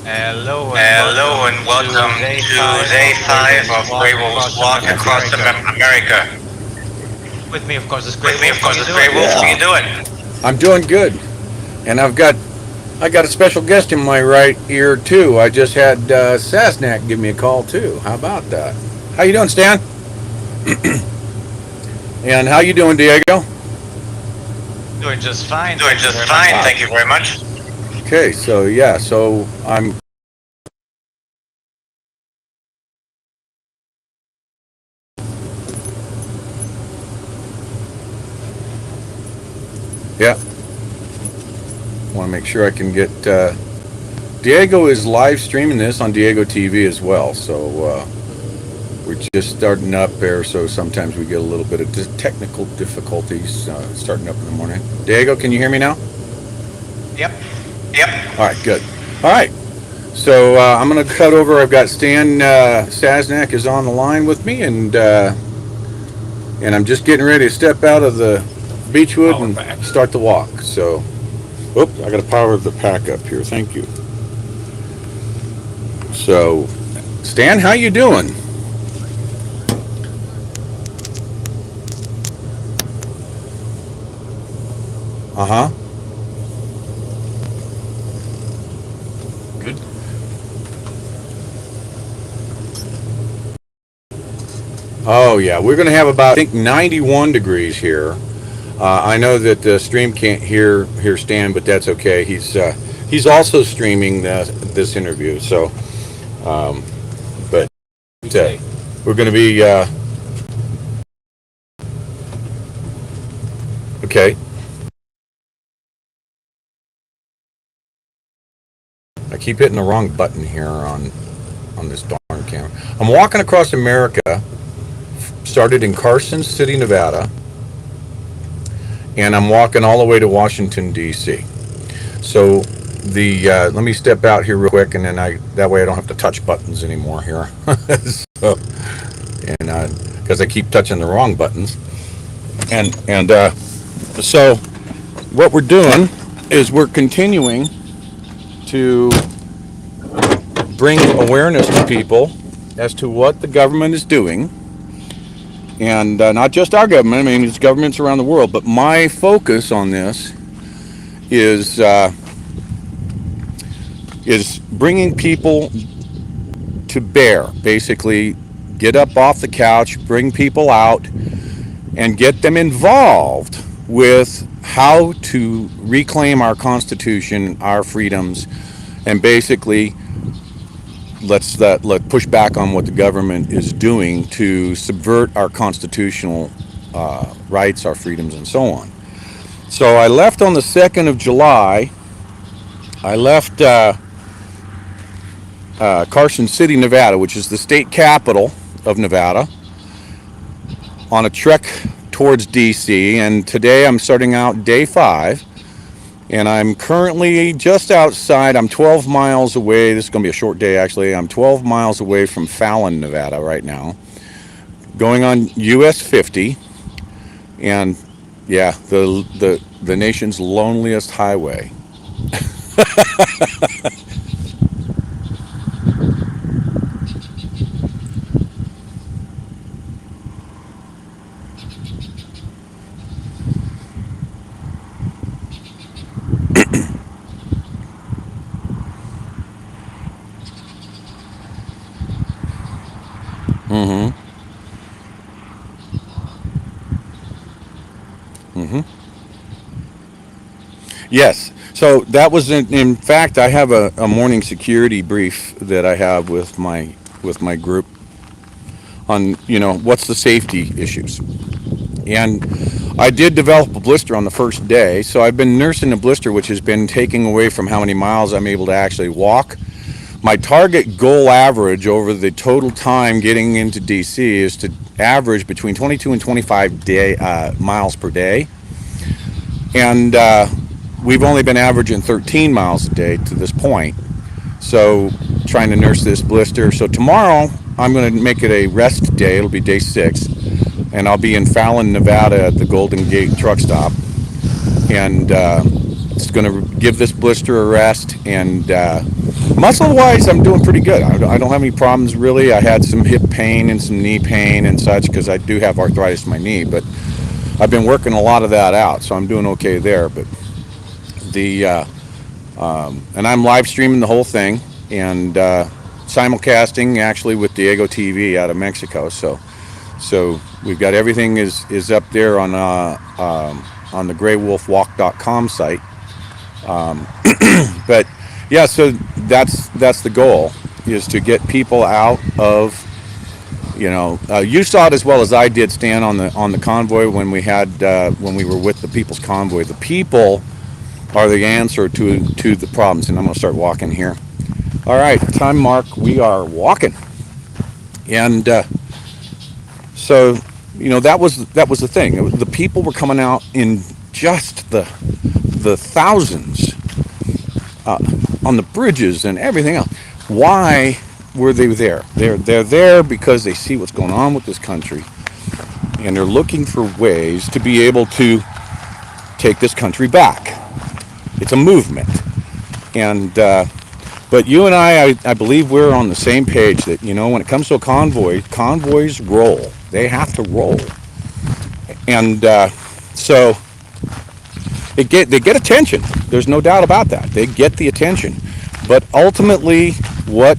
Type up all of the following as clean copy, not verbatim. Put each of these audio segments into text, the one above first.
Hello and welcome to day 5 of GreyWolf's walk across America. With me, of course, is With me, of GreyWolf. course, is GreyWolf. How you doing? I'm doing good, and I got a special guest in my right ear too. I just had Sasnak give me a call too. How about that? How you doing, Stan? And how you doing, Diego? Doing just fine. Doing just fine. Thank you very much. Okay, so yeah, so I'm. Yeah. Want to make sure I can get. Diego is live streaming this on Diego TV as well, so we're just starting up there. So sometimes we get a little bit of technical difficulties starting up in the morning. Diego, can you hear me now? Yep. Yep. All right, good. All right. So I'm going to cut over. I've got Stan Sasnak is on the line with me, and I'm just getting ready to step out of the Beechwood and start the walk. So, oops, I got to power the pack up here. Thank you. So, Stan, how you doing? Uh-huh. Good. Oh yeah, we're going to have about, I think, 91 degrees here. I know that the stream can't hear Stan, but that's okay. He's also streaming this interview. So, but we're going to be okay. I keep hitting the wrong button here on this darn camera. I'm walking across America. Started in Carson City, Nevada, and I'm walking all the way to Washington, D.C. So let me step out here real quick, and then that way I don't have to touch buttons anymore here. So, and because I keep touching the wrong buttons, and so what we're doing is we're continuing to bring awareness to people as to what the government is doing. And not just our government, I mean, it's governments around the world. But my focus on this is bringing people to bear. Basically, get up off the couch, bring people out, and get them involved with how to reclaim our Constitution, our freedoms, and basically let's push back on what the government is doing to subvert our constitutional rights, our freedoms, and so on. So I left on the 2nd of July. I left Carson City, Nevada, which is the state capital of Nevada, on a trek towards DC. And today I'm starting out day 5. And I'm currently just outside. I'm 12 miles away. This is going to be a short day, actually. I'm 12 miles away from Fallon, Nevada right now. Going on US 50. And, yeah, the nation's loneliest highway. Yes. So that was in fact, I have a morning security brief that I have with my group on, what's the safety issues. And I did develop a blister on the first day, so I've been nursing a blister, which has been taking away from how many miles I'm able to actually walk. My target goal average over the total time getting into DC is to average between 22 and 25 miles per day. And we've only been averaging 13 miles a day to this point. So trying to nurse this blister. So tomorrow I'm going to make it a rest day. It'll be day 6. And I'll be in Fallon, Nevada at the Golden Gate truck stop. And It's going to give this blister a rest, and muscle-wise, I'm doing pretty good. I don't have any problems really. I had some hip pain and some knee pain and such because I do have arthritis in my knee, but I've been working a lot of that out, so I'm doing okay there. But and I'm live streaming the whole thing and simulcasting actually with Diego TV out of Mexico. So we've got everything is up there on the GreyWolfWalk.com site. But yeah, so that's the goal, is to get people out of, you saw it as well as I did, Stan, on the convoy when we were with the People's Convoy. The people are the answer to the problems, and I'm going to start walking here. All right, time mark. We are walking, and so that was the thing. The people were coming out in just the thousands on the bridges and everything else. Why were they there? They're there because they see what's going on with this country, and they're looking for ways to be able to take this country back. It's a movement, and but you and I believe we're on the same page that when it comes to a convoy, convoys roll. They have to roll, and so they get attention. There's no doubt about that. They get the attention, but ultimately, what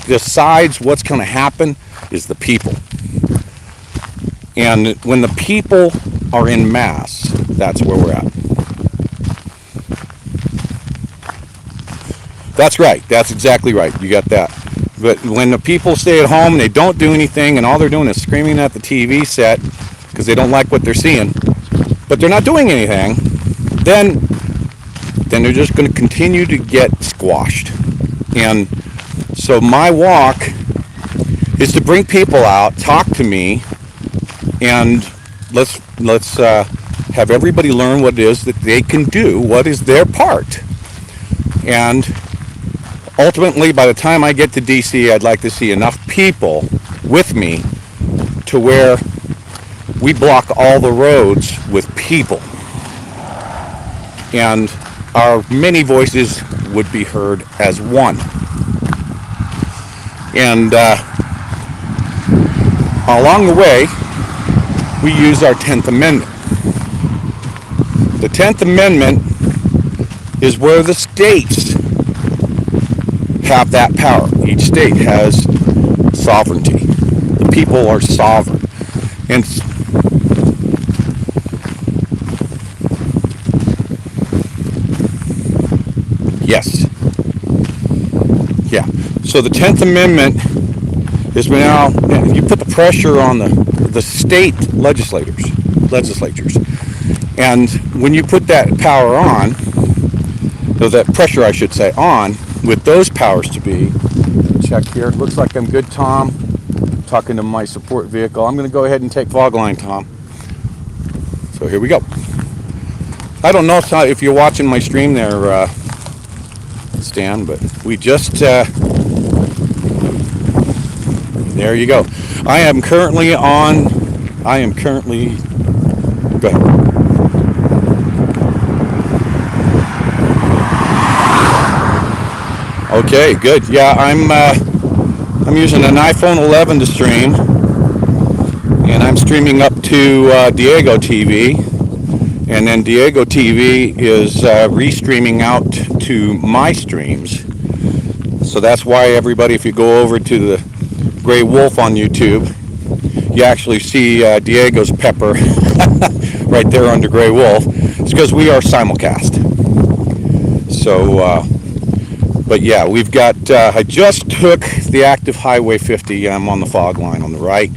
decides what's going to happen is the people. And when the people are in mass, that's where we're at. That's right. That's exactly right. You got that. But when the people stay at home and they don't do anything, and all they're doing is screaming at the TV set because they don't like what they're seeing, but they're not doing anything, then they're just going to continue to get squashed. And so my walk is to bring people out, talk to me, and let's have everybody learn what it is that they can do, what is their part. And ultimately, by the time I get to DC, I'd like to see enough people with me to where we block all the roads with people, and our many voices would be heard as one. And along the way, we use our 10th Amendment. The 10th Amendment is where the states have that power. Each state has sovereignty. The people are sovereign. And yes. Yeah. So the 10th Amendment is now, you put the pressure on the state legislatures. And when you put that power on, or that pressure I should say, on, with those powers to be, check here, looks like I'm good, Tom. Talking to my support vehicle. I'm going to go ahead and take fog line, Tom. So here we go. I don't know if you're watching my stream there, Stan, but we just, there you go. I am currently, go ahead. Okay, good. Yeah, I'm using an iPhone 11 to stream, and I'm streaming up to Diego TV, and then Diego TV is restreaming out to my streams. So that's why everybody, if you go over to the Grey Wolf on YouTube, you actually see Diego's pepper right there under Grey Wolf. It's because we are simulcast. So, but yeah, we've got, I just took the active Highway 50. I'm on the fog line on the right,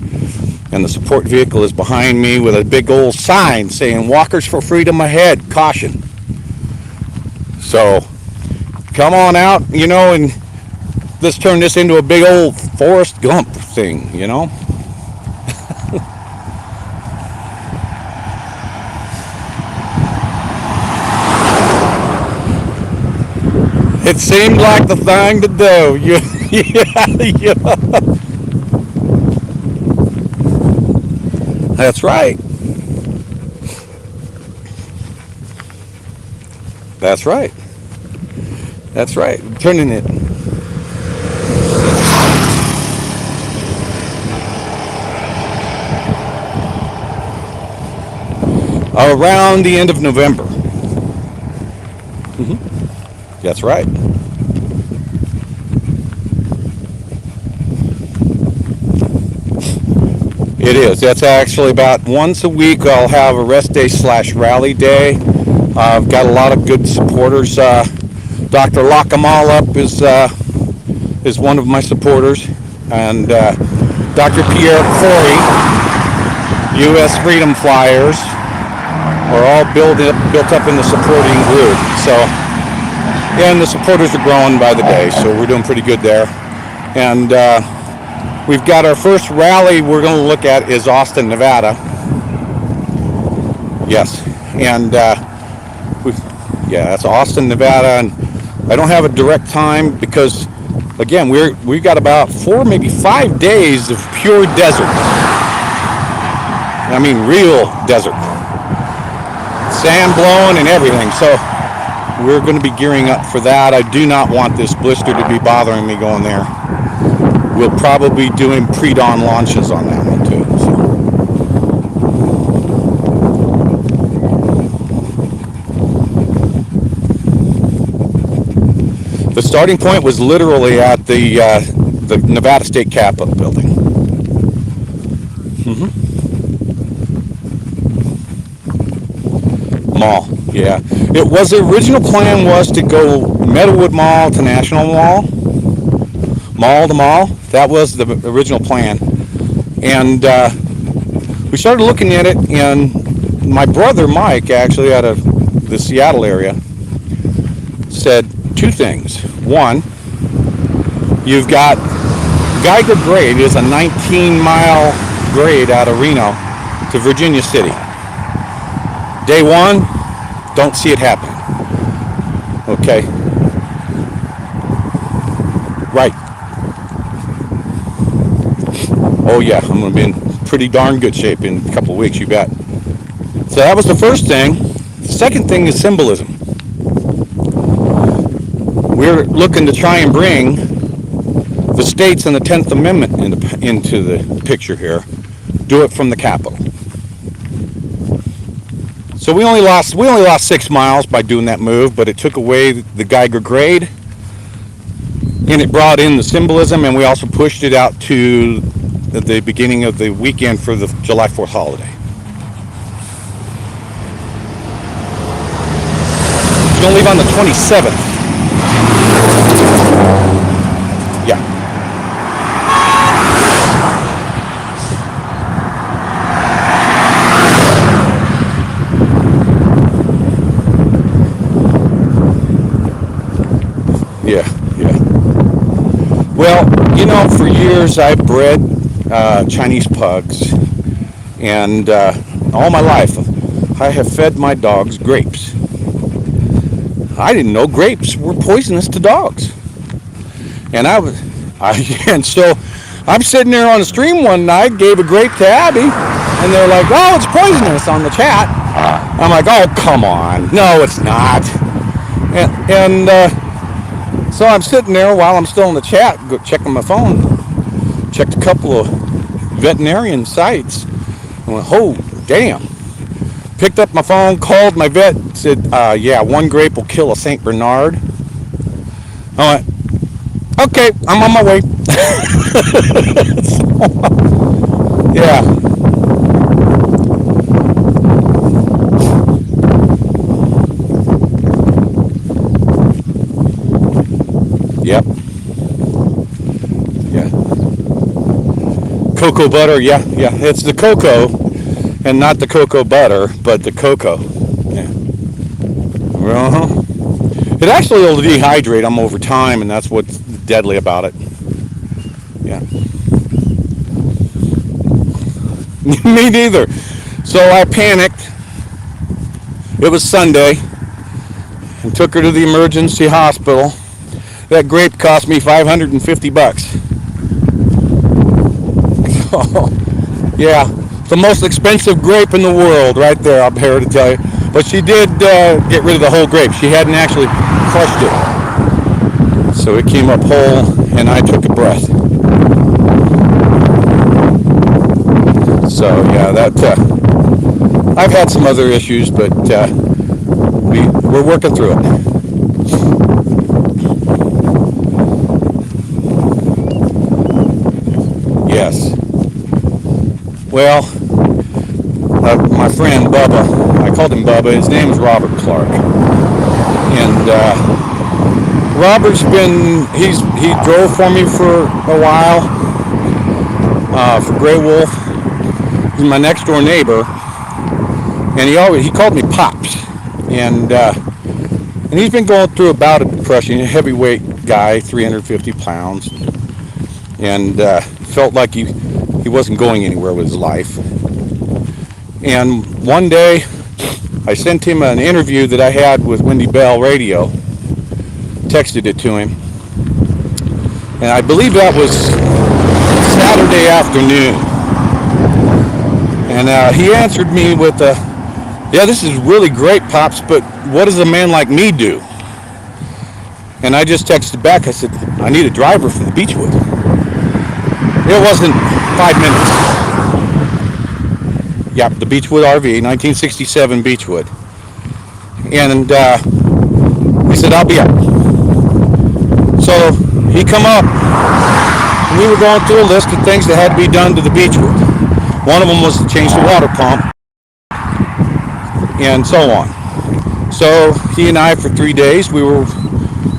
and the support vehicle is behind me with a big old sign saying "Walkers for Freedom ahead, caution." So come on out, and let's turn this into a big old Forrest Gump thing, It seemed like the thing to do. Yeah. That's right. That's right. That's right. Turning it. Around the end of November. That's right. It is. That's actually about once a week. I'll have a rest day / rally day. I've got a lot of good supporters. Dr. Lockamal up is one of my supporters, and Dr. Pierre Corey, U.S. Freedom Flyers, are all built up in the supporting group. So, and the supporters are growing by the day, so we're doing pretty good there. And we've got our first rally we're going to look at is Austin, Nevada. Yes, and that's Austin, Nevada, and I don't have a direct time because, again, we got about 4, maybe 5 days of pure desert. I mean, real desert, sand blowing and everything. So we're going to be gearing up for that. I do not want this blister to be bothering me going there. We'll probably be doing pre-dawn launches on that one too. So. The starting point was literally at the Nevada State Capitol building. Mall, yeah. It was, the original plan was to go Meadowood Mall to National Mall. Mall to mall. That was the original plan. And we started looking at it, and my brother Mike, actually out of the Seattle area, said 2 things. One, you've got Geiger grade is a 19-mile grade out of Reno to Virginia City. Day 1, don't see it happening. Okay. Right. Oh yeah, I'm going to be in pretty darn good shape in a couple of weeks, you bet. So that was the first thing. The second thing is symbolism. We're looking to try and bring the states and the 10th Amendment into the picture here. Do it from the Capitol. So we only lost 6 miles by doing that move, but it took away the Geiger grade, and it brought in the symbolism, and we also pushed it out to the beginning of the weekend for the July 4th holiday. It's going to leave on the 27th. Yeah. Yeah. Well, you know, for years I bred Chinese pugs, and all my life I have fed my dogs grapes. I didn't know grapes were poisonous to dogs, and and so I'm sitting there on the stream one night, gave a grape to Abby, and they're like, "Oh, it's poisonous" on the chat. I'm like, "Oh, come on, no, it's not." And so I'm sitting there while I'm still in the chat, checking my phone. Checked a couple of veterinarian sites. I went, "Oh, damn." Picked up my phone, called my vet, said, yeah, 1 grape will kill a St. Bernard. I went, okay, I'm on my way. Yeah. Yep. Yeah. Cocoa butter, yeah. It's the cocoa. And not the cocoa butter, but the cocoa. Yeah. It actually will dehydrate them over time, and that's what's deadly about it. Yeah. Me neither. So I panicked. It was Sunday, and took her to the emergency hospital. That grape cost me $550. Oh, yeah. The most expensive grape in the world, right there, I'm here to tell you. But she did get rid of the whole grape. She hadn't actually crushed it. So it came up whole, and I took a breath. So yeah, I've had some other issues, but we're working through it. Yes. Well, my friend Bubba, I called him Bubba. His name is Robert Clark, and Robert's he drove for me for a while for GreyWolf. He's my next door neighbor, and he called me Pops, and he's been going through a bout of depression. A heavyweight guy, 350 pounds, and felt like he wasn't going anywhere with his life. And one day, I sent him an interview that I had with Windy Bell Radio, texted it to him, and I believe that was Saturday afternoon. And he answered me with, yeah, this is really great, Pops, but what does a man like me do? And I just texted back, I said, I need a driver for the Beechwood. It wasn't 5 minutes. Yep, the Beechwood RV, 1967 Beechwood. And he said, I'll be up. So he come up, and we were going through a list of things that had to be done to the Beechwood. One of them was to change the water pump, and so on. So he and I, for 3 days, we were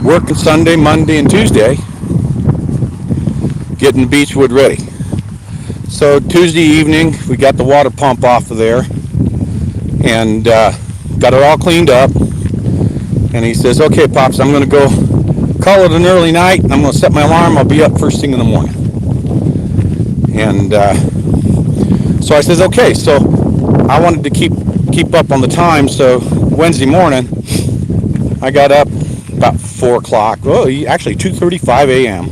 working Sunday, Monday, and Tuesday, getting the Beechwood ready. So Tuesday evening, we got the water pump off of there, and got it all cleaned up. And he says, okay, Pops, I'm going to go call it an early night, and I'm going to set my alarm. I'll be up first thing in the morning. And so I says, okay. So I wanted to keep up on the time. So Wednesday morning, I got up about 4 o'clock. Well, actually 2:35 a.m.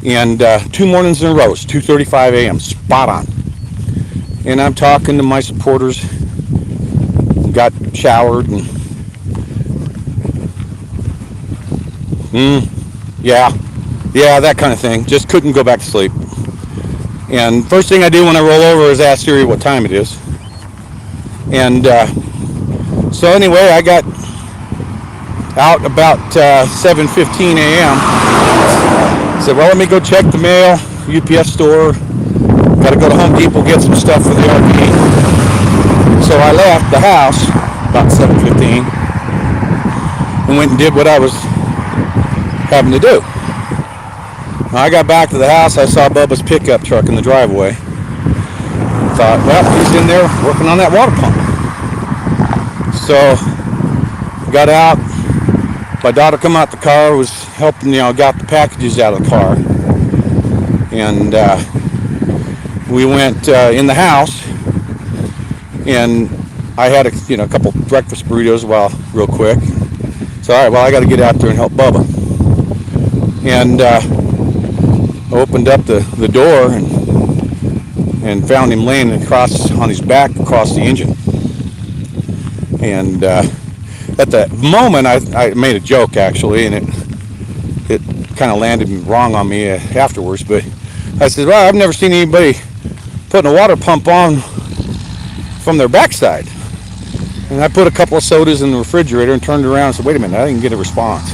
And 2 mornings in a row, 2:35 a.m., spot on. And I'm talking to my supporters, got showered, and yeah, that kind of thing. Just couldn't go back to sleep. And first thing I do when I roll over is ask Siri what time it is. And so anyway, I got out about 7:15 a.m. Said, well, let me go check the mail, UPS store. Got to go to Home Depot, get some stuff for the RV. So I left the house about 7:15 and went and did what I was having to do. When I got back to the house, I saw Bubba's pickup truck in the driveway. Thought, well, he's in there working on that water pump. So got out. My daughter come out the car, was helping, got the packages out of the car. And we went in the house, and I had a couple breakfast burritos real quick. So, all right, well, I got to get out there and help Bubba. And opened up the door and found him laying across on his back across the engine. And at the moment, I made a joke, actually, and it kind of landed wrong on me afterwards. But I said, well, I've never seen anybody putting a water pump on from their backside. And I put a couple of sodas in the refrigerator and turned around and said, wait a minute, I didn't get a response.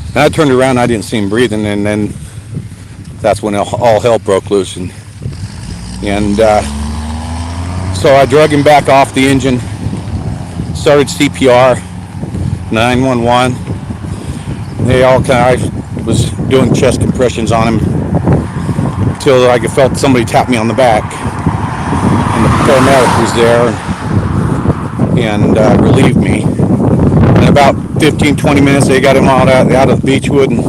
And I turned around and I didn't see him breathing, and then that's when all hell broke loose. And so I drug him back off the engine, started CPR, 911. I was doing chest compressions on him until I felt somebody tap me on the back. And the paramedic was there and relieved me. In about 15-20 minutes, they got him out of the Beechwood and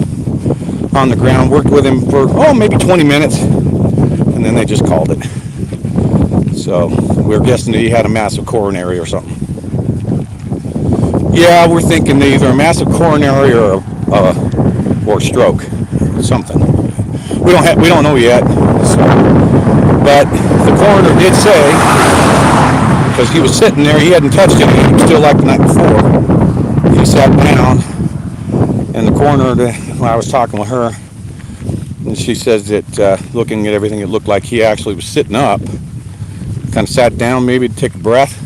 on the ground. Worked with him for maybe 20 minutes, and then they just called it. So we were guessing that he had a massive coronary or something. Yeah, we're thinking either a massive coronary or stroke, something. We don't know yet. So, but the coroner did say because he was sitting there. He hadn't touched it. He was still like the night before. He sat down in the corner. When I was talking with her, and she says that looking at everything, it looked like he actually was sitting up, kind of sat down maybe to take a breath,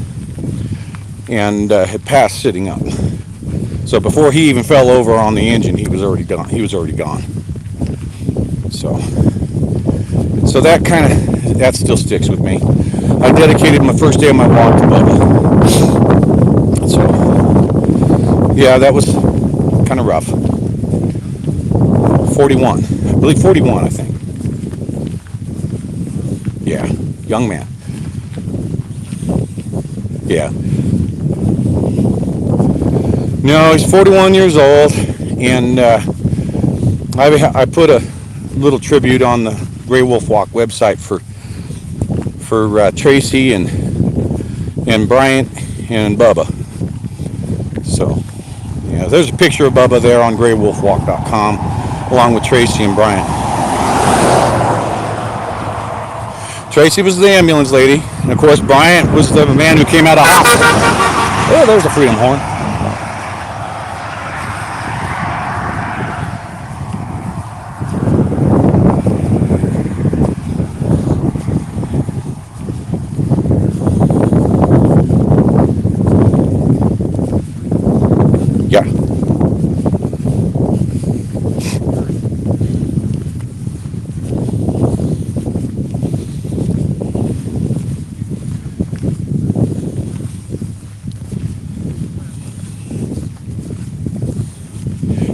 and had passed sitting up. So before he even fell over on the engine, he was already gone. So that still sticks with me. I dedicated my first day of my walk to Bubba. So yeah, that was kind of rough. 41, I believe 41, I think. Yeah, young man. Yeah. No, he's 41 years old, and I put a little tribute on the Grey Wolf Walk website for Tracy and Bryant and Bubba. So yeah, there's a picture of Bubba there on GreyWolfWalk.com along with Tracy and Bryant. Tracy was the ambulance lady, and of course Bryant was the man who came out of hospital. Oh, there's the freedom horn. Yeah.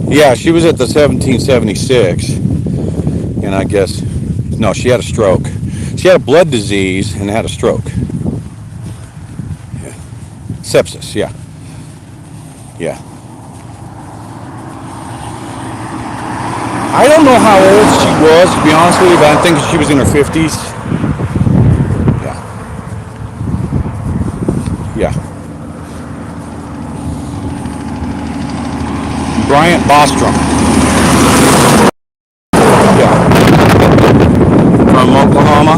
Yeah, she was at the 1776, and I guess, no, she had a stroke. She had a blood disease and had a stroke. Yeah. Sepsis, yeah. Yeah. I don't know how old she was, to be honest with you, but I think she was in her 50s. Yeah. Yeah. Bryant Bostrom. Yeah. From Oklahoma.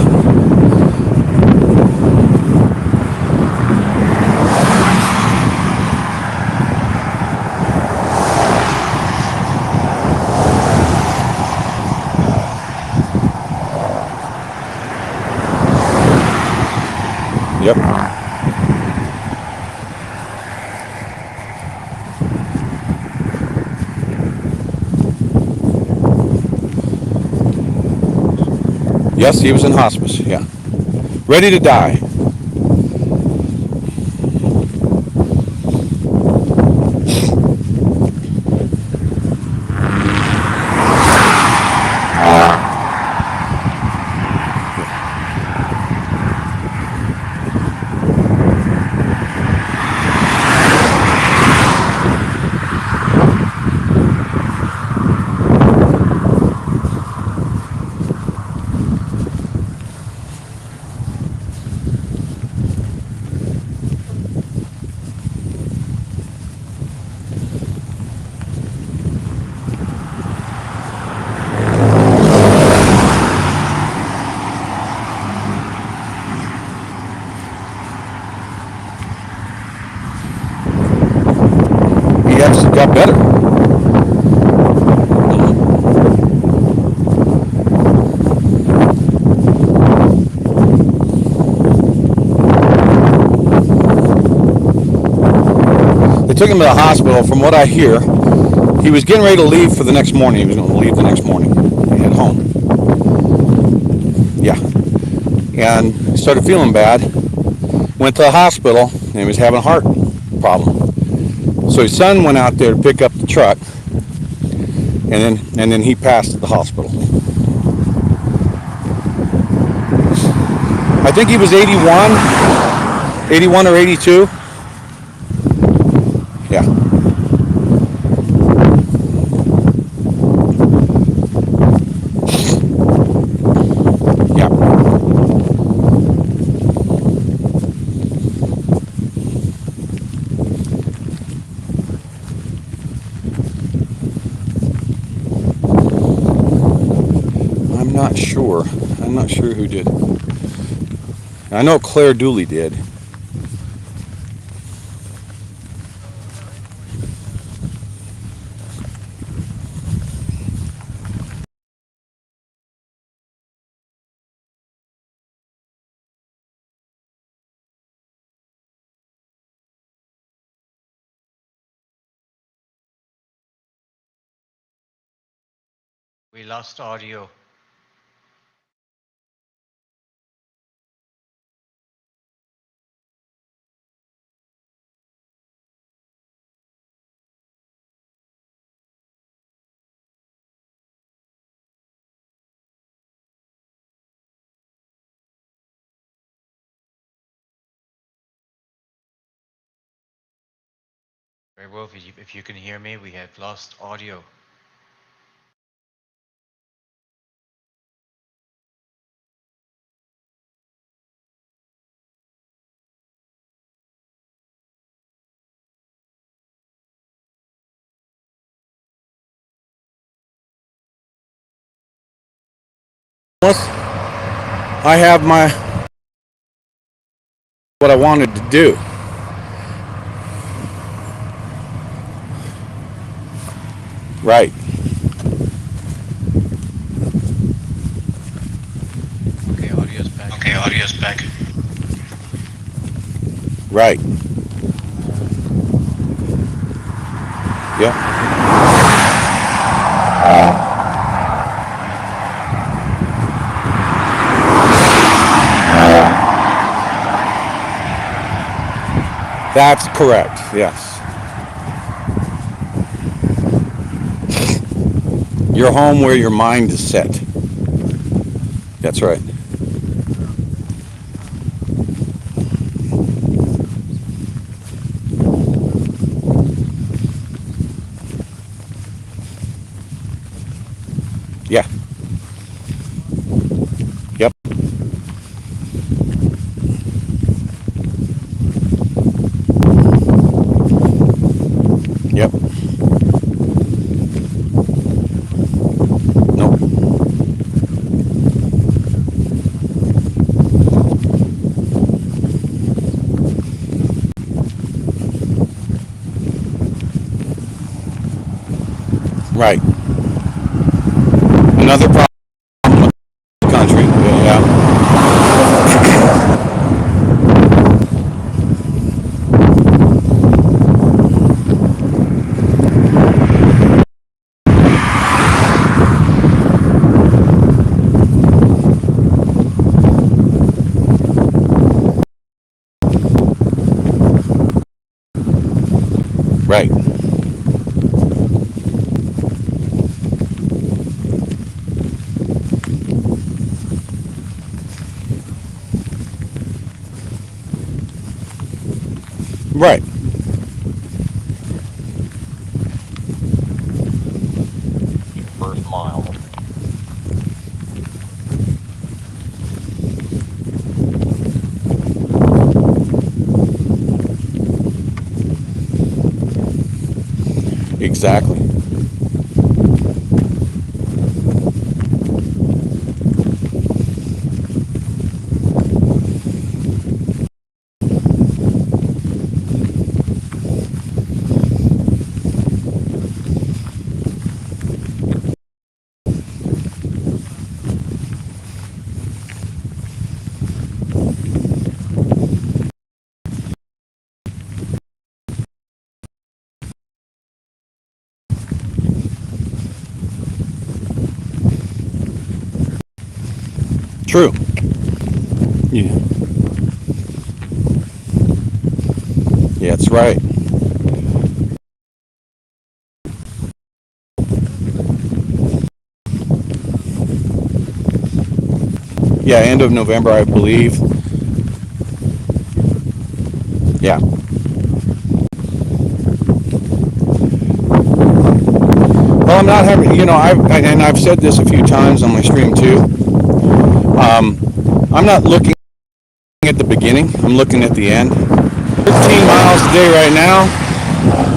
Yep. Yes, he was in hospice, yeah. Ready to die. He actually got better. They took him to the hospital. From what I hear, he was getting ready to leave for the next morning. He was going to leave the next morning and head home. Yeah. And started feeling bad. Went to the hospital, and he was having a heart problem. So his son went out there to pick up the truck, and then he passed at the hospital. I think he was 81 or 82. Yeah. Yeah. I'm not sure who did. I know Claire Dooley did. We lost audio. GreyWolf, if you can hear me, we have lost audio. I have what I wanted to do. Right. Okay, audio's back. Okay, audio's back. Right. Yep. That's correct, yes. You're home where your mind is set. That's right. Yeah. Yep. Yep. Nope. Right. Another problem with the country. Yeah. Right. Right. First mile. Exactly. True. Yeah. Yeah, that's right. Yeah, end of November, I believe. Yeah. Well, I'm not having, I've said this a few times on my stream too. I'm not looking at the beginning. I'm looking at the end. 13 miles a day right now.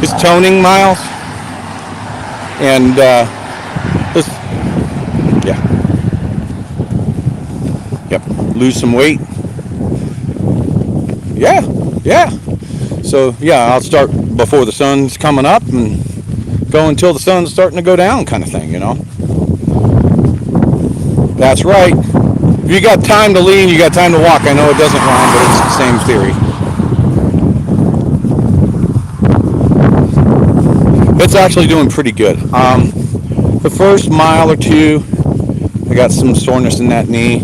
It's toning miles. And, yeah. Yep. Lose some weight. Yeah. Yeah. So, yeah, I'll start before the sun's coming up and go until the sun's starting to go down kind of thing, That's right. If you got time to lean, you got time to walk. I know it doesn't rhyme, but it's the same theory. It's actually doing pretty good. The first mile or two, I got some soreness in that knee,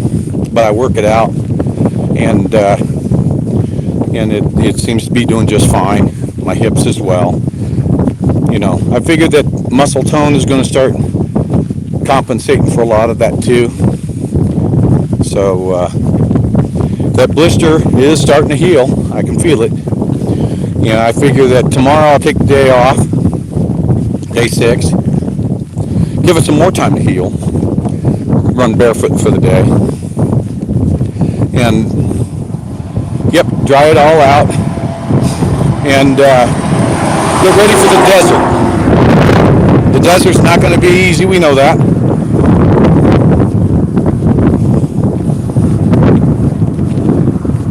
but I work it out, and it seems to be doing just fine. My hips as well. You know, I figured that muscle tone is going to start compensating for a lot of that too. So that blister is starting to heal. I can feel it. You know, I figure that tomorrow I'll take the day off, day 6. Give it some more time to heal. Run barefoot for the day. And, yep, dry it all out. And get ready for the desert. The desert's not going to be easy, we know that.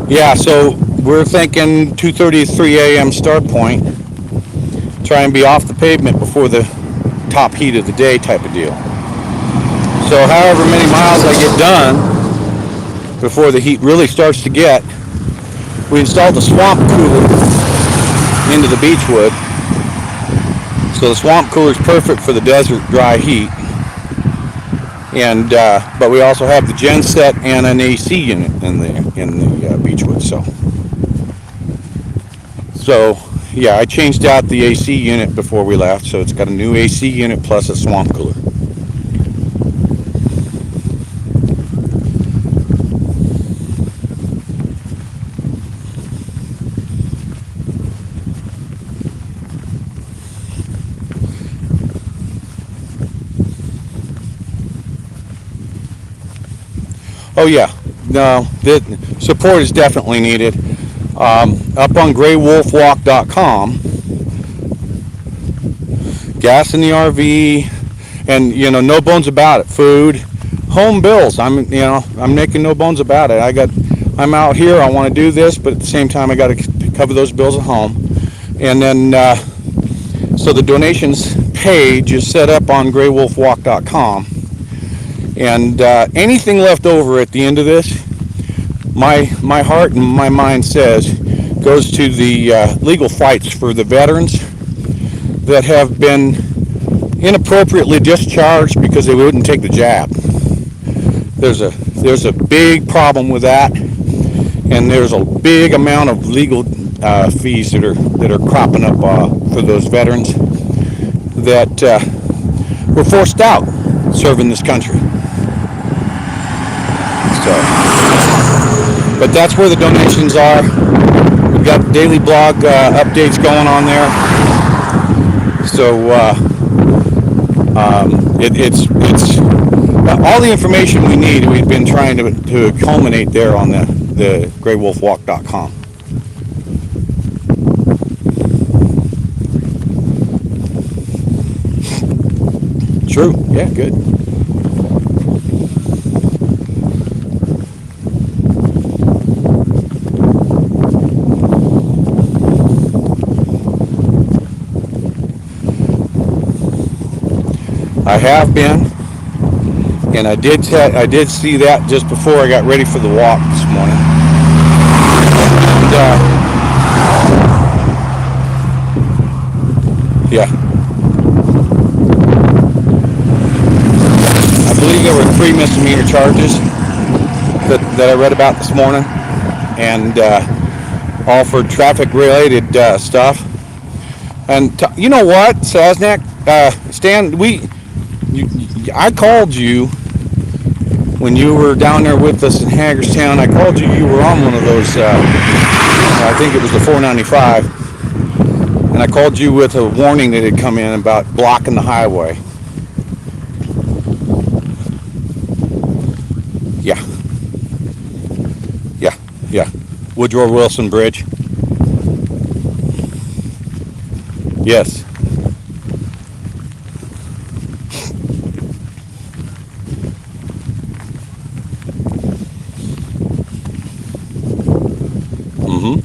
Yeah, so we're thinking 2:30 to 3 a.m. start point. Try and be off the pavement before the top heat of the day type of deal. So however many miles I get done before the heat really starts to get, we installed the swamp cooler into the beechwood. So the swamp cooler is perfect for the desert dry heat. And but we also have the gen set and an AC unit in the beechwood. So yeah, I changed out the AC unit before we left, so it's got a new AC unit plus a swamp cooler. Oh yeah, no, the support is definitely needed. Up on GreyWolfWalk.com, gas in the RV, and you know, no bones about it. Food, home bills. I'm making no bones about it. I'm out here. I want to do this, but at the same time, I got to cover those bills at home. And then, so the donations page is set up on GreyWolfWalk.com. And anything left over at the end of this, my heart and my mind says, goes to the legal fights for the veterans that have been inappropriately discharged because they wouldn't take the jab. There's a big problem with that, and there's a big amount of legal fees that are cropping up for those veterans that were forced out serving this country. But that's where the donations are. We've got daily blog updates going on there. So it's all the information we need. We've been trying to culminate there on the GreyWolfWalk.com. True. Yeah. Good. I have been, and I did see that just before I got ready for the walk this morning. And, yeah, I believe there were 3 misdemeanor charges that I read about this morning, and all for traffic-related stuff. And you know what, Sasnak, Stan, I called you when you were down there with us in Hagerstown. I called you. You were on one of those. I think it was the 495, and I called you with a warning that had come in about blocking the highway. Yeah. Woodrow Wilson Bridge. Yes. Mm-hmm.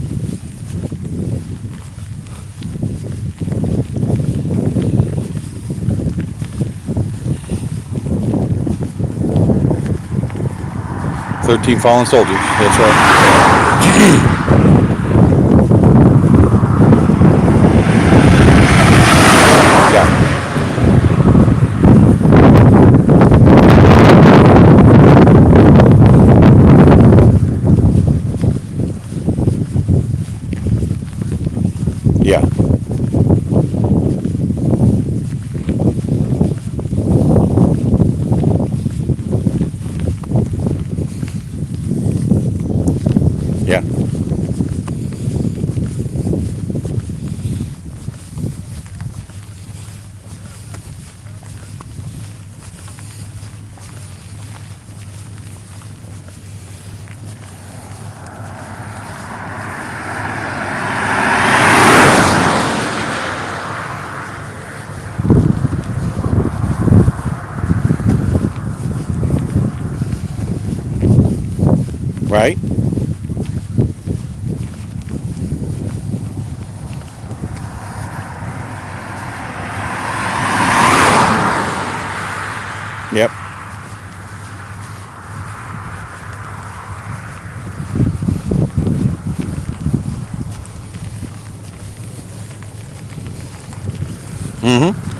Fallen soldiers. That's right. Yeah. Yeah. Yeah. Right? Yep. Mm-hmm.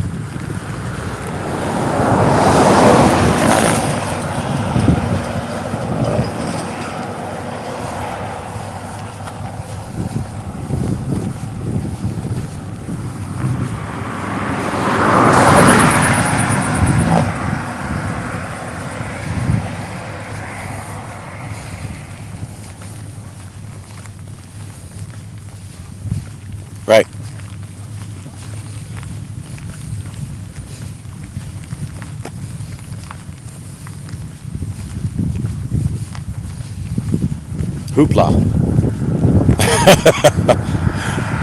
Right. Hoopla.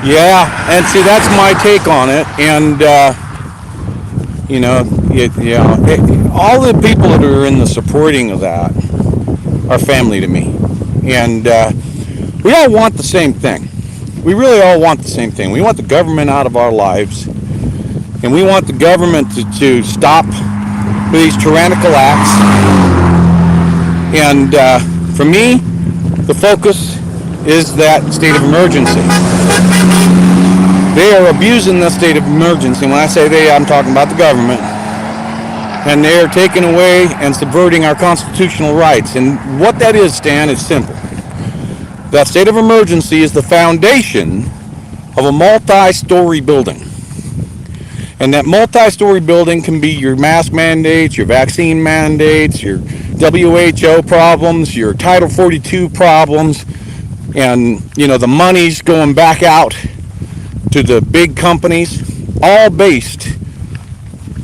Yeah, and see, that's my take on it. And all the people that are in the supporting of that are family to me, and we all want the same thing. We really all want the same thing. We want the government out of our lives, and we want the government to stop these tyrannical acts. And for me, the focus is that state of emergency. They are abusing the state of emergency. When I say they, I'm talking about the government. And they are taking away and subverting our constitutional rights. And what that is, Stan, is simple. That state of emergency is the foundation of a multi-story building. And that multi-story building can be your mask mandates, your vaccine mandates, your WHO problems, your Title 42 problems, and the money's going back out to the big companies, all based,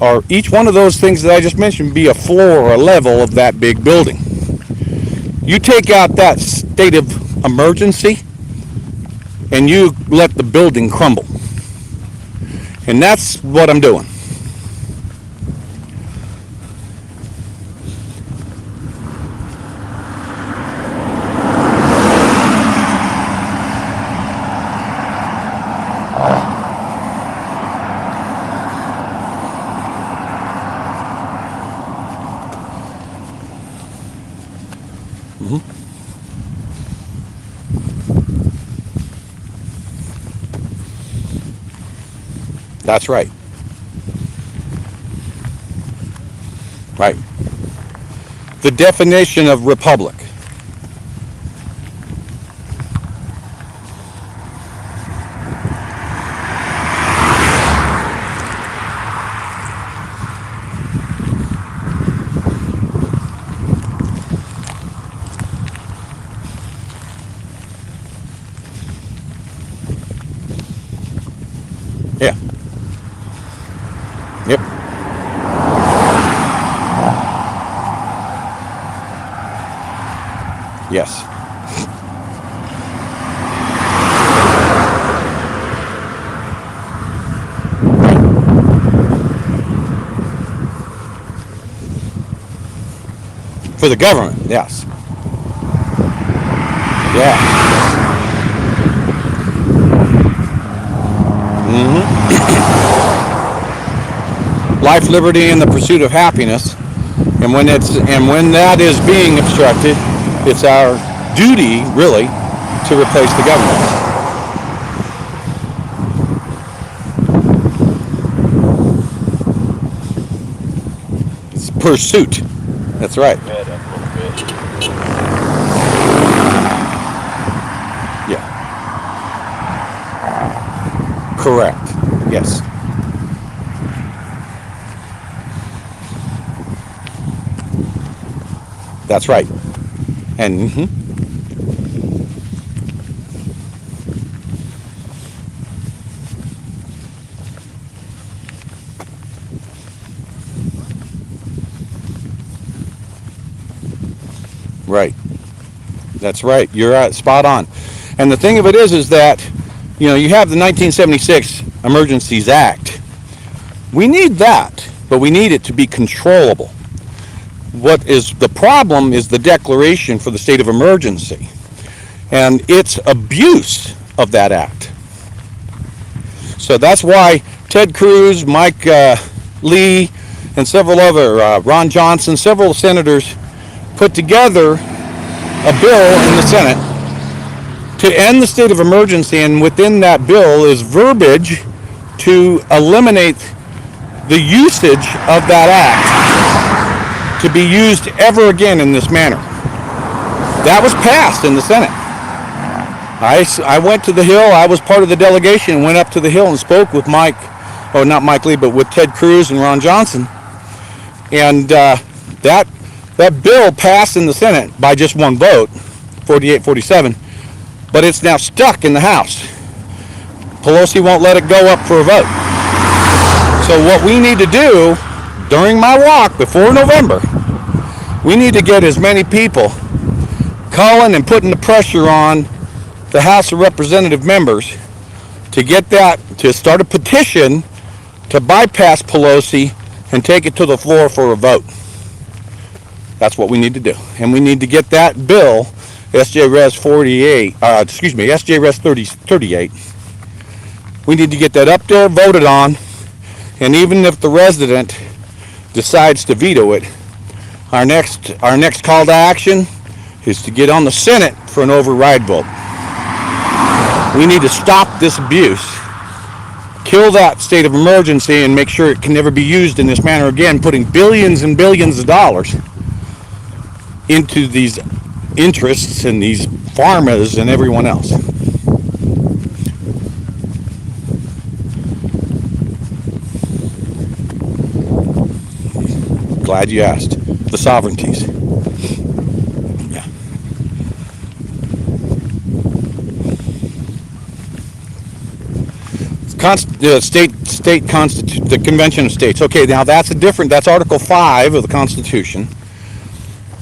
or each one of those things that I just mentioned be a floor or a level of that big building. You take out that state of emergency and you let the building crumble. And that's what I'm doing. That's right. Right. The definition of republic. Yeah. Yep. Yes. For the government, yes. Yeah. Life, liberty, and the pursuit of happiness. And when that is being obstructed, it's our duty, really, to replace the government. It's pursuit. That's right. Yeah. Correct. Yes. That's right. And right. That's right. You're spot on. And the thing of it is that, you know, you have the 1976 Emergencies Act. We need that, but we need it to be controllable. What is the problem is the declaration for the state of emergency and its abuse of that act. So that's why Ted Cruz, Mike Lee, and several other, Ron Johnson, several senators put together a bill in the Senate to end the state of emergency, and within that bill is verbiage to eliminate the usage of that act to be used ever again in this manner. That was passed in the Senate. I went to the Hill. I was part of the delegation and went up to the Hill and spoke with not Mike Lee, but with Ted Cruz and Ron Johnson. And that bill passed in the Senate by just one vote, 48-47, but it's now stuck in the House. Pelosi won't let it go up for a vote. So what we need to do during my walk before November, we need to get as many people calling and putting the pressure on the House of Representative members to get that, to start a petition to bypass Pelosi and take it to the floor for a vote. That's what we need to do. And we need to get that bill, SJ Res 38. We need to get that up there, voted on, and even if the resident decides to veto it, our next call to action is to get on the Senate for an override vote. We need to stop this abuse, kill that state of emergency, and make sure it can never be used in this manner again, putting billions and billions of dollars into these interests and these pharmas and everyone else. Glad you asked. The sovereignties. Yeah. State Constitution, the Convention of States. Okay, now that's Article 5 of the Constitution.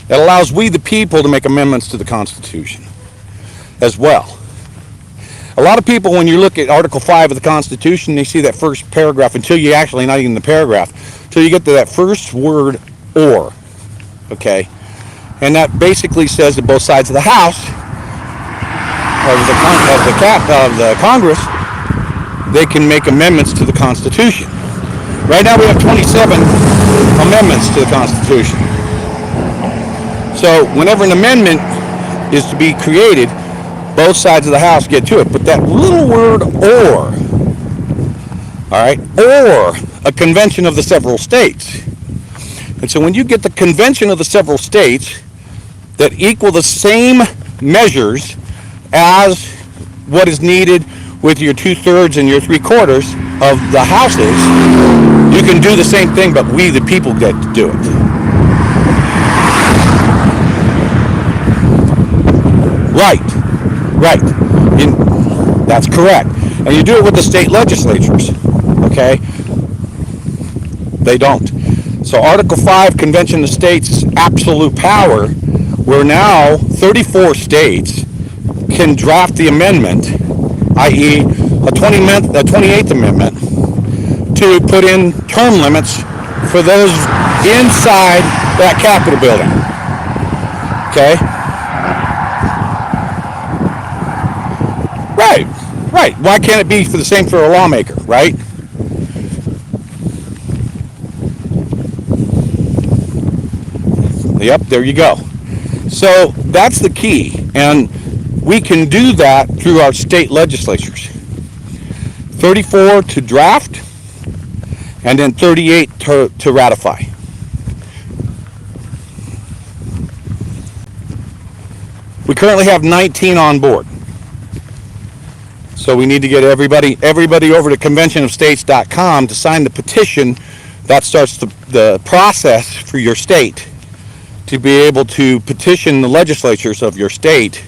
That allows we the people to make amendments to the Constitution as well. A lot of people, when you look at Article 5 of the Constitution, they see that first paragraph until you actually, not even the paragraph, until you get to that first word, or. Okay? And that basically says that both sides of the House, of the Congress, they can make amendments to the Constitution. Right now we have 27 amendments to the Constitution. So whenever an amendment is to be created, both sides of the House get to it. But that little word or, all right, or a convention of the several states. And so when you get the convention of the several states that equal the same measures as what is needed with your 2/3 and your 3/4 of the houses, you can do the same thing, but we, the people, get to do it. Right. That's correct. And you do it with the state legislatures, okay? They don't. So Article 5, Convention of States, is absolute power, where now 34 states can draft the amendment, i.e. a 28th Amendment, to put in term limits for those inside that Capitol building, okay? Right. Why can't it be for the same for a lawmaker, right? Yep, there you go. So that's the key, and we can do that through our state legislatures. 34 to draft, and then 38 to ratify. We currently have 19 on board. So we need to get everybody over to conventionofstates.com to sign the petition. That starts the process for your state to be able to petition the legislatures of your state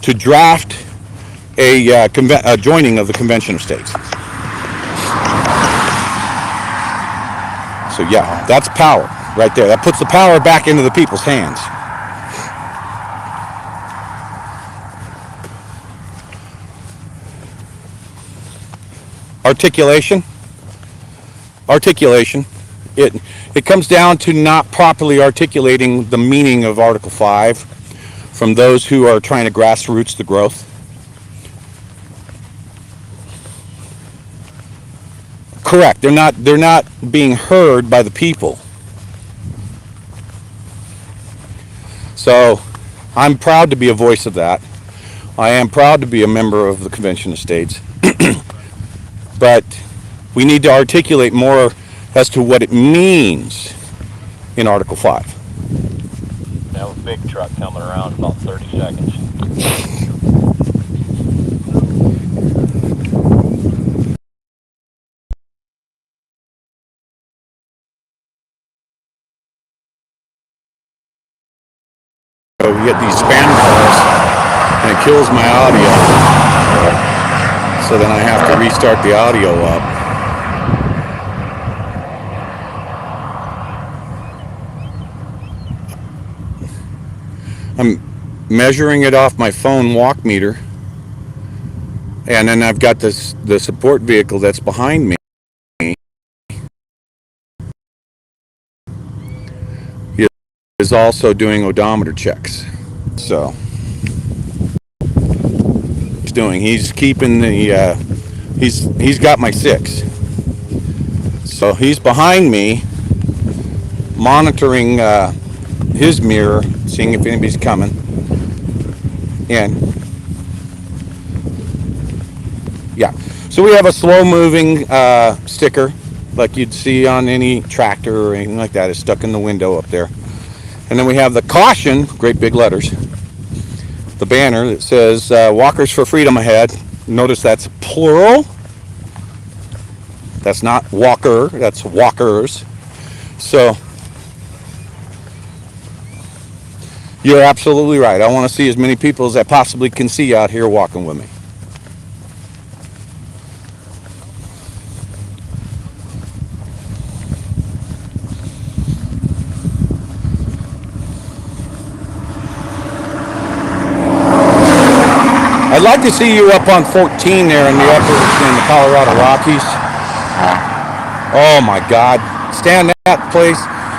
to draft a joining of the Convention of States. So yeah, that's power right there. That puts the power back into the people's hands. Articulation. It comes down to not properly articulating the meaning of Article 5 from those who are trying to grassroots the growth. Correct. They're not being heard by the people. So I'm proud to be a voice of that. I am proud to be a member of the Convention of States. But we need to articulate more as to what it means in Article 5. Now a big truck coming around in about 30 seconds. So we get these spam calls and it kills my audio. So then I have to restart the audio up. I'm measuring it off my phone walk meter. And then I've got the support vehicle that's behind me. He is also doing odometer checks. So he's keeping the he's got my 6. So he's behind me monitoring his mirror, seeing if anybody's coming. And yeah, so we have a slow moving sticker like you'd see on any tractor or anything like that. It's stuck in the window up there. And then we have the caution, great big letters, the banner that says walkers for freedom ahead. Notice that's plural. That's not walker, that's walkers. So you're absolutely right. I want to see as many people as I possibly can see out here walking with me. I'd like to see you up on 14 there in the Colorado Rockies. Oh my God. Stand that place.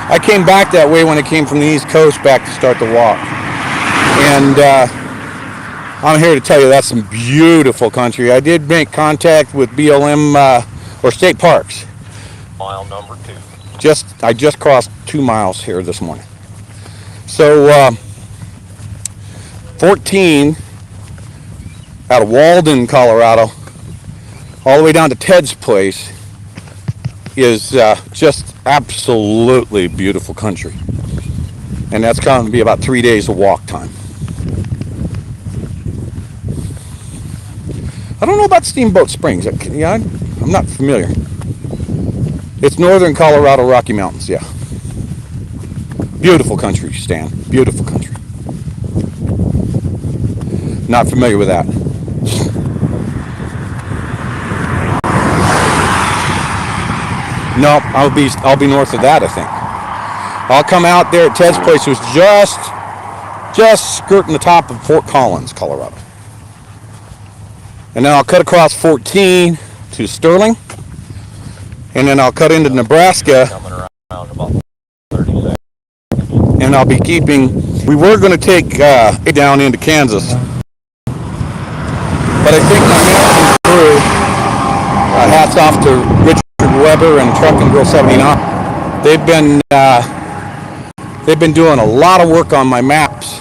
I came back that way when I came from the East Coast back to start the walk. And I'm here to tell you that's some beautiful country. I did make contact with BLM or state parks. Mile number 2. I just crossed 2 miles here this morning. So 14 out of Walden, Colorado, all the way down to Ted's place is just absolutely beautiful country. And that's going to be about 3 days of walk time. I don't know about Steamboat Springs. Yeah, I'm not familiar. It's northern Colorado Rocky Mountains, yeah. Beautiful country, Stan. Beautiful country. Not familiar with that. No, I'll be north of that, I think. I'll come out there at Ted's place, which was just skirting the top of Fort Collins, Colorado. And then I'll cut across 14 to Sterling. And then I'll cut into Nebraska. Coming around about 30 seconds. And I'll be we were going to take it down into Kansas. But I think my mountain crew, hats off to Richard Weber and Truck and Grill 79. They've been doing a lot of work on my maps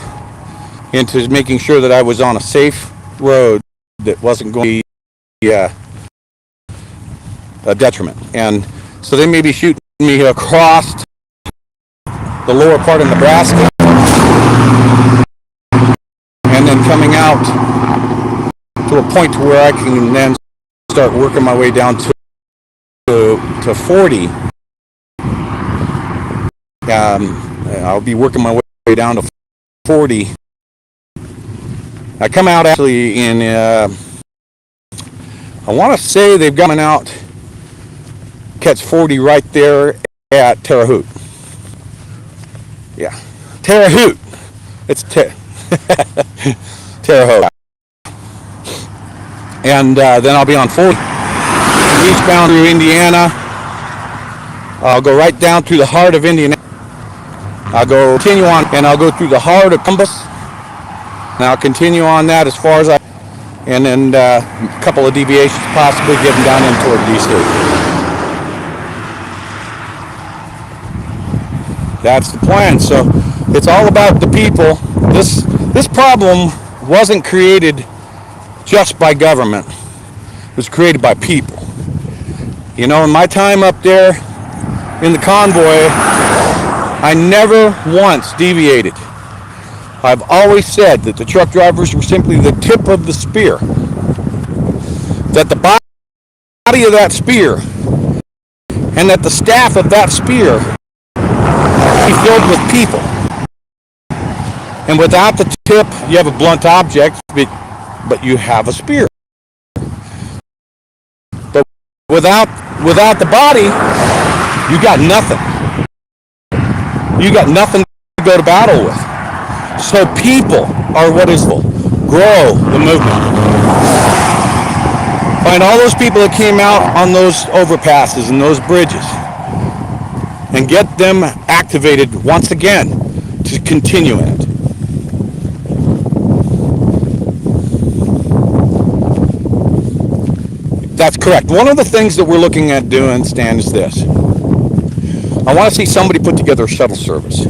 into making sure that I was on a safe road that wasn't going to be a detriment. And so they may be shooting me across the lower part of Nebraska and then coming out to a point to where I can then start working my way down to 40. I'll be working my way down to 40. I come out actually in, I want to say they've gone out catch 40 right there at Terre Haute. Yeah, Terre Haute. It's Terre Haute. And then I'll be on 40 eastbound through Indiana. I'll go right down through the heart of Indiana. I'll go continue on, and I'll go through the heart of Columbus. And I'll continue on that as far as I, and then a couple of deviations, possibly getting down in toward DC. That's the plan. So it's all about the people. This problem wasn't created just by government. It was created by people. You know, in my time up there in the convoy, I never once deviated. I've always said that the truck drivers were simply the tip of the spear. That the body of that spear and that the staff of that spear be filled with people. And without the tip, you have a blunt object, but you have a spear. But without the body, you got nothing. You got nothing to go to battle with. So people are what is grow the movement. Find all those people that came out on those overpasses and those bridges and get them activated once again to continue it. That's correct. One of the things that we're looking at doing, Stan, is this. I want to see somebody put together a shuttle service.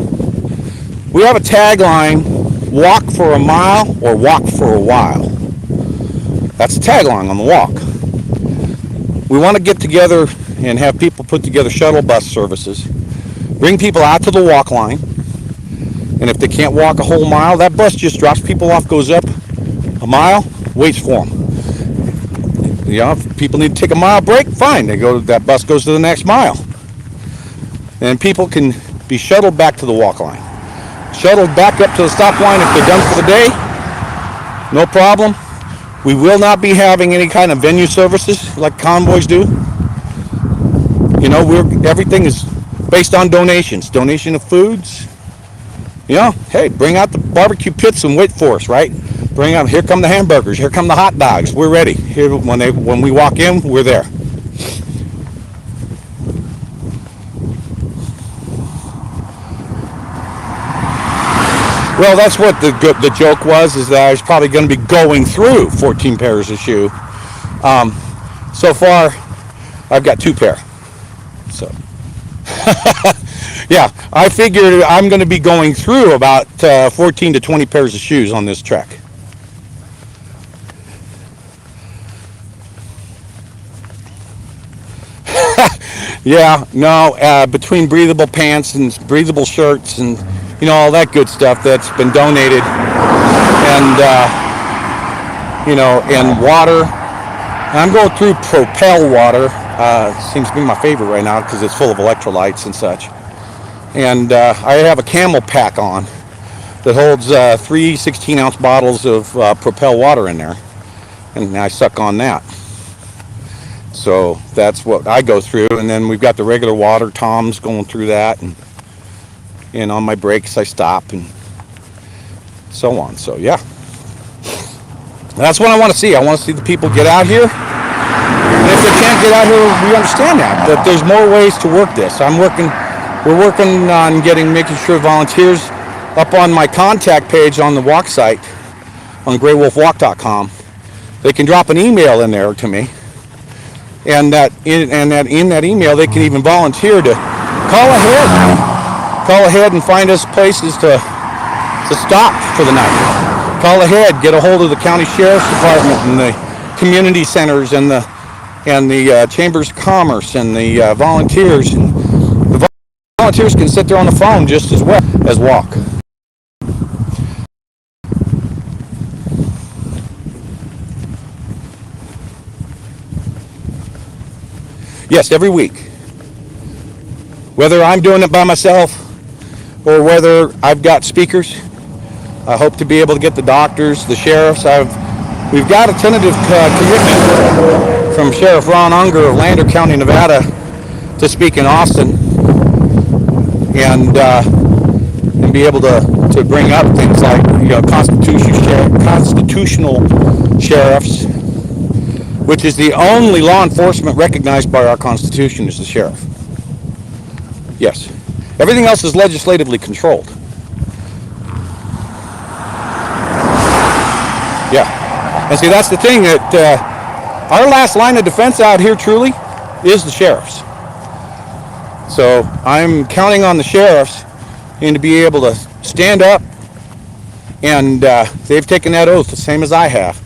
We have a tagline, walk for a mile or walk for a while. That's the tagline on the walk. We want to get together and have people put together shuttle bus services, bring people out to the walk line, and if they can't walk a whole mile, that bus just drops people off, goes up a mile, waits for them. You know, if people need to take a mile break, fine. That bus goes to the next mile. And people can be shuttled back to the walk line. Shuttled back up to the stop line if they're done for the day. No problem. We will not be having any kind of venue services like convoys do. You know, everything is based on donations. Donation of foods. You know, hey, bring out the barbecue pits and wait for us, right? Bring out, here come the hamburgers, here come the hot dogs. We're ready. Here, when we walk in, we're there. Well, that's what the joke was, is that I was probably going to be going through 14 pairs of shoe. So far, I've got 2 pair. So, yeah, I figured I'm going to be going through about 14 to 20 pairs of shoes on this trek. Yeah, no, between breathable pants and breathable shirts and, you know, all that good stuff that's been donated, and, you know, and water. I'm going through Propel water. Seems to be my favorite right now because it's full of electrolytes and such. And I have a camel pack on that holds 3 16-ounce bottles of Propel water in there, and I suck on that. So that's what I go through, and then we've got the regular water. Tom's going through that, and on my breaks I stop and so on. So yeah, that's what I want to see. I want to see the people get out here, and if they can't get out here, we understand that there's more ways to work this. We're working on making sure volunteers up on my contact page on the walk site on GreyWolfWalk.com. They can drop an email in there to me. And in that email, they can even volunteer to call ahead and find us places to stop for the night. Call ahead, get a hold of the county sheriff's department and the community centers and the chambers of commerce and the volunteers. The volunteers can sit there on the phone just as well as walk. Yes, every week. Whether I'm doing it by myself or whether I've got speakers, I hope to be able to get the doctors, the sheriffs. We've got a tentative commitment from Sheriff Ron Unger of Lander County, Nevada, to speak in Austin and be able to bring up things like constitutional sheriffs, which is the only law enforcement recognized by our Constitution is the sheriff. Yes. Everything else is legislatively controlled. Yeah. And see, that's the thing, that our last line of defense out here truly is the sheriffs. So I'm counting on the sheriffs and to be able to stand up, and they've taken that oath the same as I have,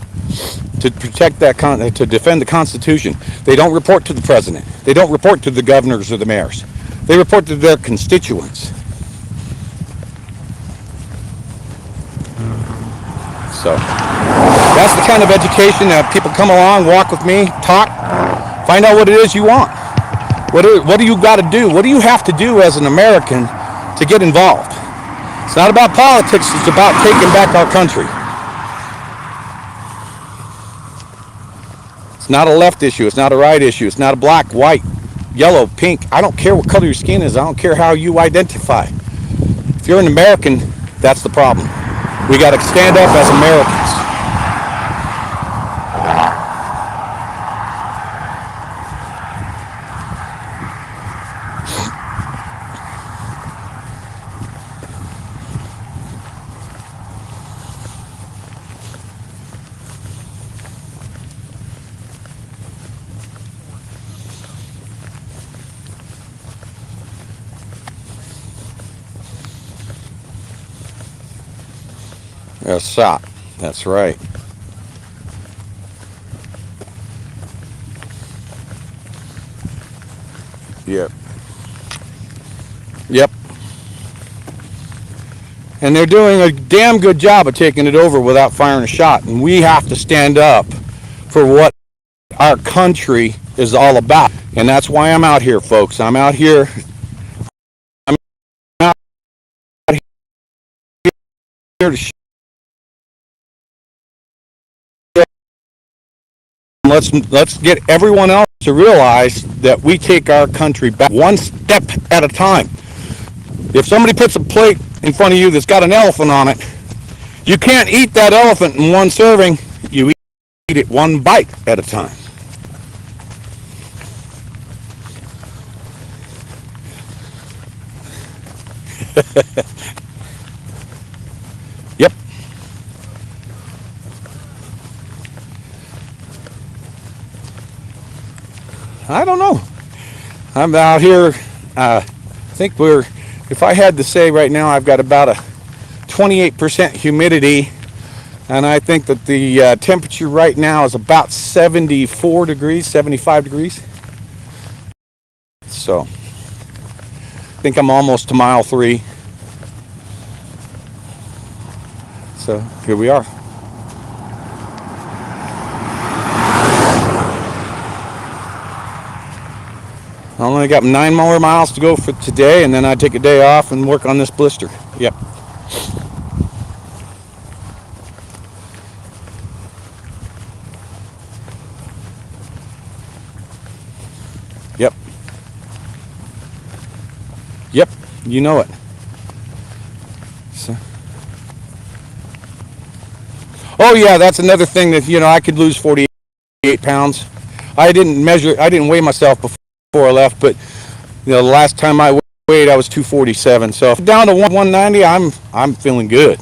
to protect that, to defend the Constitution. They don't report to the president. They don't report to the governors or the mayors. They report to their constituents. So that's the kind of education that people come along, walk with me, talk, find out what it is you want. What do you got to do? What do you have to do as an American to get involved? It's not about politics. It's about taking back our country. It's not a left issue. It's not a right issue. It's not a black, white, yellow, pink. I don't care what color your skin is. I don't care how you identify. If you're an American, that's the problem. We got to stand up as Americans. A shot. That's right. Yep. Yep. And they're doing a damn good job of taking it over without firing a shot. And we have to stand up for what our country is all about. And that's why I'm out here, folks. I'm out here. I'm out here to Let's get everyone else to realize that we take our country back one step at a time. If somebody puts a plate in front of you that's got an elephant on it, you can't eat that elephant in one serving. You eat it one bite at a time. Yep. I don't know. I'm out here, I think if I had to say right now, I've got about a 28% humidity, and I think that the temperature right now is about 74 degrees, 75 degrees. So, I think I'm almost to mile 3. So, here we are. I only got 9 more miles to go for today, and then I take a day off and work on this blister. Yep. Yep. Yep. You know it. So. Oh yeah, that's another thing that, I could lose 48 pounds. I didn't weigh myself before I left, but the last time I weighed, I was 247. So if down to 190, I'm feeling good.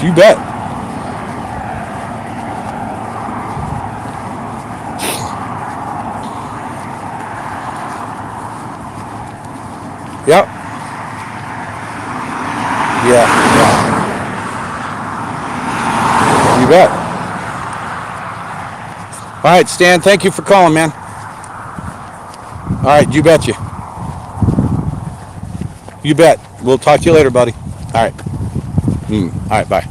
You bet. Yep. Yeah. You bet. All right, Stan, thank you for calling, man. All right, you betcha. You bet. We'll talk to you later, buddy. All right. All right, bye.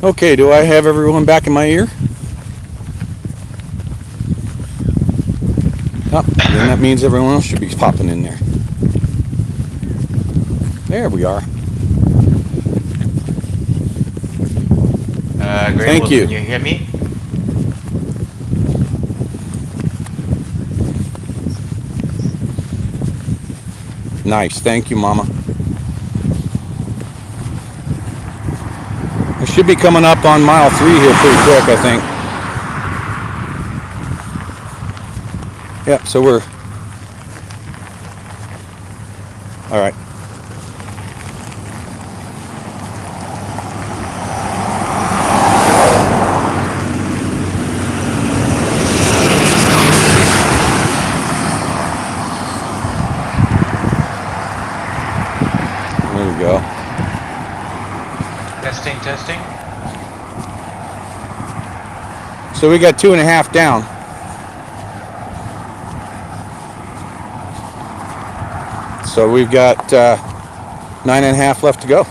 Okay, do I have everyone back in my ear? Oh, then that means everyone else should be popping in there. There we are. Thank GreyWolf, you. can you hear me? Nice. Thank you, Mama. I should be coming up on mile 3 here pretty quick, I think. Yep, so we're... All right. There we go. Testing. So we got 2.5 down. So we've got 9.5 left to go.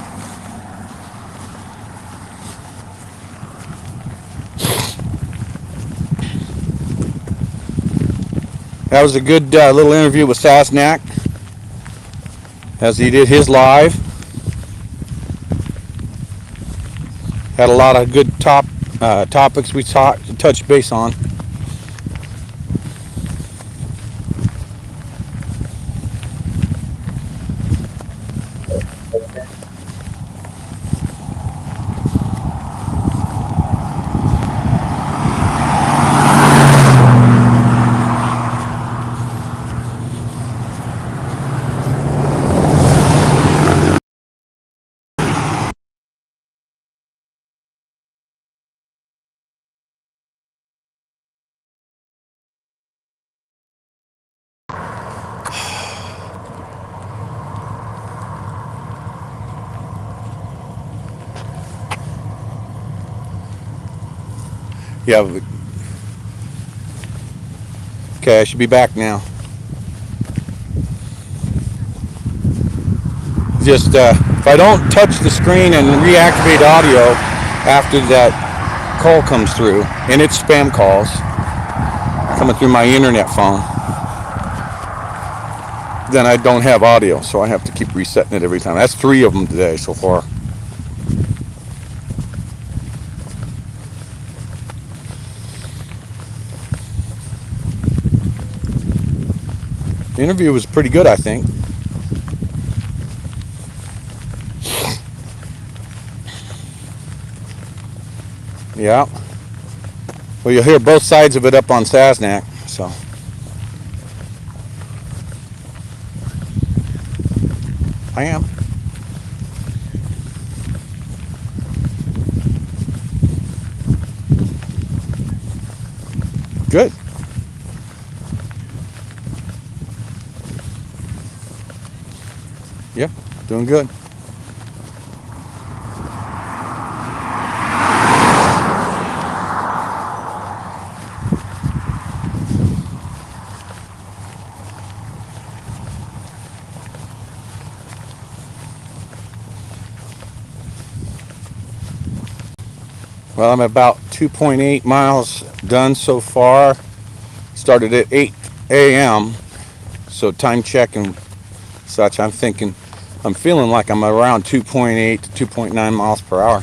That was a good little interview with Sasnak as he did his live. Had a lot of good topics we touched base on. Yeah. Okay, I should be back now. Just if I don't touch the screen and reactivate audio after that call comes through, and it's spam calls coming through my internet phone, then I don't have audio, so I have to keep resetting it every time. That's 3 of them today so far. The interview was pretty good, I think. Yeah. Well, you'll hear both sides of it up on Sasnak, so. I am. Good. Yep, doing good. Well, I'm about 2.8 miles done so far. Started at 8 a.m. So time check and such, I'm feeling like I'm around 2.8 to 2.9 miles per hour.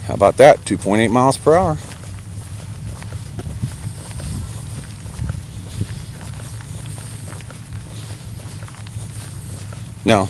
How about that? 2.8 miles per hour. No.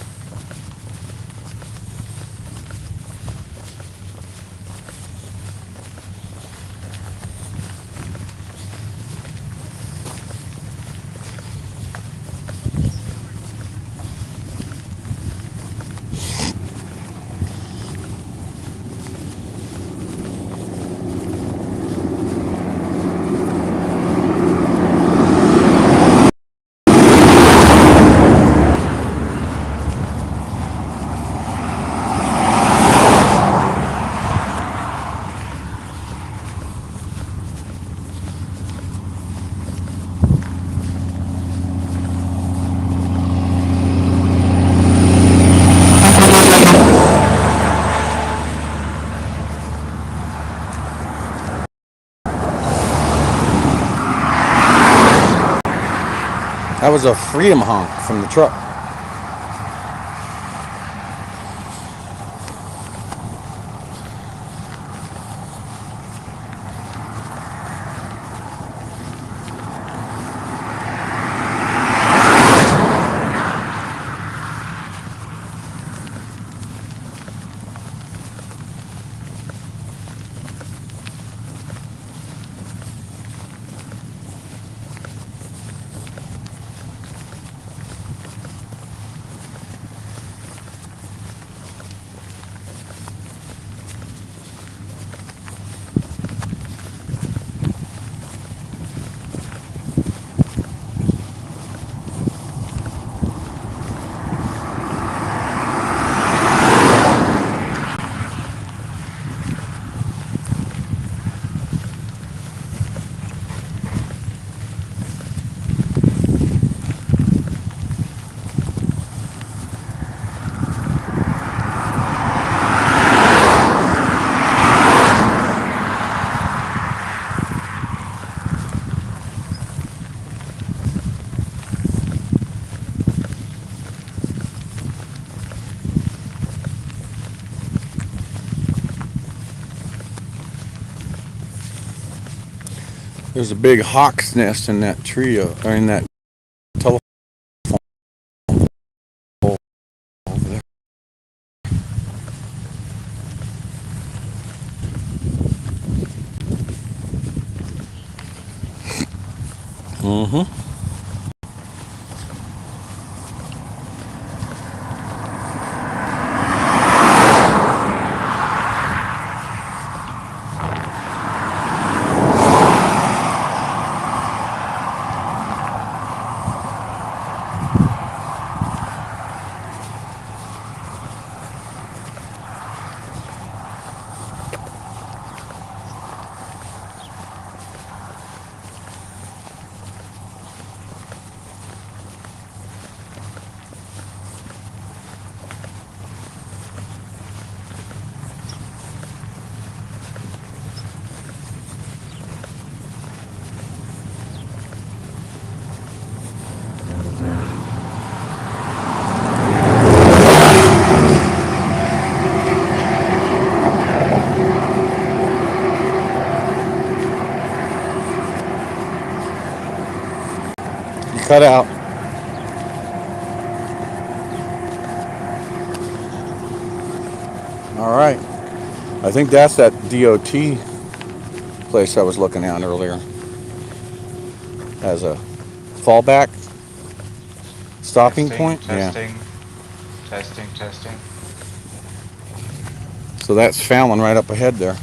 That was a freedom honk from the truck. There's a big hawk's nest in that tree, or in that telephone pole over there. Mm-hmm. You cut out. All right. I think that's that DOT place I was looking at earlier as a fallback stopping point. Testing, Yeah. testing. So that's Fallon right up ahead there.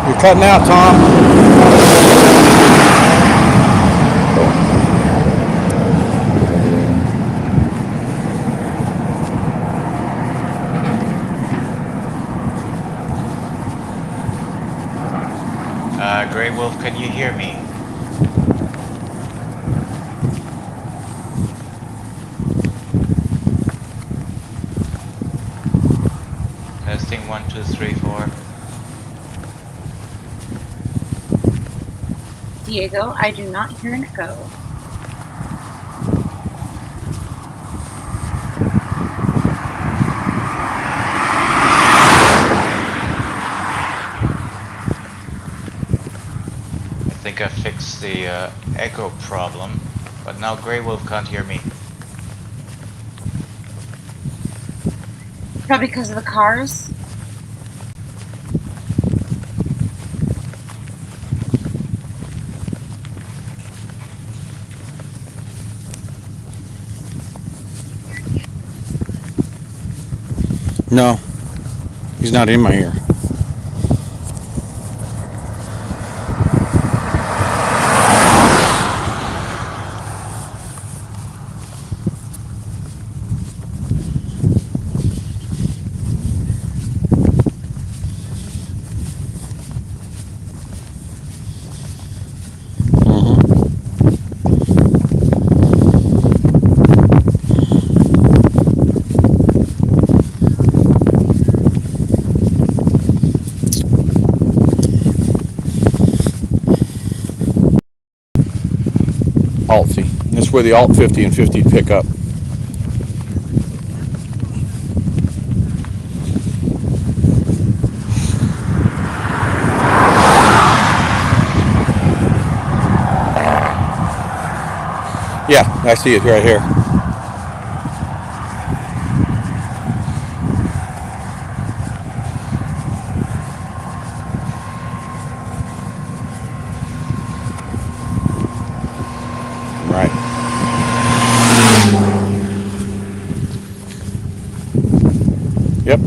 You're cutting out, Tom. Grey Wolf, can you hear me? Testing 1, 2, 3, 4. Diego, I do not hear an echo. I think I fixed the echo problem, but now Grey Wolf can't hear me. Probably because of the cars. No. He's not in my ear. Alt C. That's where the Alt 50 and 50 pick up. Yeah, I see it right here. Right. Yep.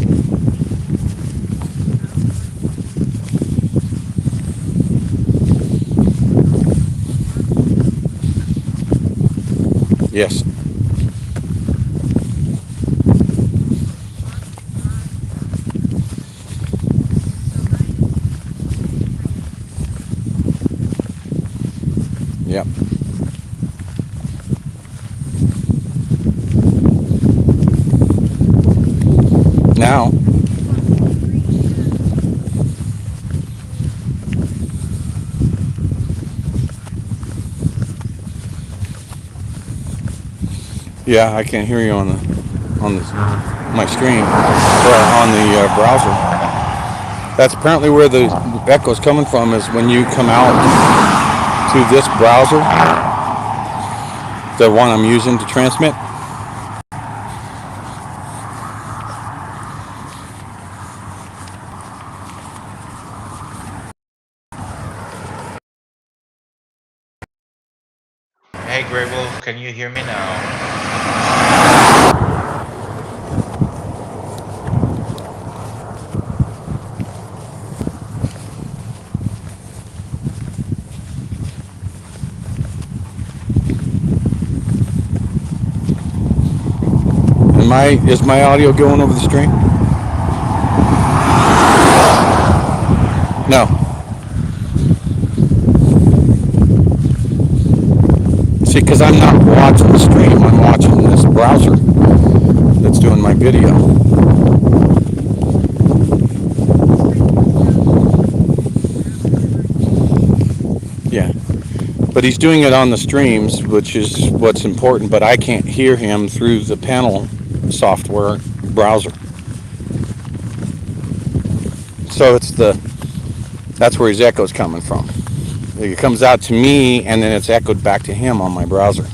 Yes. Yep. Now, yeah, I can't hear you on my screen or on the browser. That's apparently where the echo's coming from, is when you come out to this browser, the one I'm using to transmit. Hey, GreyWolf, can you hear me now? Is my audio going over the stream? No. See, because I'm not watching the stream, I'm watching this browser that's doing my video. Yeah. But he's doing it on the streams, which is what's important, but I can't hear him through the panel software browser. So that's where his echo's coming from. It comes out to me and then it's echoed back to him on my browser.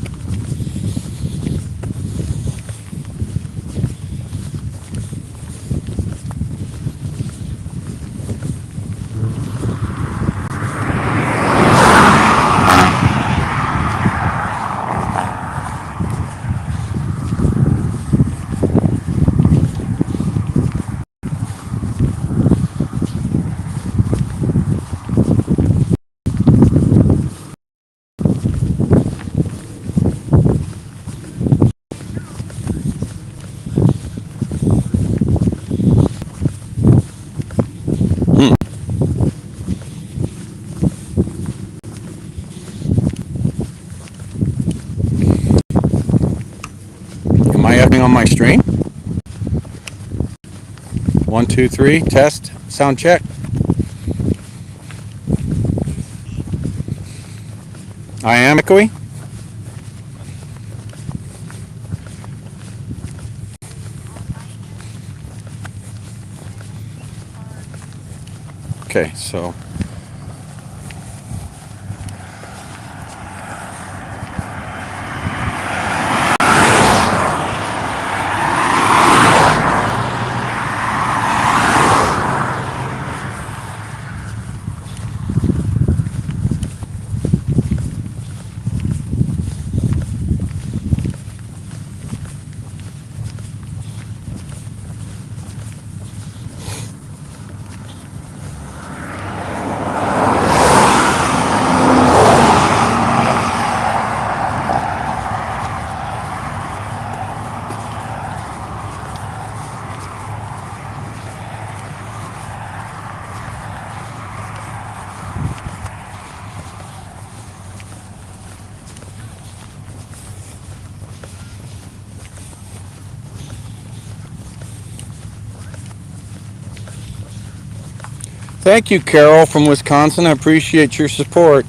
Am I echoing on my stream? 1, 2, 3, test, sound check. I am echoey. Okay, so Thank you, Carol from Wisconsin. I appreciate your support.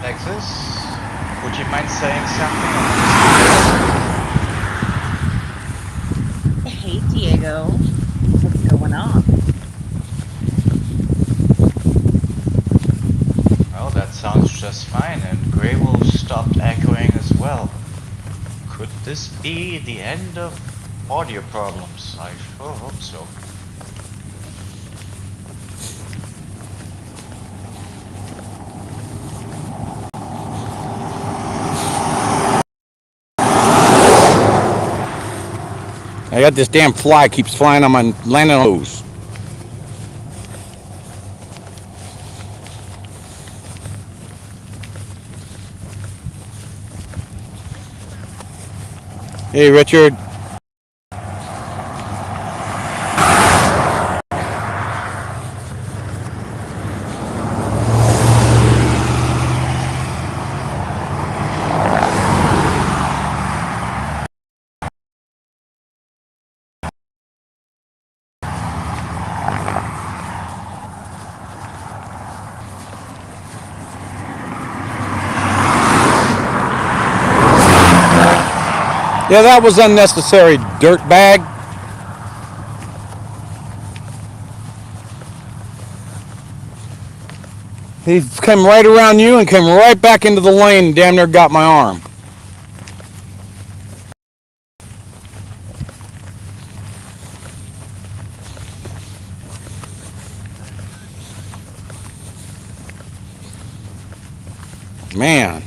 Texas, would you mind saying something? Hey, Diego. What's going on? Well, that sounds just fine, and GreyWolf stopped echoing as well. Could this be the end of audio problems? I sure hope so. I got this damn fly keeps flying on my landing on nose. Hey, Richard. Yeah, that was unnecessary, dirtbag. He came right around you and came right back into the lane and damn near got my arm. Man.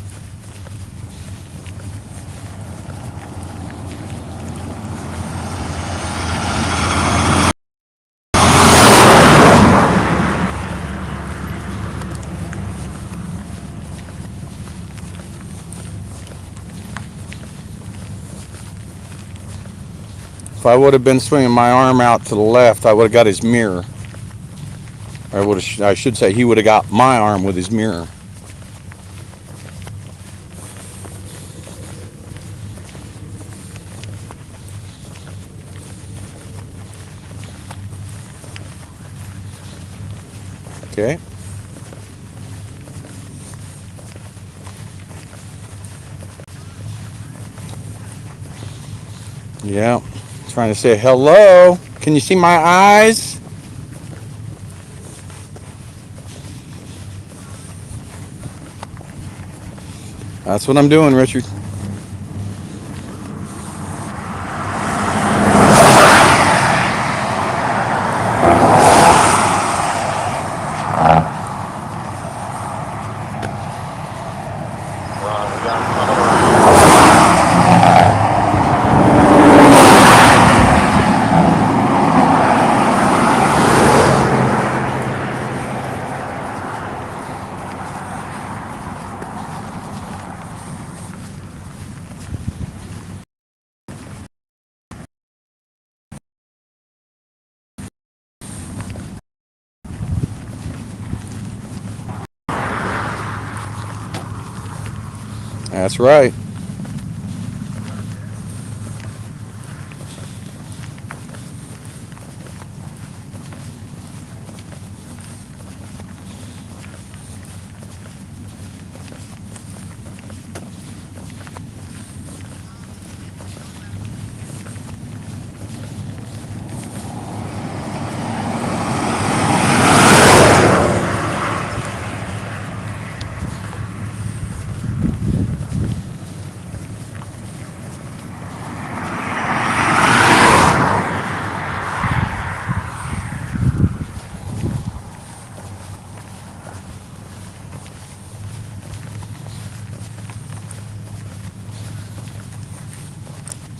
If I would have been swinging my arm out to the left, I would have got his mirror. I should say, he would have got my arm with his mirror. Okay. Yeah. Trying to say hello. Can you see my eyes? That's what I'm doing, Richard. That's right.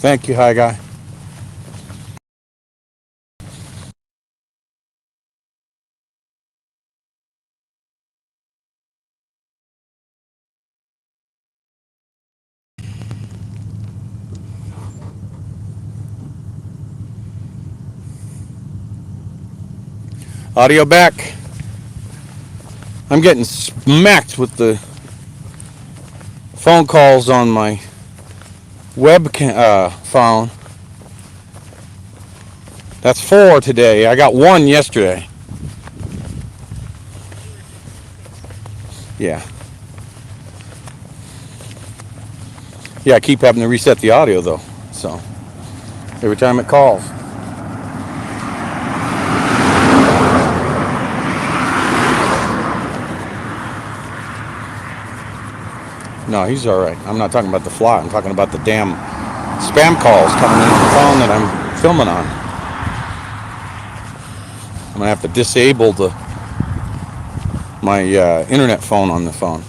Thank you, hi guy. Audio back. I'm getting smacked with the phone calls on my phone. That's 4 today. I got 1 yesterday. Yeah. Yeah, I keep having to reset the audio though. So every time it calls. No, he's all right. I'm not talking about the fly. I'm talking about the damn spam calls coming in on the phone that I'm filming on. I'm gonna have to disable my internet phone on the phone.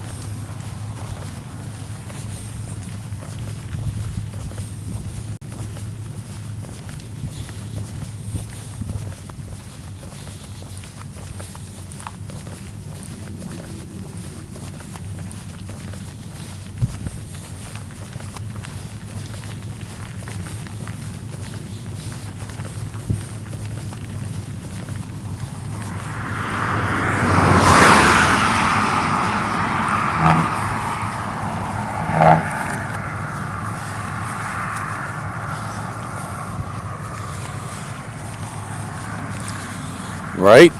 Right?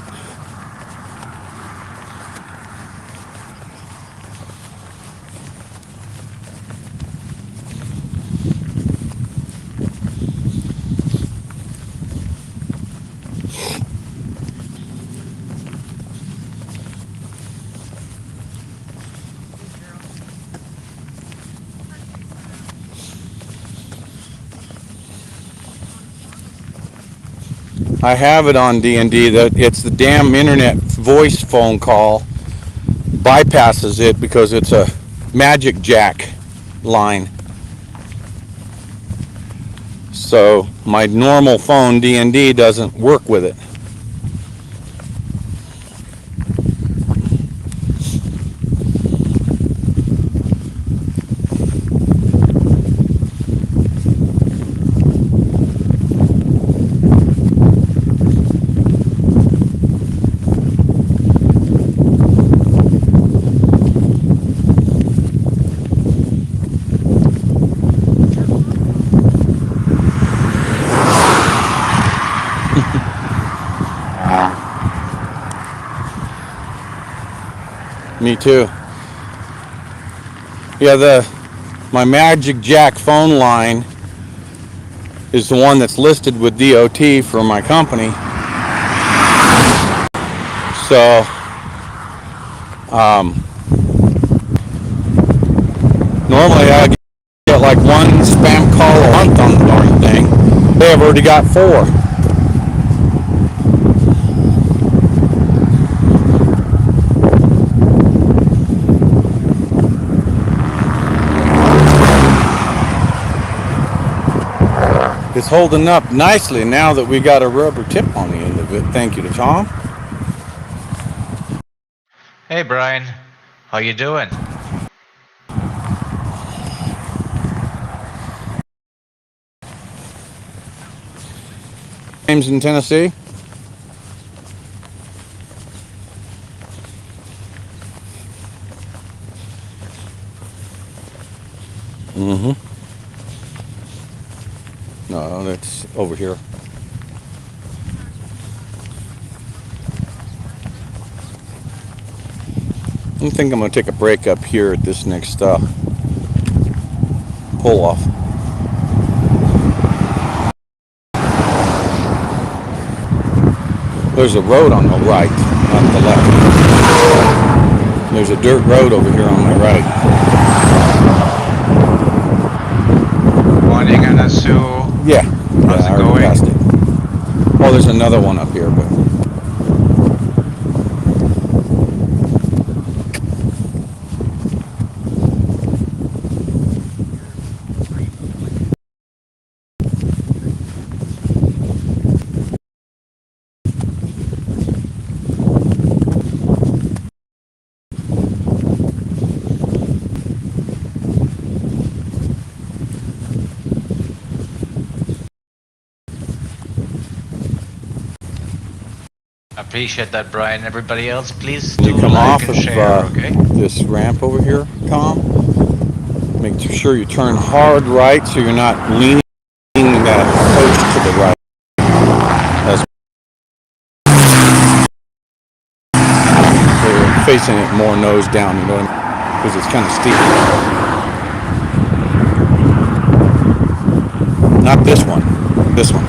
I have it on D&D that it's the damn internet voice phone call bypasses it because it's a magic jack line. So my normal phone D&D doesn't work with it. Me too. Yeah, my Magic Jack phone line is the one that's listed with DOT for my company. So, normally I get like 1 spam call a month on the darn thing. They have already got 4. It's holding up nicely now that we got a rubber tip on the end of it. Thank you to Tom. Hey Brian, how you doing? James in Tennessee. Mm-hmm. No, that's over here. I think I'm going to take a break up here at this next pull off. There's a road on the right, not the left. There's a dirt road over here on my right. Morning, Anasu. Yeah. How's I it already going? passed it. Oh, there's another one up here, but Appreciate that, Brian. Everybody else, please can do you come like off and of share, okay? this ramp over here, Tom? Make sure you turn hard right so you're not leaning that coach to the right. So you're facing it more nose down, you know what I mean? Because it's kind of steep. Not this one. This one.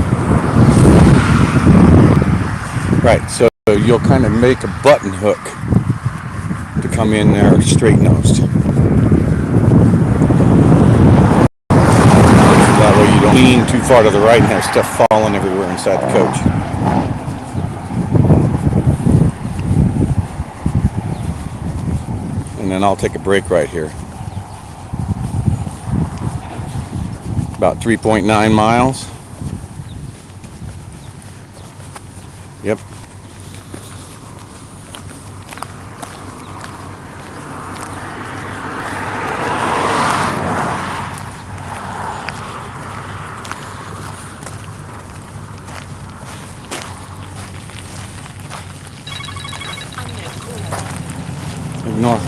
Right, so you'll kind of make a button hook to come in there straight nosed. That way you don't lean too far to the right and have stuff falling everywhere inside the coach. And then I'll take a break right here. About 3.9 miles. Yep. Ignore.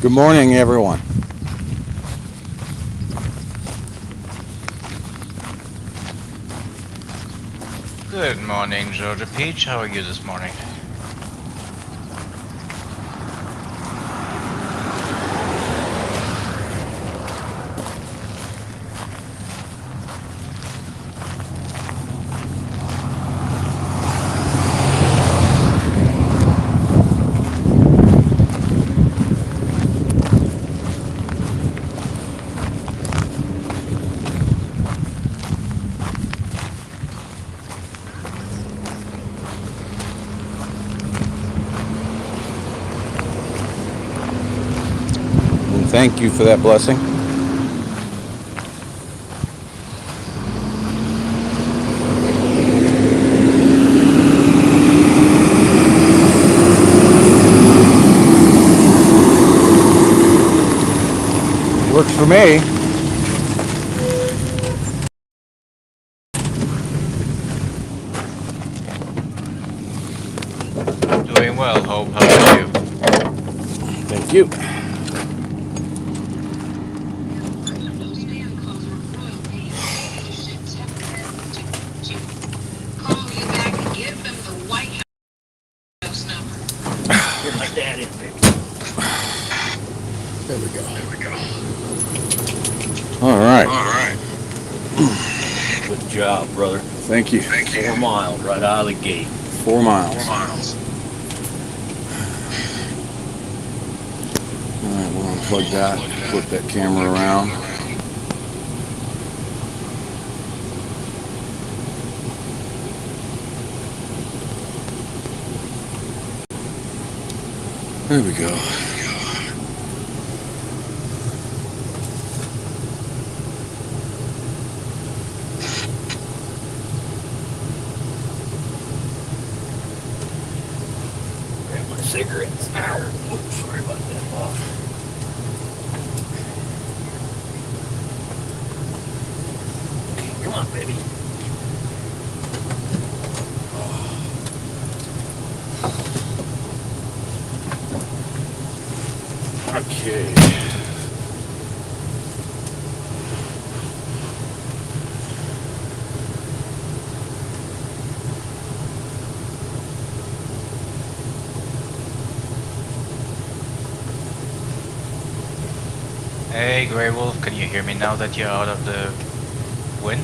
Good morning, everyone. Good morning, Georgia Peach. How are you this morning? Thank you for that blessing. Works for me. Doing well, Hope. How about you? Thank you. There we go. All right. Good job, brother. Thank you. 4 miles right out of the gate. 4 miles. 4 miles. All right, we'll unplug that. Flip that camera around. There we go. Grab my cigarettes. Ow. Oops, sorry about that, boss. Come on, baby. Okay. Hey, Grey Wolf, can you hear me now that you're out of the wind?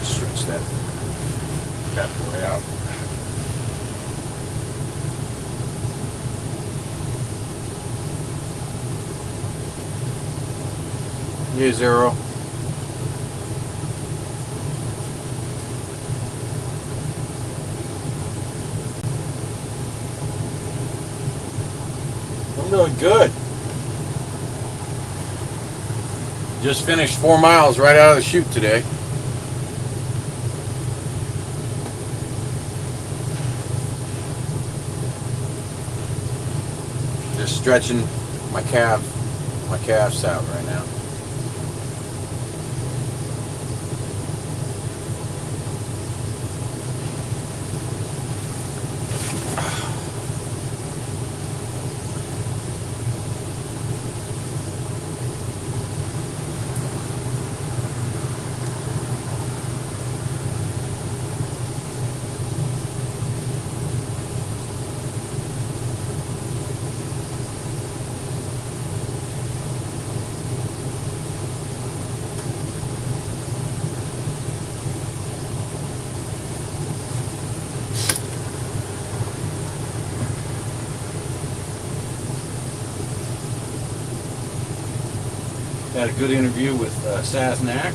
Stretch that boy out. Yeah, zero. I'm doing good. Just finished 4 miles right out of the chute today. Just stretching my calves out right now. Had a good interview with Saznak.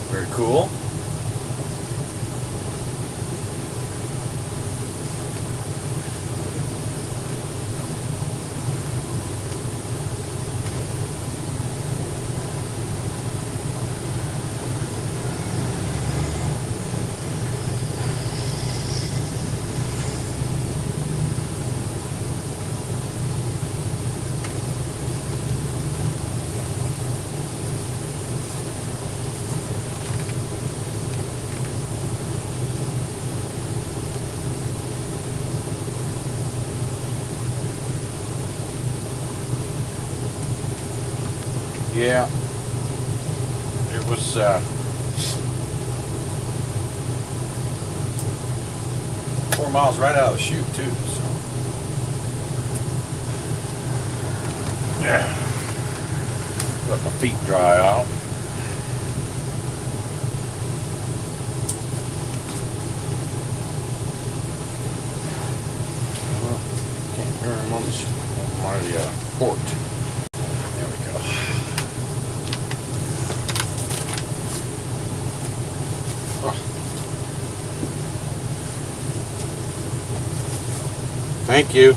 Very cool. Yeah, it was 4 miles right out of the chute too. So yeah, let my feet dry out. Well, can't hear him on my port. There we go. Thank you.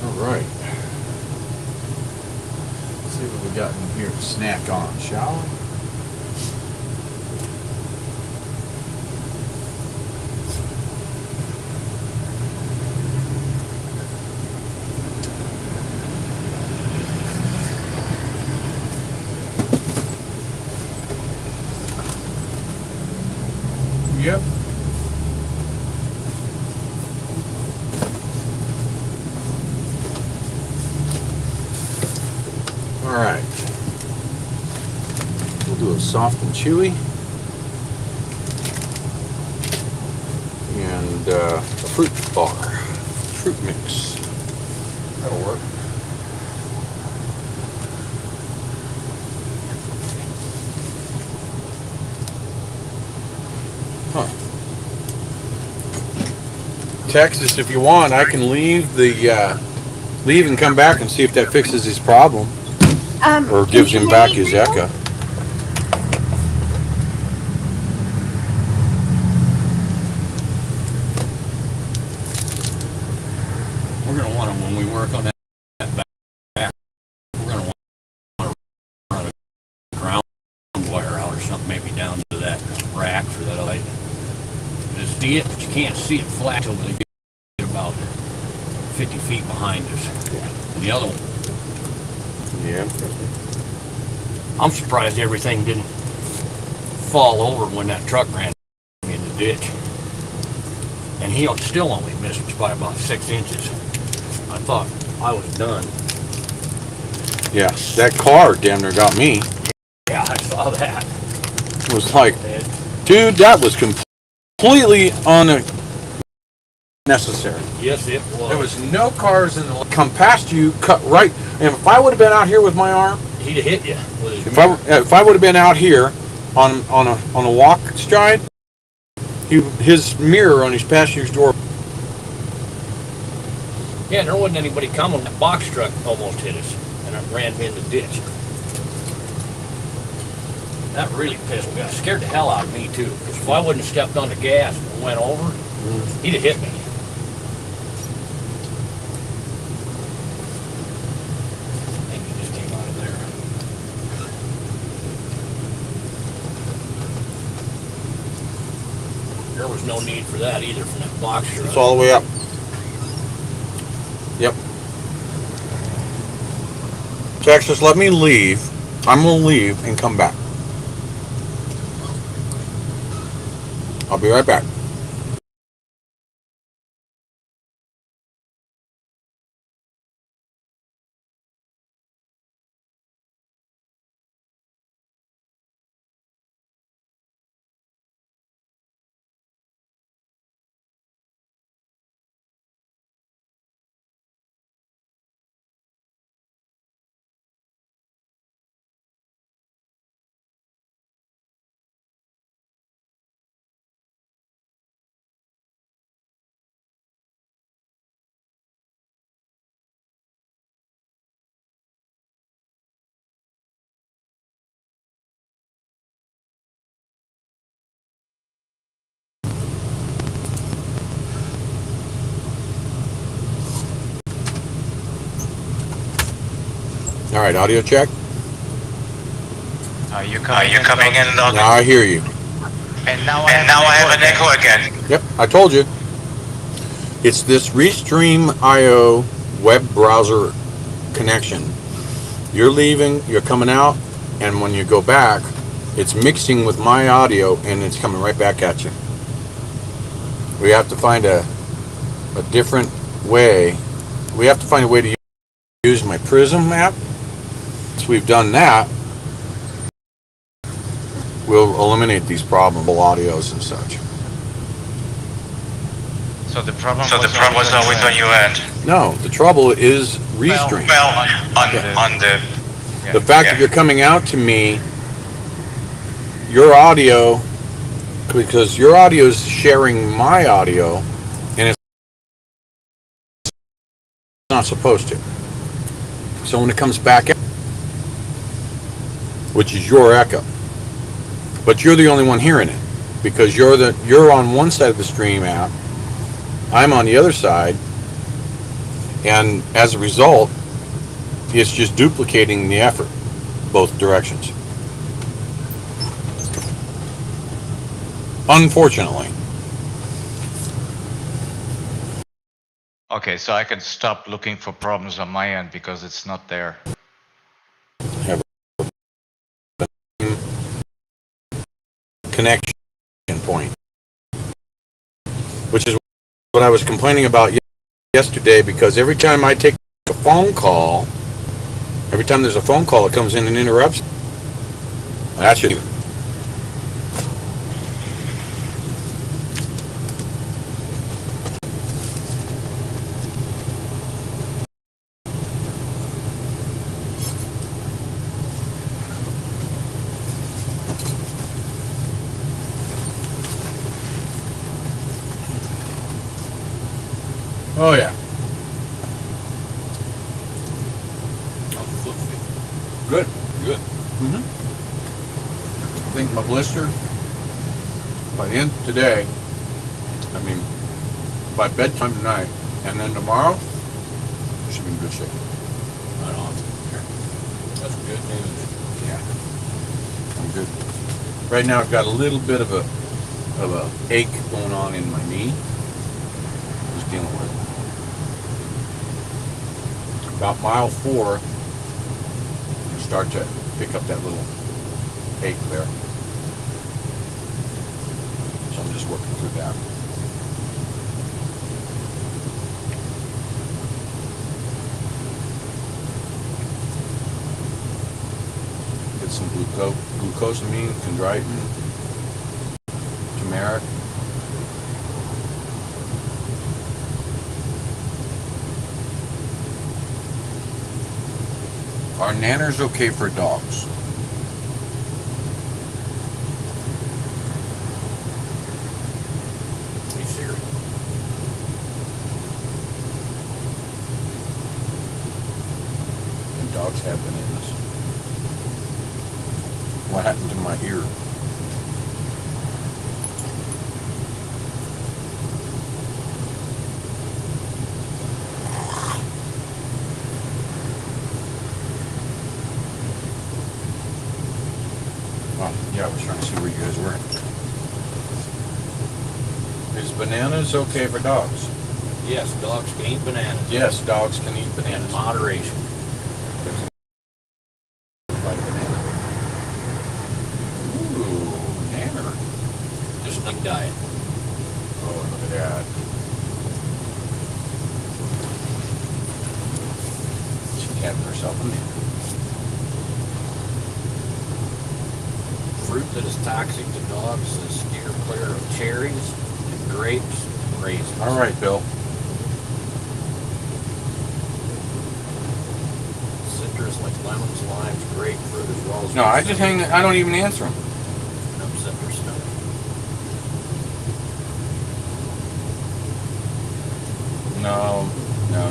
All right. Let's see what we got in here to snack on, shall we? Yep. All right. We'll do a soft and chewy. And a fruit bar. Fruit mix. That'll work. Huh. Texas, if you want, I can leave and come back and see if that fixes his problem. Or gives him back his ECA. We're going to want them when we work on that back. We're going to want to run a ground wire out or something, maybe down to that rack for that light. Just see it, but you can't see it flat till they get about 50 feet behind us. And the other one. Yeah. I'm surprised everything didn't fall over when that truck ran in the ditch. And he still only missed us by about 6 inches. I thought I was done. Yeah, that car damn near got me. Yeah, I saw that. It was like, dude, that was completely unnecessary. Yes, it was. There was no cars in the come past you, cut right. And if I would have been out here with my arm, He'd have hit you with his if I would have been out here on a walk stride, his mirror on his passenger's door. Yeah, and there wasn't anybody coming. That box truck almost hit us, and it ran me in the ditch. That really pissed me off. Scared the hell out of me too. Because if I wouldn't have stepped on the gas and went over, he'd have hit me. I think he just came out of there. There was no need for that either from that box truck. It's all the way up. Yep. Texas, let me leave. I'm gonna leave and come back. I'll be right back. All right, audio check. Are you coming in? Now I hear you. And now I have an echo again. Yep, I told you. It's this Restream.io web browser connection. You're leaving, you're coming out, and when you go back, it's mixing with my audio and it's coming right back at you. We have to find a different way. We have to find a way to use my Prism app. Once we've done that, we'll eliminate these problems, audios and such. So the problem was always on your end. No, the trouble is Restream. The fact that you're coming out to me, your audio, because your audio is sharing my audio, and it's not supposed to. So when it comes back out, which is your echo, but you're the only one hearing it, because you're on one side of the stream app, I'm on the other side, and as a result, it's just duplicating the effort, both directions. Unfortunately. Okay, so I can stop looking for problems on my end because it's not there. Have a connection point, which is what I was complaining about yesterday, because every time I take a phone call, every time there's a phone call, it comes in and interrupts. That should. Oh yeah. Good. Good. Mm-hmm. I think my blister, by the end of today, I mean, by bedtime tonight, and then tomorrow, should be in good shape. Right on. That's good news. Yeah. I'm good. Right now I've got a little bit of a ache going on in my knee. Just dealing with it. About mile 4, you start to pick up that little ache there. So I'm just working through that. Get some glucosamine, chondroitin, turmeric. Are nanners okay for dogs? dogs have bananas. What happened to my ear? Oh, yeah, I was trying to see where you guys were. Is bananas okay for dogs? Yes, dogs can eat bananas. Yes, dogs can eat In bananas. moderation. Like banana. Ooh, banana. Just like diet. Oh, look at that. She's having herself a banana. Fruit that is toxic to dogs is steer clear of cherries and grapes and raisins. All right, Bill. Citrus like lemons, limes, grapefruit, as well as No, I just hang. I don't even answer them. no citrus stuff. No,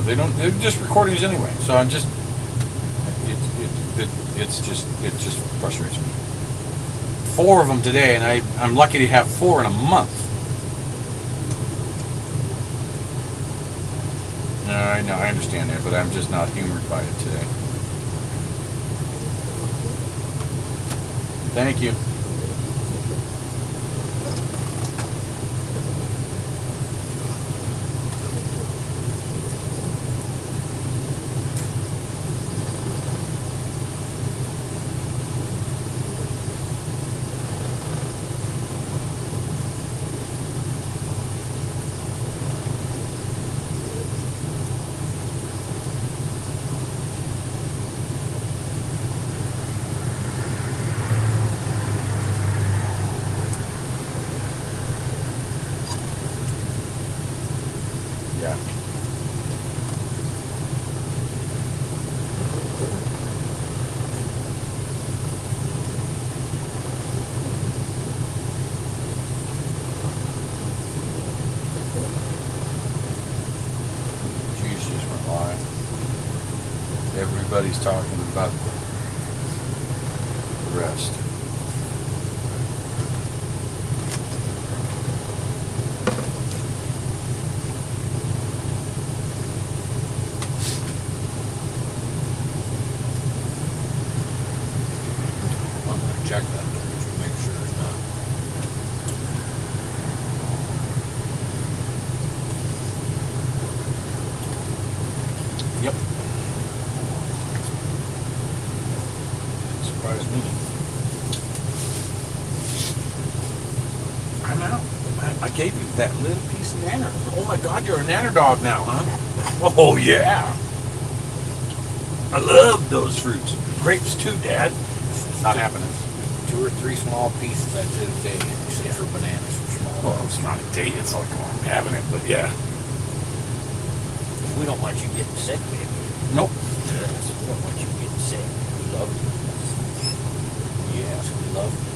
they don't. They're just recordings anyway. So I'm just. It just frustrates me. 4 of them today, and I'm lucky to have 4 in a month. No, I know, I understand that, but I'm just not humored by it today. Thank you. Yeah. Jesus, we're live. Everybody's talking about the rest. I'm gonna check that temperature, make sure it's not. Yep. Surprised me. I'm out. I gave you that little piece of nanner. Oh my God, you're a nanner dog now, huh? Oh yeah. I love those fruits. Grapes too, Dad. Not happening. 2 or 3 small pieces, that's it a day, except for bananas for small. Well, it's not a date. It's like I'm having it, but yeah. We don't want you getting sick, baby. Nope. We don't want you getting sick. We love you. Yes, we love you.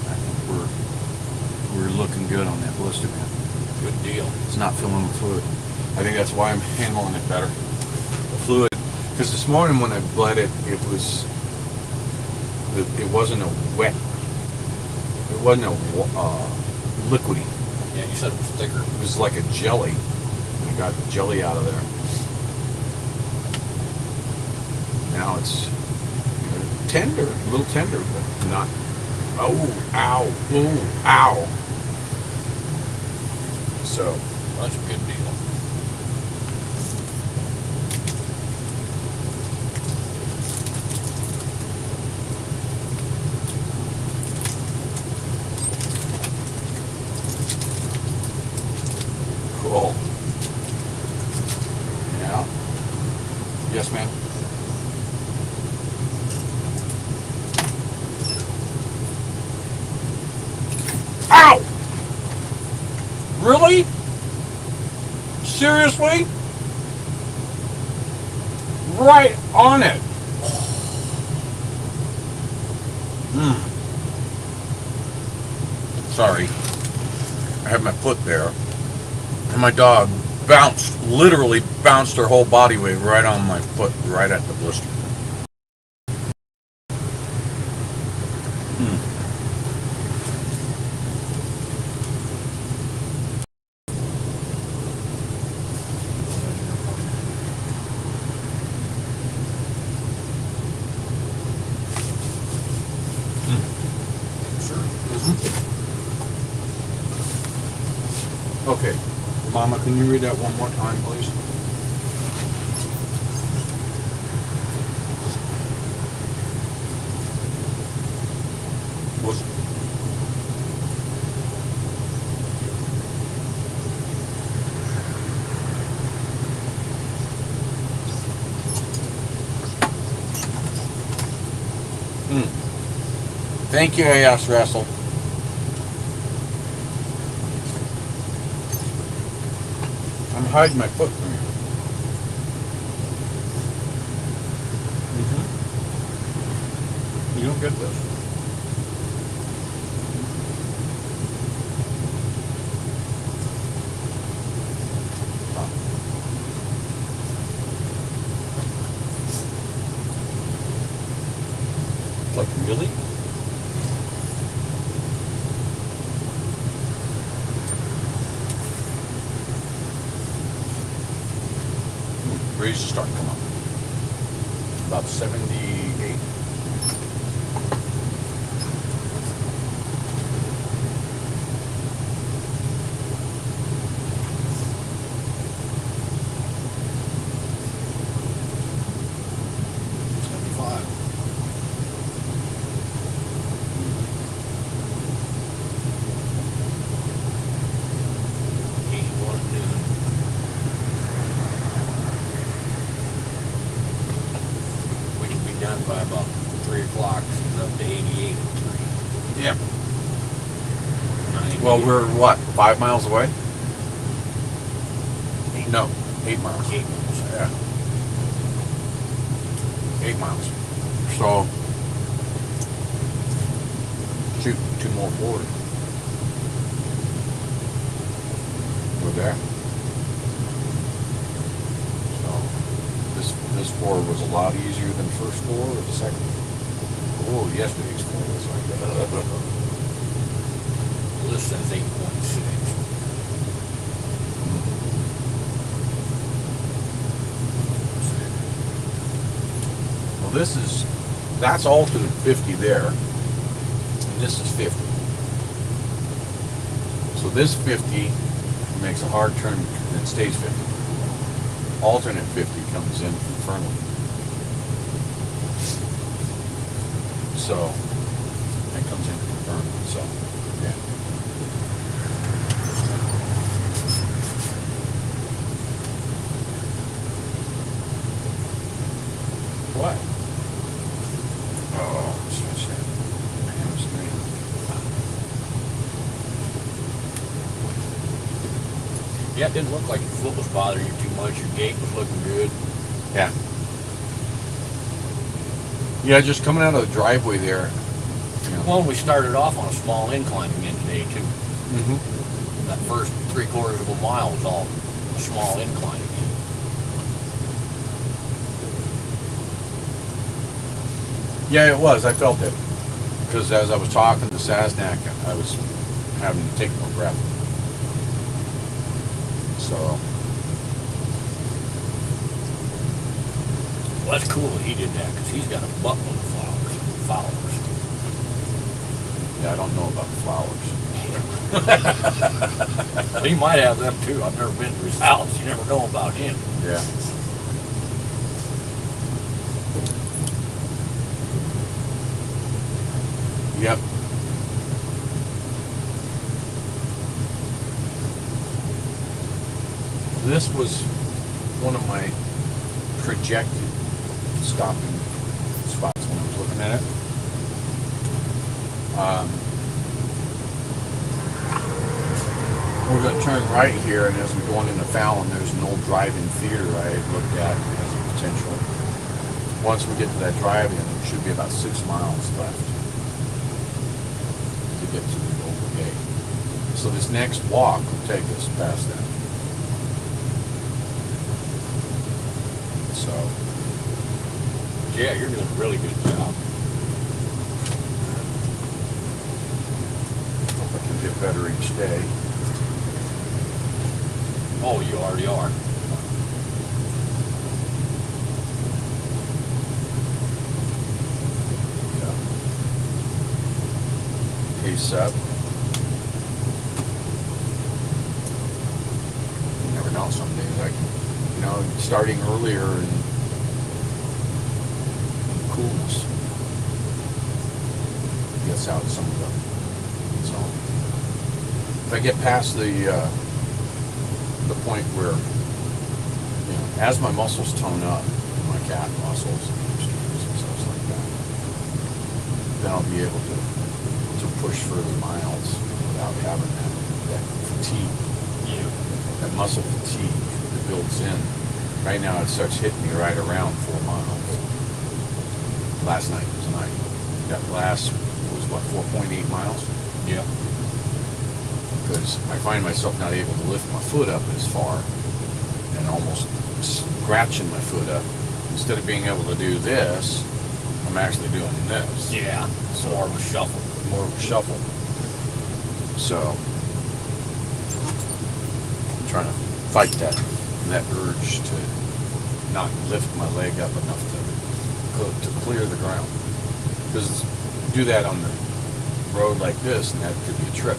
I think we're looking good on that blister, man. Good deal. It's not filling with fluid. I think that's why I'm handling it better. The fluid, because this morning when I bled it, it wasn't a wet, it wasn't a liquidy. Yeah, you said it was thicker. It was like a jelly. I got the jelly out of there. Now it's tender, a little tender, but not. Oh, ow, ooh, ow. So. That's a good deal. Cool. Yeah. Yes, ma'am. Ow! Really? Seriously? Right on it. Sorry. I have my foot there. And my dog bounced, literally bounced her whole body weight right on my foot, right at the blister. Okay, Mama, can you read that one more time, please? Was Thank you, AS Wrestle. I'm hiding my foot from you. You don't get this. Like, really? Breeze is starting to come up. About 78. By about 3 o'clock, it's up to 88 at 3. Yeah. 90. Well, we're what, 5 miles away? No, 8 miles. 8 miles. Yeah. 8 miles. So, shoot, 2 more forward. We're there. This 4 was a lot easier than the first 4 or the second. Oh, yesterday's 4 was like that. Well, this says 8.6. Well, that's altered 50 there, and this is 50. So this 50 makes a hard turn and it stays 50. Alternate 50 comes in from Fernley. So, it comes in from Fernley, so, yeah. What? Oh, switch that. Yeah, it didn't look like your foot was bothering you too much. Your gait was looking good. Yeah. Yeah, just coming out of the driveway there. You know. Well, we started off on a small incline again today, too. Mm-hmm. That first 3/4 of a mile was all a small incline again. Yeah, it was. I felt it. Because as I was talking to Sasnak, I was having to take more breath. So. Well, that's cool that he did that, because he's got a buttload of followers. Yeah, I don't know about the flowers. He might have them, too. I've never been to his house. You never know about him. Yeah. Yep. This was one of my projected stopping spots when I was looking at it. We're going to turn right here, and as we go on into Fallon, there's an old drive-in theater I had looked at as a potential. Once we get to that drive-in, it should be about 6 miles left to get to the old gate. So this next walk will take us past that. So, yeah, you're doing a really good job. Hope I can get better each day. Oh, you already are. Pace up. You never know, some days starting earlier and coolness gets out some of them. So if I get past the point where, as my muscles tone up, my calf muscles and hamstrings and stuff like that, then I'll be able to push further miles without having that fatigue. Yeah. That muscle fatigue that builds in. Right now it starts hitting me right around 4 miles. Last night was a night. That last was what, 4.8 miles? Yeah. Because I find myself not able to lift my foot up as far and almost scratching my foot up. Instead of being able to do this, I'm actually doing this. Yeah. It's more of a shuffle. More of a shuffle. So I'm trying to fight that urge to not lift my leg up enough to clear the ground. Because do that on the road like this, and that could be a trip.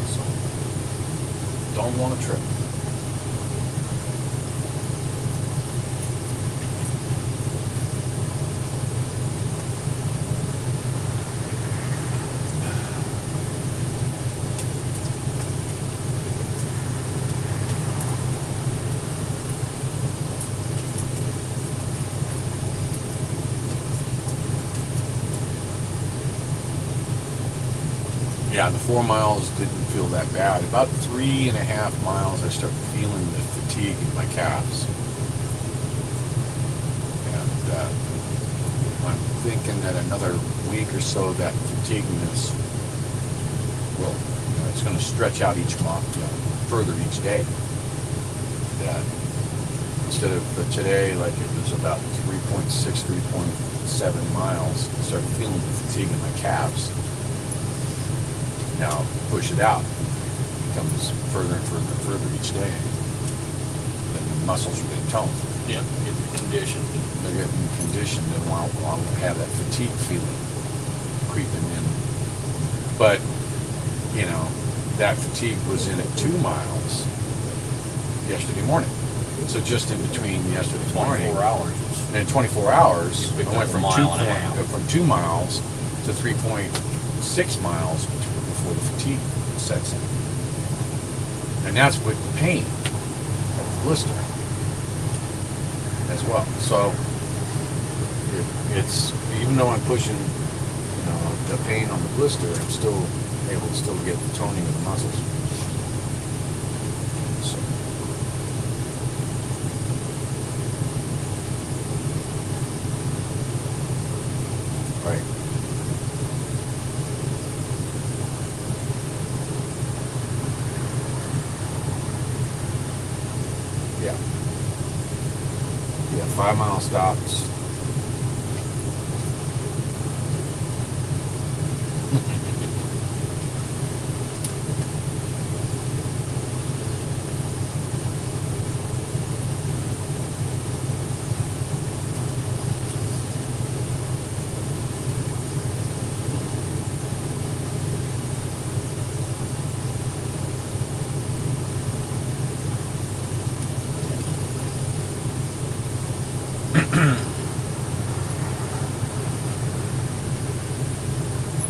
So don't want to trip. Yeah, the 4 miles didn't feel that bad. About 3.5 miles, I started feeling the fatigue in my calves. And I'm thinking that another week or so, that fatigueness will, it's going to stretch out each month, further each day. That instead of today, like it was about 3.6, 3.7 miles, I started feeling the fatigue in my calves. Now push it out, it becomes further and further and further each day. And the muscles are being toned. Yeah, getting conditioned. They're getting conditioned and won't have that fatigue feeling creeping in. But, that fatigue was in at 2 miles yesterday morning. So just in between yesterday morning. 24 hours. And in 24 hours, You I picked went up from a mile and a half. from 2 miles to 3.6 miles before the fatigue sets in. And that's with the pain of the blister as well. So it's, even though I'm pushing, the pain on the blister, I'm still able to get the toning of the muscles. So. Right. Yeah. Yeah, 5 mile stops.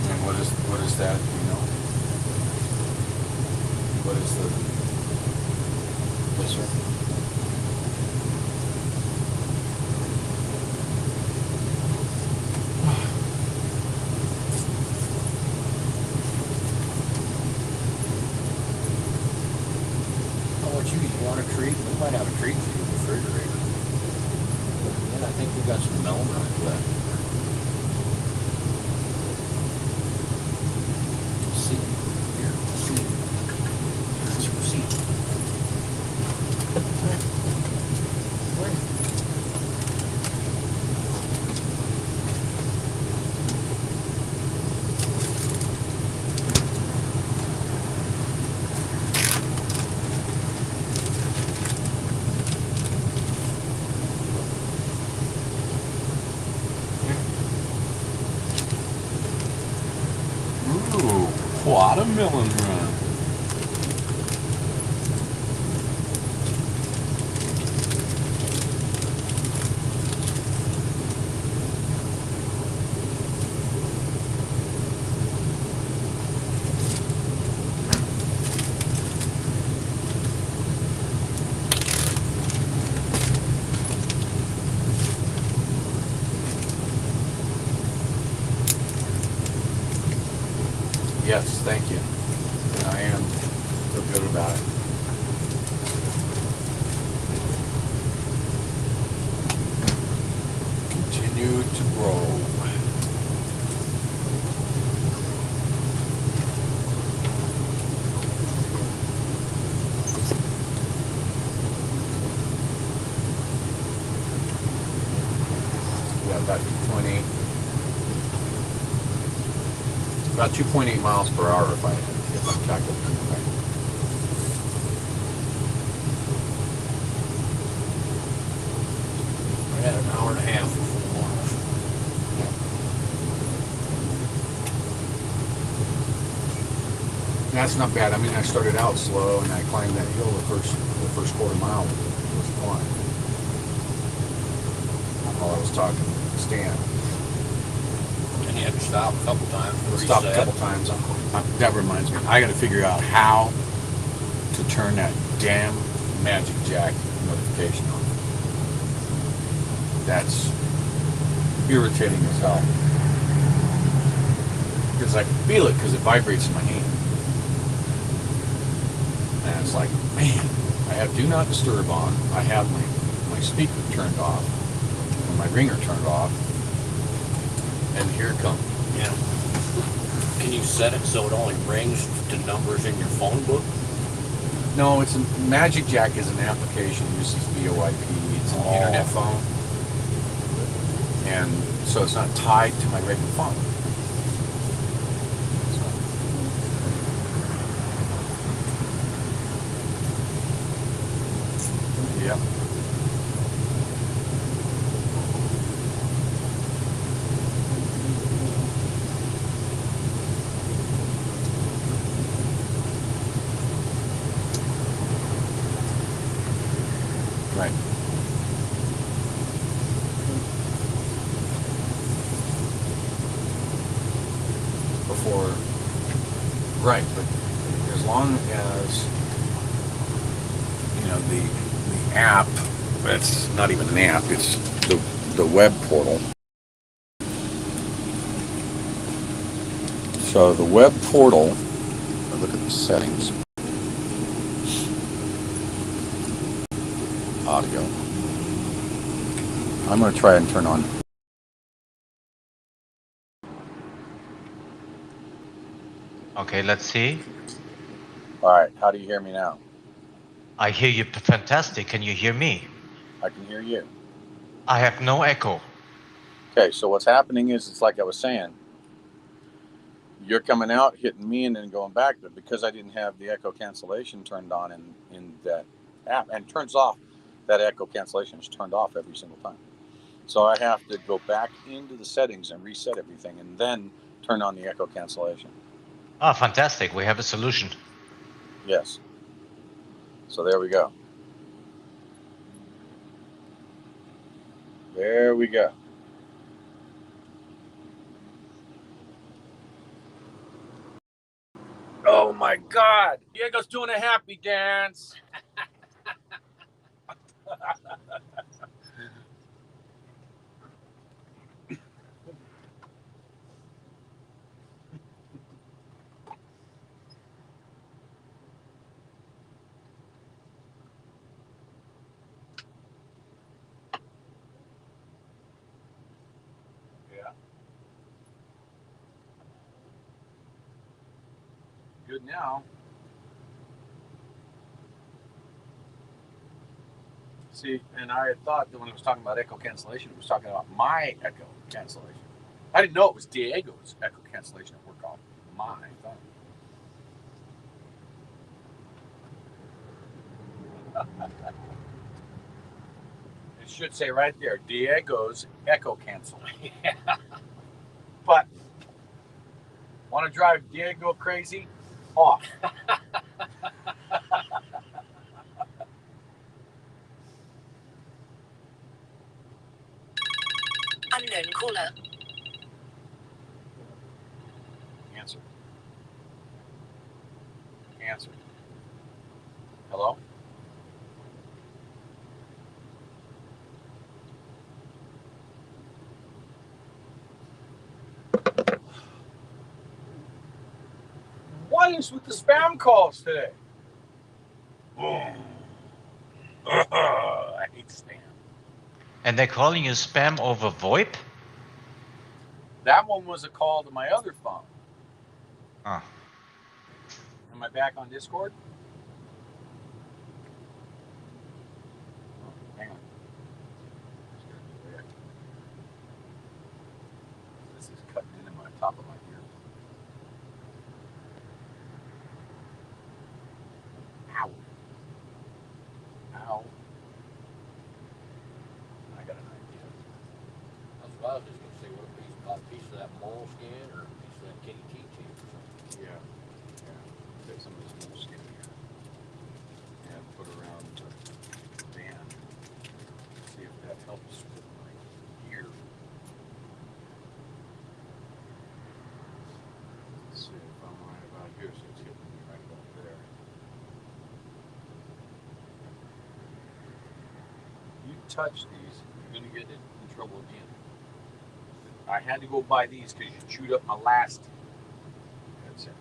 And what is that, What is the blister? How about you? You want a treat? We might have a treat for your refrigerator. Yeah, I think we got some melon right left. See. Here, see. Here's your receipt. Watermelon run. Yes, thank you. I am feel good about it. Continue to grow. Yeah, about 2.8 miles per hour if I'm calculating right. I had an hour and a half before That's not bad. I mean, I started out slow and I climbed that hill the first quarter mile. It was fun. While I was talking to Stan. and you had to stop a couple times. I stopped a couple times. That reminds me. I got to figure out how to turn that damn Magic Jack notification on. That's irritating as hell. Because I can feel it because it vibrates in my hand. And it's like, man, I have do not disturb on. I have my speaker turned off. And my ringer turned off. And here it comes. Yeah. Can you set it so it only rings to numbers in your phone book? No, it's a Magic Jack is an application that uses VoIP. It's an internet phone. And so it's not tied to my regular phone. Yep. Right. Before, right, but as long as, you know, the app, it's not even an app, it's the web portal. So the web portal, look at the settings. Audio. I'm going to try and turn on. Okay, let's see. All right, how do you hear me now? I hear you fantastic. Can you hear me? I can hear you. I have no echo. Okay, so what's happening is, it's like I was saying, you're coming out, hitting me, and then going back, but because I didn't have the echo cancellation turned on in that app, and it turns off, that echo cancellation is turned off every single time. So I have to go back into the settings and reset everything and then turn on the echo cancellation. Ah, fantastic. We have a solution. Yes. So there we go. There we go. Oh my God! Diego's doing a happy dance. Yeah. Good now. See, and I had thought that when it was talking about echo cancellation, it was talking about my echo cancellation. I didn't know it was Diego's echo cancellation at work off my phone. It should say right there, Diego's echo cancel. Yeah. But Want to drive Diego crazy? Off. Unknown caller. Answer. Answer. Hello? What is with the spam calls today? Boom. I hate spam. And they're calling you spam over VoIP? That one was a call to my other phone. Ah. Am I back on Discord? Oh, hang on. This is cutting into my top of my ear. Ow. Ow. I got an idea. That's what I was just gonna say, what a piece of that moleskin or a piece of that kitty TT or something. Yeah. Take some of this moleskin here and put around the band. See if that helps with my ear. Let's see if I'm right about here, so it's hitting me right about there. You touch these, you're gonna get in trouble again. I had to go buy these because you chewed up my last headset.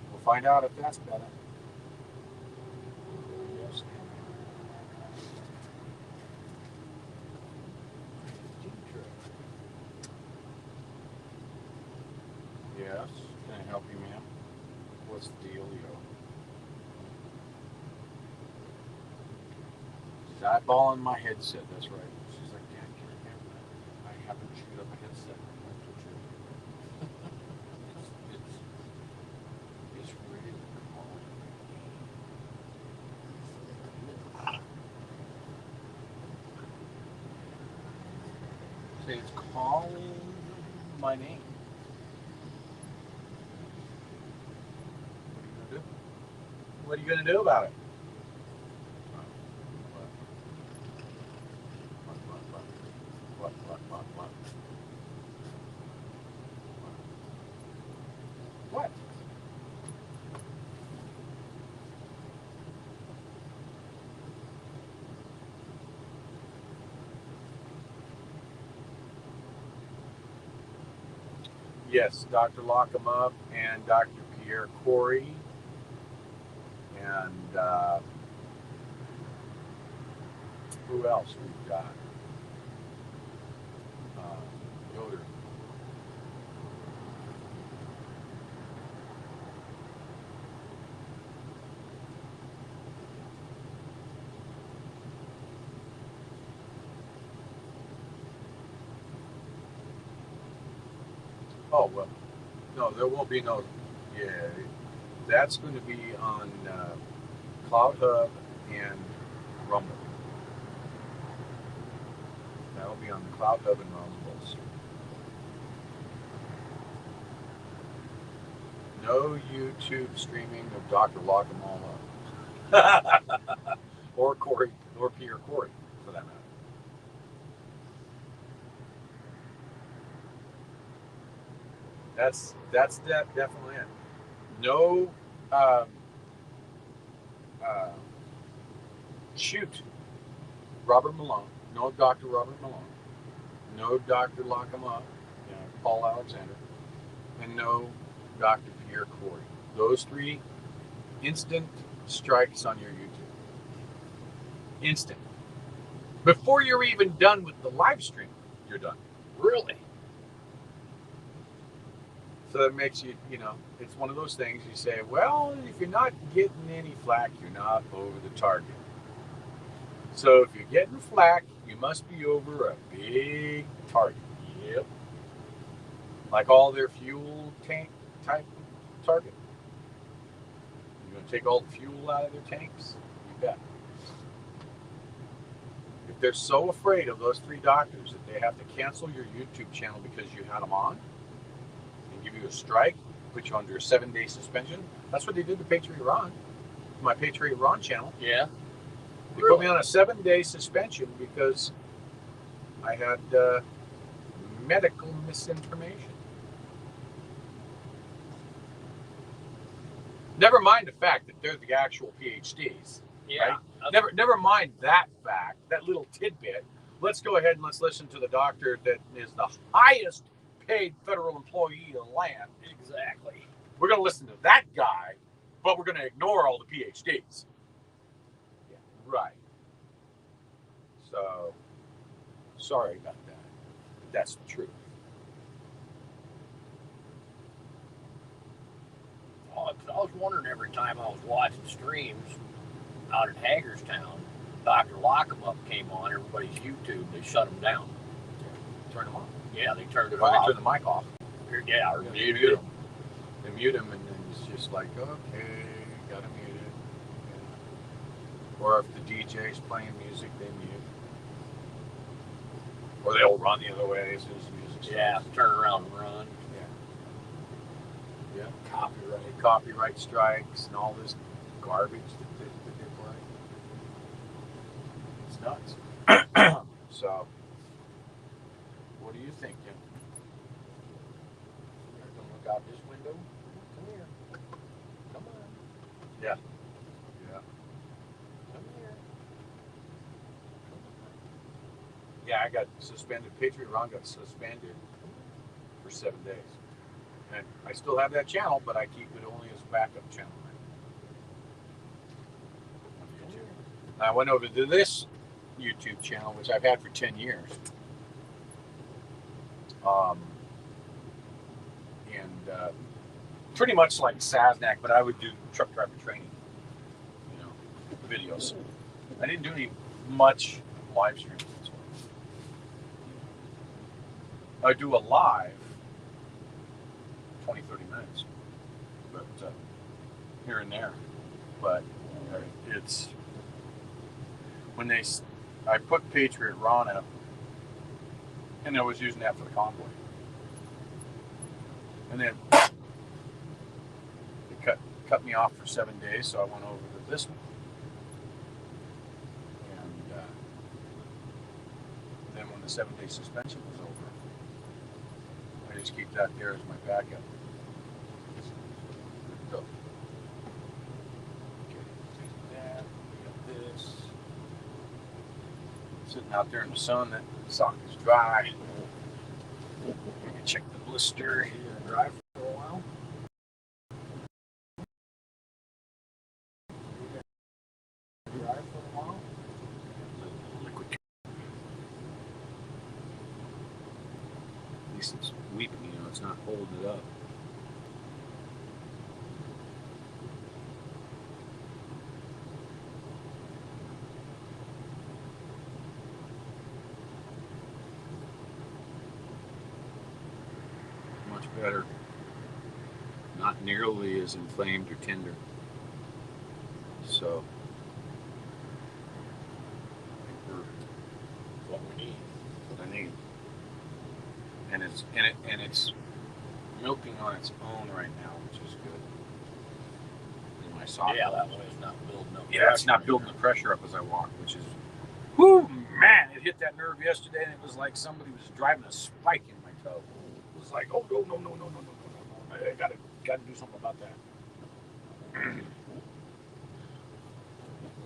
We'll find out if that's better. Yes. Yes. Can I help you, ma'am? What's the deal, yo? She's eyeballing my headset. That's right. She's like, Dad, can I have that? I haven't chewed up a headset. It's really calling. Say it's calling my name. What are you gonna do about it? What? Yes, Dr. Lockham and Dr. Pierre Corey and who else we've got? Yoder. Oh, well, no, there won't be no, yeah, that's going to be on CloutHub and Rumble. That'll be on the CloutHub and Rumble. No YouTube streaming of Dr. Lockham all up. Or Corey, or Pierre Corey, for that matter. That's definitely it. No, shoot, Robert Malone. No Dr. Robert Malone. No Dr. Lockham, Paul Alexander, and no Dr. Pierre Corey. those 3 instant strikes on your YouTube. Instant. Before you're even done with the live stream, you're done. Really? So that makes you, it's one of those things you say, well, if you're not getting any flack, you're not over the target. So if you're getting flack, you must be over a big target. Yep. Like all their fuel tank type target. You're going to take all the fuel out of their tanks? You bet. If they're so afraid of those 3 doctors that they have to cancel your YouTube channel because you had them on and give you a strike, put you under a 7-day suspension, that's what they did to Patriot Ron, my Patriot Ron channel. Yeah. They put me on a 7-day suspension because I had medical misinformation. Never mind the fact that they're the actual PhDs. Yeah. Right? Never mind that fact, that little tidbit. Let's go ahead and let's listen to the doctor that is the highest paid federal employee in the land. Exactly. We're going to listen to that guy, but we're going to ignore all the PhDs. Yeah, right. So, sorry about that. But that's the truth. Oh, I was wondering every time I was watching streams out in Hagerstown, Dr. Lockemup came on everybody's YouTube. They shut them down. Turn them off. Yeah, they turned it Or they off. turn the mic off. Yeah, or They muted mute it. them. They mute them, and then it's just like, okay, gotta mute it. Yeah. Or if the DJ's playing music, they mute. Or they'll run the other way as soon as the music starts. Yeah, turn around and run. Yeah. Copyright strikes and all this garbage that they play. It's nuts. So, what do you think, Jim? You're gonna look out this window. Come here. Come on. Yeah. Come here. Yeah, I got suspended. Patriot Ron got suspended for 7 days. And I still have that channel, but I keep it only as a backup channel. On YouTube. I went over to this YouTube channel, which I've had for 10 years. Pretty much like Saznak, but I would do truck driver training, videos. I didn't do any much live streams. I do a live 20, 30 minutes, but here and there. But it's when I put Patriot Ron up, and I was using that for the Convoy, and then they cut me off for 7 days, so I went over to this one, and then when the 7-day suspension was over, I just keep that there as my backup. So, okay, take that, we got this. Sitting out there in the sun, that sock is dry. You can check the blister here and dry for a while. Dry for a while. Liquid. At least it's weeping, it's not holding it up. Much better. Not nearly as inflamed or tender. So, I think we're what we need. What I need. And it's milking on its own right now, which is good. In my socket. Yeah, that way it's not building up. Yeah, it's not building the pressure up as I walk, which is, whoo, man, it hit that nerve yesterday, and it was like somebody was driving a spike in my toe. It was like, oh, no. I gotta do something about that.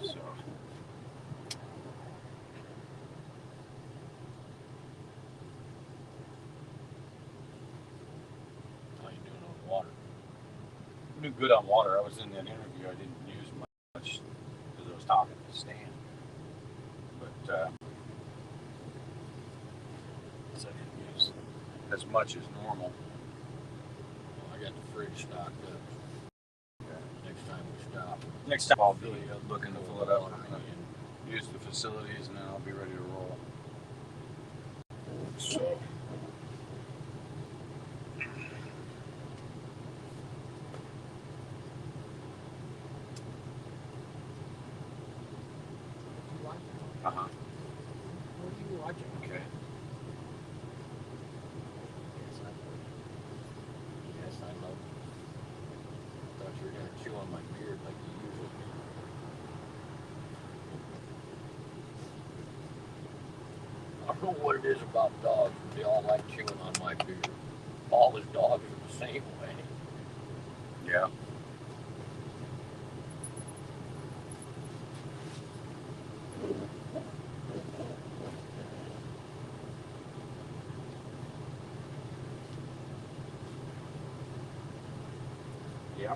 So. How you doing on water? I'm doing good on water. I was in that interview. I didn't use much because I was talking to Stan. But so I didn't use as much as normal. Well, I got the fridge stocked up. Next time we stop. Next time I'll be looking to fill it up and use the facilities, and then I'll be ready to roll. So. Uh-huh. What are you watching? Okay. Yes, I love it. Thought you were gonna chew on my beard like you usually do. I don't know what it is about dogs, but they all like chewing on my beard. All his dogs are the same way. Yeah. Yeah.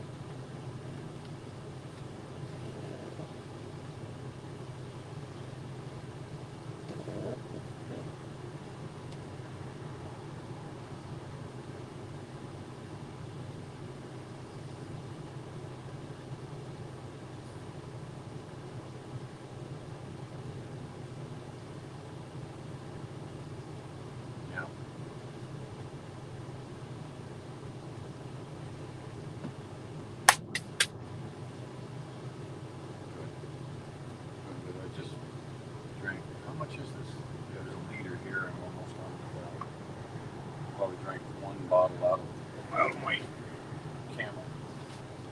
Yeah. Good. I just drank. How much is this? There's a liter here. I'm almost on the probably drank one bottle out of my Camel.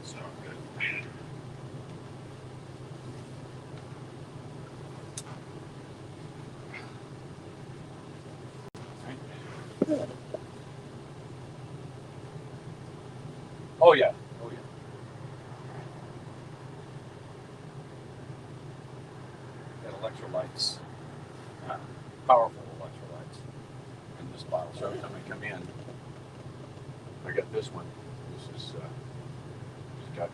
It's not good. Oh yeah. Oh yeah. Got electrolytes. Powerful electrolytes in this bottle. So every time I come in, I got this one. This is just got.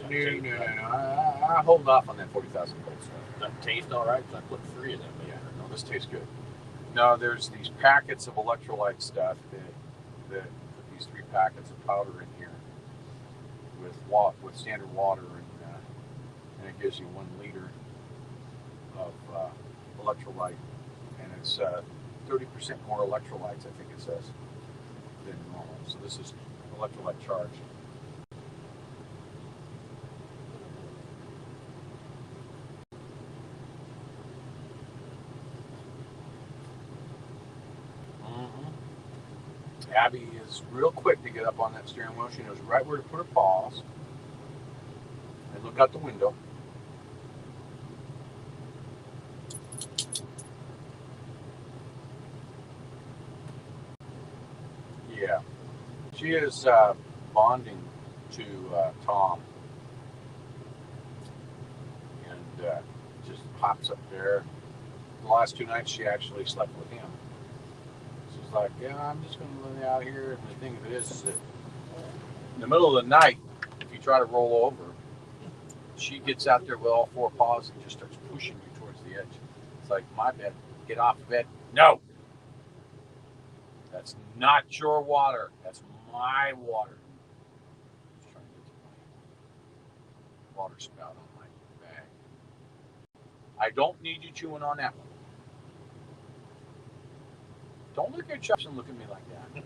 No. I hold off on that 40,000 volt stuff. Does that taste all right? 'Cause I put 3 of them in. Yeah, no, this tastes good. No, there's these packets of electrolyte stuff that put these 3 packets of powder in here with standard water, and it gives you 1 liter of electrolyte, and it's 30% more electrolytes, I think it says, than normal. So this is electrolyte charged. Abby is real quick to get up on that steering wheel. She knows right where to put her paws and look out the window. Yeah, she is bonding to Tom, and just pops up there. The last 2 nights she actually slept with him. She's like, yeah, I'm just going to lay out here. And the thing of it is that in the middle of the night, if you try to roll over, she gets out there with all 4 paws and just starts pushing you towards the edge. It's like, my bed, get off the bed. No, that's not your water. That's my water. Just trying to get to my water spout on my bag. I don't need you chewing on that one. Don't look at Chubbs and look at me like that.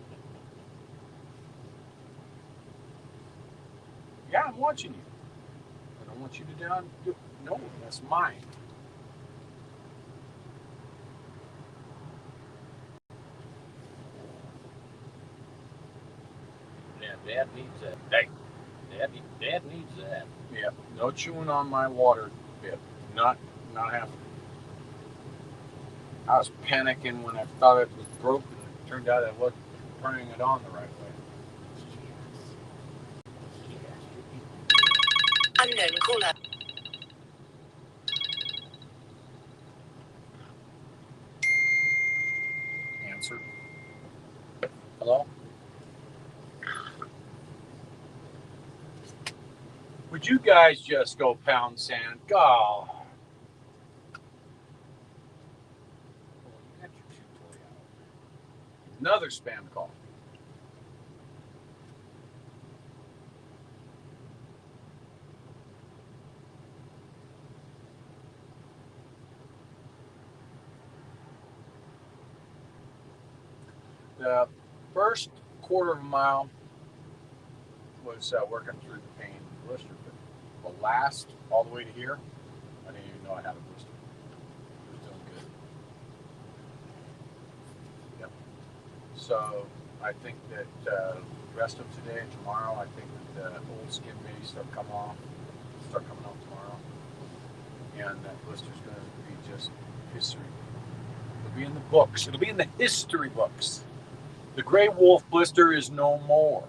Yeah, I'm watching you. I don't want you to down. No, that's mine. Yeah, Dad needs that. Hey, Dad needs that. Yeah, no chewing on my water bib. Not happening. I was panicking when I thought it was broken. It turned out I wasn't turning it on the right way. Unknown caller. Answer. Hello? Would you guys just go pound sand? Go. Another spam call. The first quarter of a mile was working through the pain blister, but the last, all the way to here, I didn't even know I had a blister. It was doing good. Yep. So I think that the rest of today and tomorrow, I think that the old skin may start coming off tomorrow, and that blister's going to be just history. It'll be in the books. It'll be in the history books. The Grey Wolf blister is no more.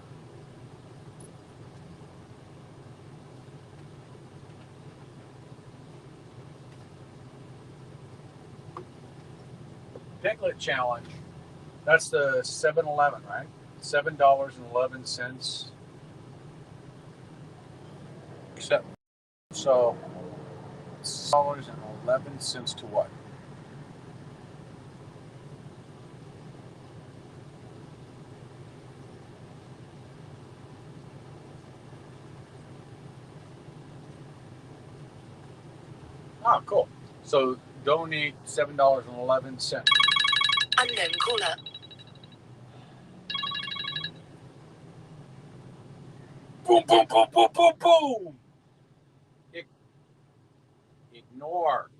Piglet challenge. That's the 7-Eleven, right? $7.11. Except so $6.11 to what? Oh, cool. So donate $7.11. Unknown caller. Boom, boom, boom, boom, boom, boom. Ignore.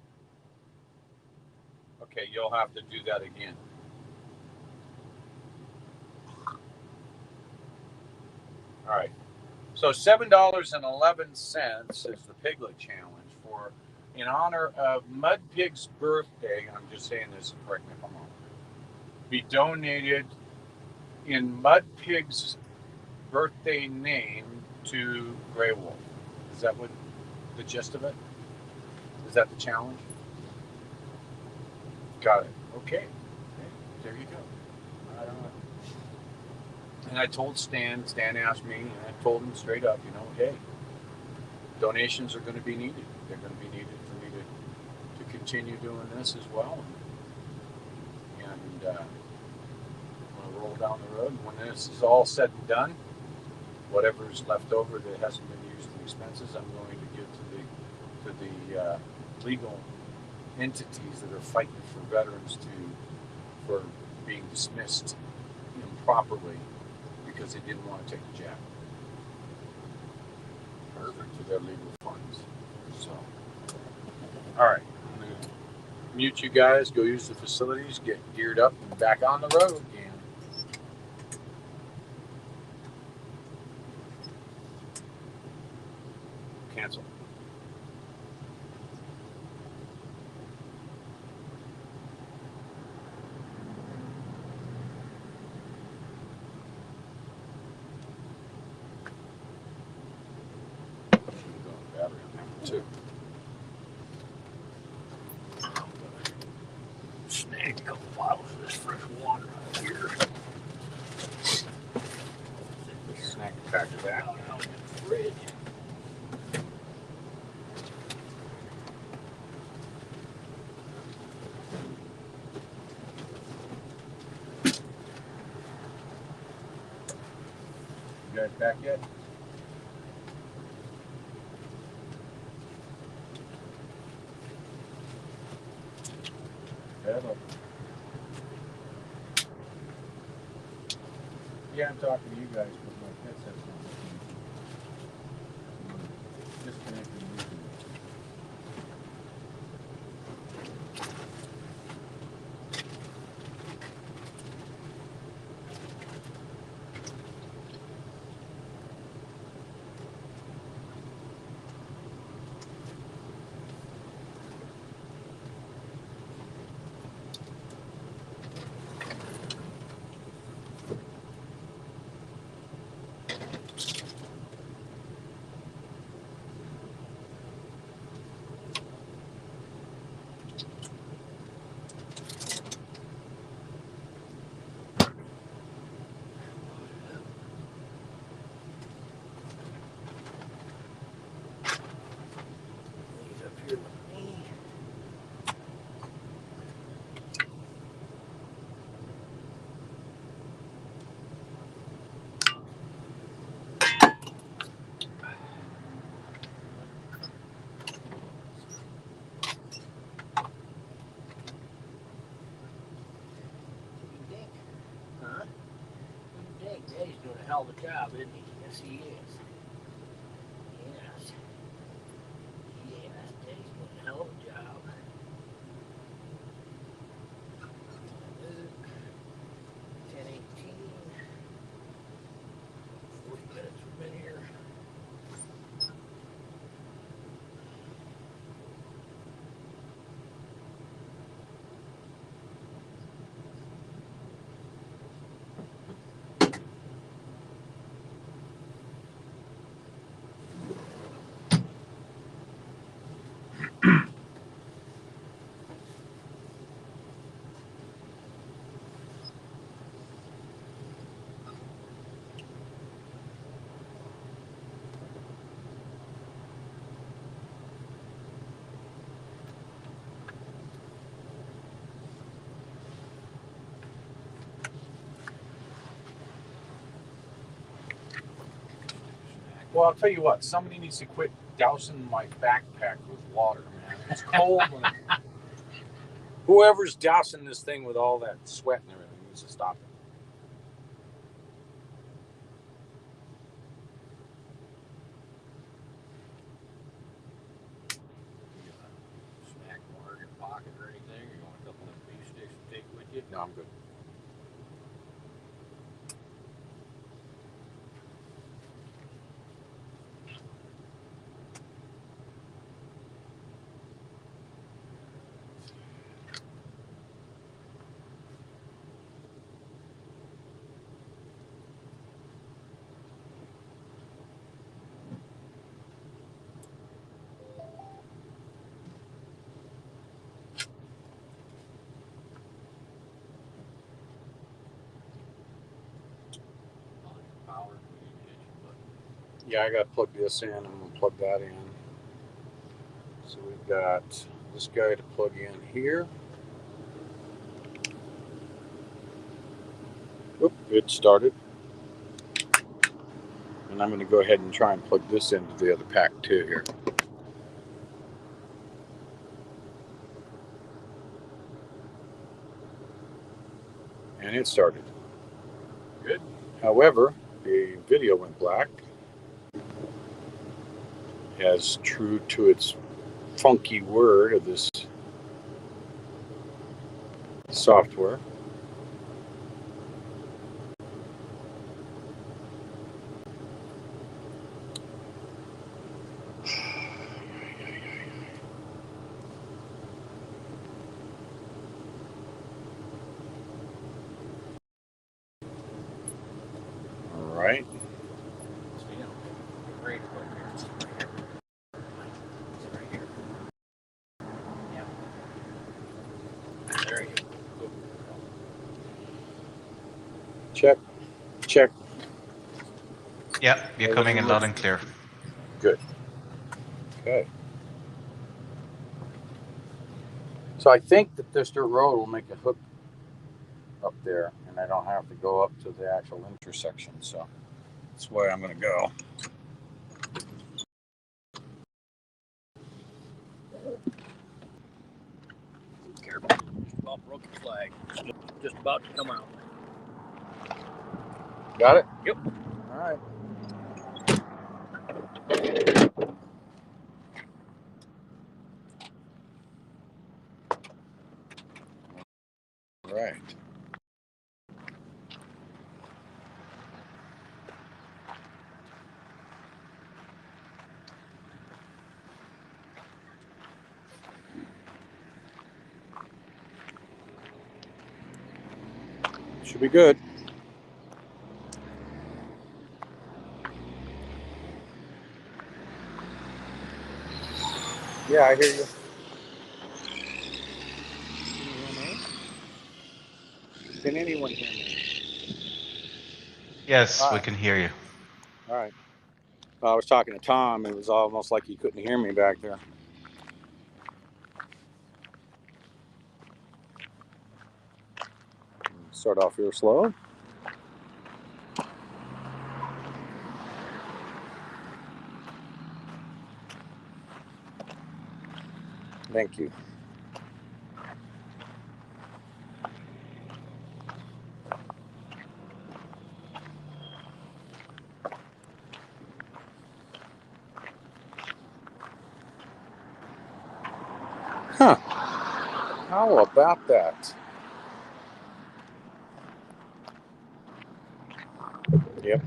Okay, you'll have to do that again. All right. So $7.11 is the Piglet Challenge for in honor of Mud Pig's birthday. I'm just saying this, correct me if I'm wrong. Be donated in Mud Pig's birthday name to Grey Wolf. Is that what the gist of it? Is that the challenge? Got it. Okay. There you go. I don't know. And I told Stan asked me, and I told him straight up, hey, donations are going to be needed. They're going to be needed for me to continue doing this as well. And I'm going to roll down the road. And when this is all said and done, whatever's left over that hasn't been used in expenses, I'm going to give to the legal entities that are fighting for veterans for being dismissed improperly because they didn't want to take the jab. Perfect for their legal funds. So, all right, I'm going to mute you guys, go use the facilities, get geared up, and back on the road again. Cancel. Too. Snag a couple bottles of this fresh water out here. Snack a pack of that. Out in the fridge. You guys back yet? Hello. Yeah, I'm talking to you guys, but my headset's not working. Disconnecting you. doing a hell of a job, isn't he? Yes, he is. Yes. Yes, Jay's doing a hell of a job. Is it 10:18? 40 minutes we've been here. Well, I'll tell you what. Somebody needs to quit dousing my backpack with water, man. It's cold. Whoever's dousing this thing with all that sweat and everything needs to stop it. Snack bar in your pocket or anything? Or you want a couple of beef sticks to take with you? No, I'm good. Power, we need to hit your button. Yeah, I got to plug this in. I'm going to plug that in. So we've got this guy to plug in here. Oop, it started. And I'm going to go ahead and try and plug this into the other pack too here. And it started. Good. However, the video went black. As true to its funky word of this software. All right. So, you know, the great one here is right here. It's right here. Yeah. There you go. Check. Check. Yeah, you're coming in loud and clear. Good. Okay. So I think that this dirt road will make a hook up there, and I don't have to go up to the actual intersection. So that's where I'm going to go. Careful. Just about broke the flag. Just about to come out. Got it? Yep. All right. All right. Should be good. Yeah, I hear you. Can anyone hear me? Yes, we Hi. can hear you. All right. I was talking to Tom. It was almost like he couldn't hear me back there. Start off real slow. Thank you. How about that? Yep.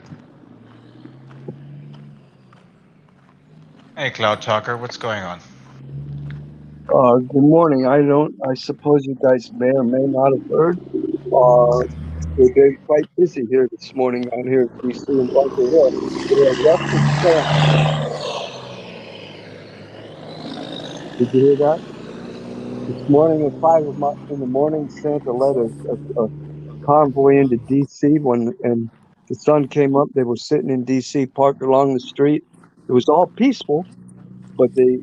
Hey, Cloud Talker, what's going on? Good morning. I suppose you guys may or may not have heard. We've been quite busy here this morning out here in DC and Bunker Hill. We have Western Santa. Did you hear that? This morning at 5 in the morning, Santa led a convoy into DC and the sun came up. They were sitting in DC, parked along the street. It was all peaceful, but they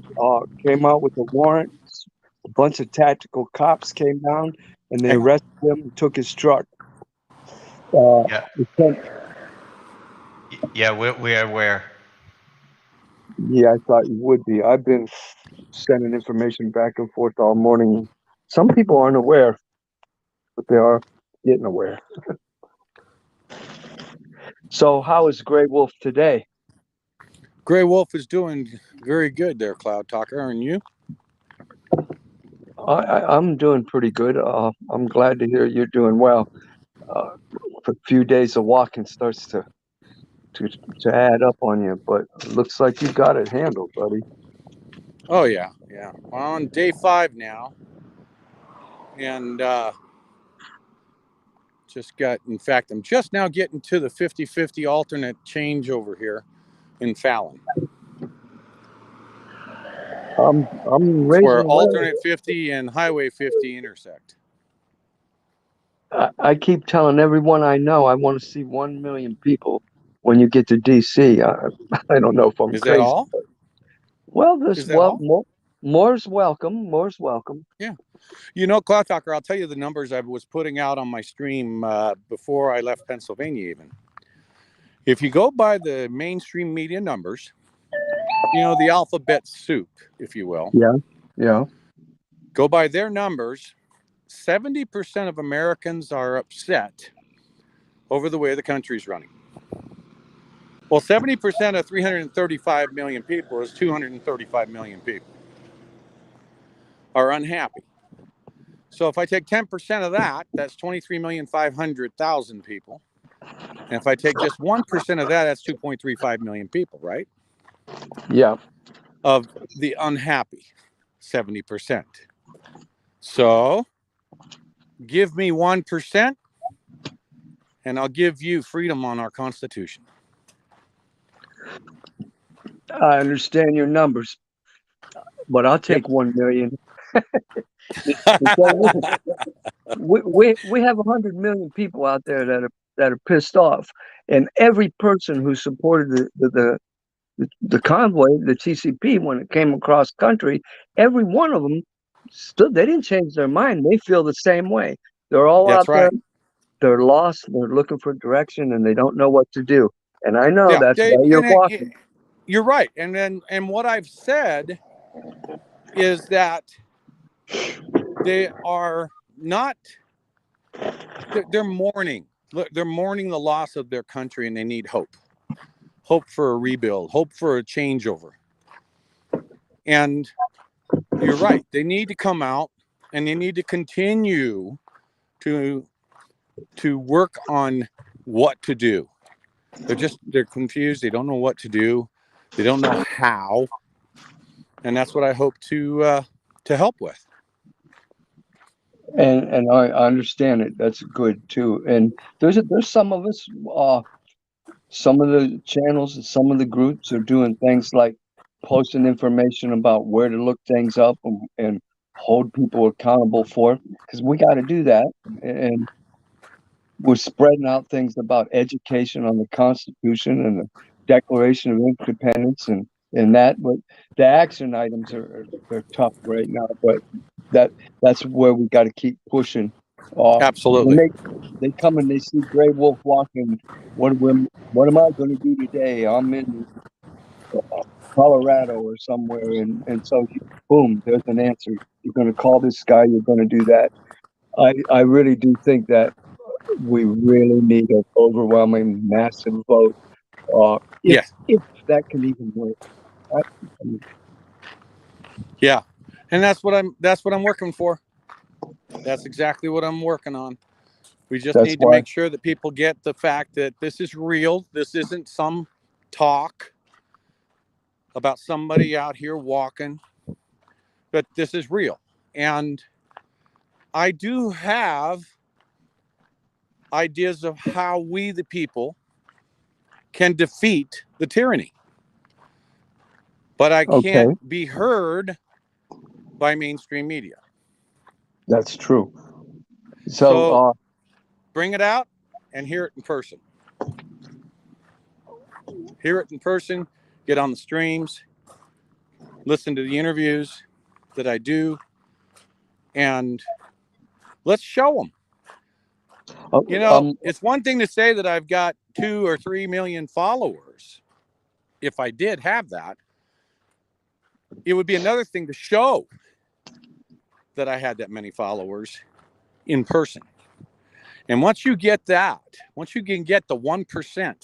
came out with a warrant. A bunch of tactical cops came down and they arrested him and took his truck. Yeah. We sent- Yeah, we're aware. yeah, I thought you would be. I've been sending information back and forth all morning. Some people aren't aware, but they are getting aware. So, how is Grey Wolf today? Grey Wolf is doing very good there, Cloud Talker, aren't you? I'm doing pretty good. I'm glad to hear you're doing well. A few days of walking starts to add up on you, but it looks like you got it handled, buddy. Oh yeah, yeah. We're on day 5 now, and in fact, I'm just now getting to the 50-50 alternate changeover here in Fallon. I'm It's where raising alternate 50 and highway 50 intersect. I keep telling everyone I know I want to see 1 million people when you get to DC. I don't know if I'm Is that crazy. all? Well, Is that all? More's welcome. More's welcome. Yeah. You know, Cloud Talker, I'll tell you the numbers I was putting out on my stream before I left Pennsylvania even. If you go by the mainstream media numbers, you know, the alphabet soup, if you will. Yeah. Go by their numbers, 70% of Americans are upset over the way the country's running. Well, 70% of 335 million people is 235 million people are unhappy. So if I take 10% of that, that's 23,500,000 people. And if I take just 1% of that, that's 2.35 million people, right? Yeah. Of the unhappy 70%. So give me 1% and I'll give you freedom on our Constitution. I understand your numbers, but I'll take 1 million. We have 100 million people out there that are pissed off, and every person who supported the convoy, the TCP, when it came across country, every one of them stood. They didn't change their mind. They feel the same way. They're all That's out there. right. They're lost. They're looking for direction, and they don't know what to do. And I know that's why you're walking. You're right. And what I've said is that they are not. They're mourning. They're mourning the loss of their country, and they need hope. Hope for a rebuild. Hope for a changeover. And you're right. They need to come out, and they need to continue to work on what to do. They're confused. They don't know what to do. They don't know how. And that's what I hope to help with. And I understand it. That's good too. And there's some of us, some of the channels and some of the groups are doing things like posting information about where to look things up and hold people accountable for it, because we got to do that. And we're spreading out things about education on the Constitution and the Declaration of Independence and that. But the action items are tough right now. But that's where we got to keep pushing. Absolutely. When they come and they see Grey Wolf walking, what am I going to do today? I'm in Colorado or somewhere, and so boom, there's an answer. You're going to call this guy. You're going to do that. I really do think that we really need an overwhelming, massive vote. If that can even work. Yeah, and that's what I'm working for. That's exactly what I'm working on. We just That's need to why. make sure that people get the fact that this is real. This isn't some talk about somebody out here walking, but this is real. And I do have ideas of how we, the people, can defeat the tyranny. But I Okay, can't be heard by mainstream media. that's true. So, So bring it out and hear it in person. Hear it in person, get on the streams, listen to the interviews that I do, and let's show them. You know, it's one thing to say that I've got 2 or 3 million followers. If I did have that, it would be another thing to show that I had that many followers in person. And once you get that, once you can get the 1%,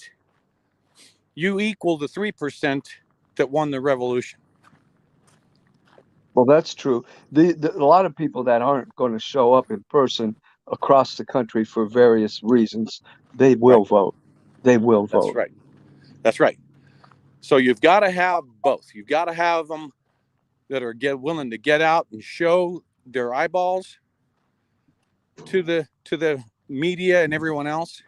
you equal the 3% that won the revolution. well, that's true. A lot of people that aren't going to show up in person across the country for various reasons, they will vote. They will That's vote. right. That's right. So you've got to have both. You've got to have them that are willing to get out and show their eyeballs to the media and everyone else.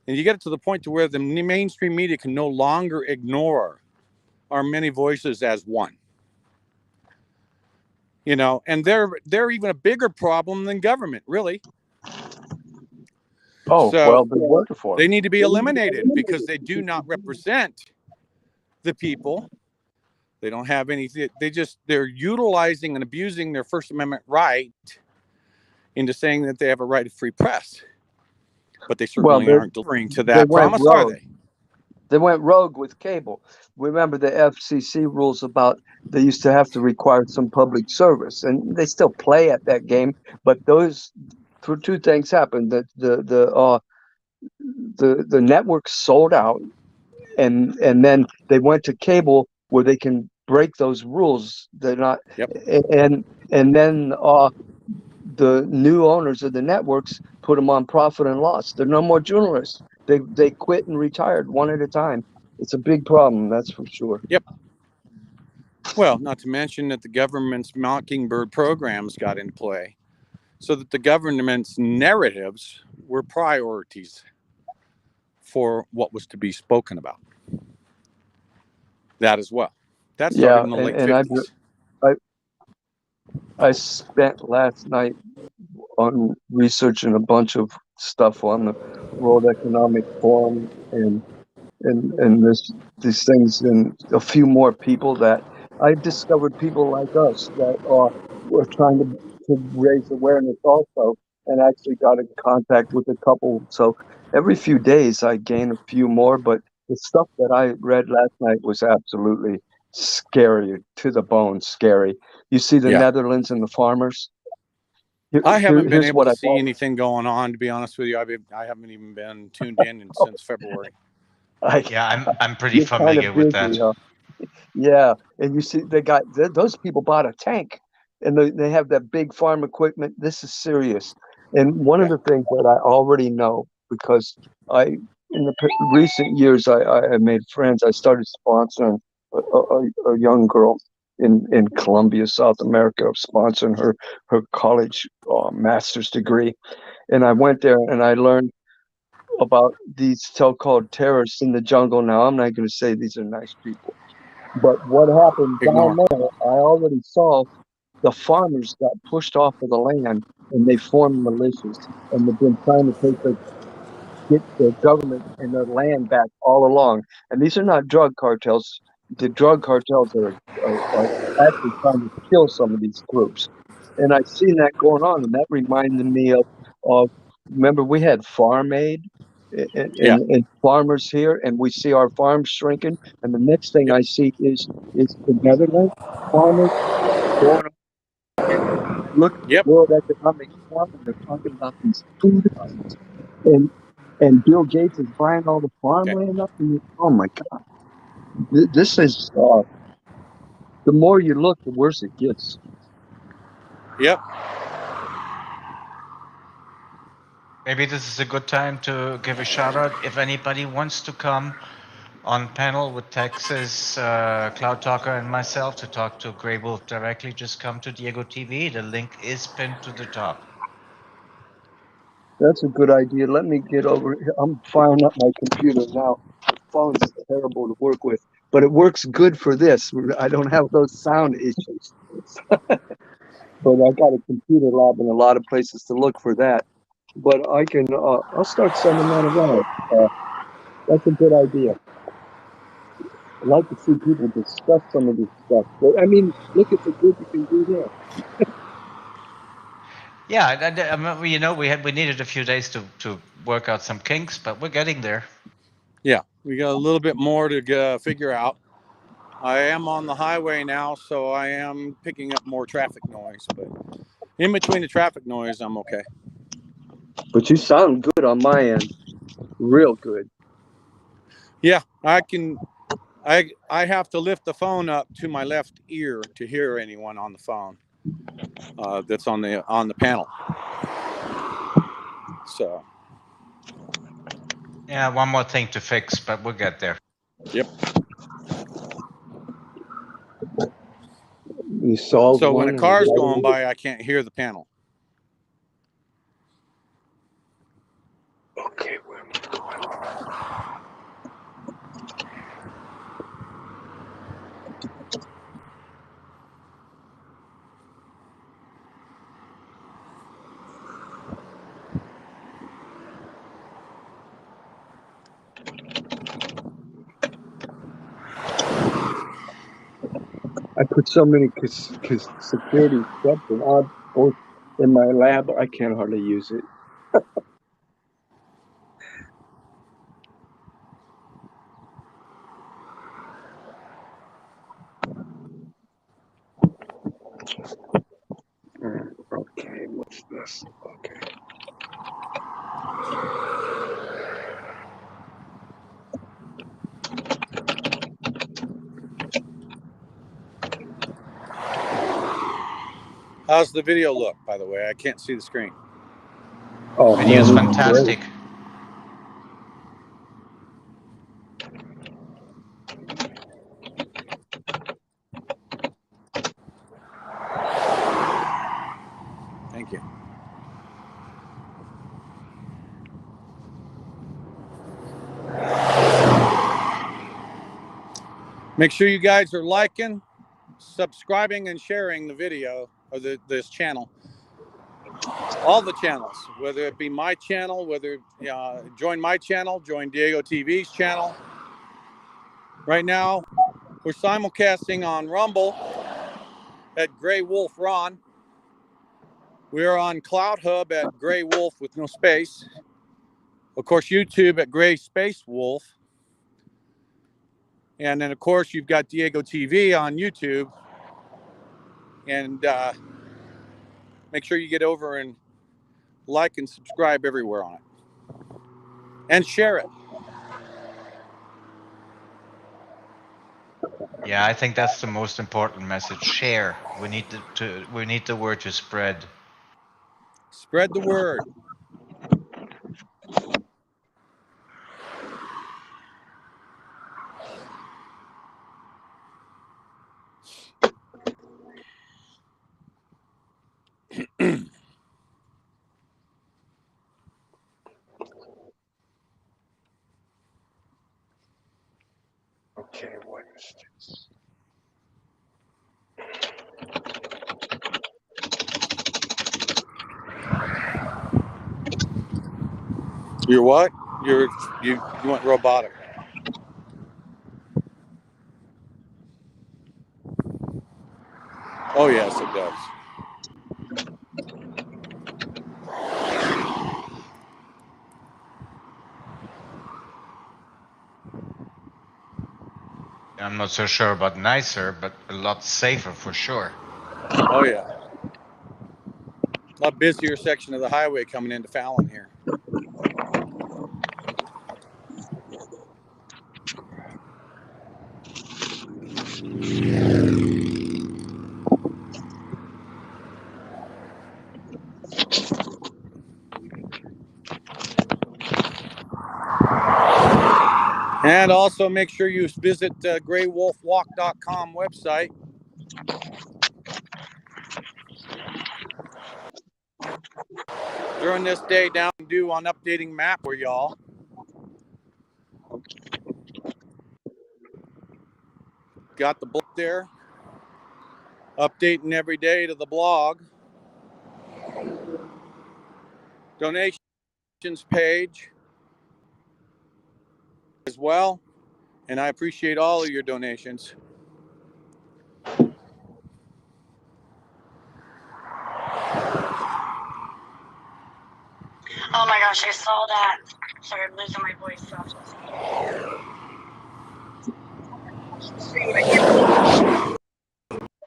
And you get it to the point to where the mainstream media can no longer ignore our many voices as one. You know, and they're even a bigger problem than government, really. Oh, So well, they're working for they it. need to be eliminated because they do not represent the people. They don't have anything. They're utilizing and abusing their First Amendment right into saying that they have a right of free press. But they certainly aren't delivering to that promise, are they? They went rogue with cable. Remember the FCC rules about they used to have to require some public service, and they still play at that game. But those two things happened: that the network sold out, and then they went to cable where they can break those rules. They're not, and then the new owners of the networks put them on profit and loss. They're no more journalists. They quit and retired one at a time. It's a big problem, that's for sure. Yep. Well, not to mention that the government's Mockingbird programs got into play, so that the government's narratives were priorities for what was to be spoken about. That as well. That started in the late 50s. I spent last night on researching a bunch of stuff on the World Economic Forum and these things, and a few more people that I discovered, people like us that were trying to raise awareness also, and actually got in contact with a couple. So every few days I gain a few more, but the stuff that I read last night was absolutely scary, to the bone scary. You see the Netherlands and the farmers. I haven't been able to see anything going on, to be honest with you. I haven't even been tuned in since February. I'm pretty familiar with that. Huh? Yeah, and you see those people bought a tank, and they have that big farm equipment. This is serious. And one of the things that I already know, because in the recent years I made friends. I started sponsoring a young girl in Colombia, South America, sponsoring her college master's degree, and I went there and I learned about these so-called terrorists in the jungle. Now, I'm not going to say these are nice people, but what happened down there, I already saw the farmers got pushed off of the land and they formed militias, and they've been trying to get the government and their land back all along. And these are not drug cartels. The drug cartels are actually trying to kill some of these groups. And I've seen that going on, and that reminded me of remember we had Farm Aid and farmers here, and we see our farms shrinking. And the next thing I see is the Netherlands farmers going up. Look at the World Economic Forum, and they're talking about these food hubs, and Bill Gates is buying all the farmland up. And oh my God, this is the more you look, the worse it gets. Yep. Maybe this is a good time to give a shout out. If anybody wants to come on panel with Texas, Cloud Talker, and myself to talk to GreyWolf directly, just come to Diego TV. The link is pinned to the top. That's a good idea. Let me get over here. I'm firing up my computer now. The phone's terrible to work with, but it works good for this. I don't have those sound issues. But I got a computer lab in a lot of places to look for that. But I can, I'll start sending that around. That's a good idea. I'd like to see people discuss some of this stuff. But, I mean, look at the good you can do there. Yeah, you know, we needed a few days to work out some kinks, but we're getting there. Yeah, we got a little bit more to figure out. I am on the highway now, so I am picking up more traffic noise, but in between the traffic noise, I'm okay. But you sound good on my end. Real good. Yeah, I can. I have to lift the phone up to my left ear to hear anyone on the phone that's on the panel. So. Yeah, one more thing to fix, but we'll get there. Yep. You solved So one. when a car's going by, I can't hear the panel. Okay, where am I going? I put so many security steps in my lab, I can't hardly use it. Okay, what's this? Okay. How's the video look, by the way? I can't see the screen. Oh, Video's man, fantastic. Thank you. Make sure you guys are liking, subscribing, and sharing the video or this channel. All the channels, whether it be my channel, whether join my channel, join Diego TV's channel. Right now, we're simulcasting on Rumble at GreyWolfRon. We're on CloutHub at GreyWolf with no space. Of course, YouTube at Grey Space Wolf. And then, of course, you've got Diego TV on YouTube. And make sure you get over and like and subscribe everywhere on it. And share it. Yeah, I think that's the most important message. Share. We need the word to spread. Spread the word. Okay, what is this? You're what? You went robotic. Oh yes, it does. I'm not so sure about nicer, but a lot safer for sure. Oh yeah. A lot busier section of the highway coming into Fallon here. And also make sure you visit GreyWolfWalk.com website. During this day down due on updating map for y'all. Got the book there. Updating every day to the blog. Donations page as well. And I appreciate all of your donations. Oh my gosh, I saw that. Sorry, I'm losing my voice.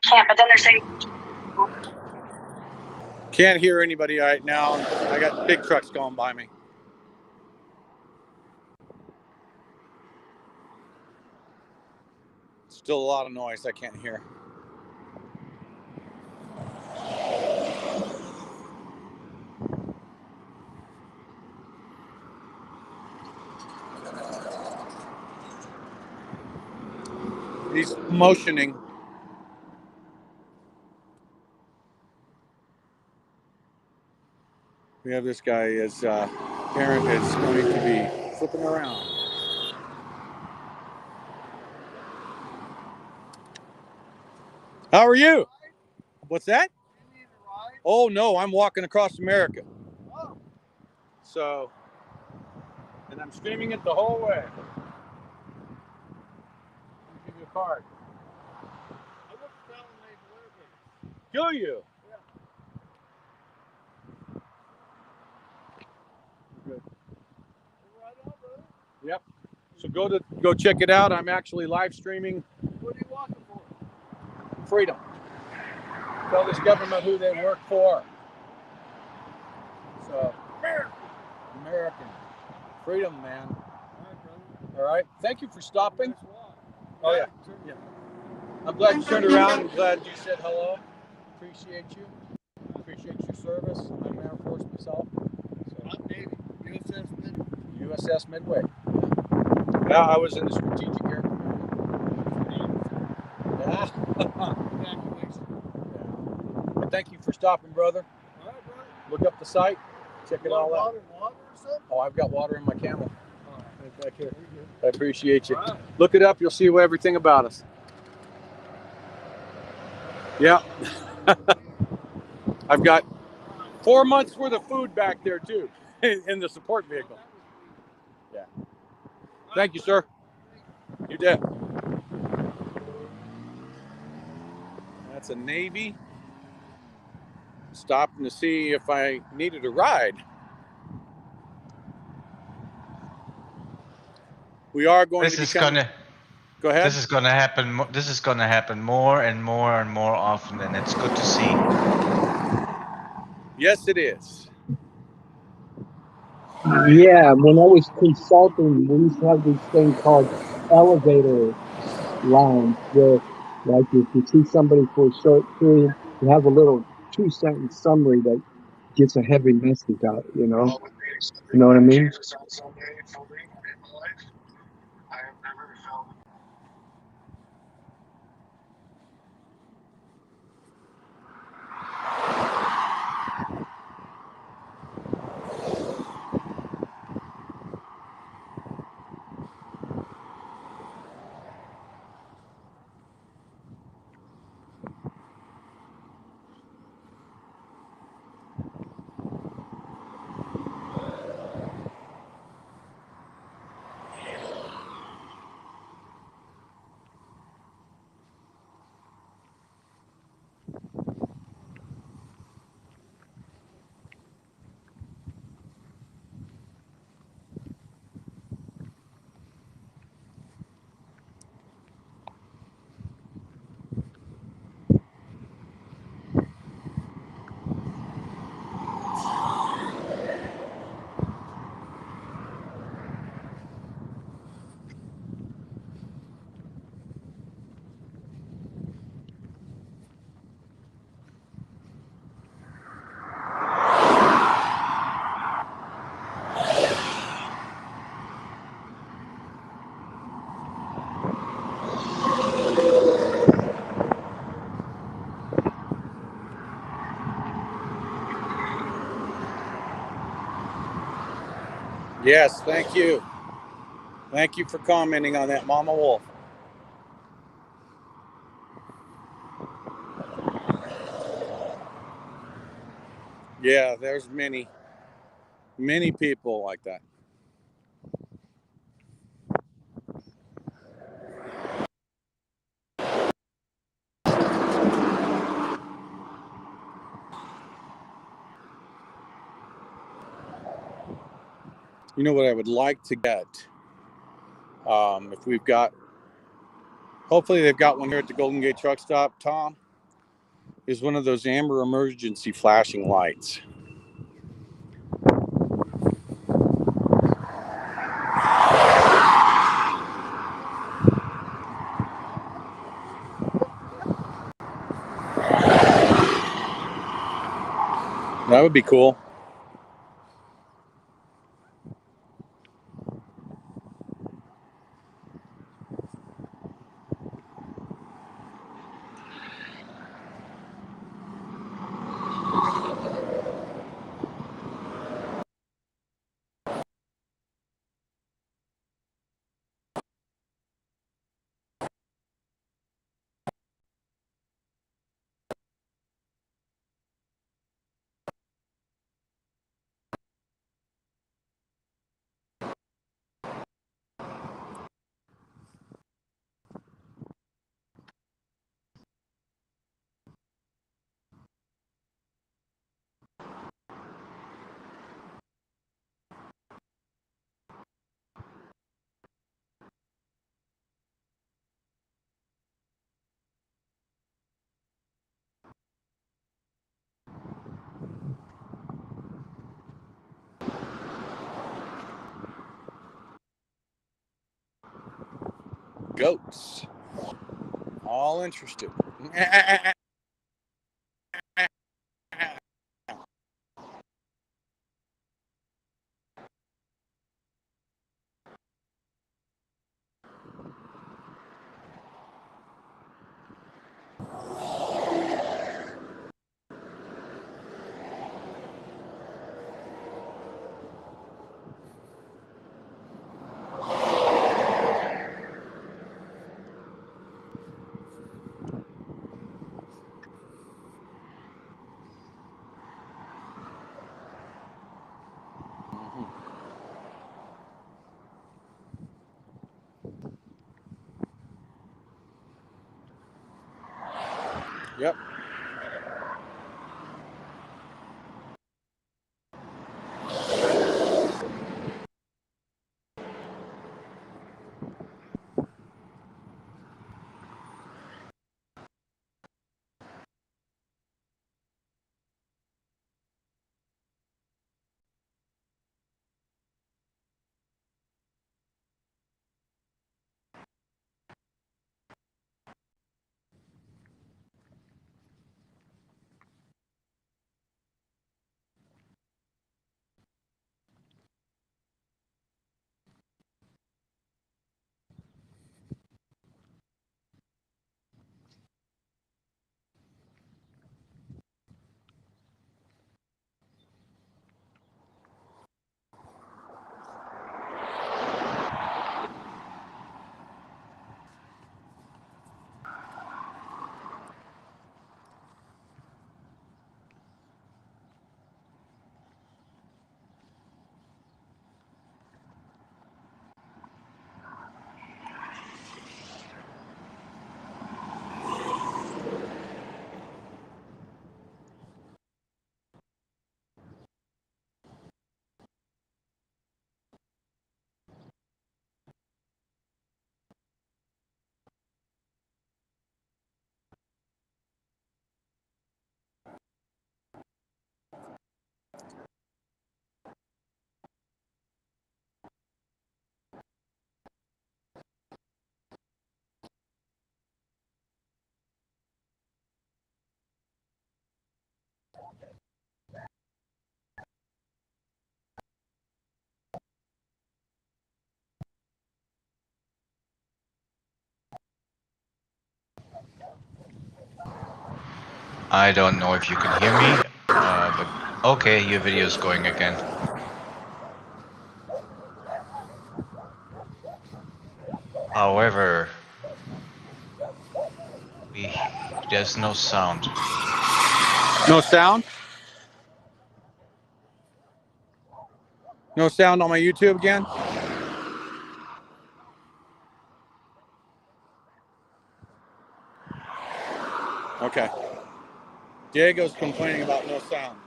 Can't, but then they're saying. Can't hear anybody right now. I got big trucks going by me. Still a lot of noise I can't hear. He's motioning. We have this guy as parent is going to be flipping around. How are you? What's that? Oh no, I'm walking across America. So, and I'm streaming it the whole way. I'll give you a card. Do you? Good. Yep. So go check it out. I'm actually live streaming. What are you walking for? Freedom. Tell this government who they work for. So American. Freedom, man. All right. Thank you for stopping. Oh yeah. Yeah. I'm glad you turned around. I'm glad you said hello. Appreciate you. Appreciate your service. I'm Air Force myself. So. I'm Navy. USS Midway. Yeah, I was in the Strategic Air Command. Yeah. Congratulations. Yeah. But thank you for stopping, brother. All right, brother. Look up the site. Check it all out. Water or something? Oh, I've got water in my camel. Right back here. I appreciate you. Right. Look it up. You'll see everything about us. Yeah. I've got 4 months worth of food back there too in the support vehicle. Yeah. Thank you, sir. You did. That's a Navy. Stopping to see if I needed a ride. We are going to become. Go ahead. This is gonna happen. This is gonna happen more and more and more often, and it's good to see. Yes, it is. Yeah, when I was consulting, we used to have this thing called elevator lines where, like, if you see somebody for a short period, you have a little 2-sentence summary that gets a heavy message out, you know? You know what I mean? Yes, thank you. Thank you for commenting on that, Mama Wolf. Yeah, there's many people like that. You know what I would like to get, if we've got, hopefully they've got one here at the Golden Gate truck stop, Tom, is one of those amber emergency flashing lights. That would be cool. Goats. All interested. Yep. I don't know if you can hear me, but okay, your video is going again. However, there's no sound. No sound? No sound on my YouTube again? Okay. Diego's complaining about no sound.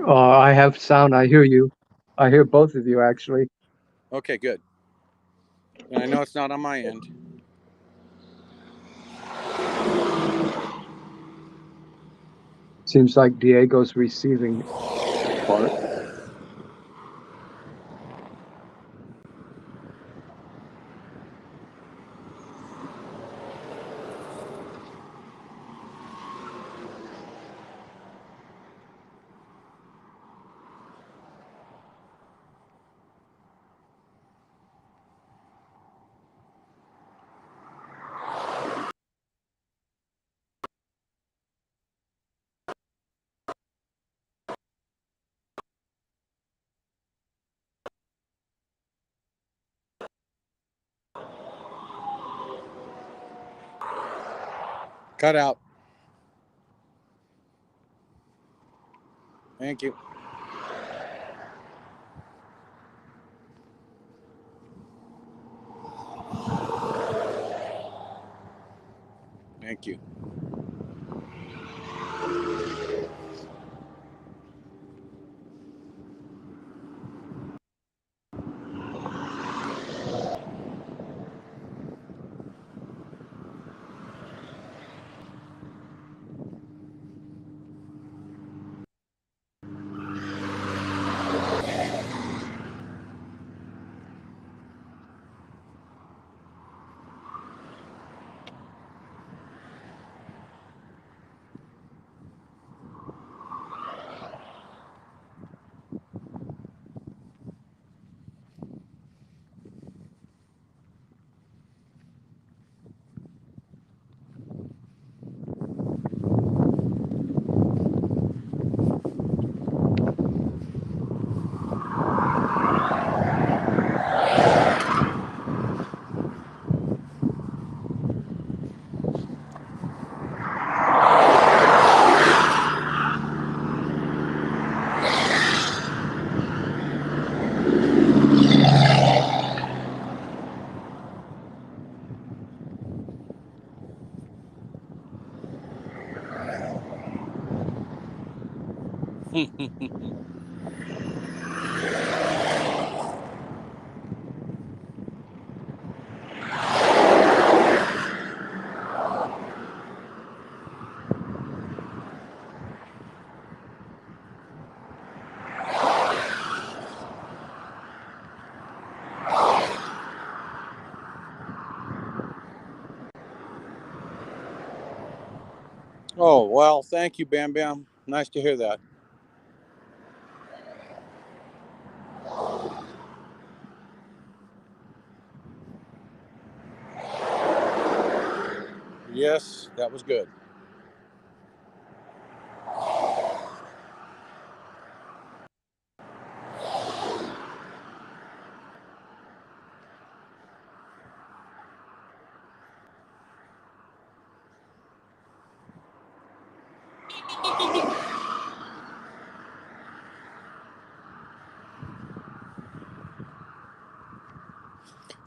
I have sound. I hear you. I hear both of you, actually. Okay, good. And I know it's not on my end. Seems like Diego's receiving part. Cut out. Thank you. Thank you. Oh, well, thank you, Bam Bam. Nice to hear that. Yes, that was good.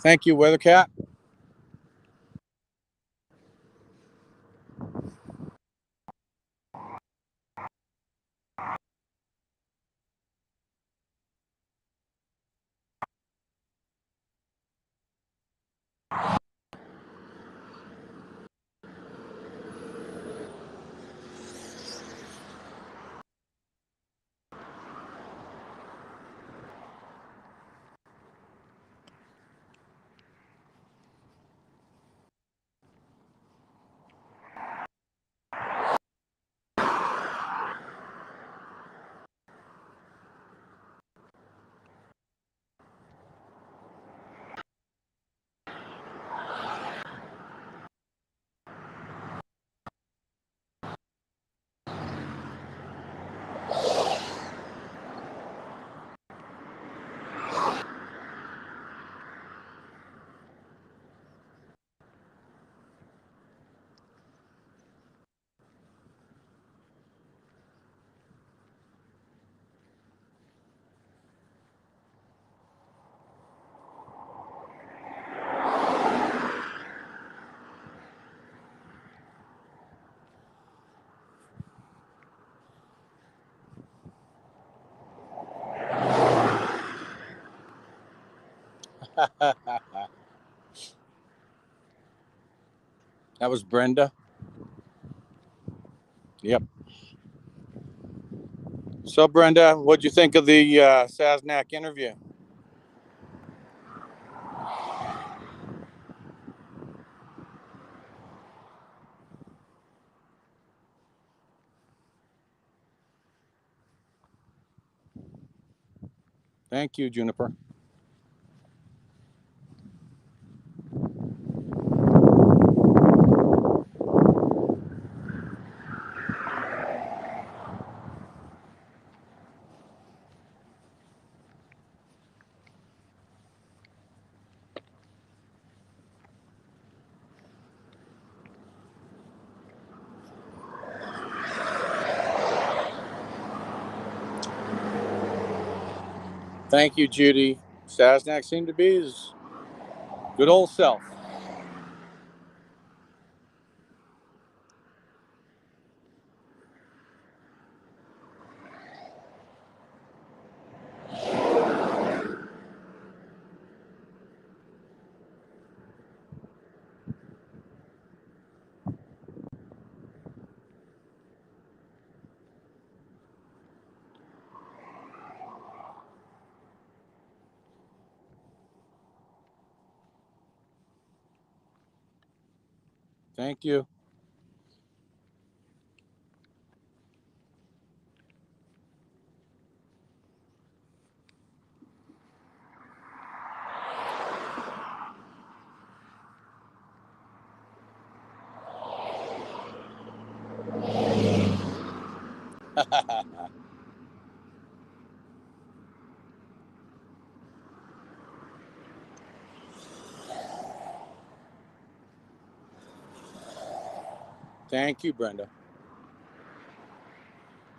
Thank you, Weather Cat. That was Brenda. Yep. So, Brenda, what'd you think of the Sasnak interview? Thank you, Juniper. Thank you, Judy. Sasnak seemed to be his good old self. Thank you. Thank you, Brenda.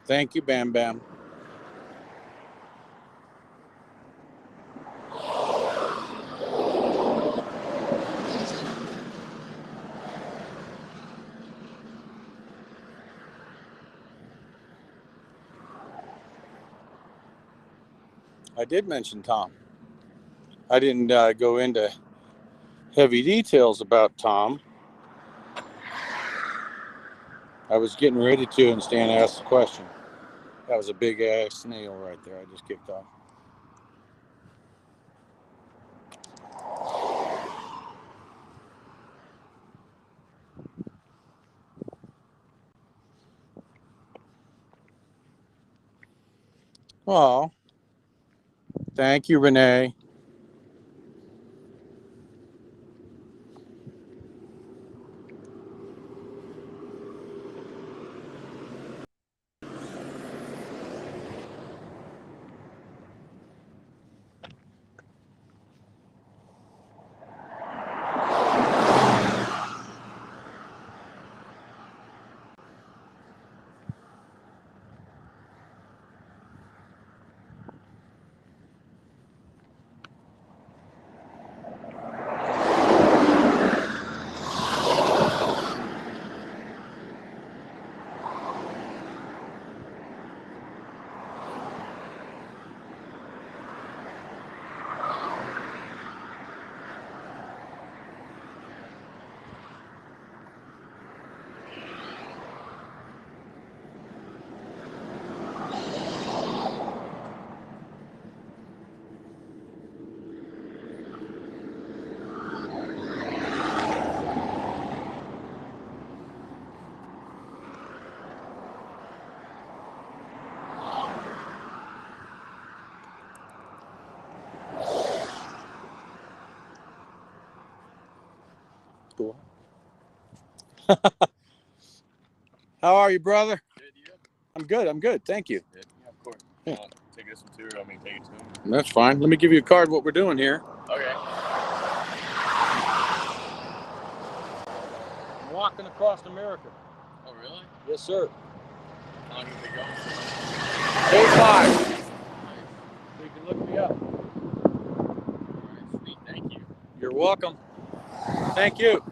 Thank you, Bam Bam. I did mention Tom. I didn't go into heavy details about Tom. I was getting ready to, and Stan asked the question. That was a big ass snail right there. I just kicked off. Oh, thank you, Renee. Cool. How are you, brother? Good, you? I'm good. I'm good. Thank you. Good. Yeah, of course. Yeah. Take this one too, or I mean, take it to him. That's fine. Let me give you a card. What we're doing here. Okay. I'm walking across America. Oh, really? Yes, sir. How long have they gone? Day 5. Nice. So you can look me up. All right, sweet. Thank you. You're welcome. Thank you.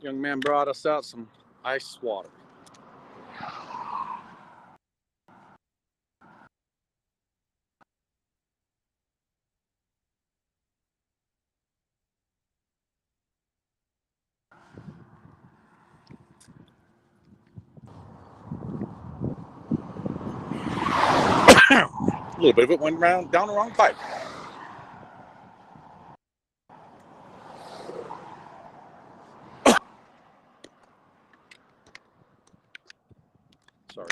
Young man brought us out some ice water. A little bit of it went down the wrong pipe. Sorry.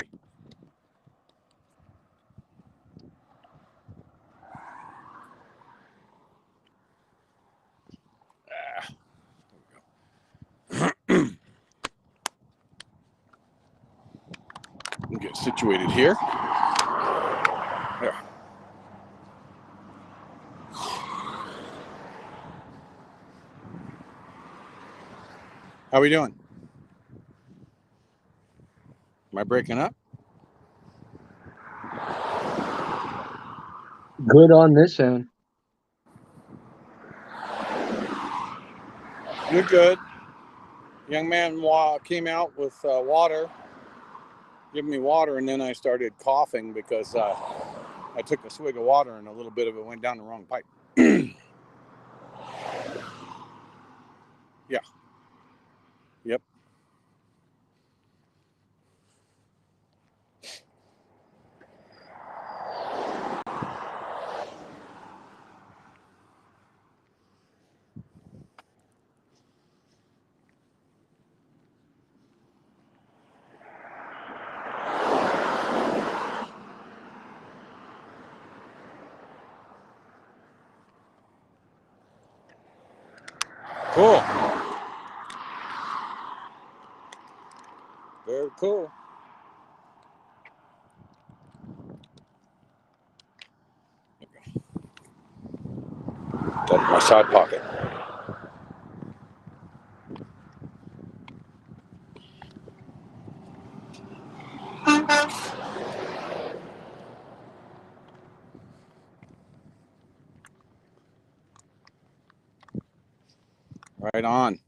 We'll get situated here. There. How we doing? Am I breaking up? Good on this end. You're good. Young man came out with water, giving me water, and then I started coughing because I took a swig of water and a little bit of it went down the wrong pipe. Yeah. Yep. Cool. Very cool. That's my side pocket. Right on.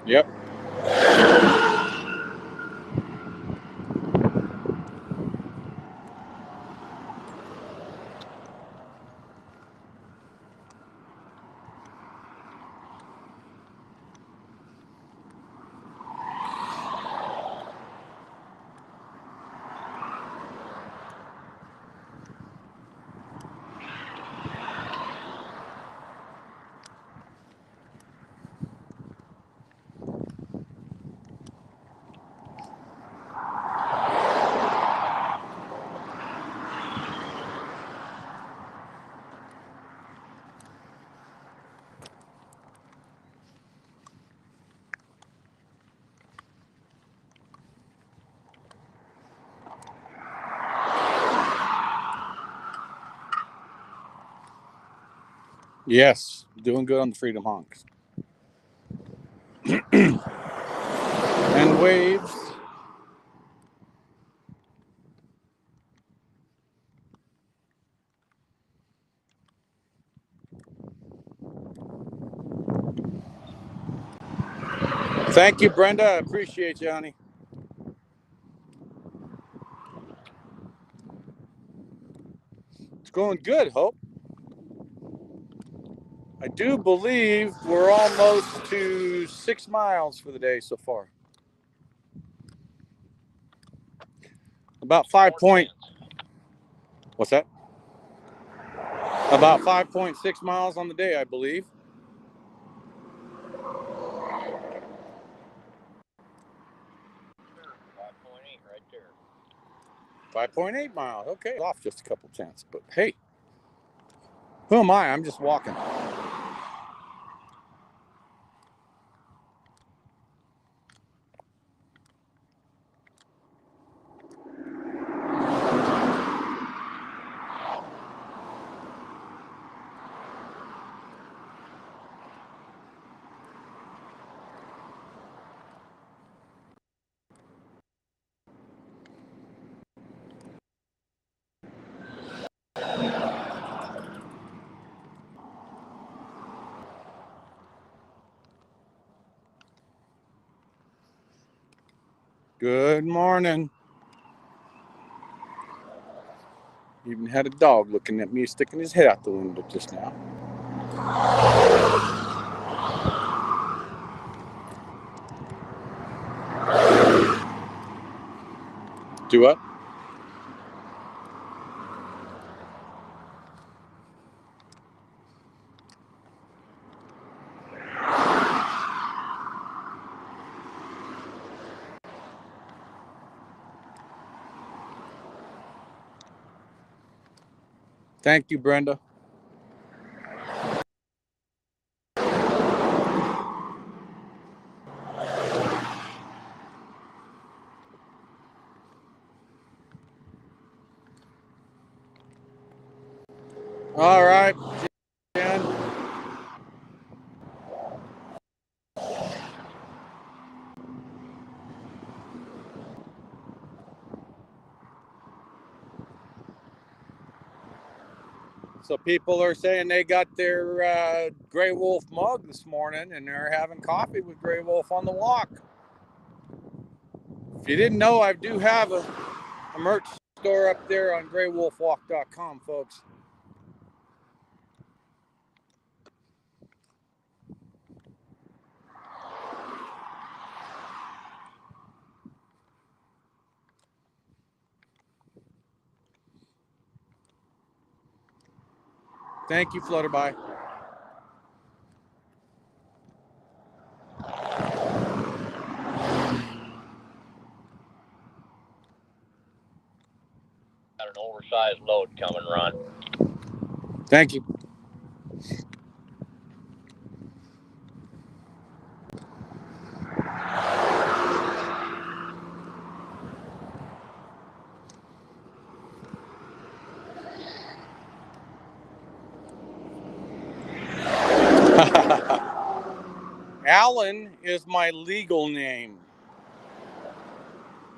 Yep. Yes, doing good on the Freedom Honks. And waves. Thank you, Brenda. I appreciate you, honey. It's going good, Hope. I do believe we're almost to 6 miles for the day so far. About 5 point. What's that? About 5.6 miles on the day, I believe. 5.8 right there. 5.8 miles. Okay, off just a couple tenths, but hey, who am I? I'm just walking. Good morning. Even had a dog looking at me, sticking his head out the window just now. Do what? Thank you, Brenda. All right, Jen. So people are saying they got their Grey Wolf mug this morning and they're having coffee with Grey Wolf on the walk. If you didn't know, I do have a merch store up there on GreyWolfWalk.com, folks. Thank you, Flutterby. Got an oversized load coming, Ron. Thank you. Alan is my legal name,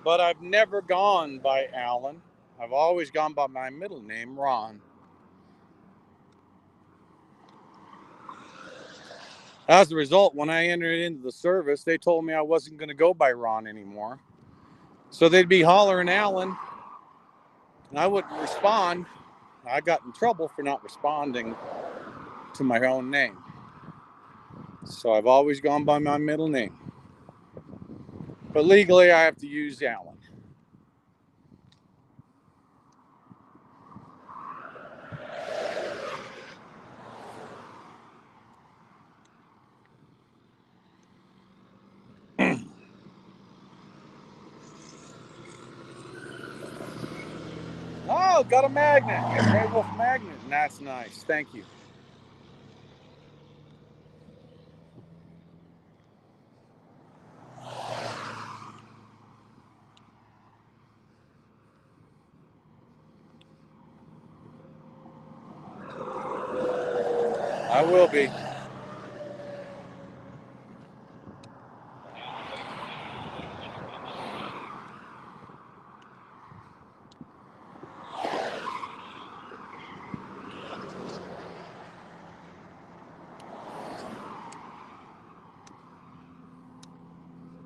but I've never gone by Alan. I've always gone by my middle name, Ron. As a result, when I entered into the service, they told me I wasn't going to go by Ron anymore. So they'd be hollering Alan, and I wouldn't respond. I got in trouble for not responding to my own name. So I've always gone by my middle name. But legally, I have to use Alan. Oh, got a magnet. A Grey Wolf magnet. That's nice. Thank you. I will be.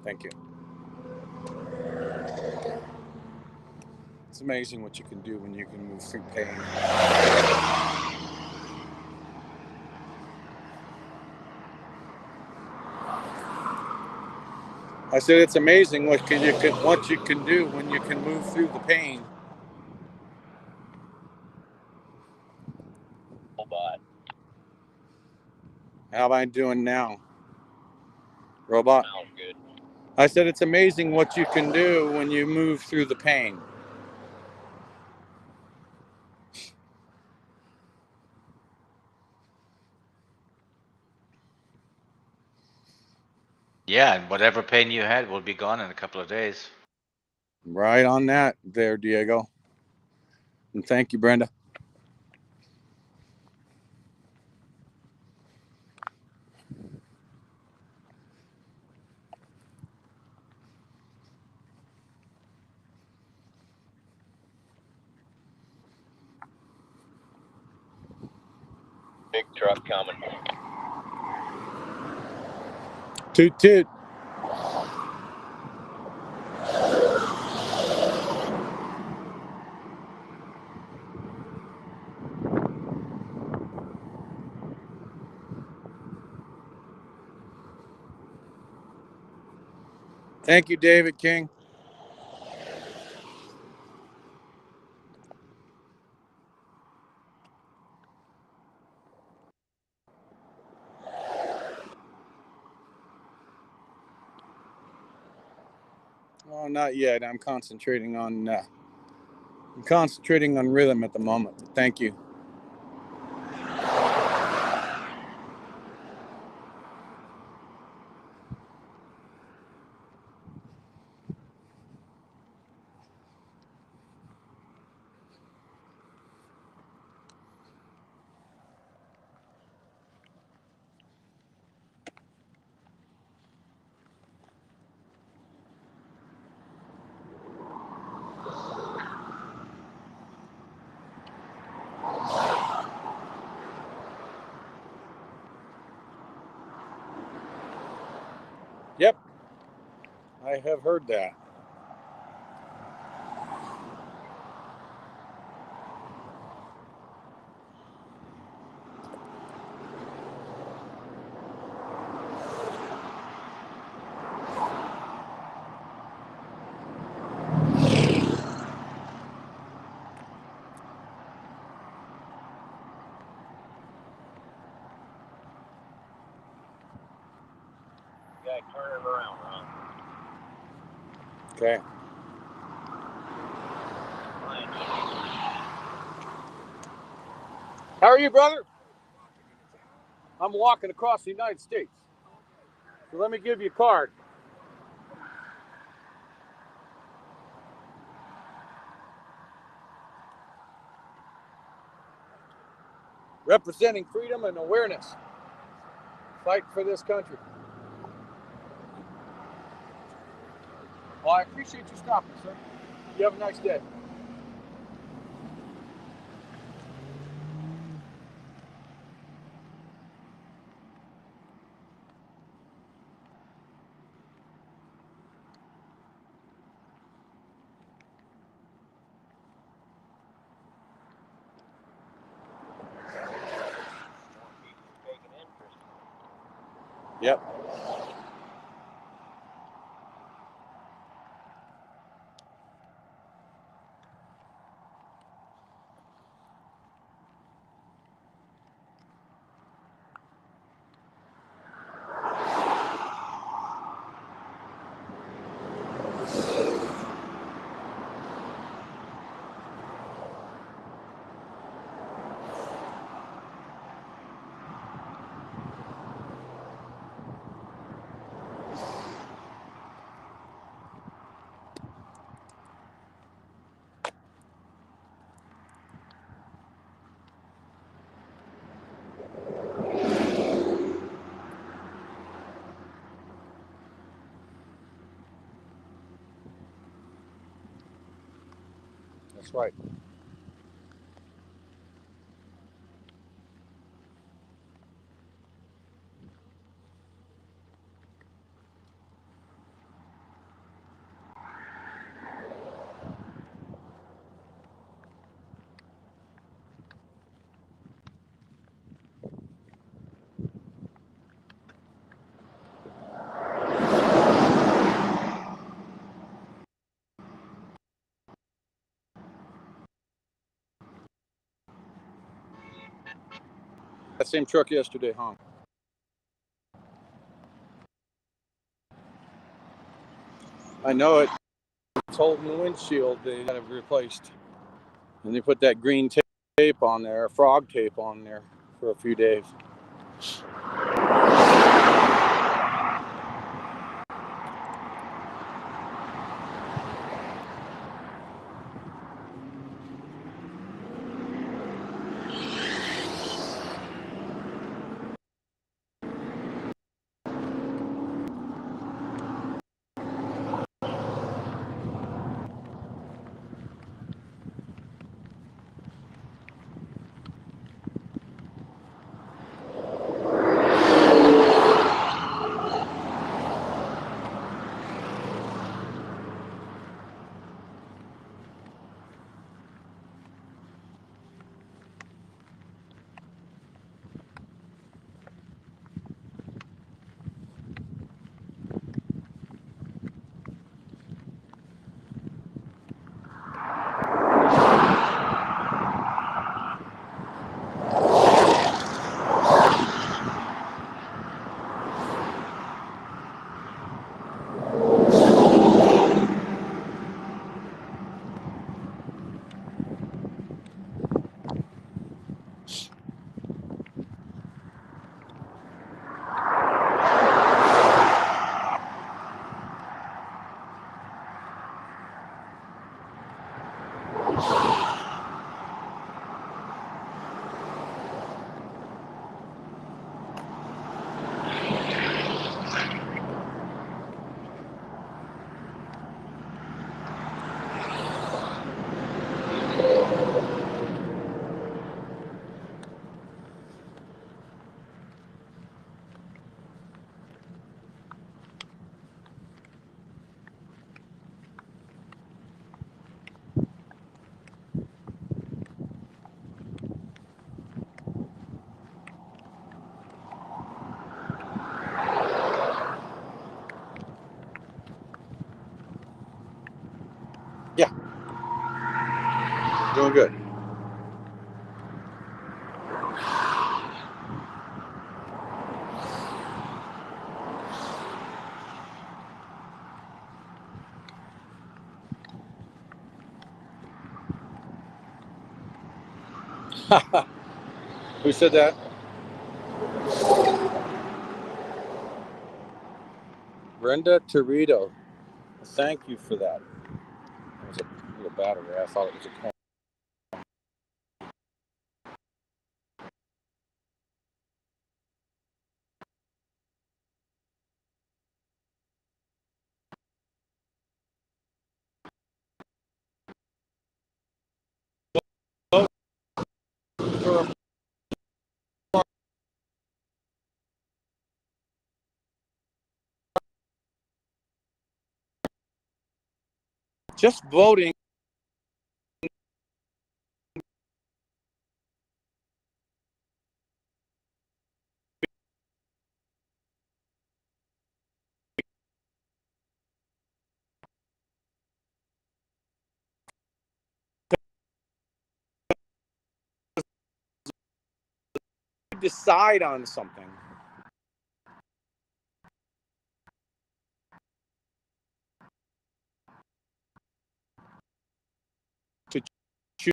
Thank you. It's amazing what you can do when you can move through pain. I said it's amazing what you can do when you can move through the pain. Robot. How am I doing now? Robot? Sounds good. I said it's amazing what you can do when you move through the pain. Yeah, and whatever pain you had will be gone in a couple of days. Right on that there, Diego. And thank you, Brenda. Big truck coming. Toot toot. Thank you, David King. Oh, not yet. I'm concentrating on rhythm at the moment. Thank you. Yep, I have heard that. You gotta turn it around, Ron. Okay. How are you, brother? I'm walking across the United States. So let me give you a card. Representing freedom and awareness. Fight for this country. Well, I appreciate you stopping, sir. You have a nice day. Yep. That's right. That same truck yesterday, huh? I know it. It's holding the windshield. They got it replaced. And they put that green tape on there, frog tape on there for a few days. Doing good. Who said that? Brenda Torito. Thank you for that. It was a little battery. I thought it was a coin. Just voting. Decide on something. To choose the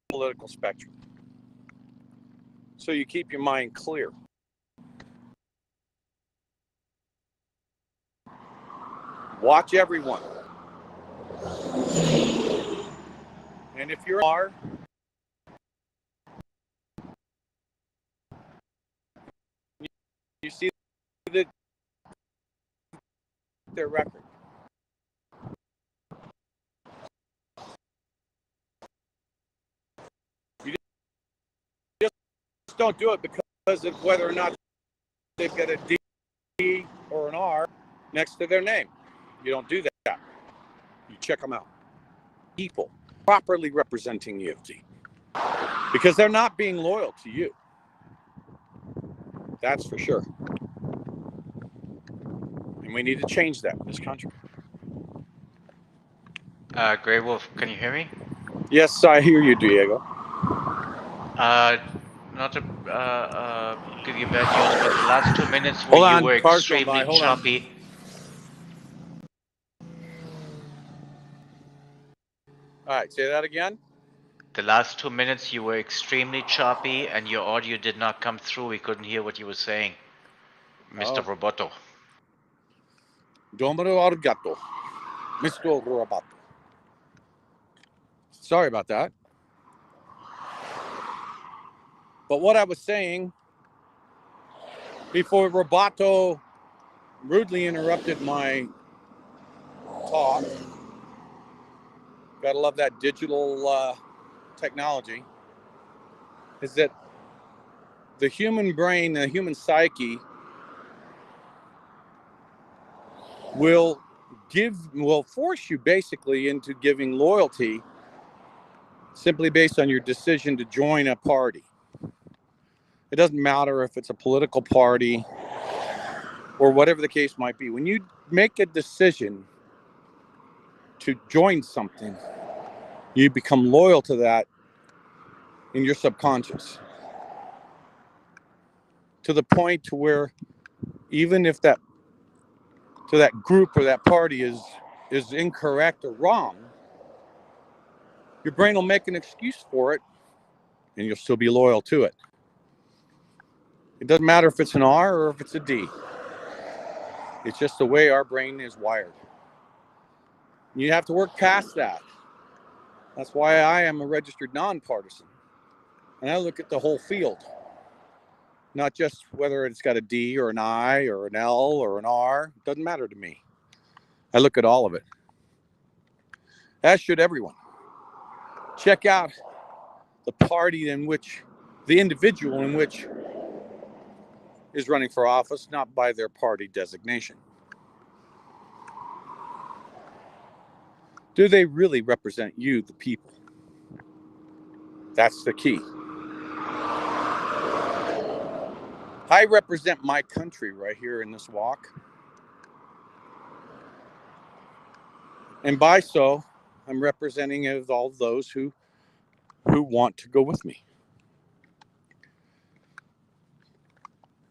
political spectrum. So you keep your mind clear. Watch everyone. And if you are, you see their record. You just don't do it because of whether or not they've got a D or an R next to their name. You don't do that. You check them out. People properly representing you. Because they're not being loyal to you. That's for sure. And we need to change that in this country. GreyWolf, can you hear me? Yes, I hear you, Diego. Not to give you bad news, but the last 2 minutes Hold where you on, were car's going extremely by. Hold on. choppy. All right, say that again. The last 2 minutes you were extremely choppy and your audio did not come through. We couldn't hear what you were saying, Mr. Roboto. Domino Argato. Mr. Roboto. Sorry about that. But what I was saying before Roboto rudely interrupted my talk, gotta love that digital technology, is that the human brain, the human psyche will force you basically into giving loyalty simply based on your decision to join a party. It doesn't matter if it's a political party or whatever the case might be. When you make a decision to join something, you become loyal to that in your subconscious, to the point to where even if that group or that party is incorrect or wrong, your brain will make an excuse for it and you'll still be loyal to it. It doesn't matter if it's an R or if it's a D. It's just the way our brain is wired. You have to work past that. That's why I am a registered nonpartisan. And I look at the whole field, not just whether it's got a D or an I or an L or an R. It doesn't matter to me. I look at all of it. As should everyone. Check out the party in which, the individual in which is running for office, not by their party designation. Do they really represent you, the people? That's the key. I represent my country right here in this walk. And by so, I'm representing all those who want to go with me.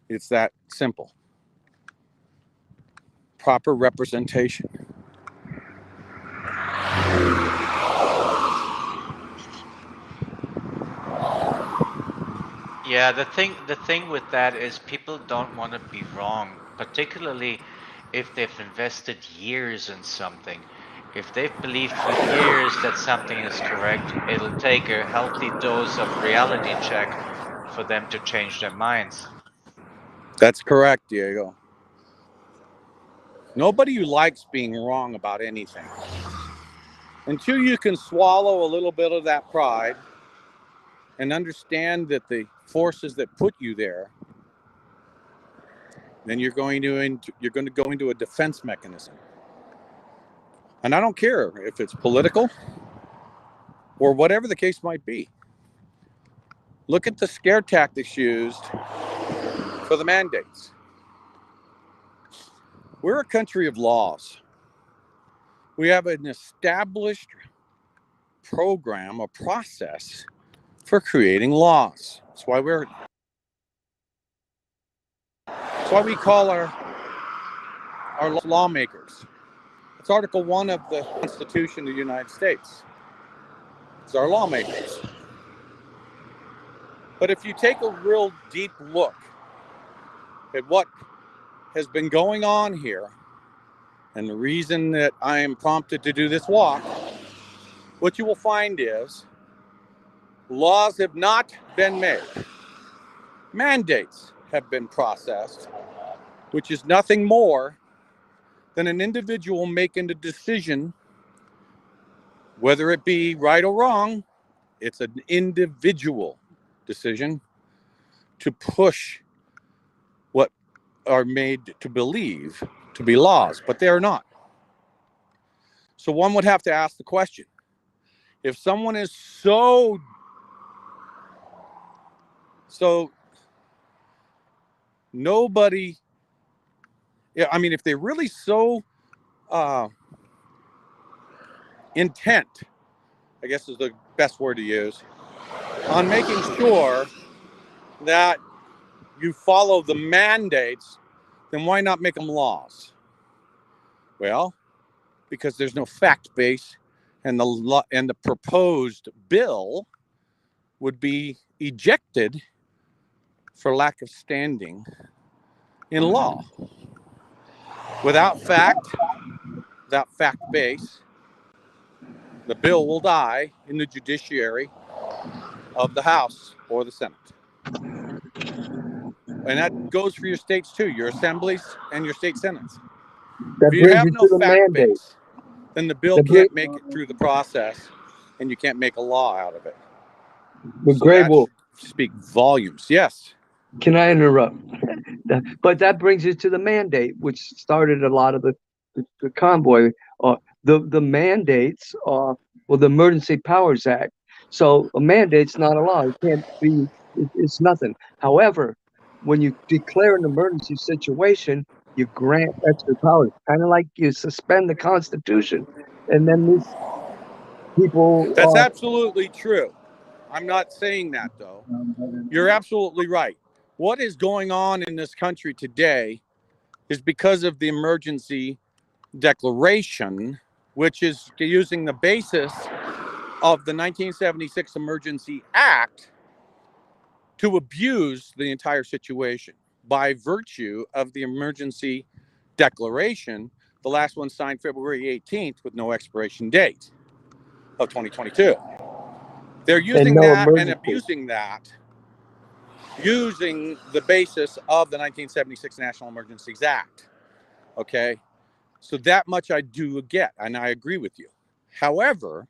It's that simple. Proper representation. Yeah, the thing with that is people don't want to be wrong, particularly if they've invested years in something. If they've believed for years that something is correct, it'll take a healthy dose of reality check for them to change their minds. That's correct, Diego. Nobody likes being wrong about anything. Until you can swallow a little bit of that pride and understand that the forces that put you there, then you're going to go into a defense mechanism. And I don't care if it's political or whatever the case might be. Look at the scare tactics used for the mandates. We're a country of laws. We have an established program, a process for creating laws. That's why we call our lawmakers. It's Article 1 of the Constitution of the United States. It's our lawmakers. But if you take a real deep look at what has been going on here, and the reason that I am prompted to do this walk, what you will find is laws have not been made. Mandates have been processed, which is nothing more than an individual making a decision, whether it be right or wrong. It's an individual decision to push what are made to believe to be laws, but they are not. So one would have to ask the question, if someone is so nobody, yeah, I mean, if they're really so intent, I guess is the best word to use, on making sure that you follow the mandates, then why not make them laws? Well, because there's no fact base, and the proposed bill would be ejected for lack of standing in law. Without fact base, the bill will die in the judiciary of the House or the Senate. And that goes for your states too, your assemblies and your state senates. That If you brings have you no to the fact mandate. base, then the bill can't make it through the process, and you can't make a law out of it. With So that GreyWolf, should speak volumes. Yes. can I interrupt? But that brings you to the mandate, which started a lot of the convoy. The mandates are, well, the Emergency Powers Act. So a mandate's not a law. It can't be. It's nothing. However, when you declare an emergency situation, you grant extra powers, kind of like you suspend the Constitution, and then these people. That's absolutely true. I'm not saying that, though. You're absolutely right. What is going on in this country today is because of the emergency declaration, which is using the basis of the 1976 Emergency Act to abuse the entire situation by virtue of the emergency declaration, the last one signed February 18th with no expiration date of 2022. They're using that and abusing that, using the basis of the 1976 National Emergencies Act. Okay, so that much I do get, and I agree with you. However,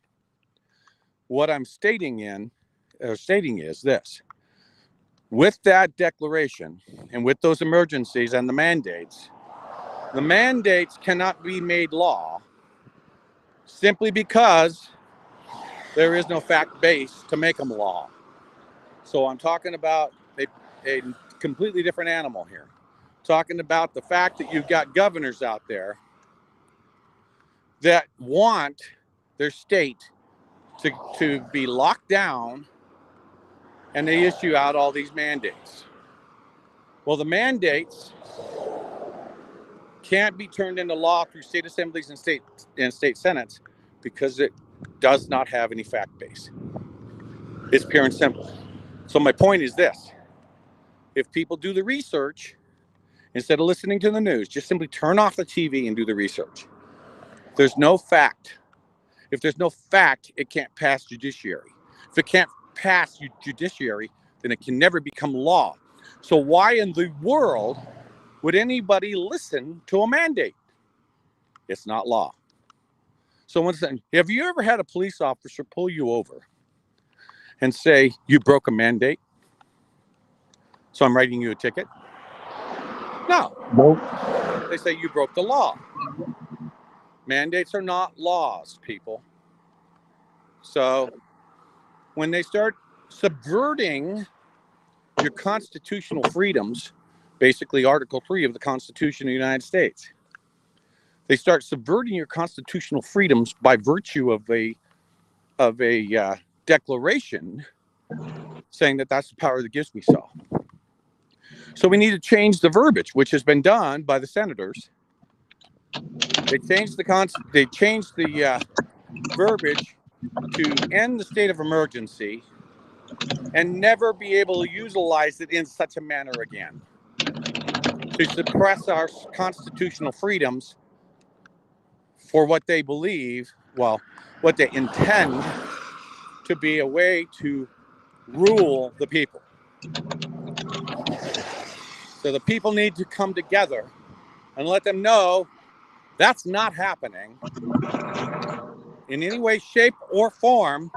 what I'm stating is this: with that declaration and with those emergencies and the mandates cannot be made law simply because there is no fact base to make them law. So I'm talking about a completely different animal here. Talking about the fact that you've got governors out there that want their state to be locked down, and they issue out all these mandates. Well, the mandates can't be turned into law through state assemblies and state senates because it does not have any fact base. It's pure and simple. So my point is this: if people do the research instead of listening to the news, just simply turn off the TV and do the research. There's no fact. If there's no fact, it can't pass judiciary. If it can't pass judiciary, then it can never become law. So why in the world would anybody listen to a mandate? It's not law. So once again, have you ever had a police officer pull you over and say, you broke a mandate, so I'm writing you a ticket? No. Nope. They say you broke the law. Mandates are not laws, people. So when they start subverting your constitutional freedoms, basically Article 3 of the Constitution of the United States, they start subverting your constitutional freedoms by virtue of a declaration saying that that's the power that gives me so. So we need to change the verbiage, which has been done by the senators. They changed the verbiage to end the state of emergency and never be able to utilize it in such a manner again, to suppress our constitutional freedoms for what they believe, well, what they intend to be a way to rule the people. So the people need to come together and let them know that's not happening in any way, shape, or form.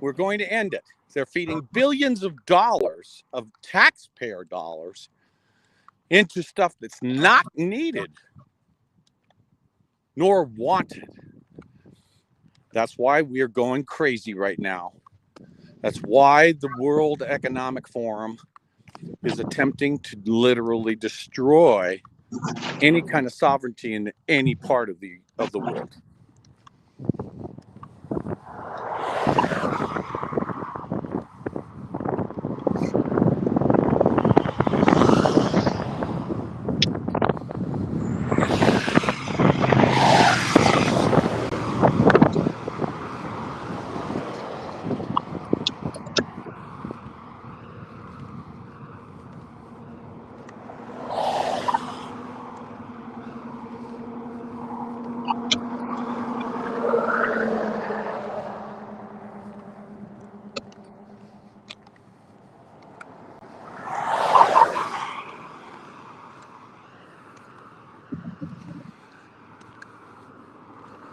We're going to end it. They're feeding billions of dollars of taxpayer dollars into stuff that's not needed nor wanted. That's why we're going crazy right now. That's why the World Economic Forum is attempting to literally destroy any kind of sovereignty in any part of the world.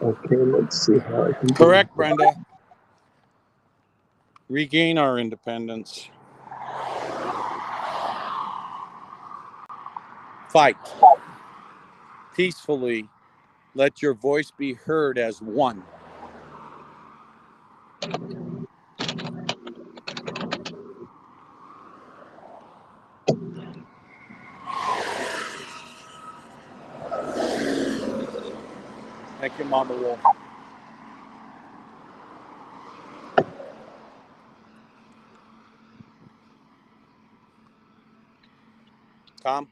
Okay, let's see how I can do Correct, Brenda. Regain our independence. Fight peacefully. Let your voice be heard as one. Thank you, Mama Wolf. Tom?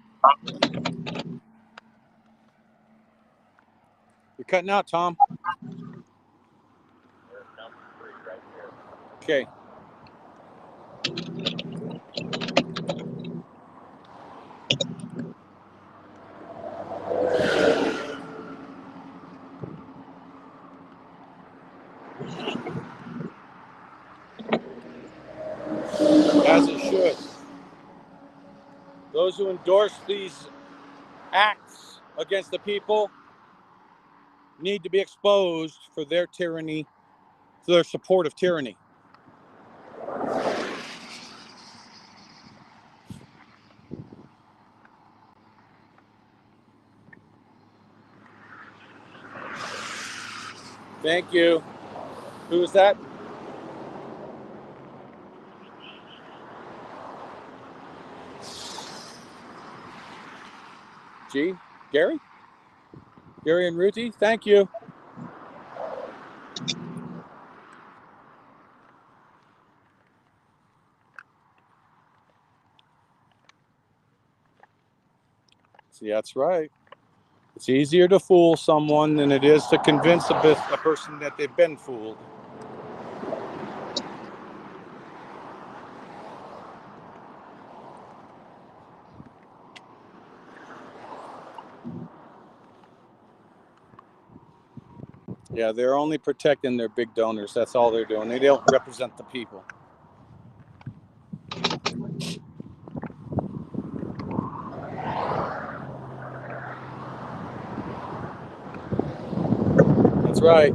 You're cutting out, Tom. There's number 3 right there. Okay. As it should. Those who endorse these acts against the people need to be exposed for their tyranny, for their support of tyranny. Thank you. Who is that? G? Gary? Gary and Ruthie, thank you. See, that's right. It's easier to fool someone than it is to convince a person that they've been fooled. Yeah, they're only protecting their big donors. That's all they're doing. They don't represent the people. That's right.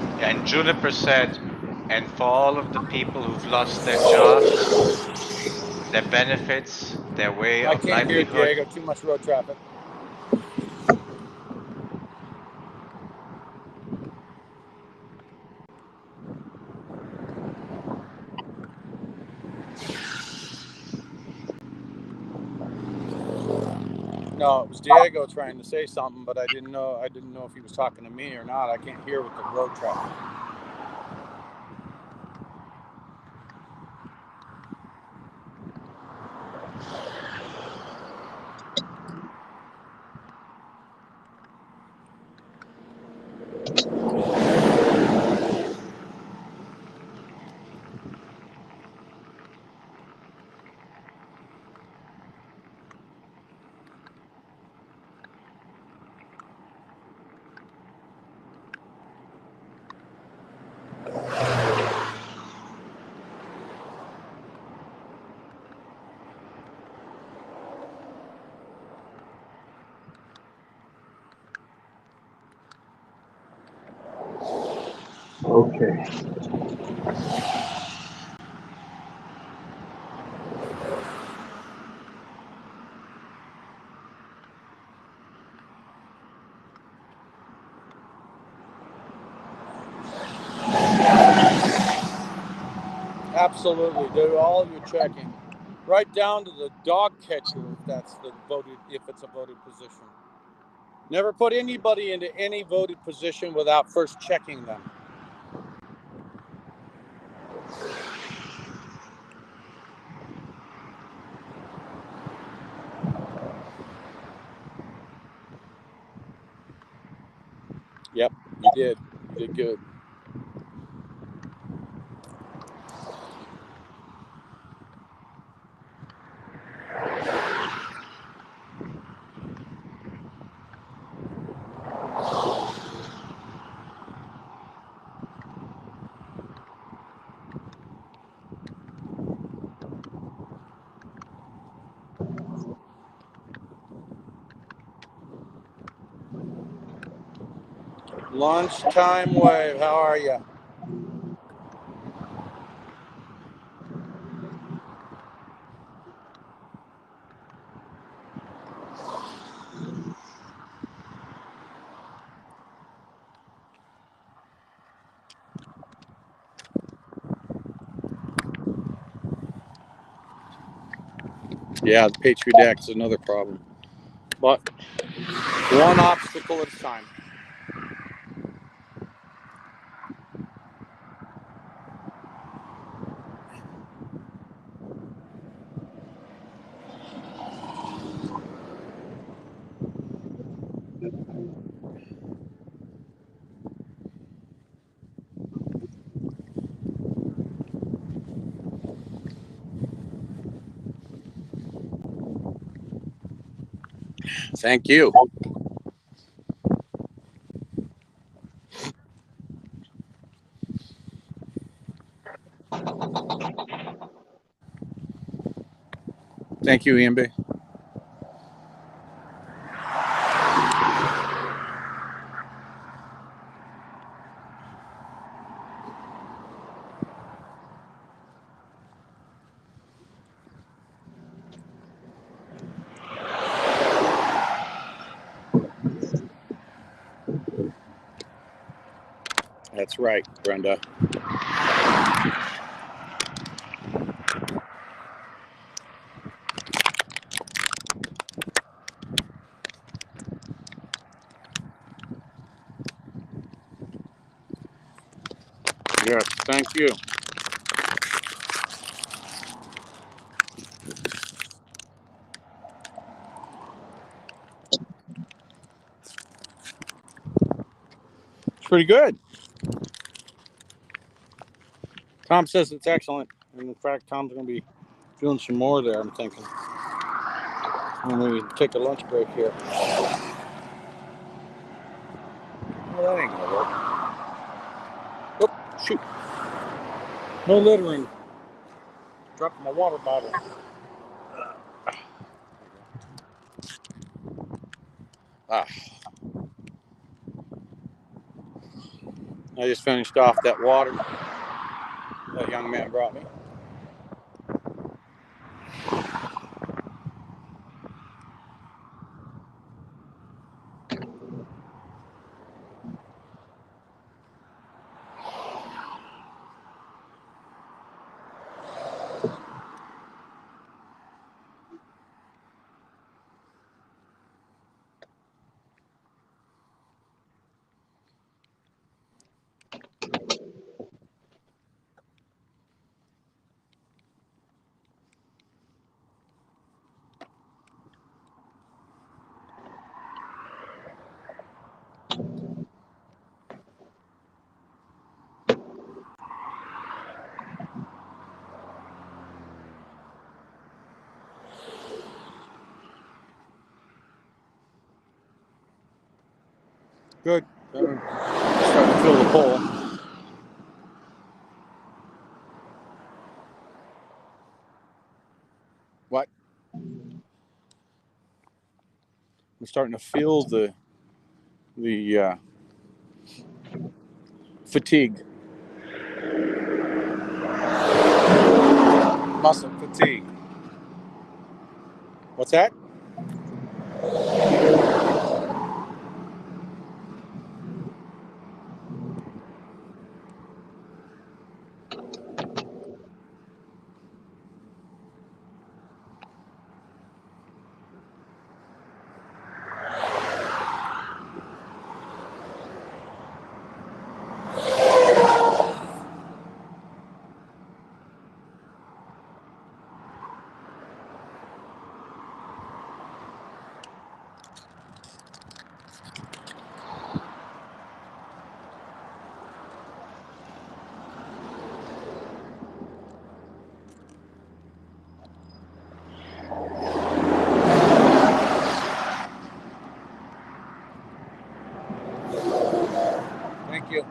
And Juniper said, and for all of the people who've lost their jobs, their benefits, their way I of can't hear livelihood. Diego. Too much road traffic. No, it was Diego trying to say something, but I didn't know if he was talking to me or not. I can't hear with the road traffic. Okay. Absolutely, do all your checking, right down to the dog catcher if it's a voted position. Never put anybody into any voted position without first checking them. Yep, you did. You did good. Lunchtime wave, how are you? Yeah, the Patriot Act is another problem. But one obstacle at a time. Thank you. Thank you, EMB. That's right, Brenda. Yes, thank you. It's pretty good. Tom says it's excellent. And in fact, Tom's going to be doing some more there, I'm thinking. When we take a lunch break here. Well, that ain't going to work. Oh, shoot. No littering. Dropped my water bottle. Ah. I just finished off that water that young man brought me. Good. Starting to fill the pole. What? I'm starting to feel the fatigue. Muscle fatigue. What's that? Thank you.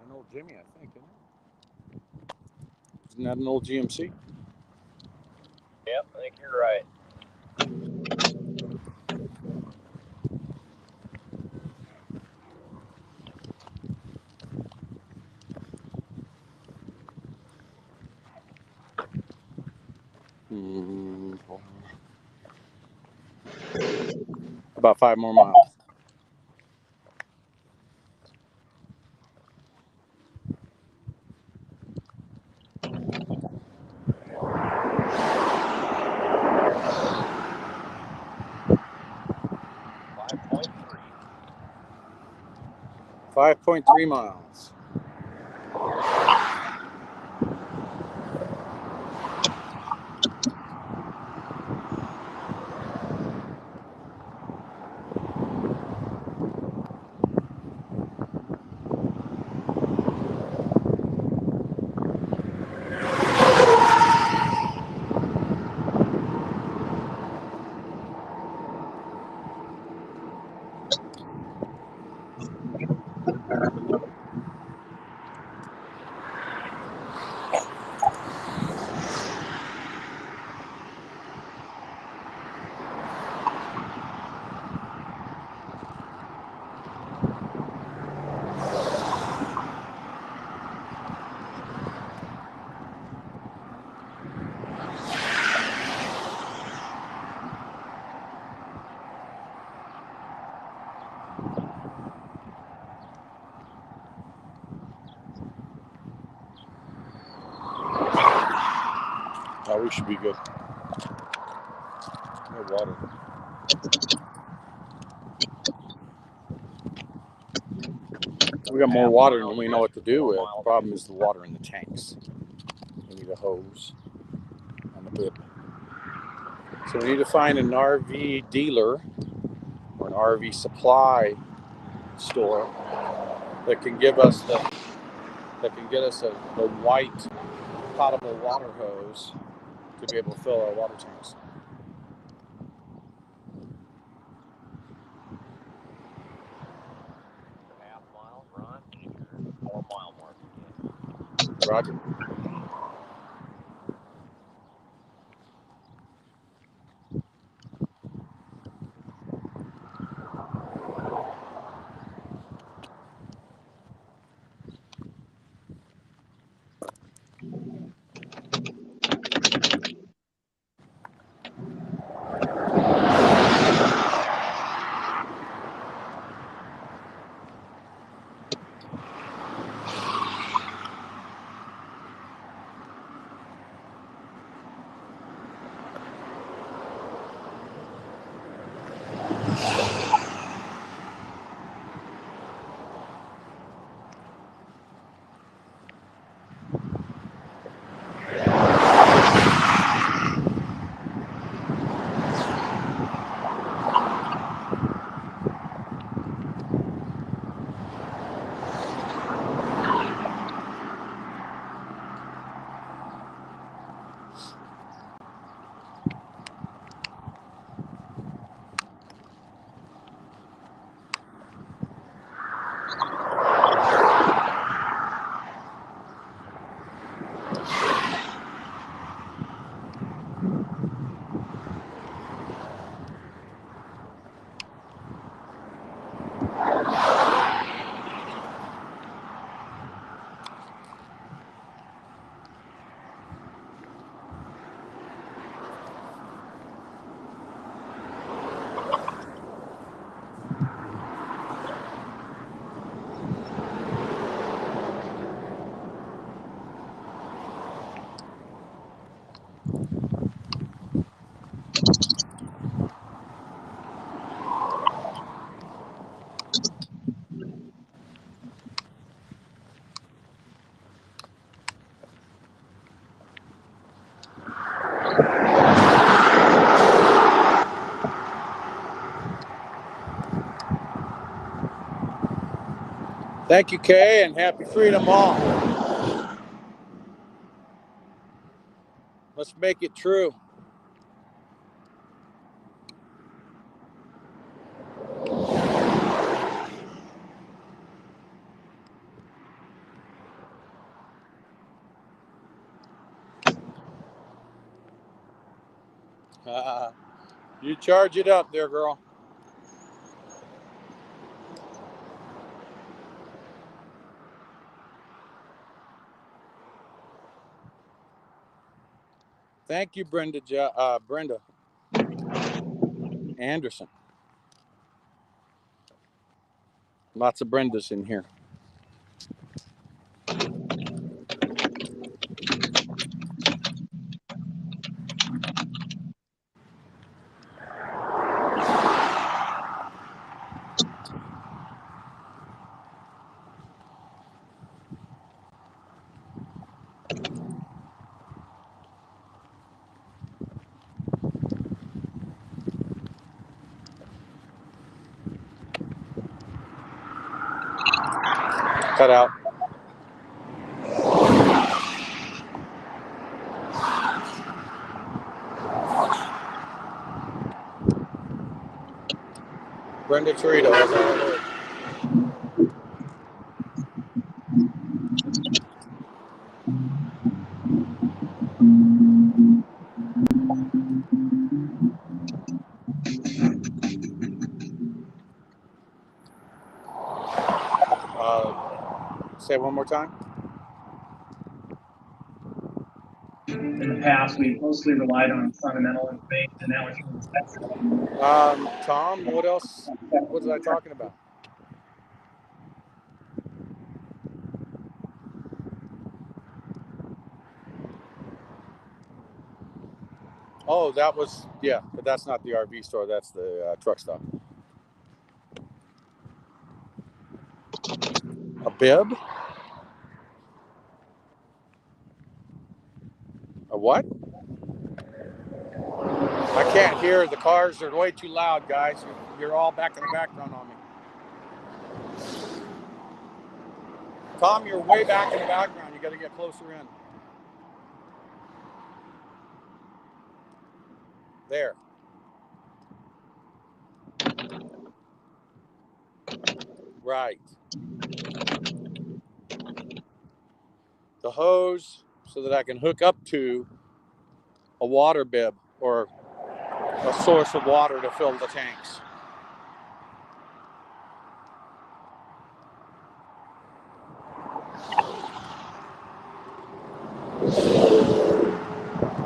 An old Jimmy, I think, isn't it? Isn't that an old GMC? Yep, I think you're right. About 5 more miles. $5.3. 5.3 miles. we should be good. No water. We got more water than we know what to do with. The problem is the water in the tanks. We need a hose and a bib. So we need to find an RV dealer or an RV supply store that can give us the white potable water hose to be able to fill our water tanks. Half mile, Ron, and your 4 mile mark again. Roger. Thank you, Kay, and happy freedom all. Let's make it true. You charge it up there, girl. Thank you, Brenda Anderson. Lots of Brendas in here. Cut out. Brenda Torito. That's all I heard. Say it one more time. In the past, we mostly relied on fundamental information, and now it's Tom, what else? What was I talking about? Oh, that was, yeah, but that's not the RV store. That's the truck stop. A bib? A what? I can't hear. The cars are way too loud, guys. You're all back in the background on me. Tom, you're way back in the background. You got to get closer in. There. Right. The hose so that I can hook up to a water bib or a source of water to fill the tanks.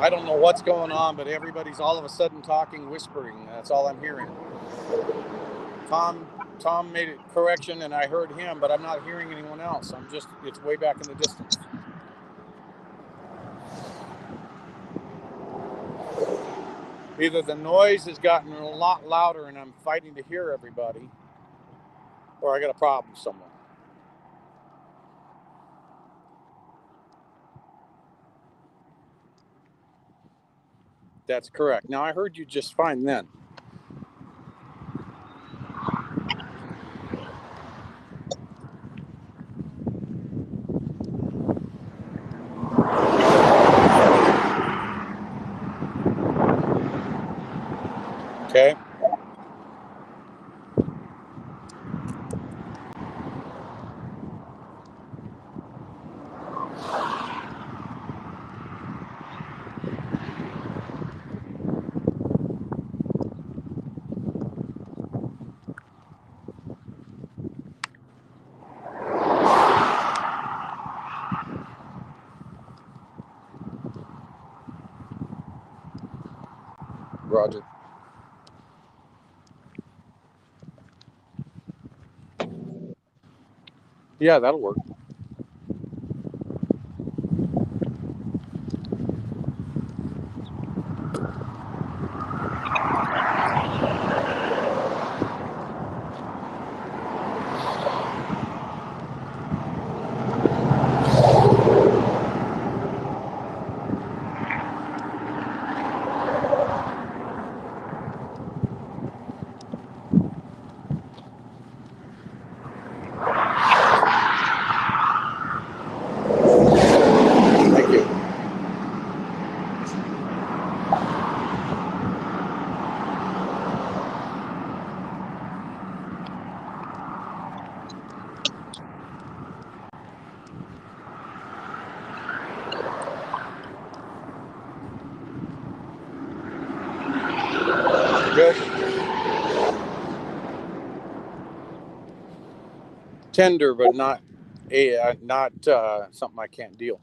I don't know what's going on, but everybody's all of a sudden talking, whispering. That's all I'm hearing. Tom made a correction and I heard him, but I'm not hearing anyone else. It's way back in the distance. Either the noise has gotten a lot louder and I'm fighting to hear everybody, or I got a problem somewhere. That's correct. Now I heard you just fine then. Okay. Roger. Yeah, that'll work. Thank you. Good. Tender, but not something I can't deal.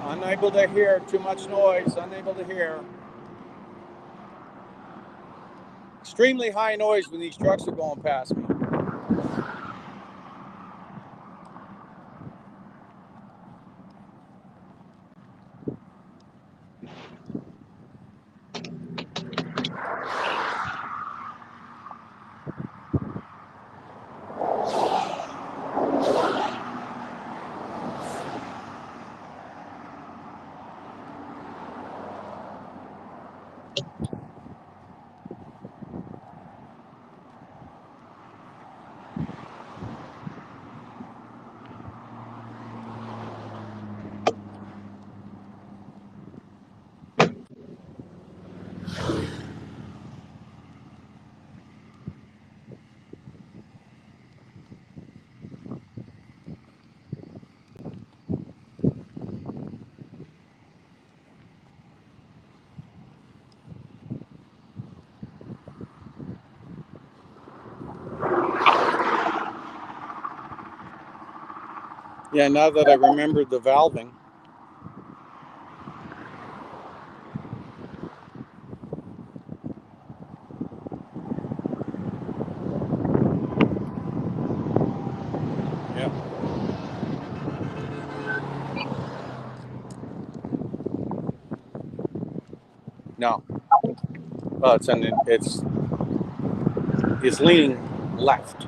Unable to hear. Too much noise. Unable to hear. Extremely high noise when these trucks are going past me. Yeah, now that I remembered the valving. Yeah. No. Well, it's leaning left.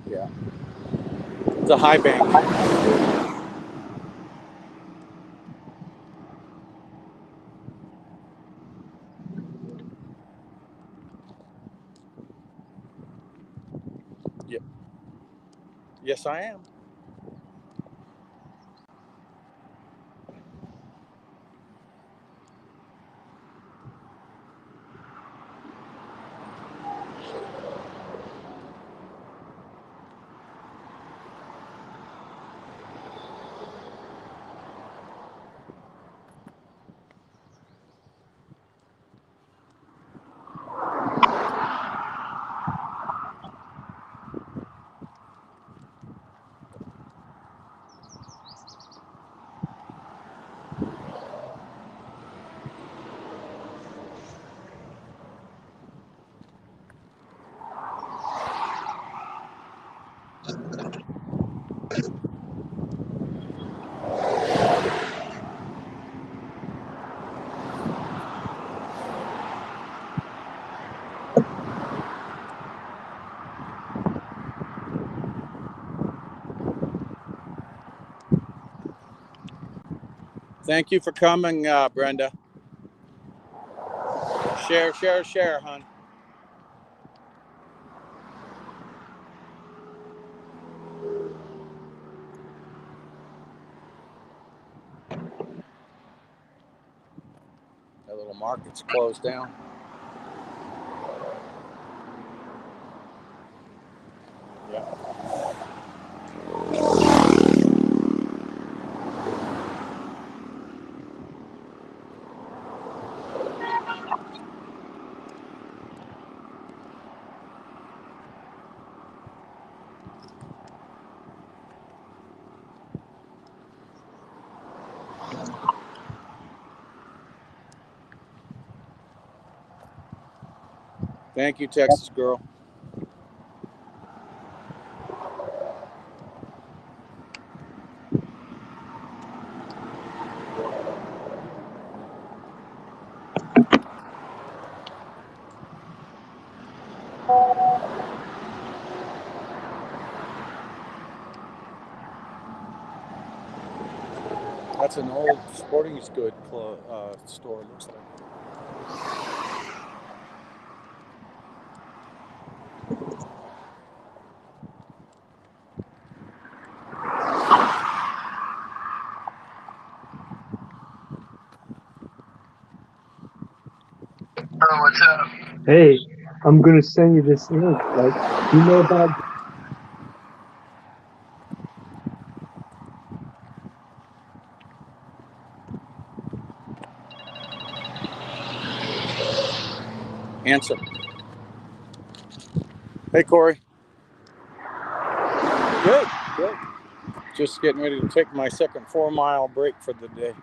Yeah. It's a high bank. Yep. Yes, I am. Thank you for coming, Brenda. Share, hon. That little market's closed down. Yeah. Thank you, Texas girl. That's an old sporting goods store, it looks like. Oh, what's up? Hey, I'm gonna send you this link. Like, you know about Answer. Hey, Corey. Good, good. Just getting ready to take my second 4-mile break for the day.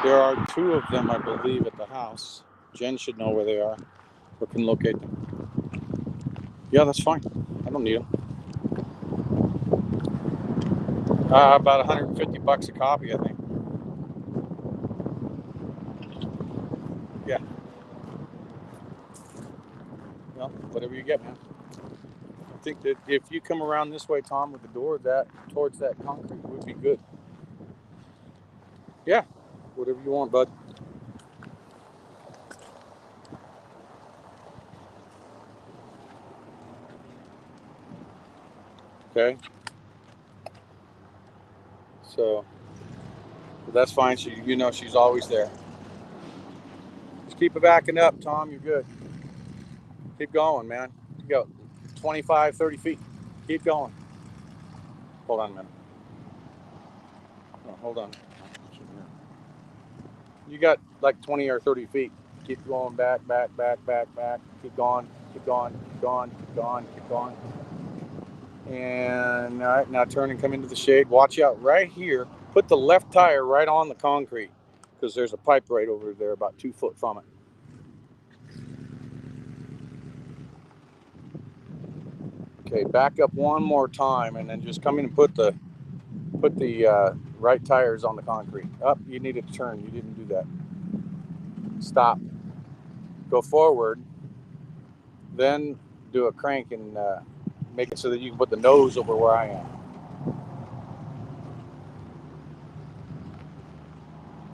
There are 2 of them, I believe, at the house. Jen should know where they are or can locate them. Yeah, that's fine. I don't need them. About $150 a copy, I think. Yeah. Well, whatever you get, man. I think that if you come around this way, Tom, with the door towards that concrete would be good. Yeah. Whatever you want, bud. Okay. So that's fine. She's always there. Just keep it backing up, Tom. You're good. Keep going, man. You go 25, 30 feet. Keep going. Hold on a minute. Oh, hold on. You got like 20 or 30 feet. Keep going back, back, back, back, back. Keep going, keep going, keep going, keep going, keep going. And all right, now turn and come into the shade. Watch out right here. Put the left tire right on the concrete because there's a pipe right over there about 2 foot from it. Okay, back up one more time and then just come in and put the right tires on the concrete. Up, you needed to turn. You didn't do that. Stop. Go forward. Then do a crank and make it so that you can put the nose over where I am.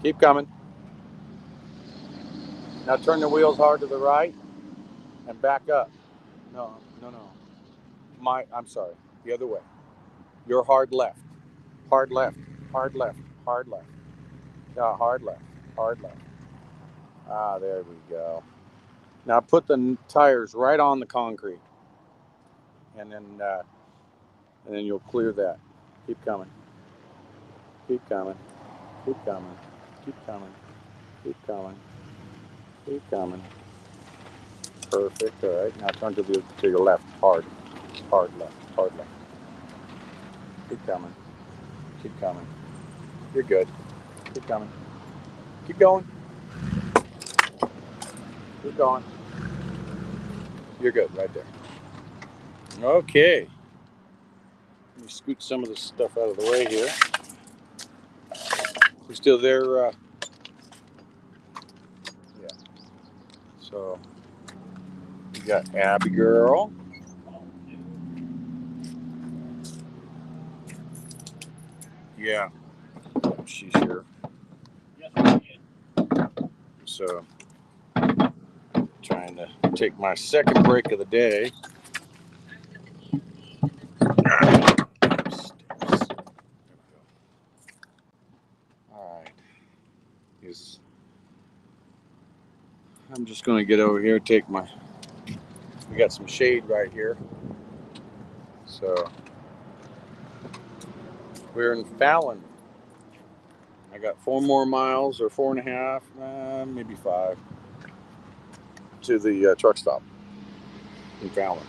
Keep coming. Now turn the wheels hard to the right and back up. No, no, no. I'm sorry. The other way. You're hard left. Hard left. Hard left. Hard left. Yeah, hard left. Hard left. Ah, there we go. Now put the tires right on the concrete. And then you'll clear that. Keep coming. Keep coming. Keep coming. Keep coming. Keep coming. Keep coming. Perfect. All right. Now turn to your left. Hard. Hard left. Hard left. Keep coming. Keep coming. You're good. Keep coming. Keep going. Keep going. You're good right there. Okay. Let me scoot some of this stuff out of the way here. You still there? Yeah. So you got Abby girl. Yeah. She's here. So trying to take my second break of the day. All right. I'm just going to get over here, we got some shade right here. So we're in Fallon. I got 4 more miles or 4.5, maybe 5 to the truck stop in Fallon.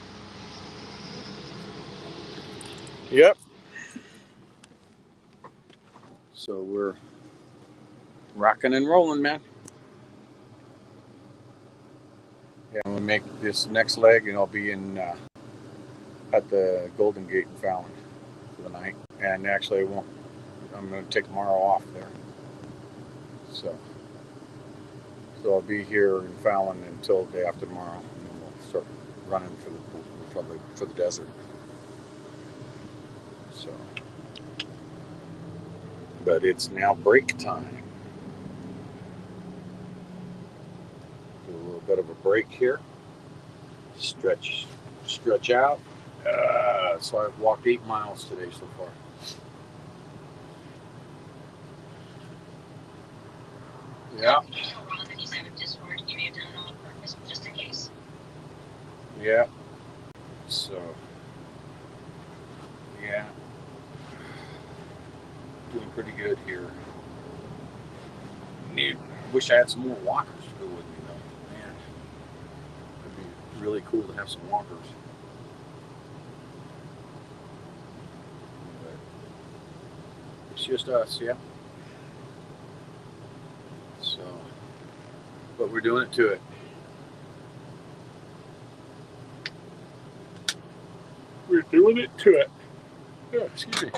Yep. So we're rocking and rolling, man. Yeah, I'm gonna make this next leg, and I'll be in at the Golden Gate in Fallon for the night. And actually, I'm gonna take tomorrow off there. So I'll be here in Fallon until the day after tomorrow, and then we'll start running for the desert. So, but it's now break time. Do a little bit of a break here. Stretch out. So I've walked 8 miles today so far. Yeah. Yeah. So, yeah. Doing pretty good here. Wish I had some more walkers to go with me though. Man, it'd be really cool to have some walkers. But it's just us, yeah. So, but we're doing it to it. We're doing it to it. Oh, excuse me.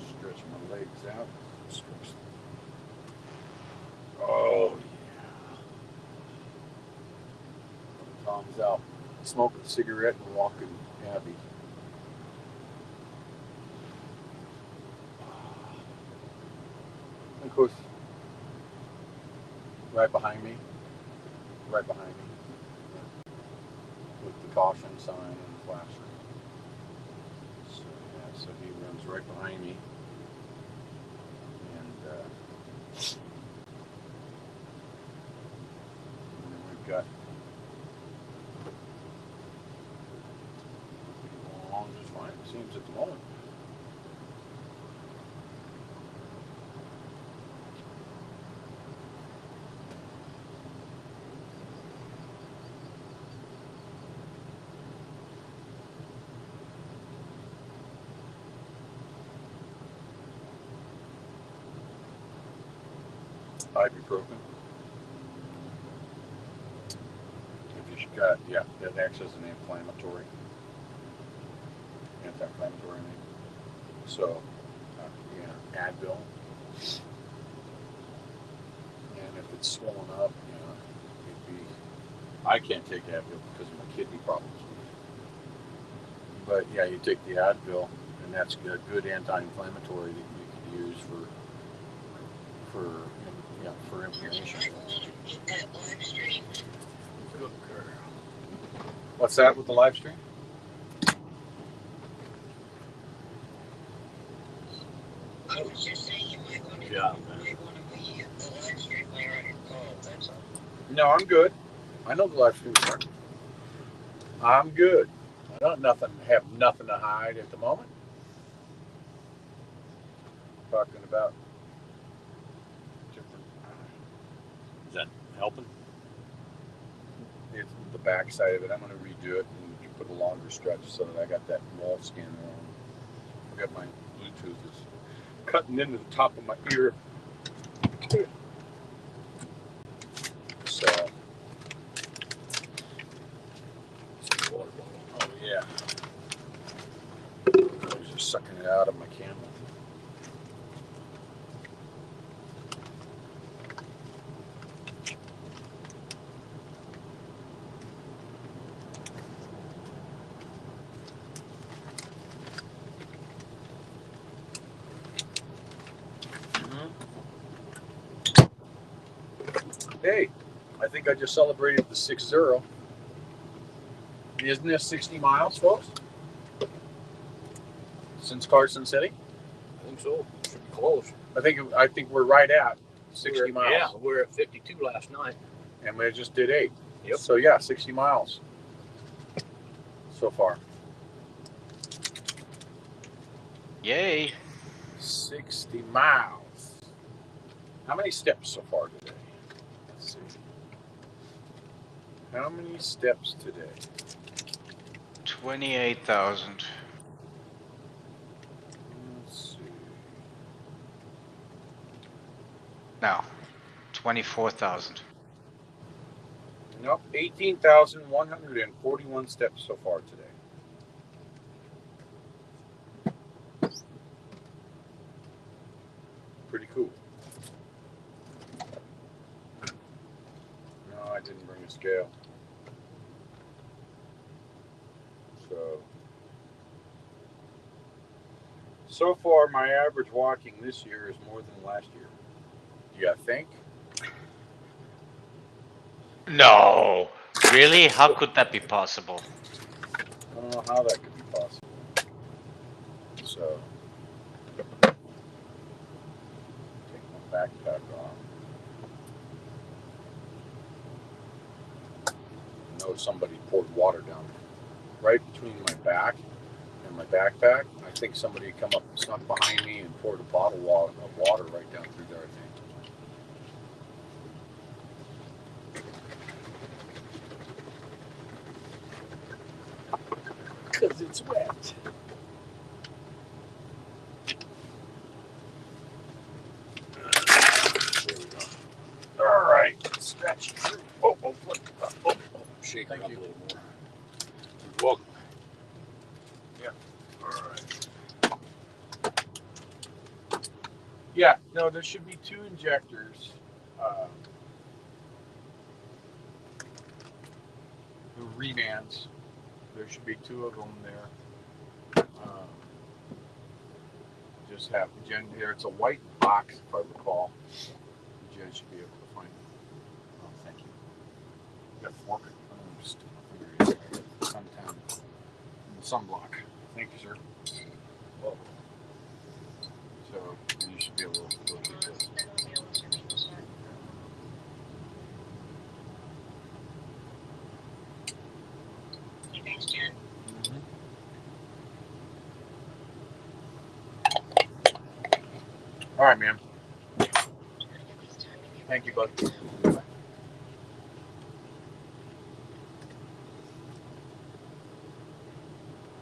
Stretch my legs out. Stretch. Oh, yeah. Tom's out smoking a cigarette and walking Abby. Of course, right behind me. With the caution sign and the flasher. So, yeah, so he runs right behind me. And then we've got along just fine, it seems at the moment. ibuprofen. If you've got, yeah, that acts as an anti-inflammatory. So, yeah, Advil. And if it's swollen up, it'd be. I can't take Advil because of my kidney problems. But yeah, you take the Advil, and that's a good anti-inflammatory that you can use for inflammation. Good girl. What's that with the live stream? I was just saying you might want to be the live stream later on your call, that's all. No, I'm good. I know the live stream's on. I'm good. I don't have nothing to hide at the moment. Talking about different. Is that helping? It's the back side of it. I'm going to redo it and put a longer stretch so that I got that wall skin on. I got my Bluetooth is cutting into the top of my ear. So, oh yeah. I was just sucking it out of my camera. Hey, I think I just celebrated the 6-0. Isn't this 60 miles, folks? Since Carson City? I think so. Should be close. I think we're right at 60 miles. Yeah, we were at 52 last night. And we just did 8. Yep. So yeah, 60 miles so far. Yay. 60 miles. How many steps so far today? Let's see. How many steps today? 28,000. Let's see. No, 24,000. Nope, 18,141 steps so far today. Pretty cool. No, I didn't bring a scale. So far, my average walking this year is more than last year. Do you think? No. Really? How could that be possible? I don't know how that could be possible. So, take my backpack off. I know somebody poured water down right between my back and my backpack. I think somebody come up, snuck behind me, and poured a bottle of water right down through there, I think. Because it's wet. All right, stretch. Oh, shake it up a little more. You're welcome. Yeah. All right. Yeah. No, there should be 2 injectors. The rebands. There should be 2 of them there. Just have Jen here. It's a white box, if I recall. Jen should be able to find it. Oh, thank you. Got fork. Suntan. Sunblock. Thank you, sir. Oh. So you should be able to do this. Thanks, Jen. All right, man. Thank you, bud.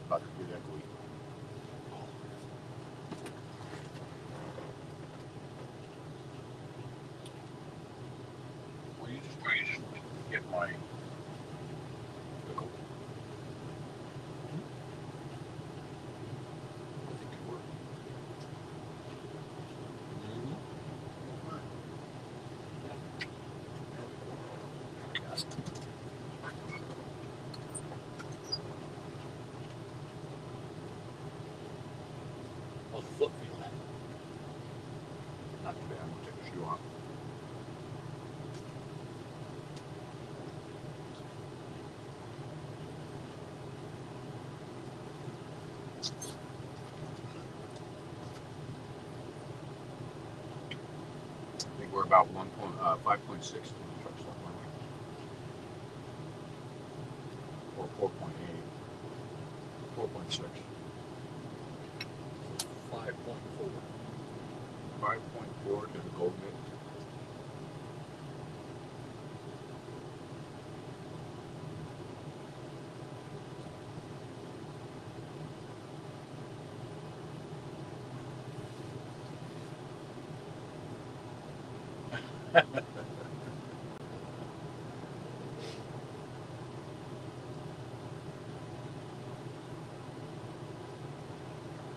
About to do that week. we're about 5.6 trucks left, or 4.8, 4.6, 5.4. 5.4 to the gold mid.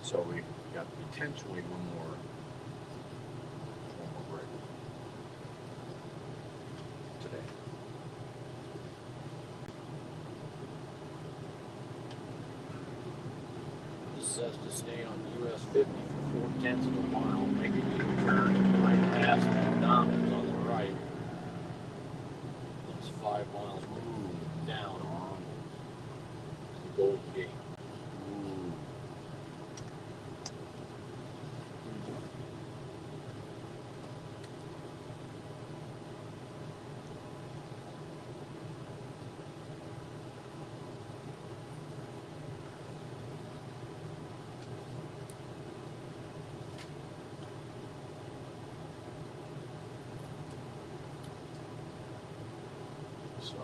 So we got potentially one more break today. This says to stay on US 50 for 4/10 of a mile, make a U-turn, right past McDonald's on the right. That's 5 miles down on the Gold Gate. So,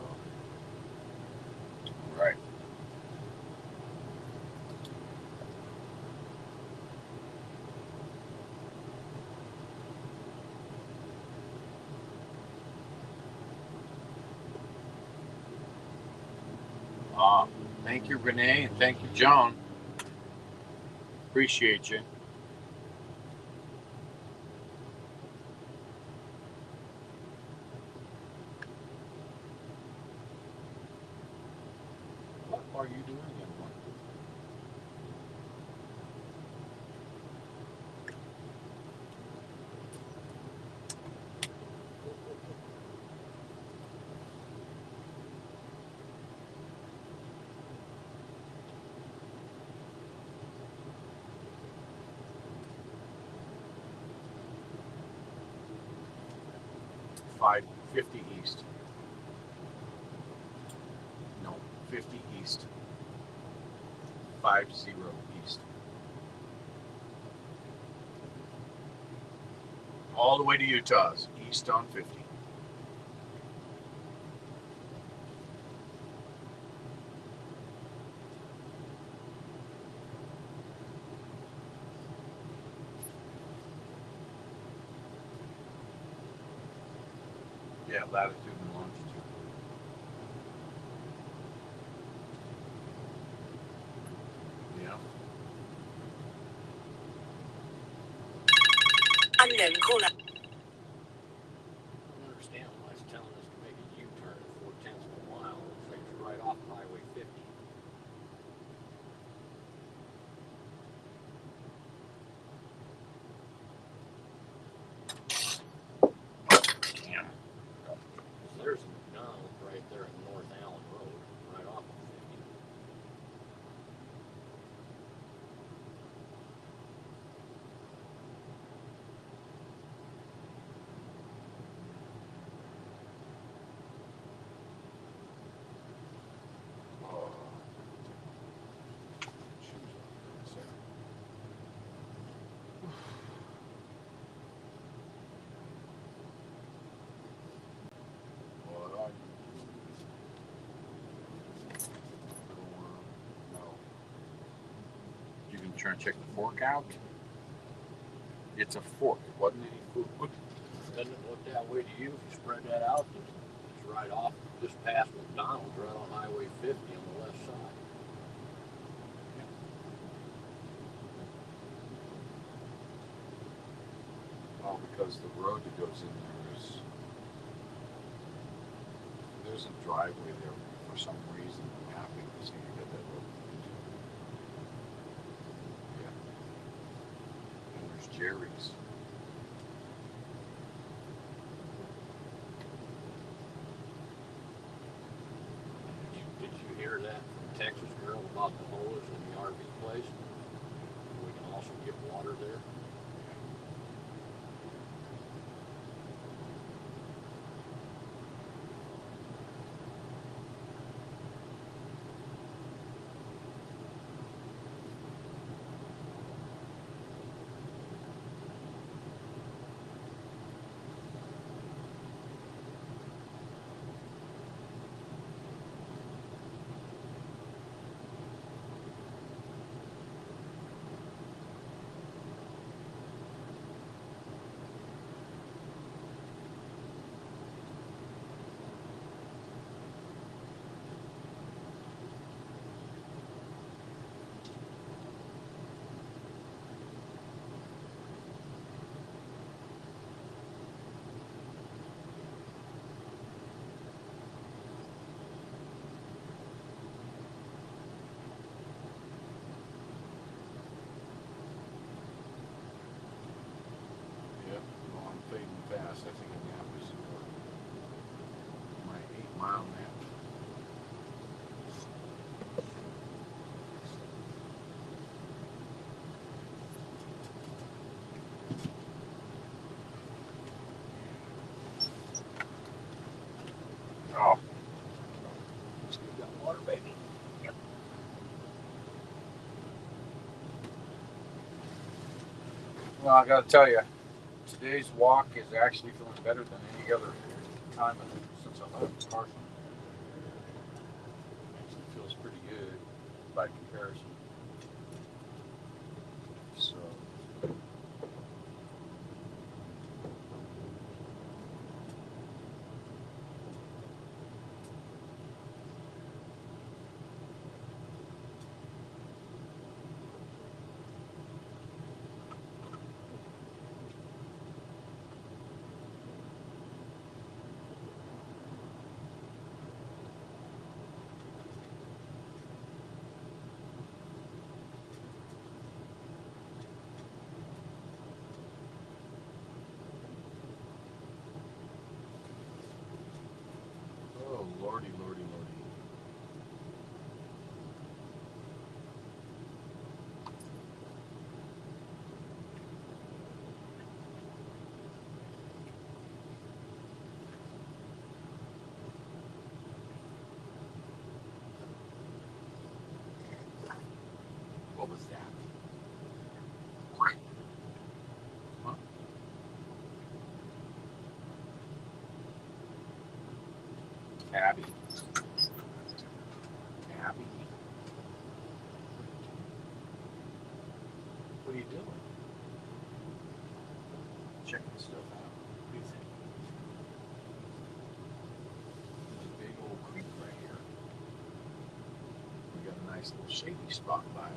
right. Thank you, Renee, and thank you, John. Appreciate you. What are you doing, young one? Five 50 east. No, 50 east. 50 east. All the way to Utah's, east on 50. Yeah, latitude and longitude. Yeah. Unknown caller. I don't understand why it's telling us to make a U-turn at 4/10 of a mile. It looks like it's right off Highway 50. Damn. There's a McDonald's right there in North Allen Road, right off of 50. Oh. You can try and check the fork out. It's a fork. It wasn't any food. Doesn't it look that way to you? If you spread that out, it's right off, just past McDonald's, right on Highway 50 on the left side. Well, because the road that goes in there is, there's a driveway there for some reason. I'm happy to see you get that road. Yeah. And there's Jerry's. Did you hear that from Texas girl about the hose in the RV place? We can also get water there. You got water, baby? Well, I gotta tell you, today's walk is actually feeling better than any other time since I left Carson. Actually feels pretty good by comparison. So. Oh, lordy, lordy, lordy. What was that? Huh? Abby. Abby. What are you doing? Checking stuff out. What do you think? There's a big old creek right here. We got a nice little shady spot by it.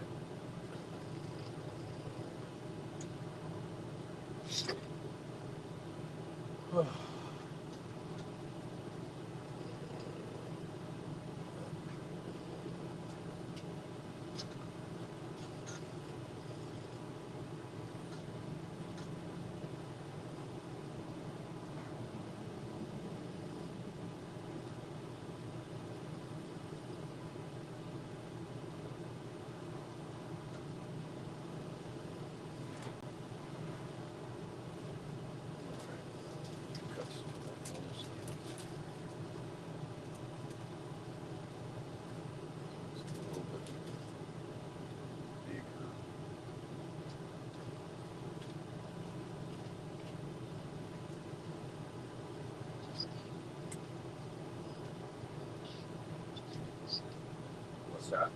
What's that?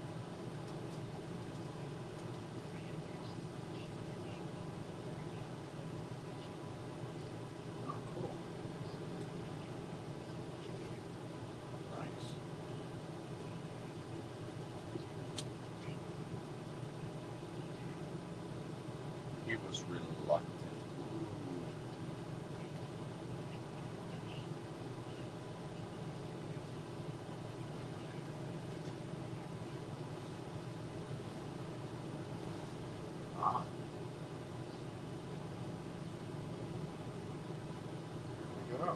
Oh, cool. Nice. He was reluctant. Ah. Here we go.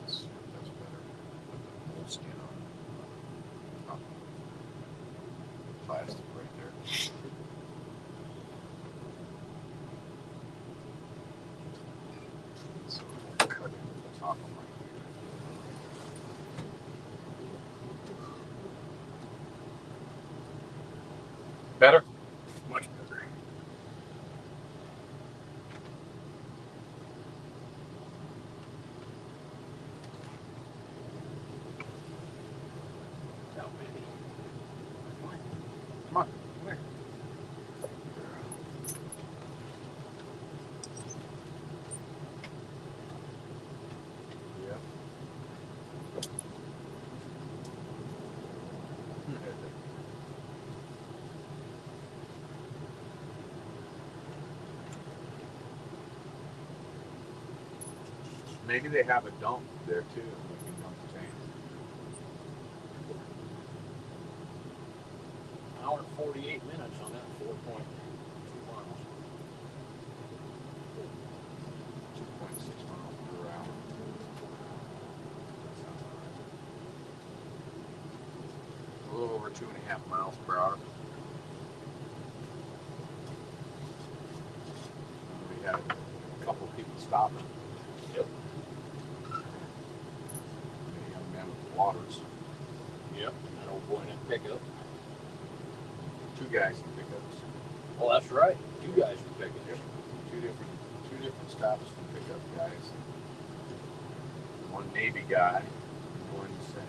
That's better. Put the whole skin on. Oh, plastic right there. So we'll cut it at the top of my ear. Better? Much better. Now, baby. Come on. Come on. Come here. Yeah. Maybe they have a dump there too, and we can dump the tank. Hour and 48 minutes on that 4.2 miles. 2.6 miles per hour. A little over 2.5 miles per hour. We had a couple people stopping. Yep. A young man with the waters. Yep. That old boy in that pickup. Two guys in pickups. Oh, that's right. You guys were picking it. Two different stops from pickup guys. One Navy guy. One said,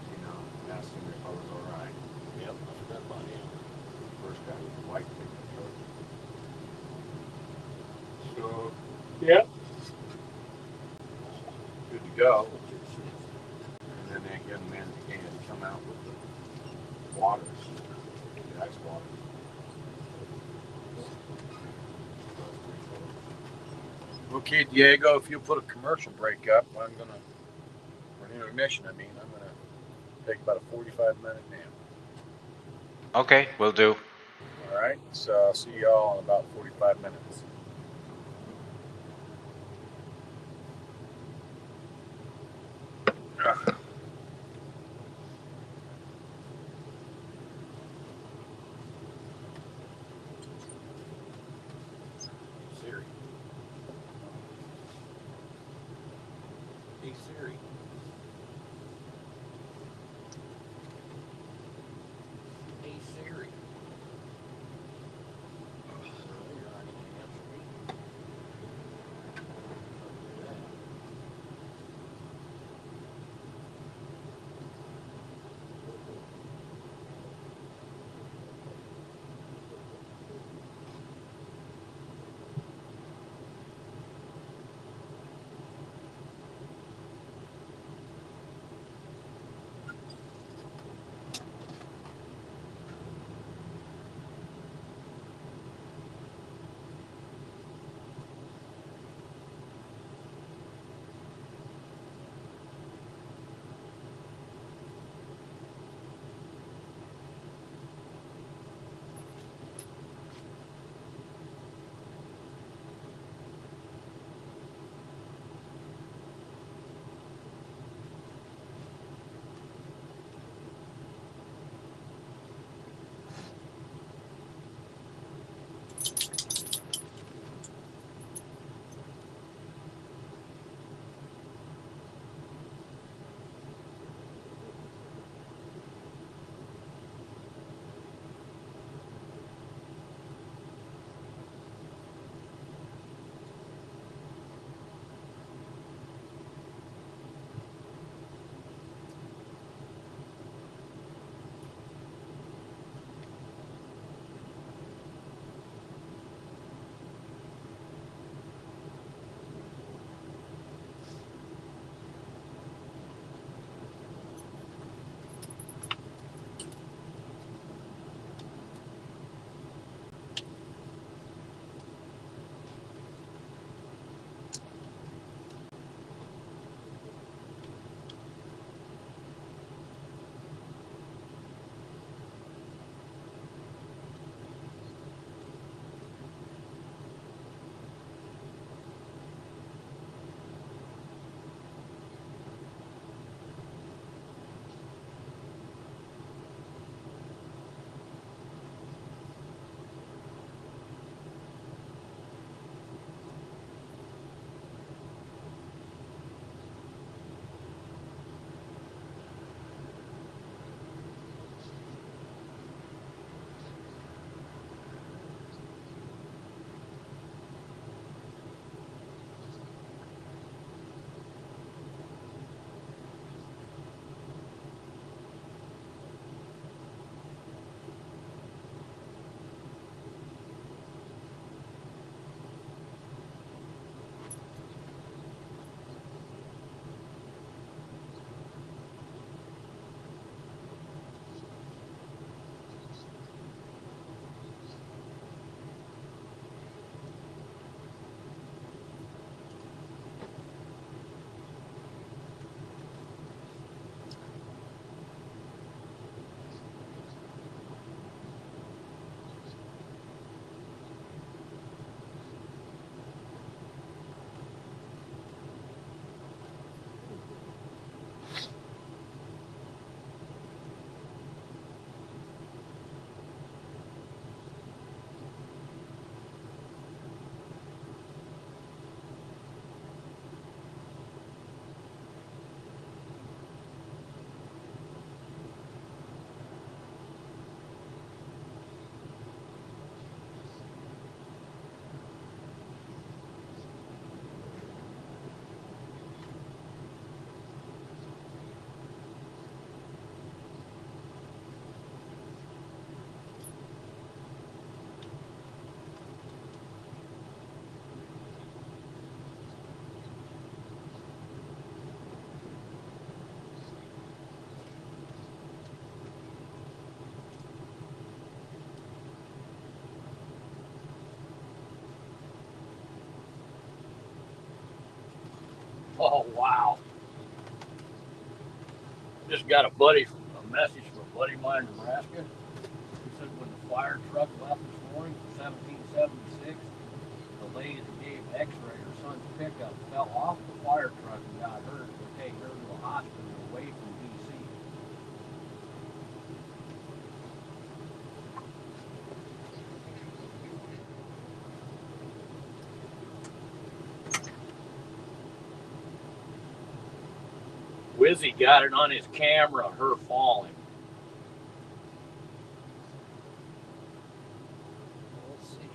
asked him if I was all right. Yep, I forgot about him. First guy was a white pickup truck. So, Yep. good to go. And then that young man began to come out with the waters, the ice water. Okay, Diego, if you put a commercial break up, for an intermission, I'm gonna take about a 45-minute nap. Okay, will do. All right, so I'll see y'all in about 45 minutes. Siri. Hey Siri. Hey Siri. You're not even answering me. Oh, wow. Just got a message from a buddy of mine in Nebraska. He said when the fire truck left this morning for 1776, the lady that gave x-ray, her son's pickup, fell off the fire truck and got hurt. They take her to a hospital away from D.C. Wizzy got it on his camera, her falling. Let's see.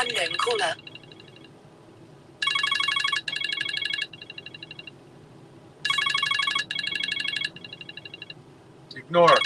Unknown caller. Ignore.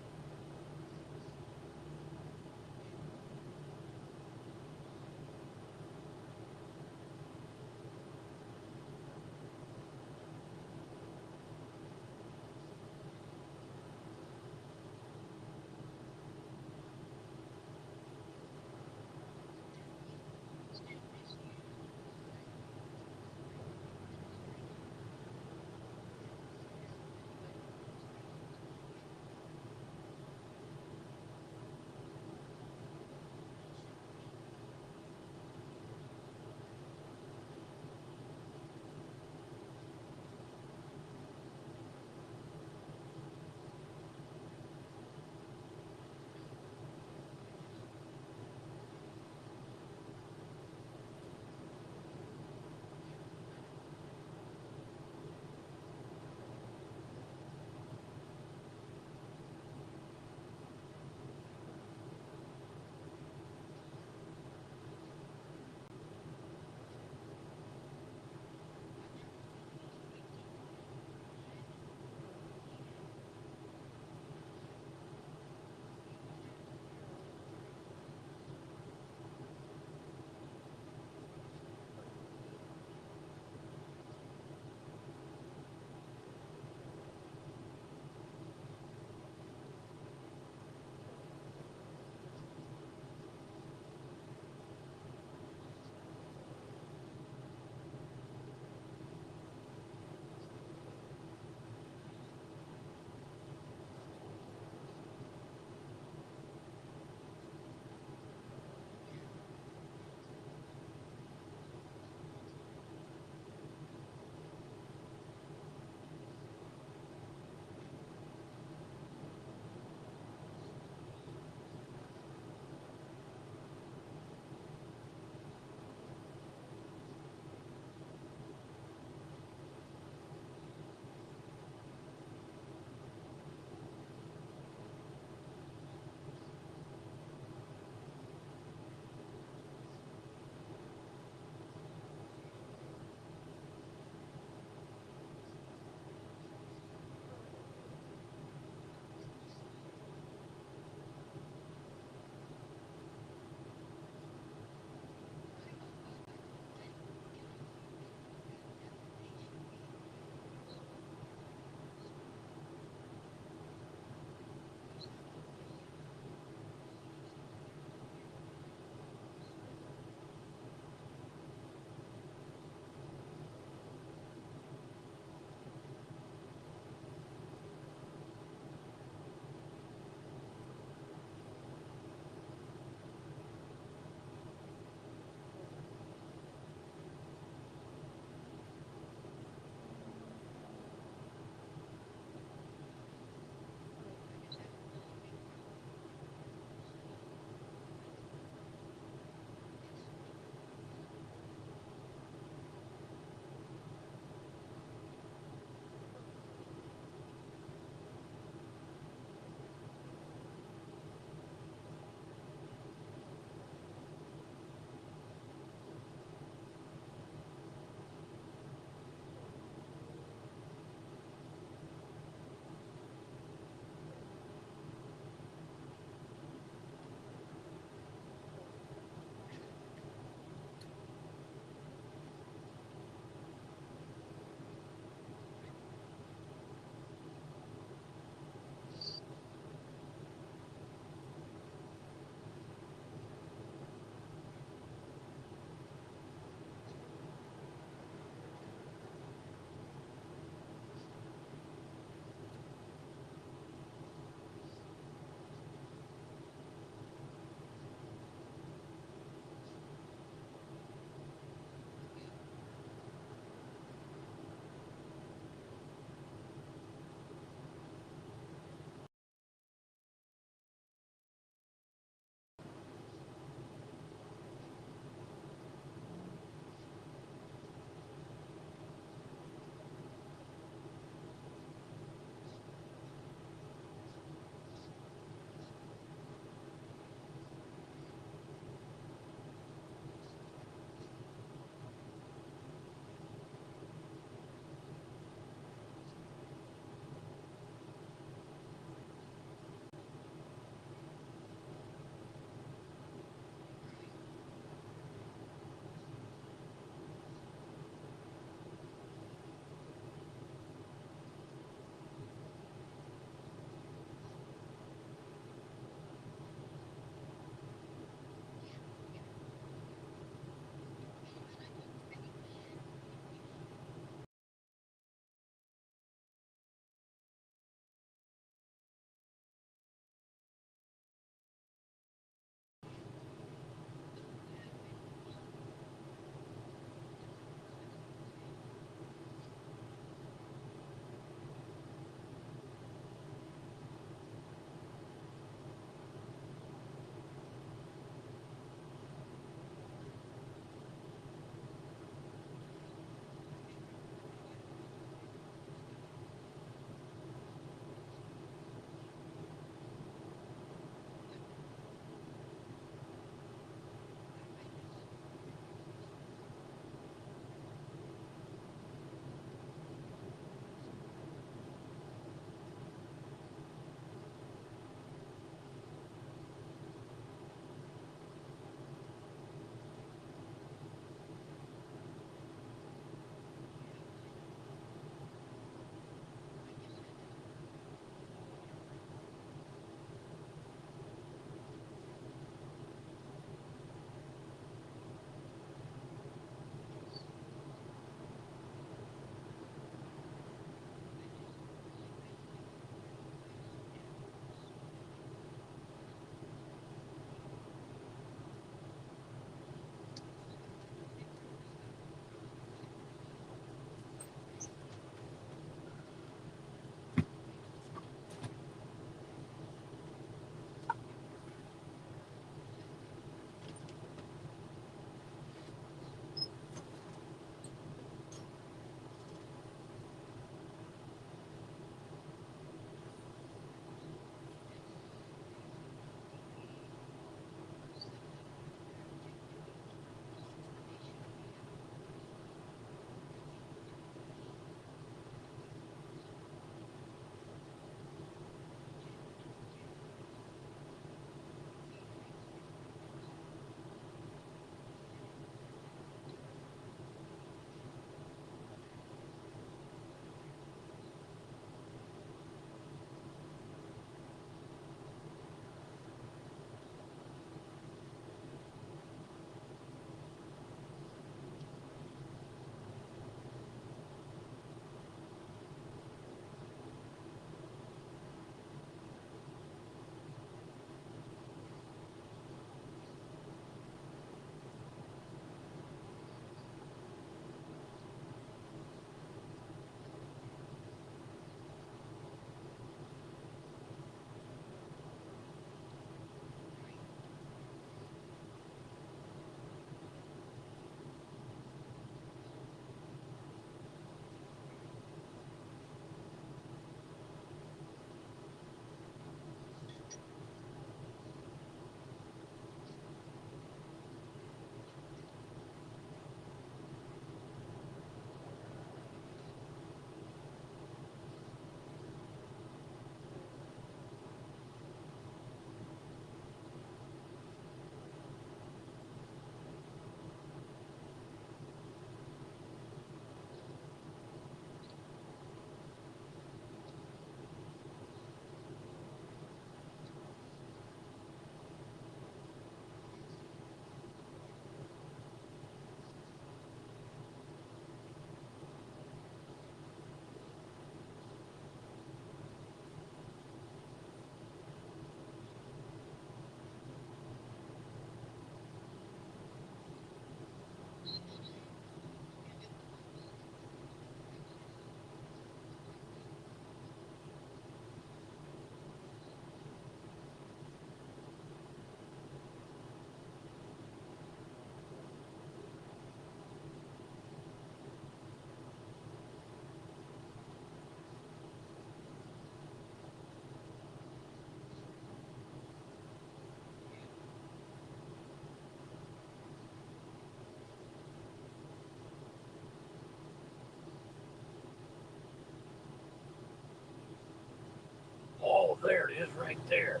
is right there.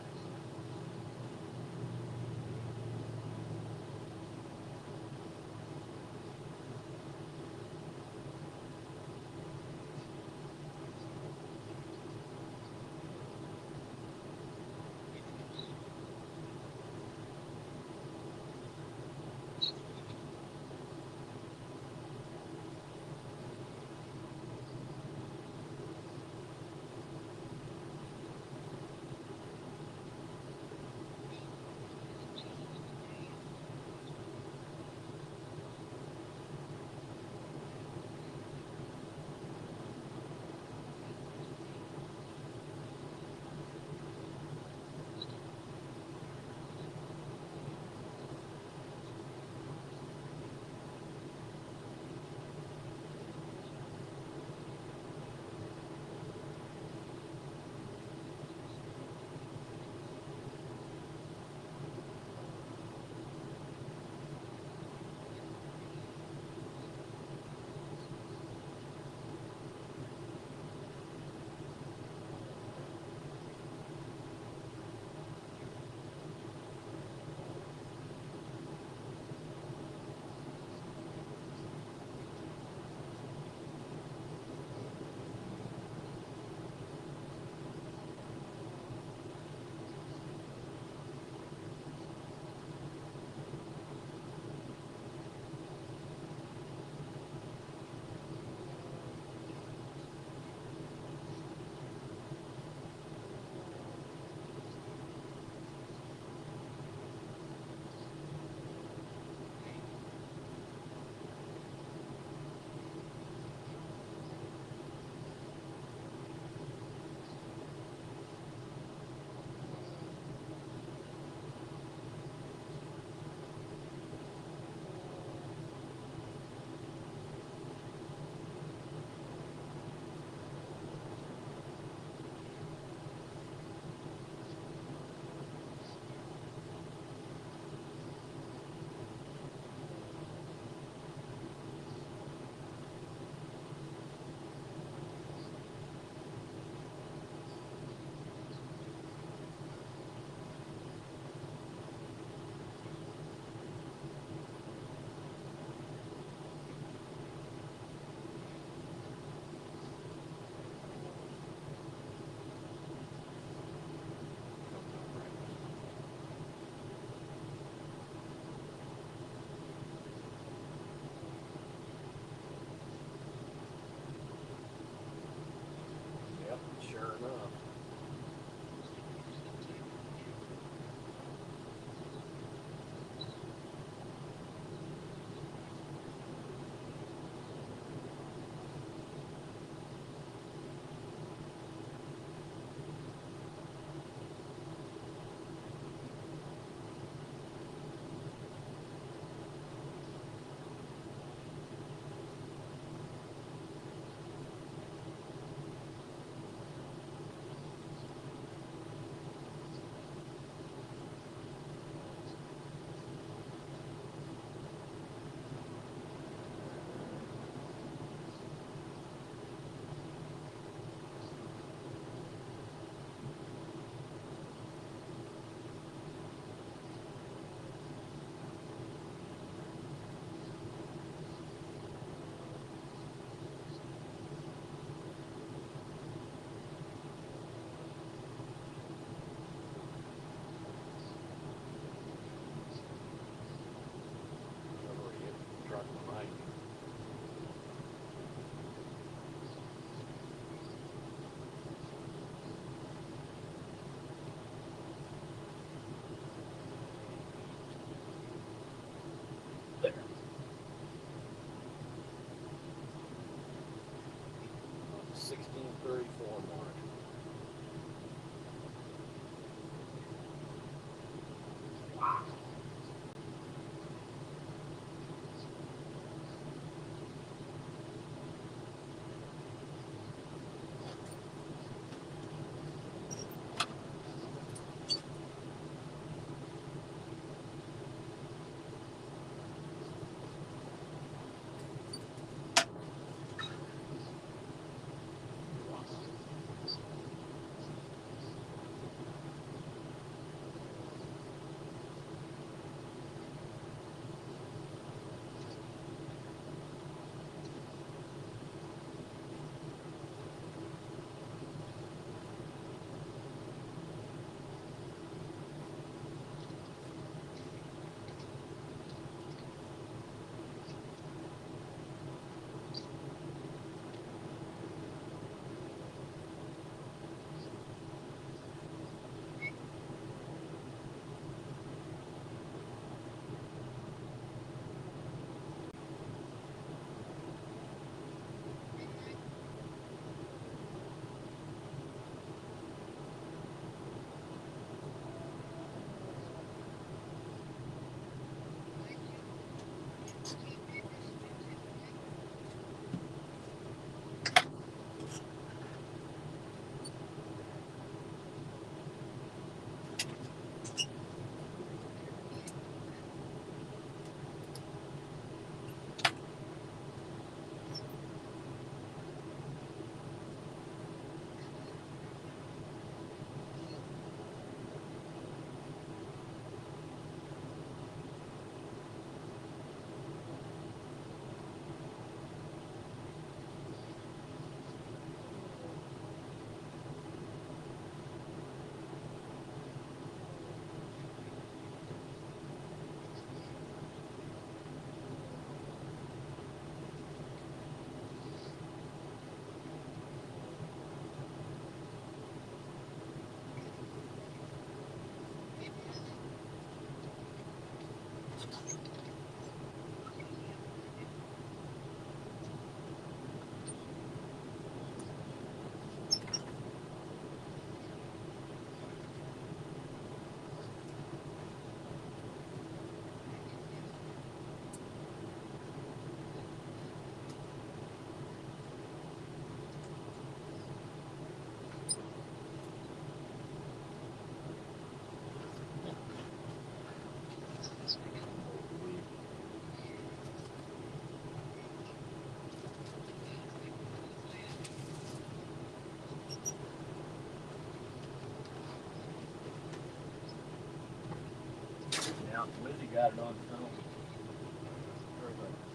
Now, Lizzie got it on film.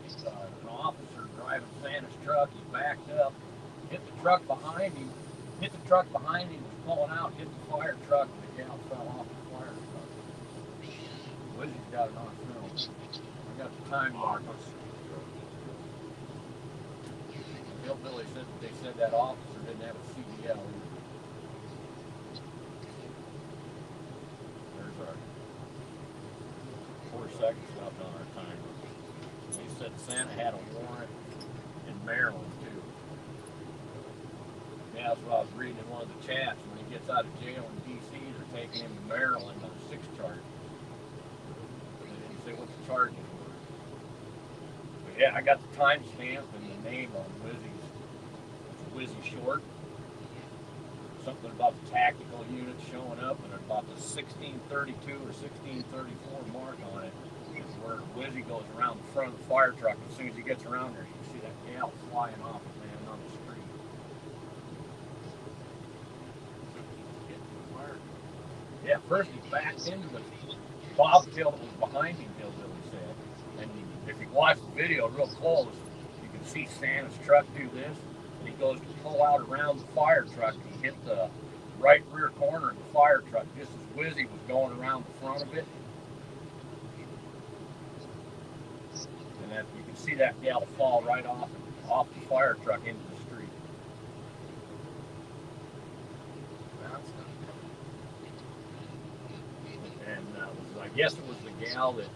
There's an officer driving Santa's truck. He backed up, hit the truck behind him, was pulling out, hit the fire truck, and the gal fell off the fire truck. Lizzie's got it on film. I got the time markers. Hillbilly said they said that officer didn't have a CDL either. There's our 4 seconds left on our timer. They said Santa had a warrant in Maryland too. Yeah, that's what I was reading in one of the chats. When he gets out of jail in DC, they're taking him to Maryland on a 6 charge. They didn't say what the charges were. But yeah, I got the timestamp and the name on Lizzie's. Lizzie Short. Something about the tactical unit showing up and about the 1632 or 1634 mark on it is where Lizzie goes around the front of the fire truck. As soon as he gets around there, you can see that gal flying off and landing on the street. Yeah, first he backed into the bobtail that was behind him, Hillbilly said. And if you watch the video real close, you can see Santa's truck do this. He goes to pull out around the fire truck and he hit the right rear corner of the fire truck just as Wizzy was going around the front of it. And then you can see that gal fall right off the fire truck into the street. And I guess it was the gal that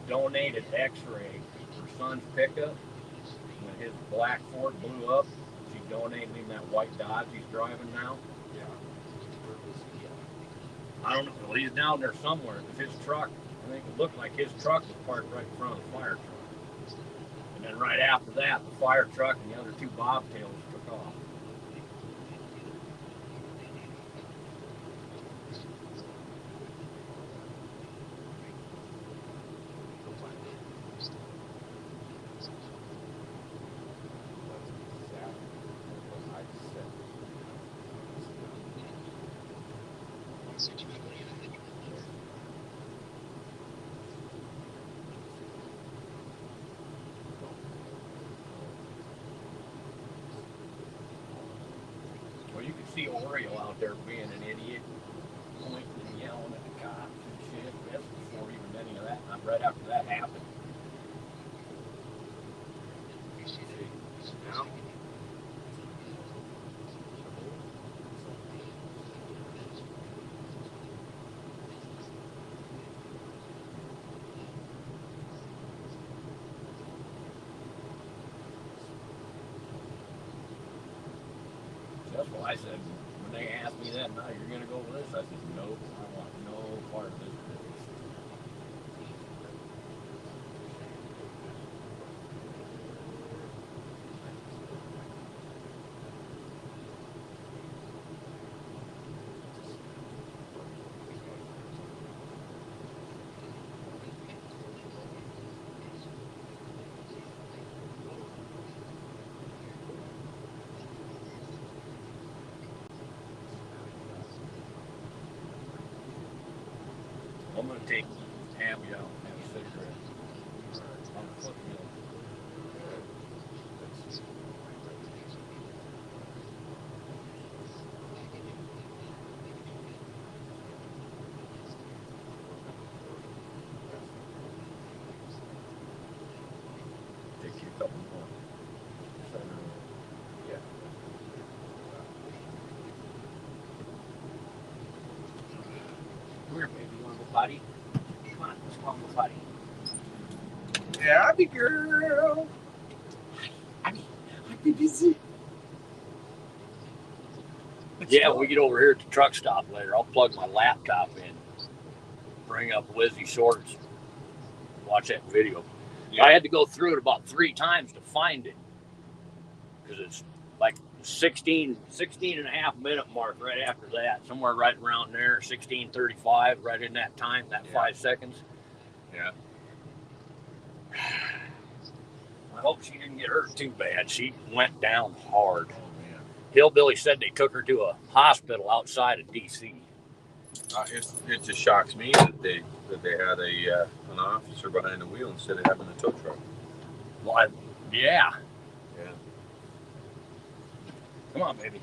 donated X-ray for her son's pickup. When his black Ford blew up, she donated him that white Dodge he's driving now. Yeah. I don't know. Well, he's down there somewhere because his truck, I think it looked like his truck was parked right in front of the fire truck. And then right after that, the fire truck and the other 2 bobtails took off. Well, you can see Oriole out there being an idiot, pointing and yelling at the cops and shit. That's before even any of that, not right after that happened. Now, that's what I said. When they asked me that, now you're going to go with this? I said, nope, I want no part of this business. I'm going to take Abby out and have a cigarette on the foothill. Take you a couple more. Yeah. Come here, baby. You want to go potty? Come on, let's go. Convoy. Yeah, Abby girl. Abby busy. Yeah, when we get over here at the truck stop later, I'll plug my laptop in, bring up Lizzie Shorts, watch that video. Yeah. I had to go through it about 3 times to find it because it's like 16 and a half minute mark right after that, somewhere right around there, 16:35, right in that time, that 5 seconds. Yeah. I hope she didn't get hurt too bad. She went down hard. Oh man. Hillbilly said they took her to a hospital outside of D.C. It just shocks me that they had an officer behind the wheel instead of having a tow truck. Well, yeah. Yeah. Come on, baby.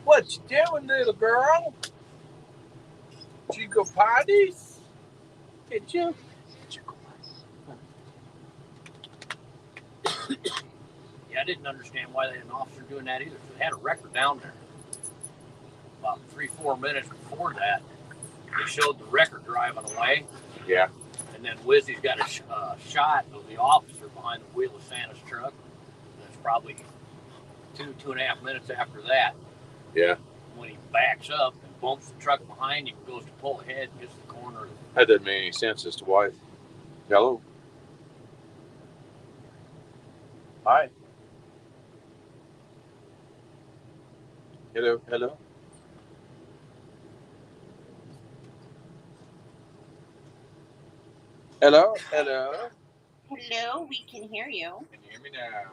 What you doing, little girl? Did you go potties? Did you? Yeah, I didn't understand why they had an officer doing that either. So they had a record down there. About 3-4 minutes before that, they showed the record driving away. Yeah. And And then Wizzy's got a shot of the officer behind the wheel of Santa's truck. That's probably 2.5 minutes after that. Yeah. When he backs up and bumps the truck behind him, goes to pull ahead, and hits the corner. That doesn't make any sense as to why. Hello. Hi. Hello. Hello. Hello. Hello. Hello, we can hear you. Can you hear me now?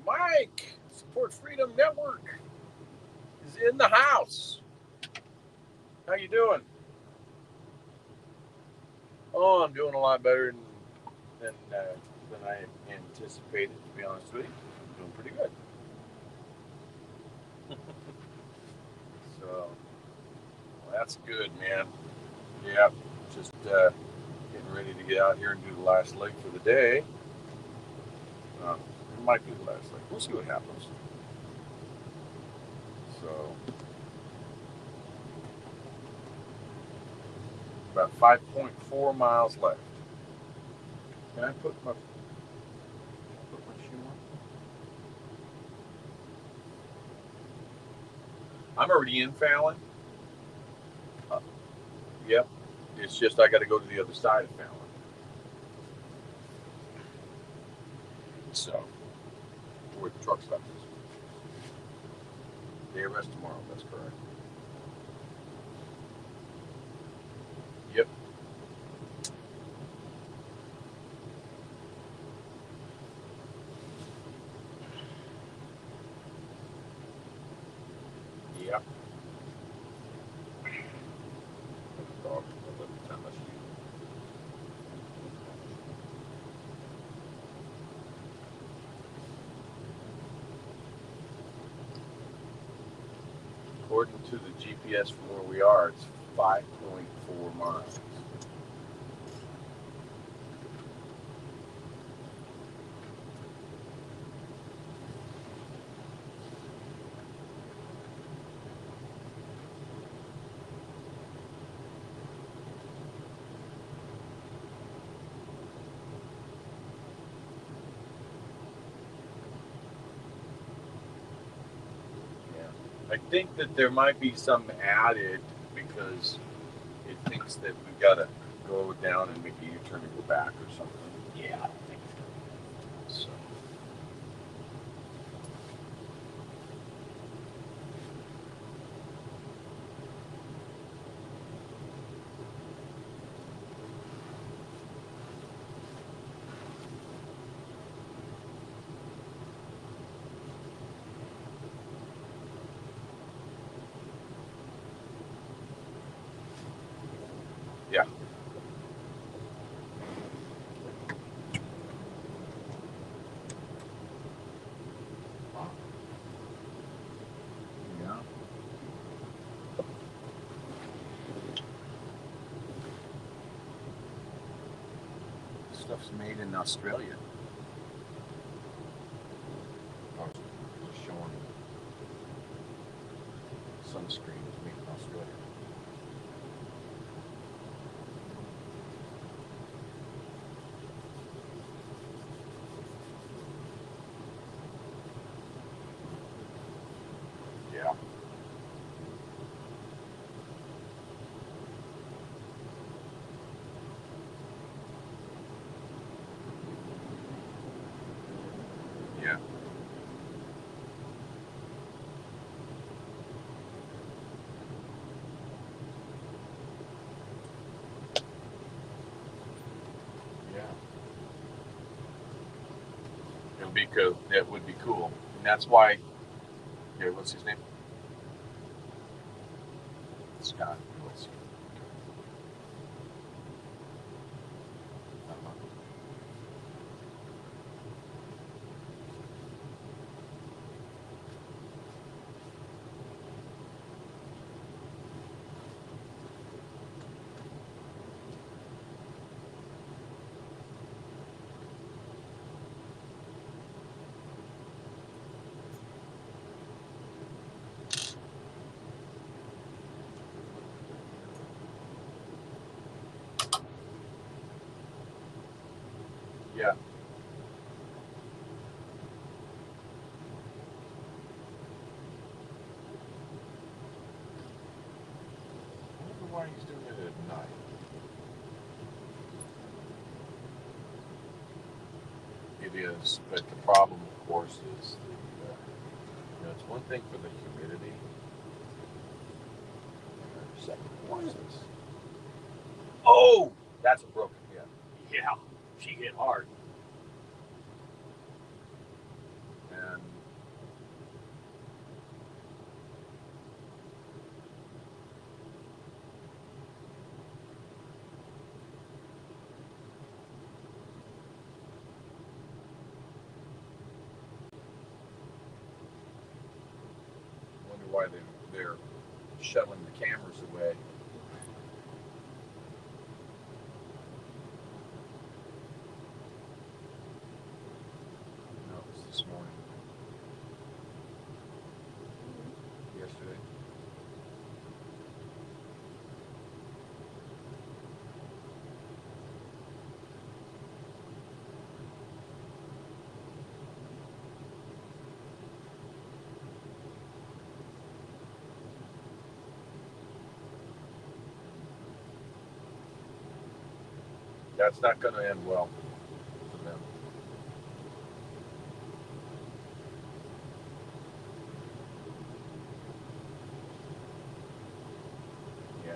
Mike, Support Freedom Network is in the house. How you doing? Oh, I'm doing a lot better than I anticipated, to be honest with you. I'm doing pretty good. So, well, that's good, man. Yeah, just getting ready to get out here and do the last leg for the day. It might be the last leg. We'll see what happens. So, about 5.4 miles left. Can I put my shoe on? I'm already in Fallon. Yep. It's just I got to go to the other side of Fallon. So, where the truck stop is. Day of rest tomorrow, that's correct. Yep. Yep. According to the GPS from where we are, it's 5.4 miles. I think that there might be some added because it thinks that we've got to go down and make a U-turn and go back or something. Yeah, I don't think so. So. Yeah. Yeah. Stuff's made in Australia. Oh, just showing sunscreen is made in Australia. Yeah. Yeah. Yeah. It would be cool. That would be cool. And that's why, yeah, what's his name? Scott. What's why he's doing it at night. It is, but the problem, of course, is the, it's one thing for the humidity. Second, watch this. Oh, that's a broken hip. Yeah, she hit hard. And wonder why they're shuttling the cameras away. No, it was this morning. Yesterday. That's not going to end well for them. Yeah.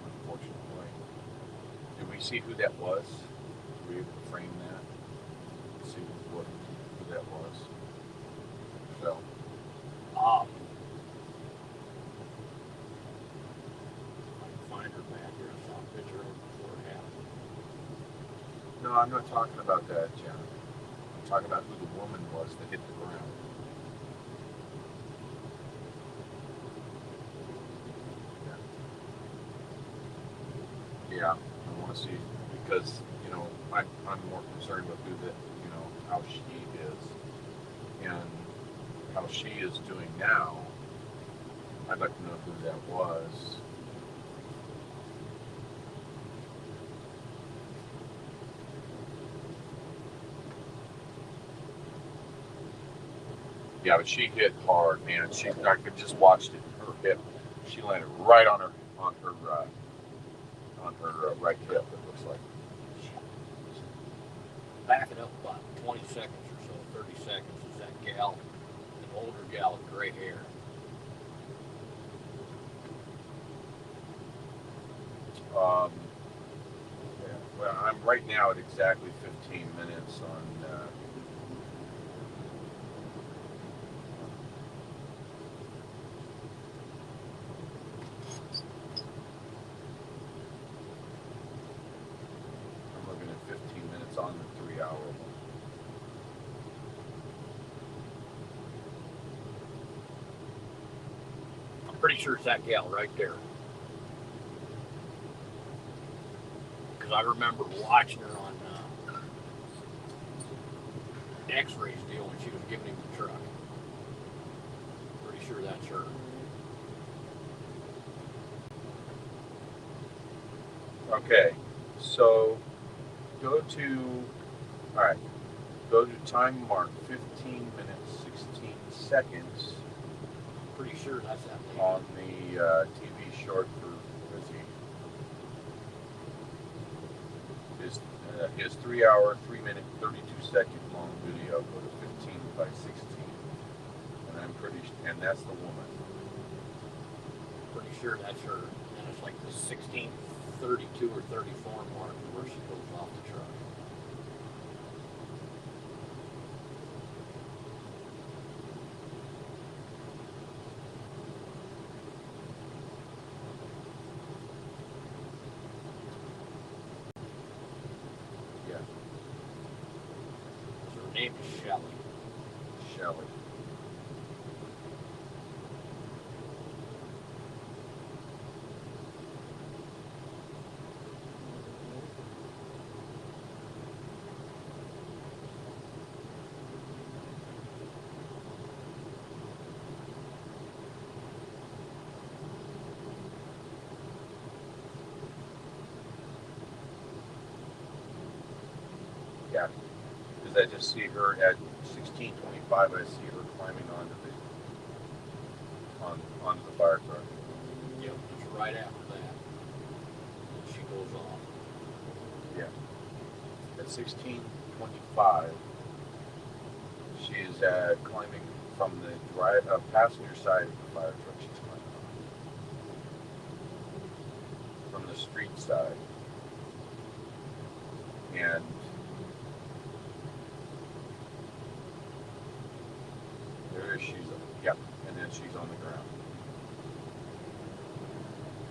Unfortunately. Did we see who that was? Were we able to frame that? See who that was? So. I can find her back here. I saw a picture of her before it happened. No, I'm not talking about that, John. I'm talking about who the woman was that hit the ground. Yeah, I want to see, because, I'm more concerned with who how she is, and how she is doing now. I'd like to know who that was. Yeah, but she hit hard, man. I could just watched it. Her hip, she landed right on her right hip. It looks like. Back it up about 20 seconds or so, 30 seconds, is that gal, an older gal with gray hair. Yeah, well, I'm right now at exactly 15 minutes on. I'm looking at 15 minutes on the 3 hour one. I'm pretty sure it's that gal right there. Because I remember watching her on X-rays deal when she was giving him the truck. Pretty sure that's her. Okay, so go to time mark 15 minutes 16 seconds. Pretty sure that's that lady. On the TV short for his 3 hour 3 minute 32-second long video. Go to 15 by 16, and that's the woman. Pretty sure that's her. And it's like the 16:32 or 34 mark where she goes off the truck. Yeah. Her name is Shelley. Shelley. Yeah, because I just see her at 16:25. I see her climbing onto the fire truck. Yep, it's right right after that. And she goes off. Yeah. At 16:25, she's climbing from the passenger side of the fire truck. She's climbing on. From the street side. And there she's, yep, and then she's on the ground.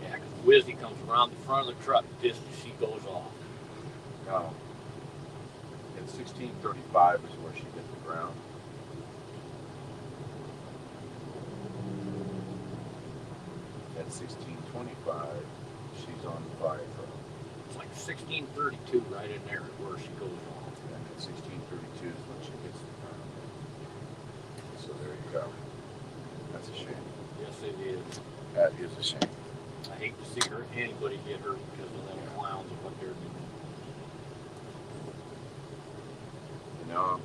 Yeah, because Wizzy comes around the front of the truck just as she goes off. No. At 16:35 is where she hit the ground. At 16:25, she's on the fire truck. It's like 16:32 right in there where she goes off. And at 16:32 is when she hits the ground. So there you go. That's a shame. Yes, it is. That is a shame. I hate to see anybody get hurt because of them clowns and what they're doing. You know,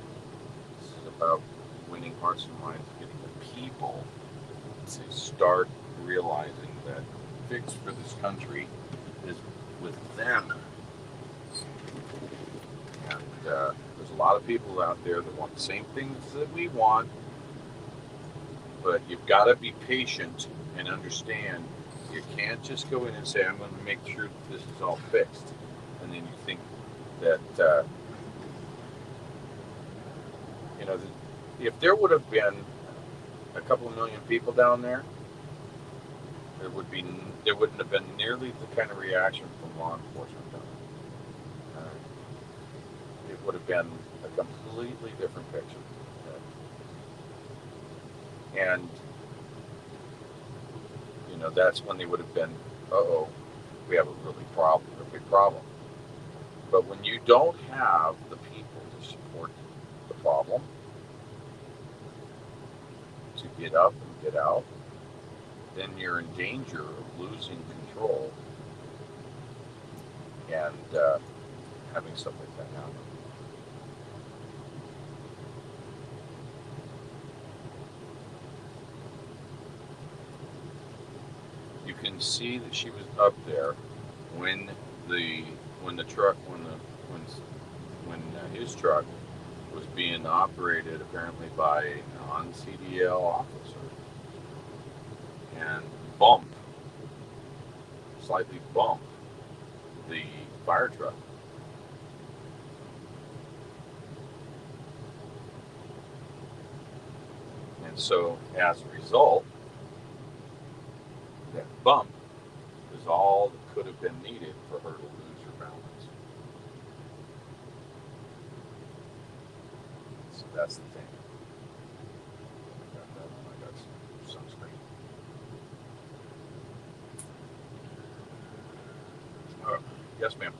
this is about winning hearts and minds, getting the people to start realizing that the fix for this country is with them. And there's a lot of people out there that want the same things that we want, but you've got to be patient and understand you can't just go in and say, I'm going to make sure that this is all fixed. And then you think that, you know, if there would have been a couple of million people down there, there wouldn't have been nearly the kind of reaction from law enforcement down there. It would have been a completely different picture. And you know, that's when they would have been, we have a big problem. But when you don't have the people to support the problem, to get up and get out, then you're in danger of losing control and having something like that happen. You can see that she was up there when his truck was being operated apparently by a non-CDL officer, and slightly bumped the fire truck. And so as a result, that bump is all that could have been needed for her to lose her balance. So that's the thing. I got some sunscreen. Yes, ma'am.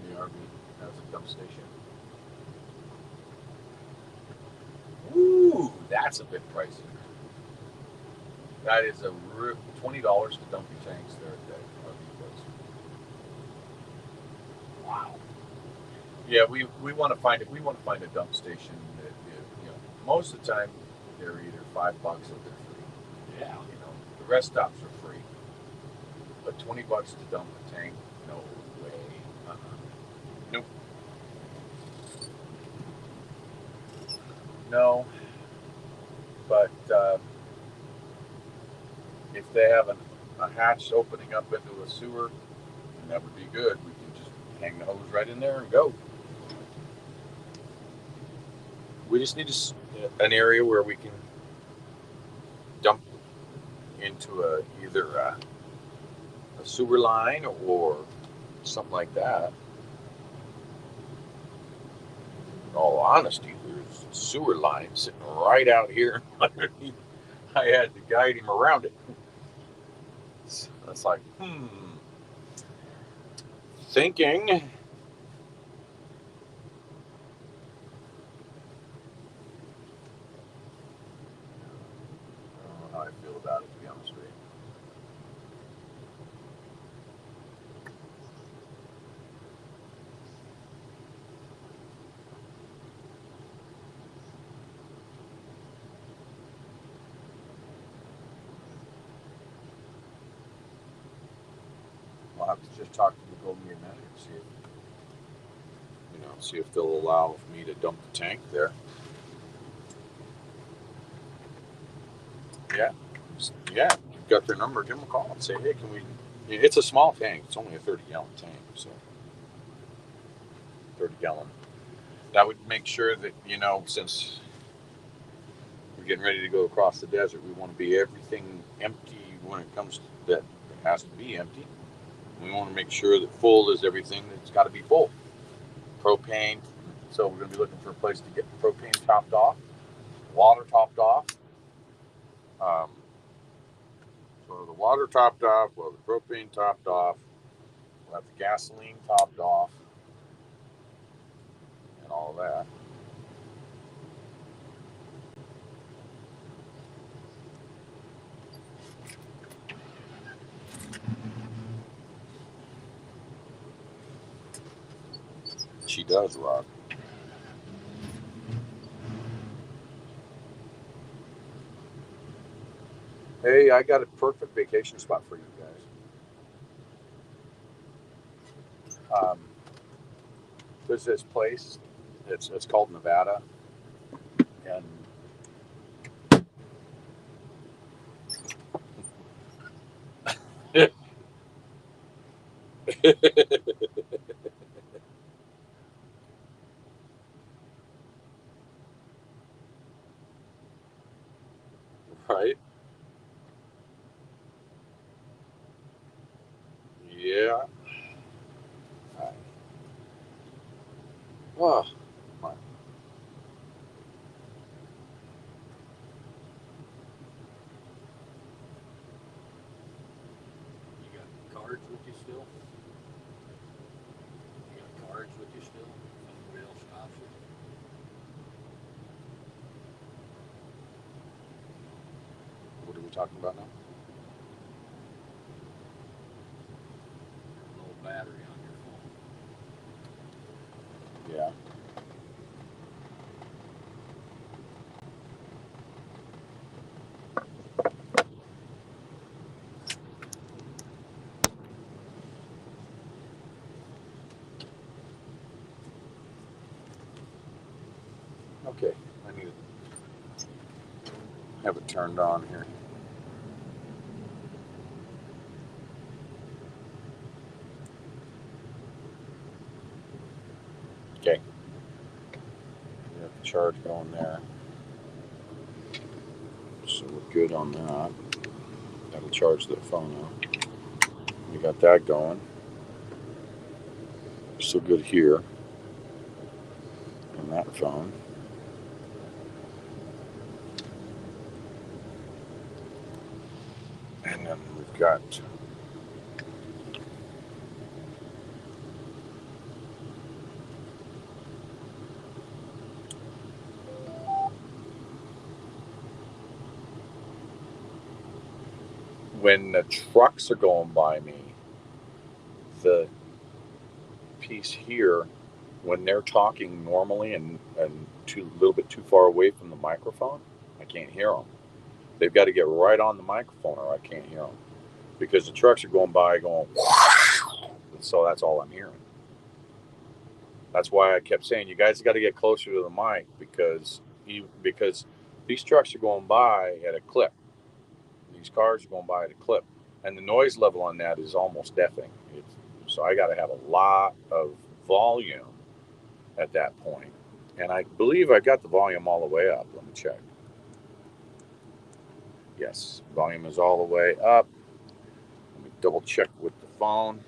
The RV has a dump station. Ooh, that's a bit pricey. That is $20 to dump your tanks there at that RV place. Wow. Yeah, we want to find it. We want to find a dump station that, you know, most of the time they're either $5 or they're free. Yeah. You know, the rest stops are free. But $20 to dump a tank? No way. Nope. No. But if they have a hatch opening up into a sewer, then that would be good. We can just hang the hose right in there and go. We just need an area where we can dump into either a sewer line or something like that. In all honesty, there's a sewer line sitting right out here underneath. I had to guide him around it. It's like, thinking. I don't know how I feel about it, to be honest with you. have to just talk to the Golden Gate manager and see if, see if they'll allow me to dump the tank there. Yeah, you've got their number. Give them a call and say, hey, can we? It's a small tank. It's only a 30-gallon tank, so 30-gallon. That would make sure that since we're getting ready to go across the desert, we want to be everything empty when it comes to that. It has to be empty. We want to make sure that full is everything that's got to be full. Propane. So we're going to be looking for a place to get propane topped off, water topped off. So the water topped off, well, the propane topped off, we'll have the gasoline topped off, and all of that. She does, Rod. Hey, I got a perfect vacation spot for you guys. There's this place. It's called Nevada, and right? Yeah. Oh, my. You got cards with you still? You got cards with you still? Anybody else stops you? What are we talking about now? Low battery on your phone. Yeah. Okay, I need to have it turned on here. Okay. We have the charge going there. So we're good on that. That'll charge the phone up. We got that going. Still good here on that phone. And then we've got when the trucks are going by me, the piece here, when they're talking normally and a little bit too far away from the microphone, I can't hear them. They've got to get right on the microphone or I can't hear them because the trucks are going by going, so that's all I'm hearing. That's why I kept saying, you guys got to get closer to the mic because these trucks are going by at a clip. These cars are going by at a clip. And the noise level on that is almost deafening. So I got to have a lot of volume at that point. And I believe I got the volume all the way up. Let me check. Yes, volume is all the way up. Let me double check with the phone.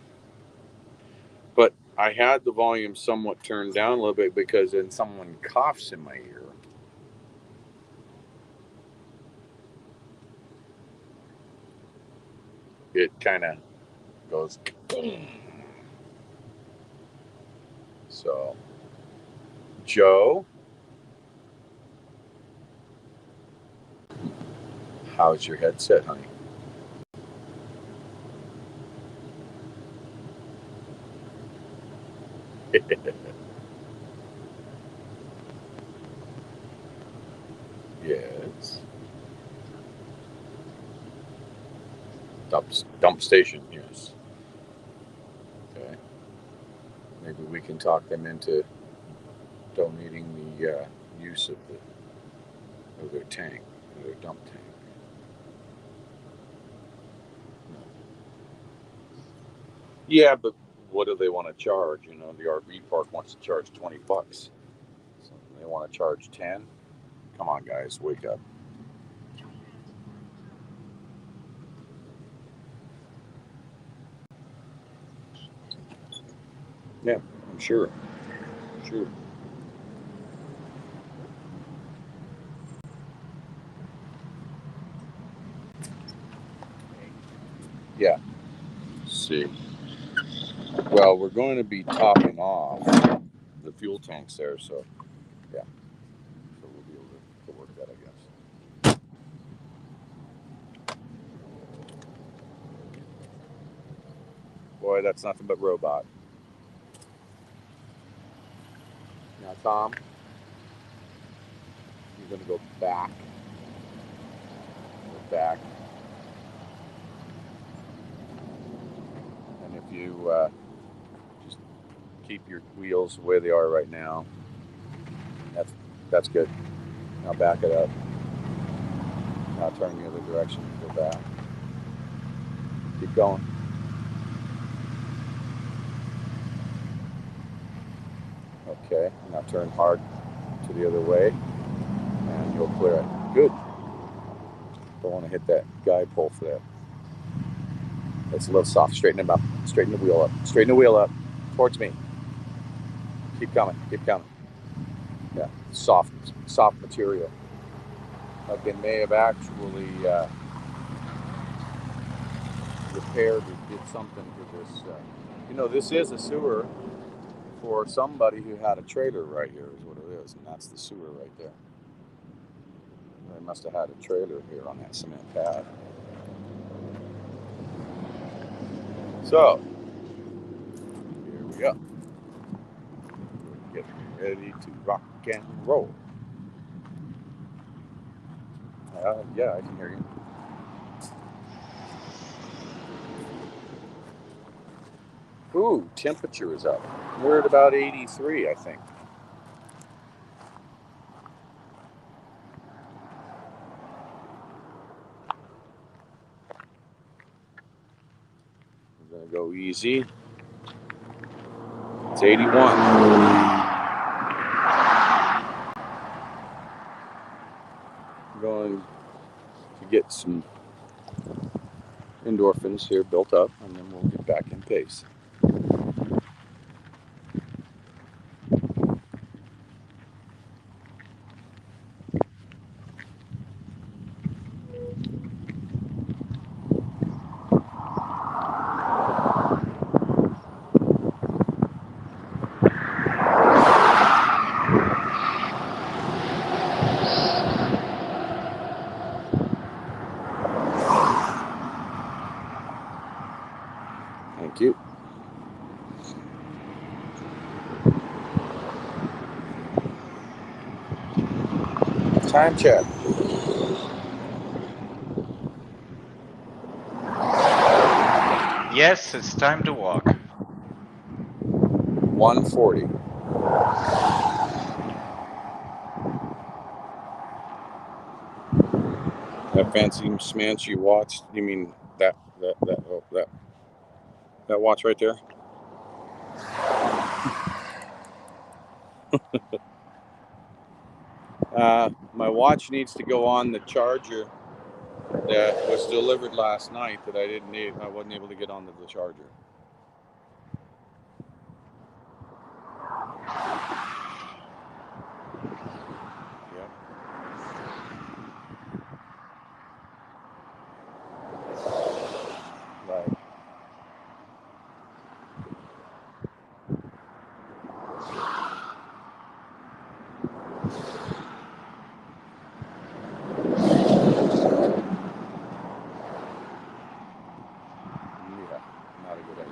But I had the volume somewhat turned down a little bit because then someone coughs in my ear. It kind of goes boom. So, Joe, how's your headset, honey? Yes. Dump station, yes. maybe we can talk them into donating the use of their tank, their dump tank. Yeah, but what do they want to charge? You know, the RV park wants to charge $20. So they want to charge 10. Come on, guys, wake up. Yeah, I'm sure. Sure. Yeah. Let's see. Well, we're going to be topping off the fuel tanks there, so yeah. So we'll be able to work that, I guess. Boy, that's nothing but robot. Now, Tom, you're going to go back. Go back. And if you just keep your wheels the way they are right now, that's good. Now back it up. Now turn the other direction and go back. Keep going. Okay, now turn hard to the other way and you'll clear it. Good. Don't want to hit that guide pole for that. It's a little soft. Straighten him up. Straighten the wheel up. Straighten the wheel up towards me. Keep coming. Keep coming. Yeah, soft material. Like they may have actually repaired or did something to this. You know, this is a sewer for somebody who had a trailer right here is what it is, and that's the sewer right there. They must have had a trailer here on that cement pad. So, here we go. We're getting ready to rock and roll. Yeah, I can hear you. Ooh, temperature is up. We're at about 83, I think. We're gonna go easy. It's 81. I'm going to get some endorphins here built up, and then we'll get back in pace. Thank you. Time check. Yes, it's time to walk. 140. That fancy smancy watch. You mean that watch right there? My watch needs to go on the charger that was delivered last night that I wasn't able to get onto the charger. Yep. Right. Yeah, not a good idea.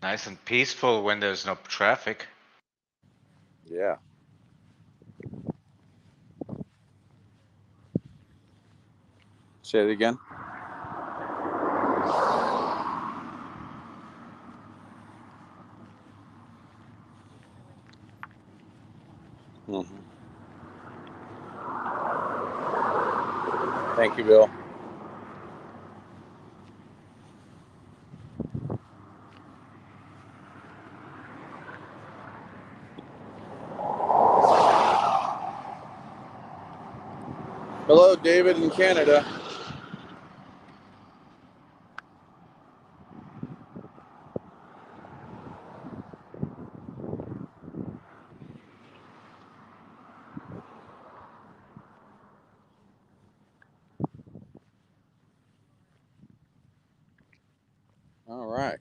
Nice and peaceful when there's no traffic. Yeah. Say it again. Mm-hmm. Thank you, Bill. Hello, David in Canada. All right.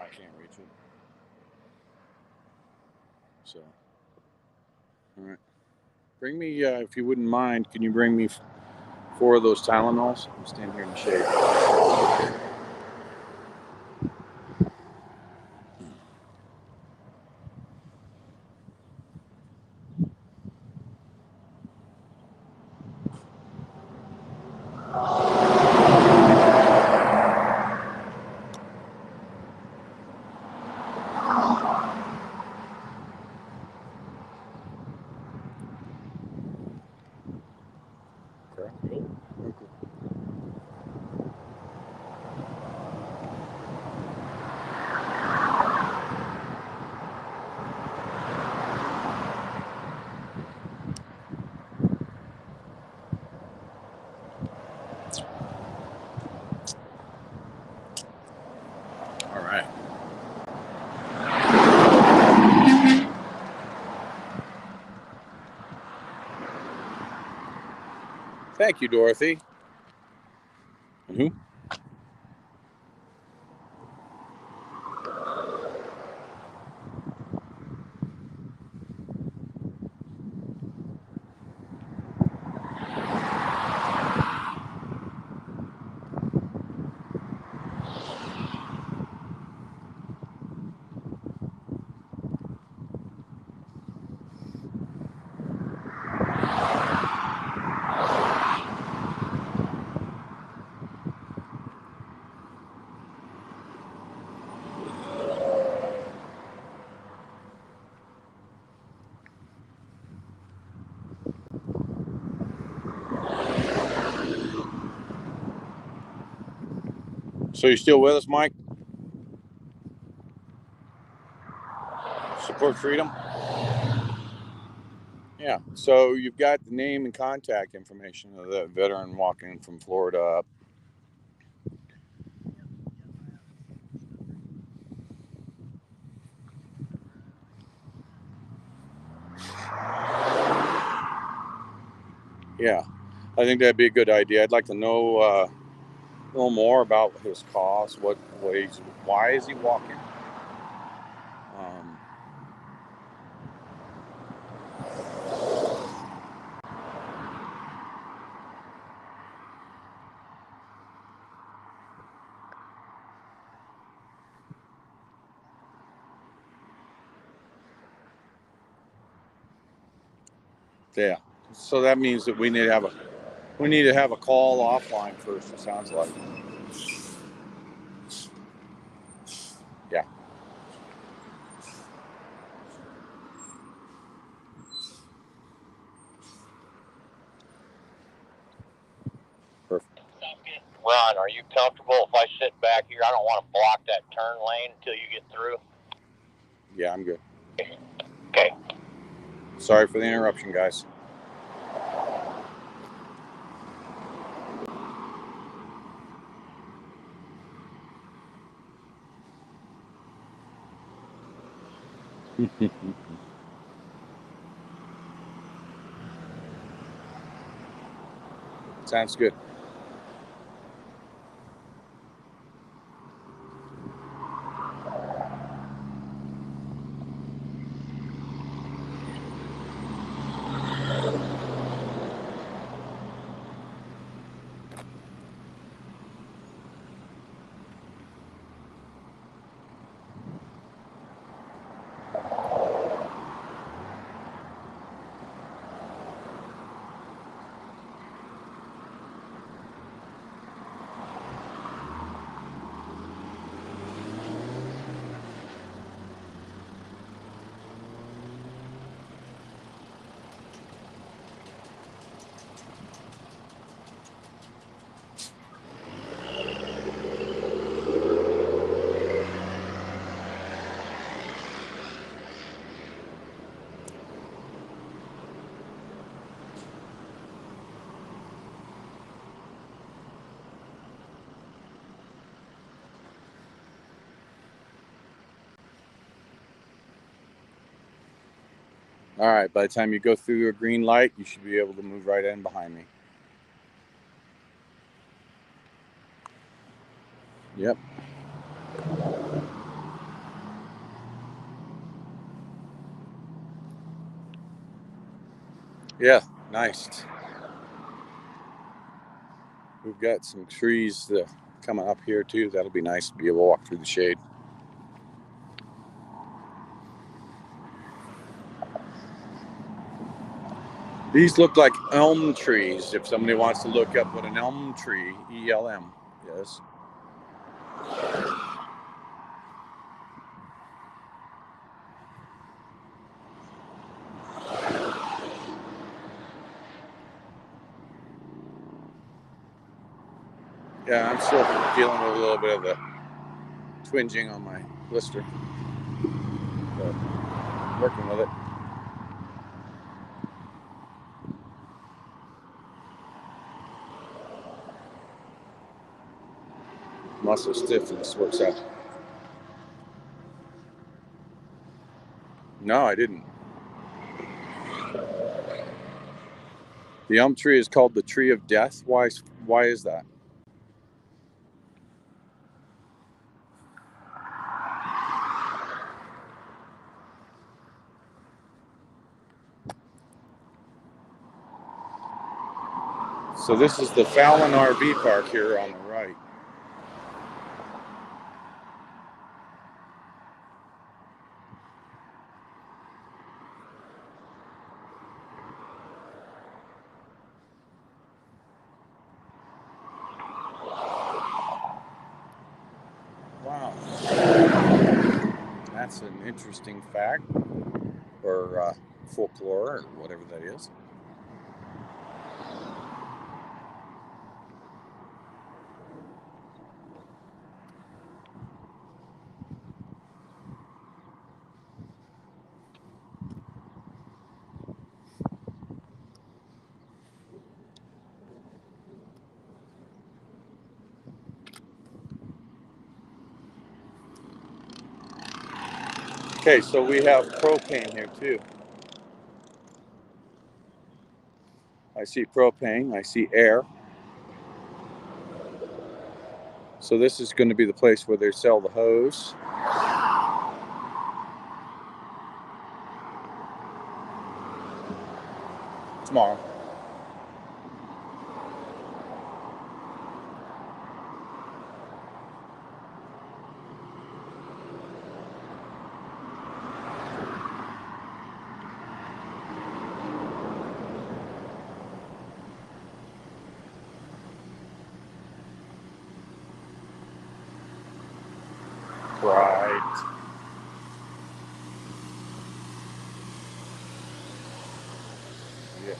I can't reach it. So, all right. Bring me, if you wouldn't mind, can you bring me 4 of those Tylenols? I'm standing here in the shade. Okay. All right. Thank you, Dorothy. And who? So you still with us, Mike? Support freedom? Yeah. So you've got the name and contact information of the veteran walking from Florida up. Yeah. I think that'd be a good idea. I'd like to know a little more about his cause, why is he walking? Um, Yeah. So that means that we need to have a call offline first. It sounds like. Yeah. Perfect. Ron, are you comfortable if I sit back here? I don't want to block that turn lane until you get through. Yeah, I'm good. Okay. Sorry for the interruption, guys. Sounds good. All right, by the time you go through a green light, you should be able to move right in behind me. Yep. Yeah, nice. We've got some trees coming up here too. That'll be nice to be able to walk through the shade. These look like elm trees. If somebody wants to look up what an elm tree, ELM, yes. Yeah, I'm still dealing with a little bit of the twinging on my blister, but working with it. Muscle stiffness works out. No, I didn't. The elm tree is called the tree of death. Why is that? So this is the Fallon RV park here on the right. Wow. That's an interesting fact, or folklore, or whatever that is. Okay, so we have propane here too. I see propane, I see air. So this is going to be the place where they sell the hose. Tomorrow. Right. Yes.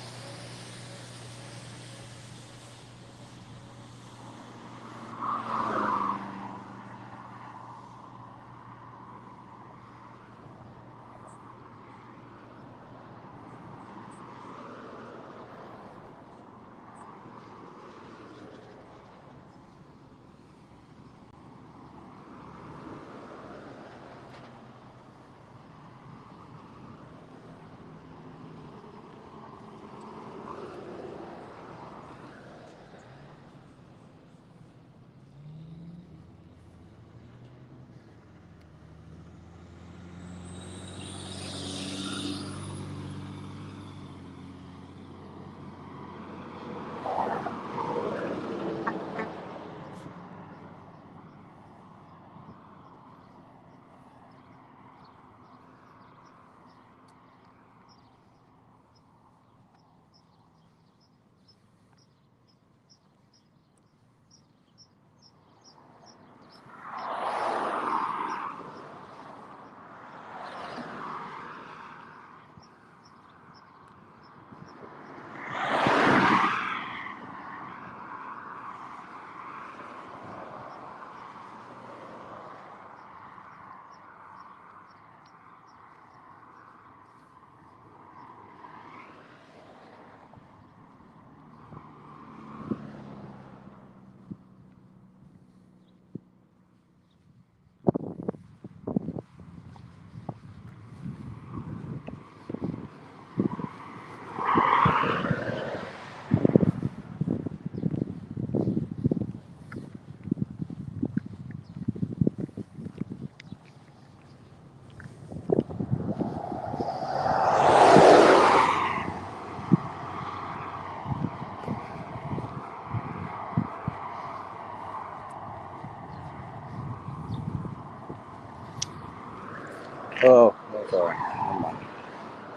Oh, that's all right. Never mind.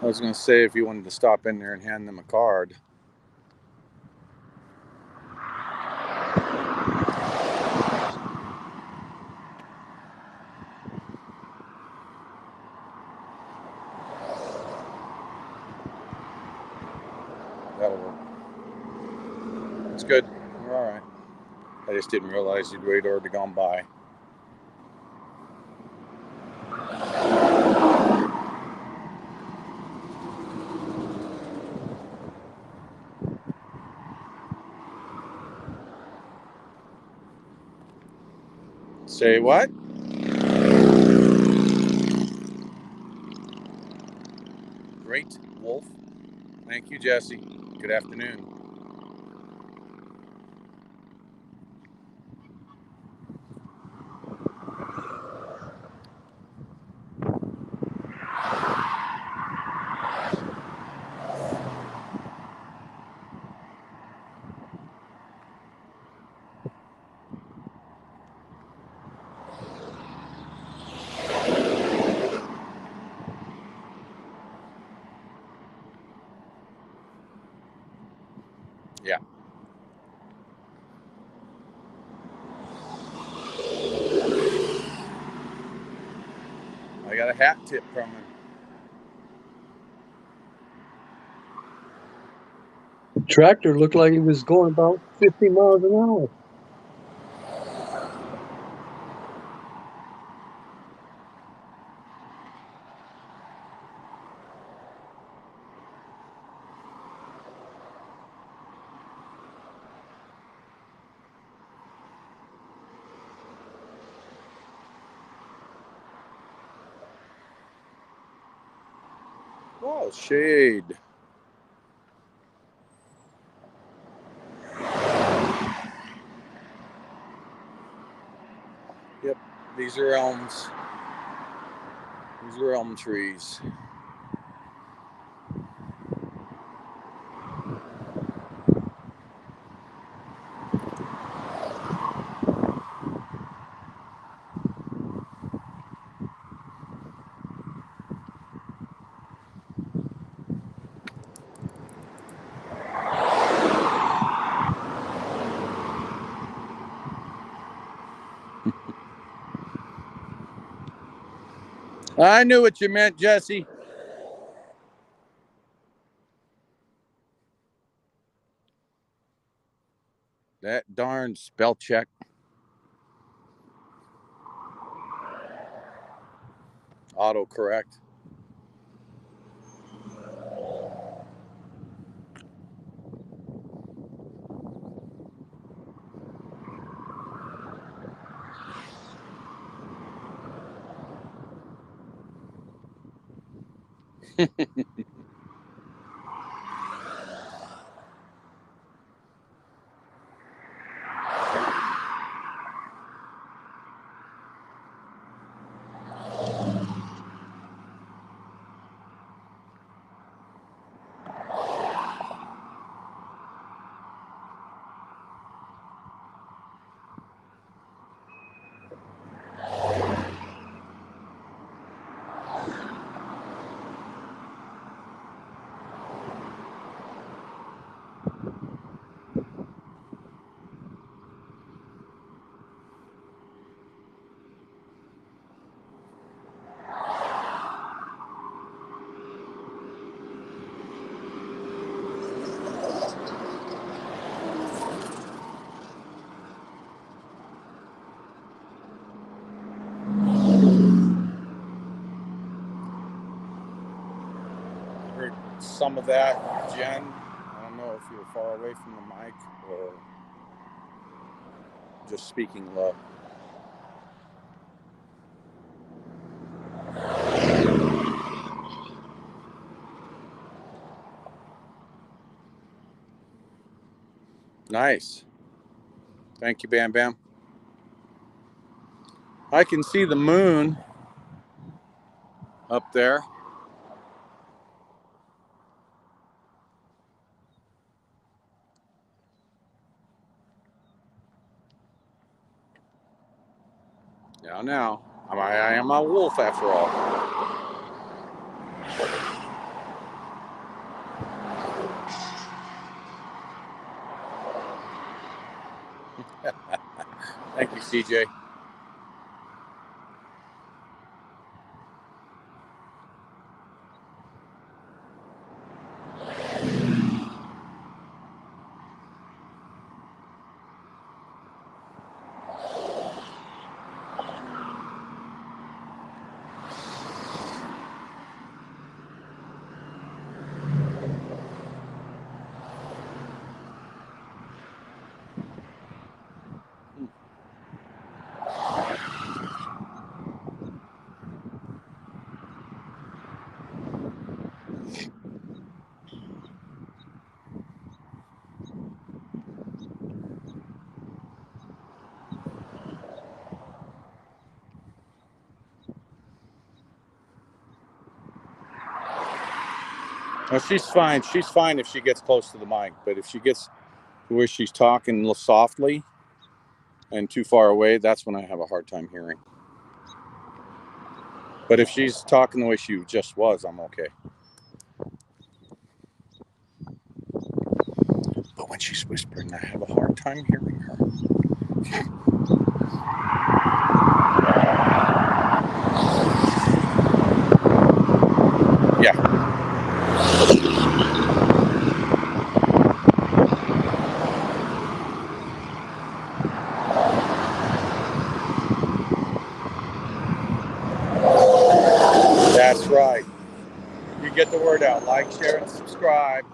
I was going to say if you wanted to stop in there and hand them a card. That'll work. It's good. You're all right. I just didn't realize you'd already gone by. Say what? Great Wolf. Thank you, Jesse. Good afternoon. Yeah. I got a hat tip from him. The tractor looked like it was going about 50 miles an hour. Oh, shade. Yep, these are elms. These are elm trees. I knew what you meant, Jesse. That darn spell check. Autocorrect. Heard some of that, Jen. I don't know if you're far away from the mic or just speaking low. Nice. Thank you, Bam Bam. I can see the moon up there. Now, I am a wolf after all. Thank you, CJ. Well, she's fine. She's fine if she gets close to the mic, but if she gets to where she's talking softly and too far away, that's when I have a hard time hearing. But if she's talking the way she just was, I'm okay. But when she's whispering, I have a hard time hearing her. Yeah. That's right. You get the word out. Like, share, and subscribe.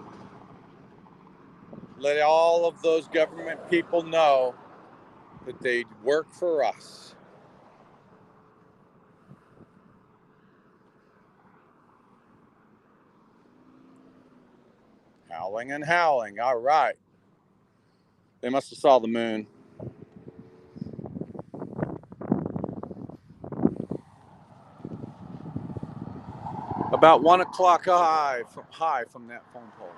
Let all of those government people know that they work for us. Howling and howling. All right. They must have saw the moon. About 1 o'clock high from that phone pole.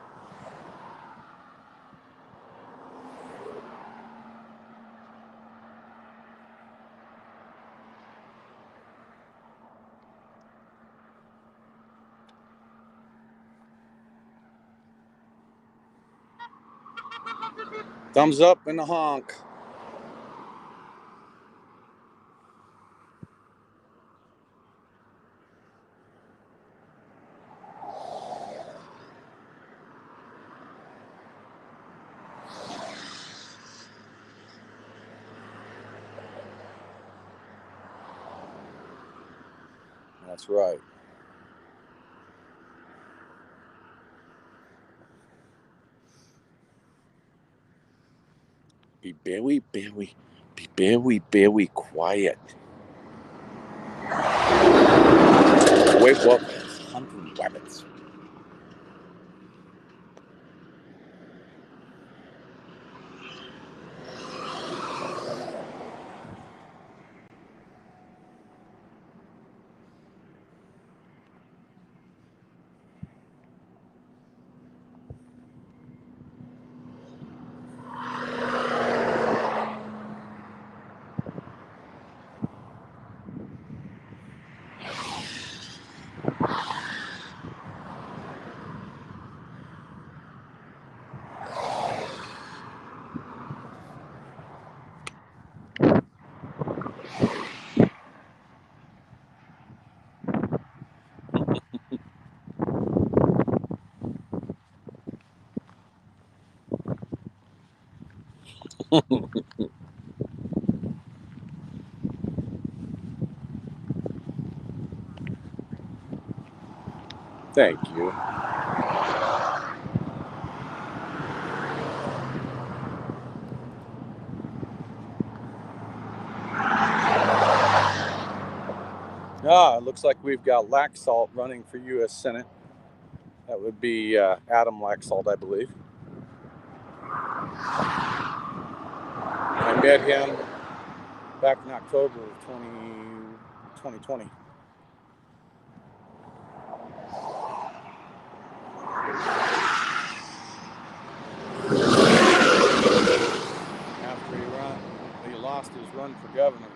Thumbs up and a honk. That's right. Be very quiet. GreyWolf is hunting rabbits. Thank you. It looks like we've got Laxalt running for U.S. Senate. That would be Adam Laxalt, I believe. I met him back in October of 2020. After he lost his run for governor.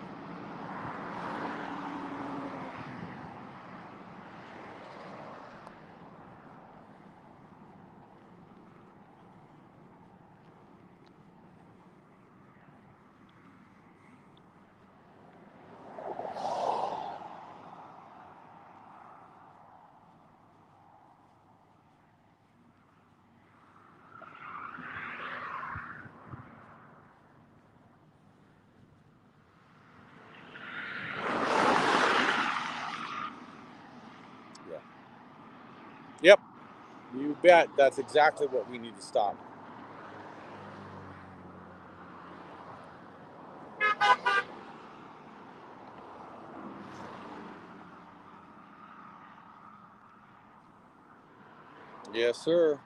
Yep, you bet. That's exactly what we need to stop. Yes, sir.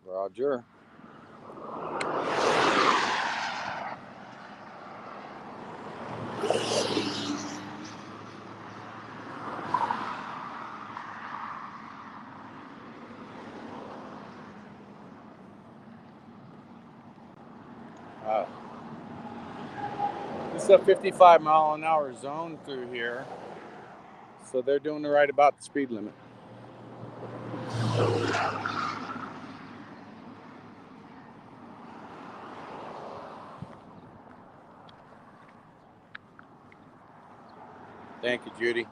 Roger. This is a 55-mile-an-hour zone through here, so they're doing right about the speed limit. Thank you, Judy.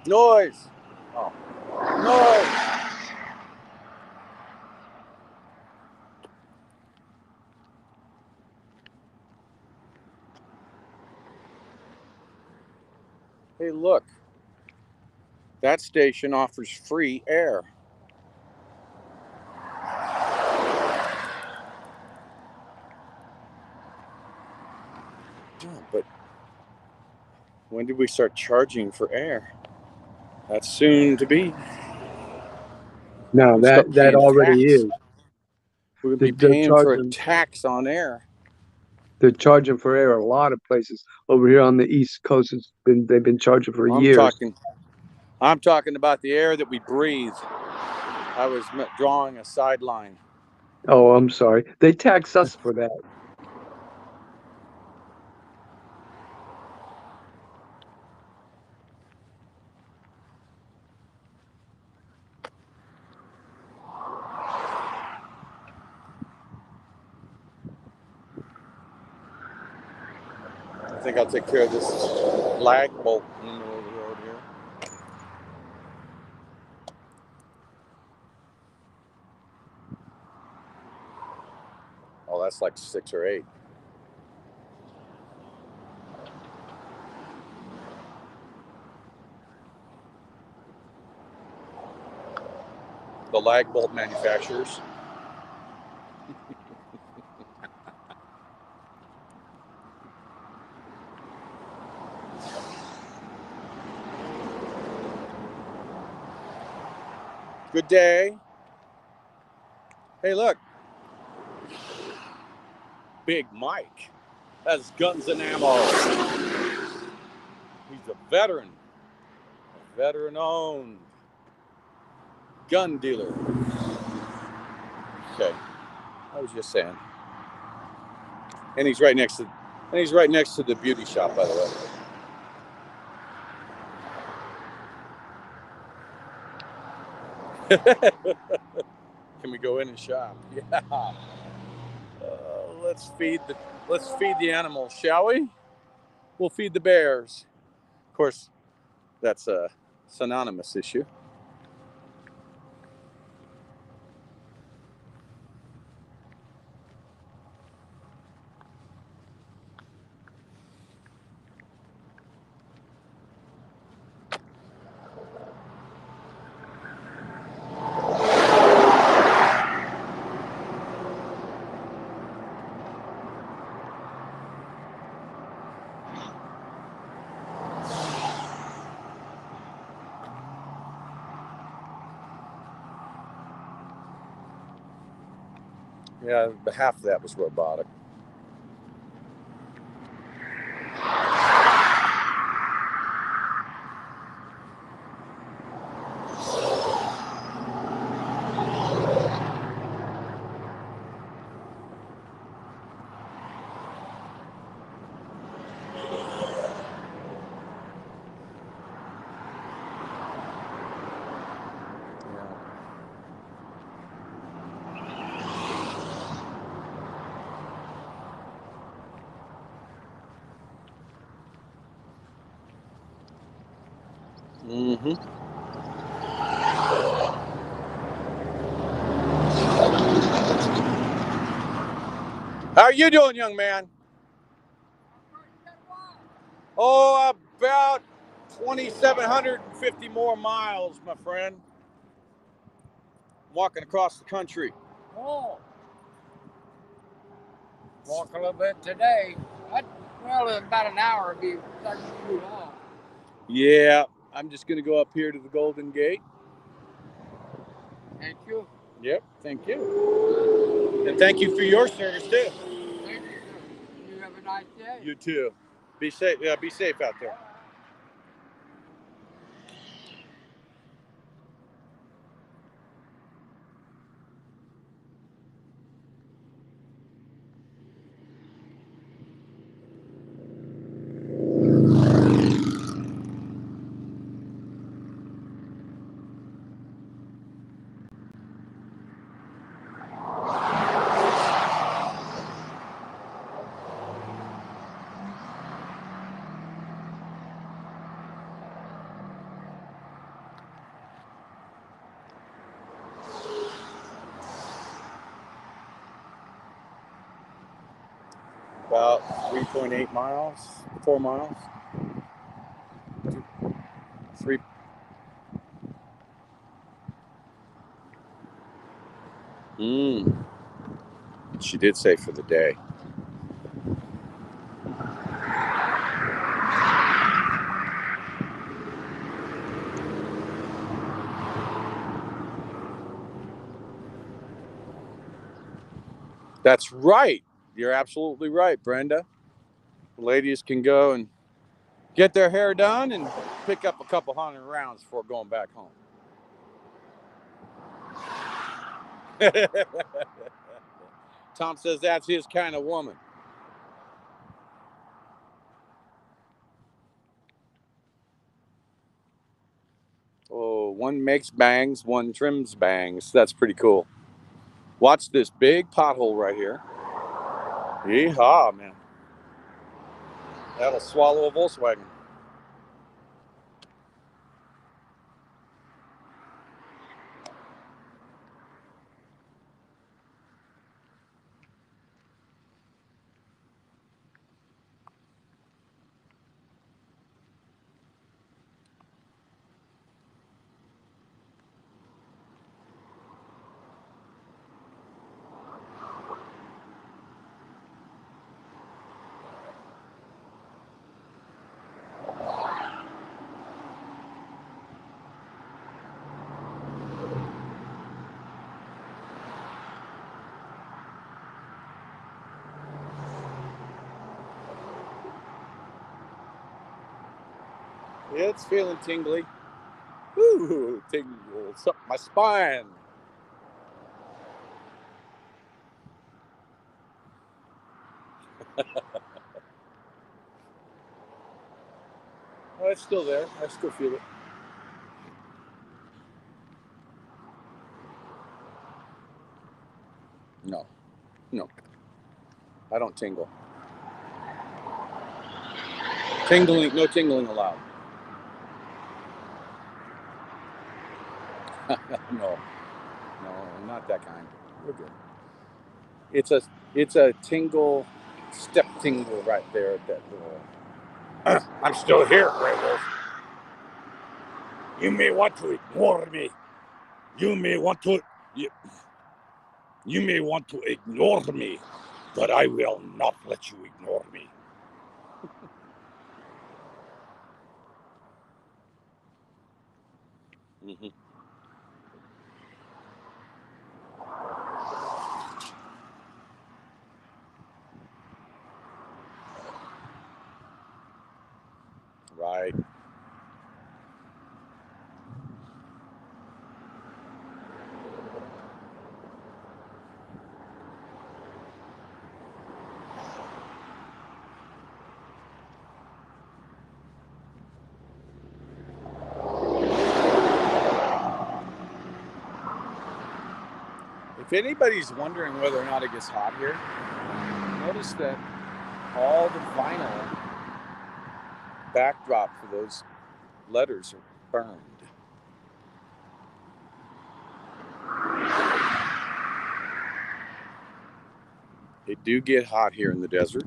Noise. Oh, noise. Hey, look. That station offers free air. Yeah, but when did we start charging for air? That's soon to be. No, We start that paying already tax. is. We're gonna be They're paying for a charging. tax on air. They're charging for air a lot of places over here on the East Coast. They've been charging for I'm years. talking about the air that we breathe. I was drawing a sideline. Oh, I'm sorry. They tax us for that. I think I'll take care of this lag bolt in the middle of the road here. Oh, that's like 6 or 8. The lag bolt manufacturers. Good day. Hey, look. Big Mike has guns and ammo. He's a veteran. A veteran-owned gun dealer. Okay. I was just saying. And he's right next to the beauty shop, by the way. Can we go in and shop? Yeah. Let's feed the animals, shall we? We'll feed the bears. Of course, that's a synonymous issue. Yeah, half of that was robotic. Mm-hmm. How are you doing, young man? Oh, about 2,750 more miles, my friend. Walking across the country. Oh. Walk a little bit today. Well, in about an hour, it'll be starting to move on. Yeah, I'm just going to go up here to the Golden Gate. Thank you. Yep, thank you. And thank you for your service, too. Thank you, sir. You have a nice day. You too. Be safe. Yeah, be safe out there. About 3.8 miles, 4 miles. 3. She did say for the day. That's right. You're absolutely right, Brenda. Ladies can go and get their hair done and pick up a couple hundred rounds before going back home. Tom says that's his kind of woman. Oh, one makes bangs, one trims bangs. That's pretty cool. Watch this big pothole right here. Yeehaw, man. That'll swallow a Volkswagen. It's feeling tingly. Ooh, tingles up my spine. Oh, it's still there. I still feel it. No. No. I don't tingle. Tingling, no tingling allowed. No, not that kind. We're good. It's a tingle, step tingle right there at that little. I'm still here, GreyWolf. You may want to ignore me. You may want to ignore me, but I will not let you ignore me. Mm-hmm. Right. If anybody's wondering whether or not it gets hot here, notice that all the vinyl backdrop for those letters are burned. It do get hot here in the desert.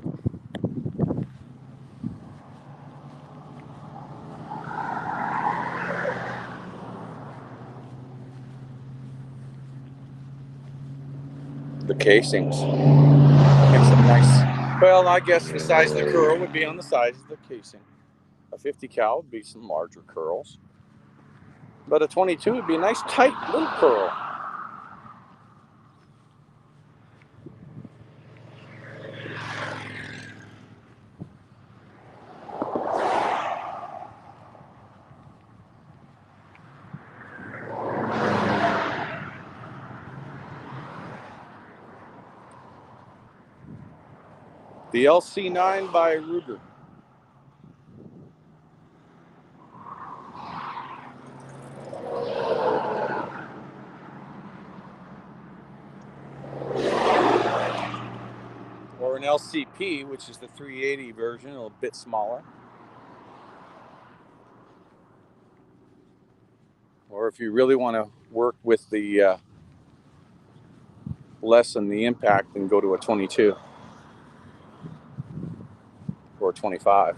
The casings makes them nice. Well, I guess the size of the curl would be on the size of the casing. A 50 cal would be some larger curls, but a 22 would be a nice tight little curl. The LC9 by Ruger. Or an LCP, which is the 380 version, a little bit smaller. Or if you really want to work with the lessen the impact, then go to a 22. 425.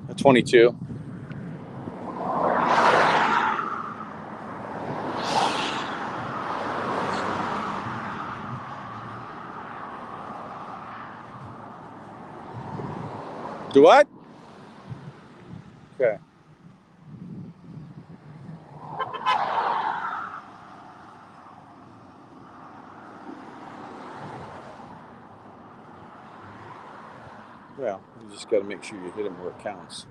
A 22. Do what? Okay. Well, you just got to make sure you hit them where it counts.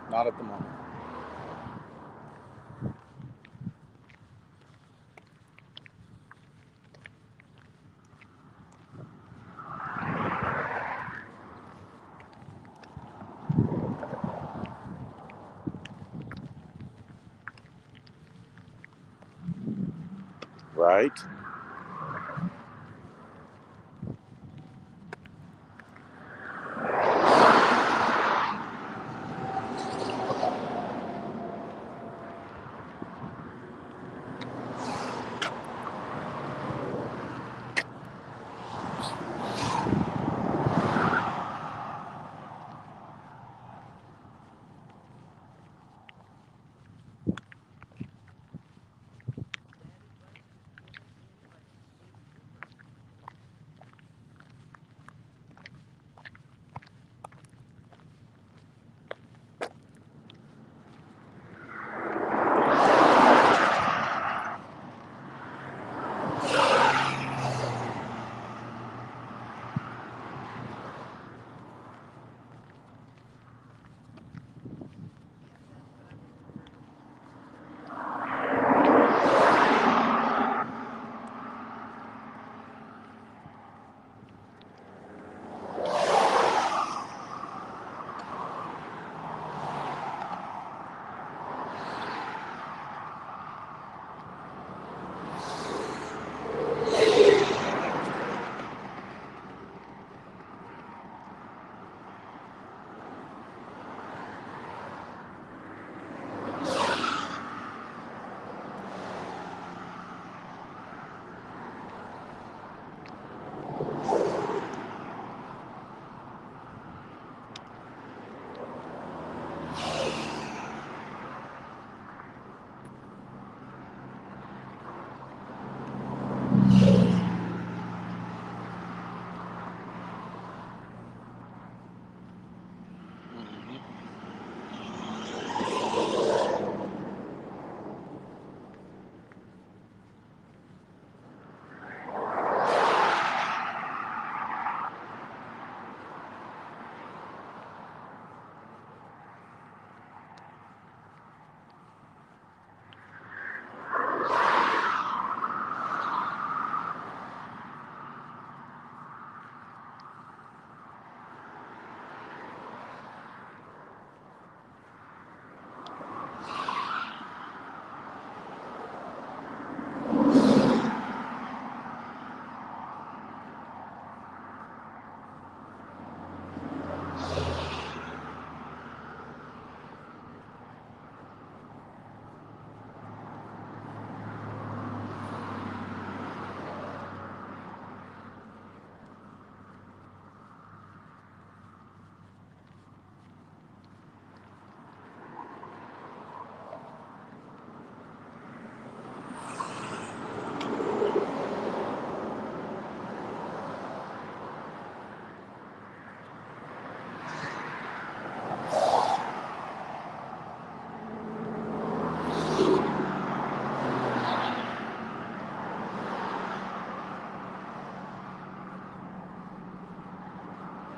Not at the moment. Right.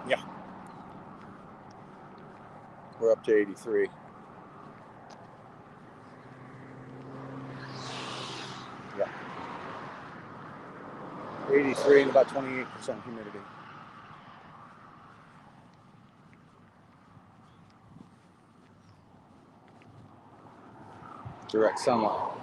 Yeah. We're up to 83. Yeah. 83 and about 28% humidity. Direct sunlight.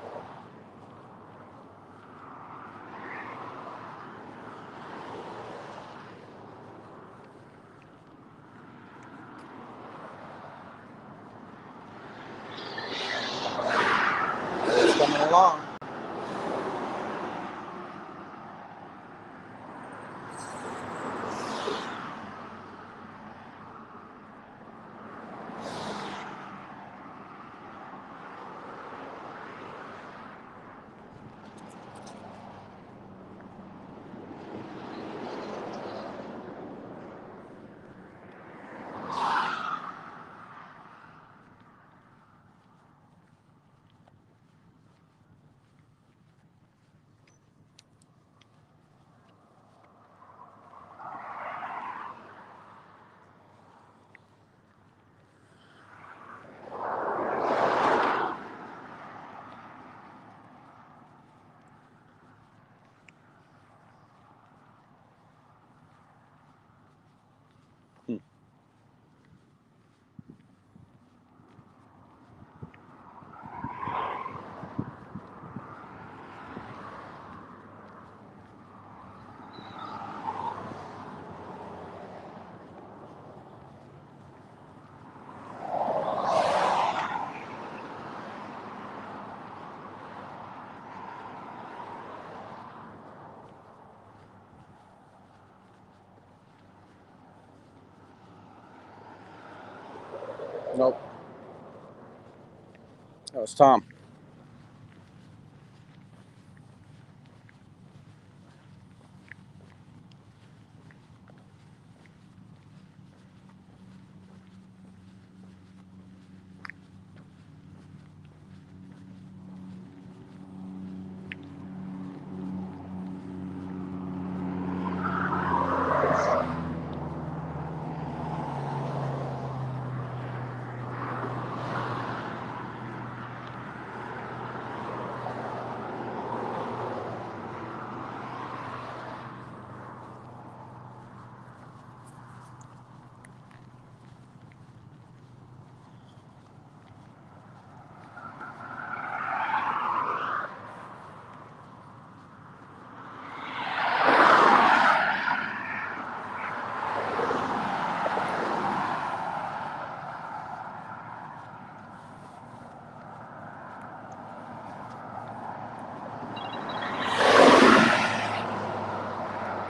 Nope. That was Tom.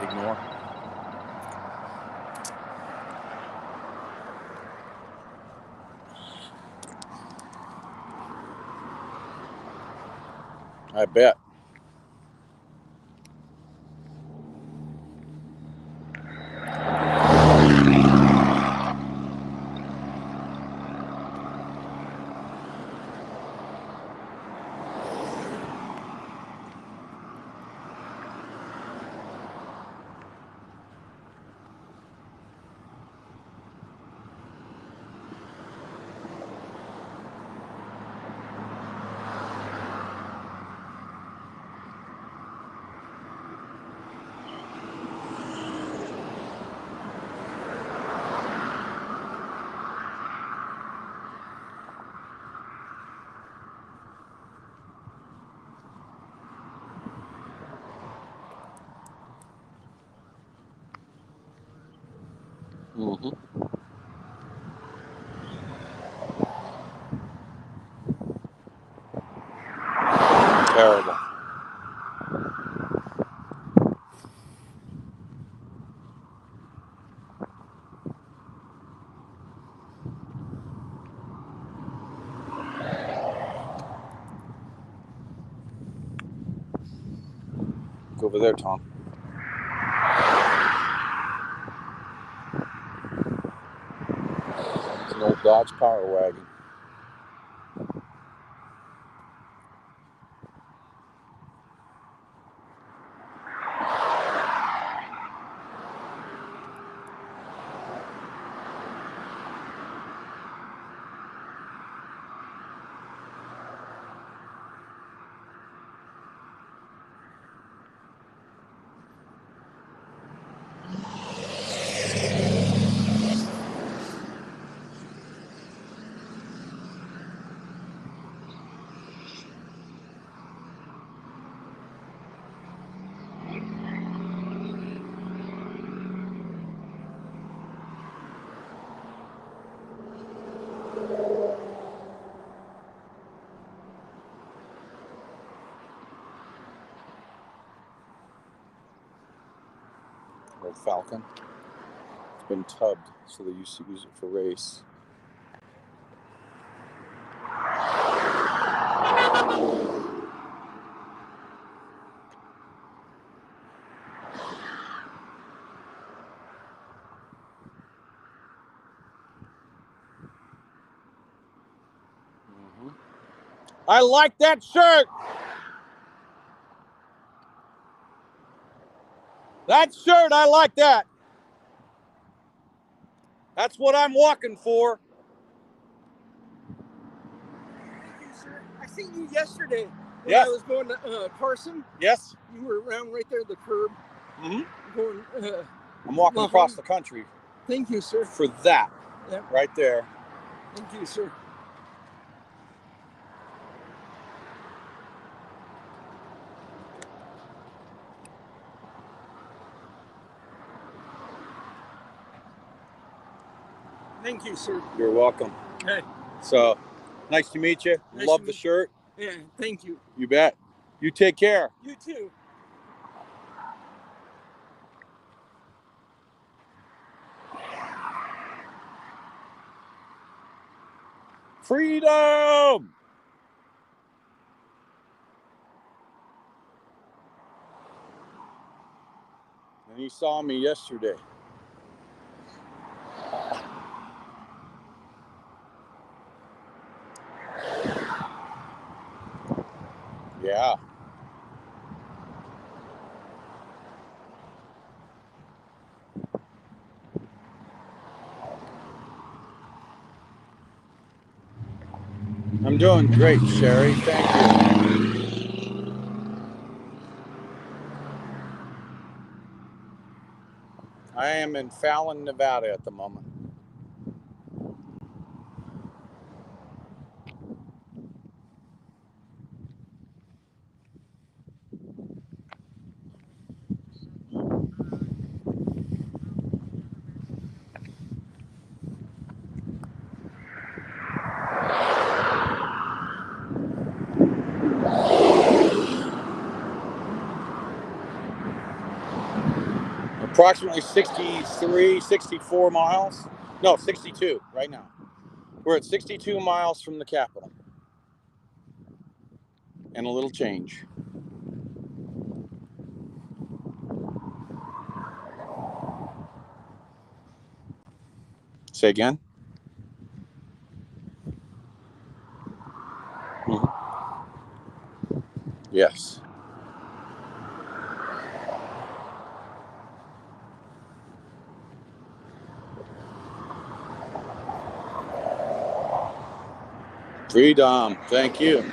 Ignore. I bet. Mm-hmm. Terrible. Go over there, Tom. It's an old Dodge Power Wagon. Old Falcon. It's been tubbed, so they used to use it for race. Mm-hmm. I like that shirt. That shirt, I like that. That's what I'm walking for. Thank you, sir. I seen you yesterday when Yes. I was going to Carson. Yes. You were around right there at the curb. Mm-hmm. Going, I'm walking across the country. Thank you, sir. For that. Yep. Right there. Thank you, sir. Thank you, sir. You're welcome. Hey. So, nice to meet you. Nice Love to the meet shirt. Yeah, thank you. You bet. You take care. You too. Freedom! And he saw me yesterday. Yeah. I'm doing great, Sherry. Thank you. I am in Fallon, Nevada at the moment. Approximately 63, 64 miles. No, 62 right now. We're at 62 miles from the capital. And a little change. Say again? Mm-hmm. Yes. Freedom. Thank you.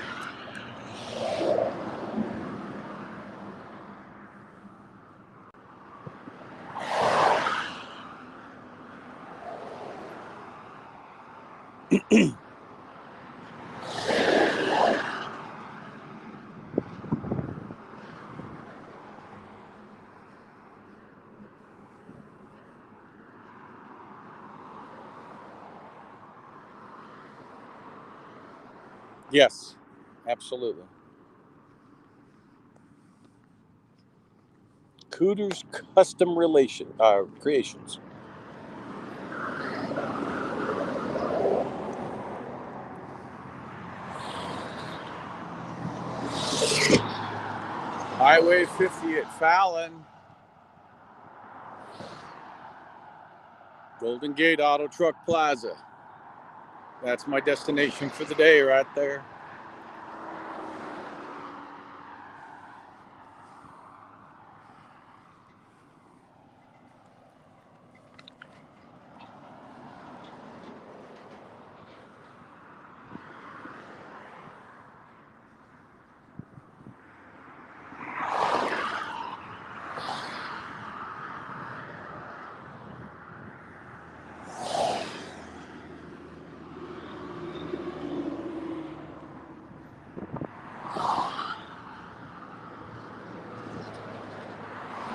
Yes, absolutely. Cooter's Custom Creations. Highway 50 at Fallon. Golden Gate Auto Truck Plaza. That's my destination for the day right there.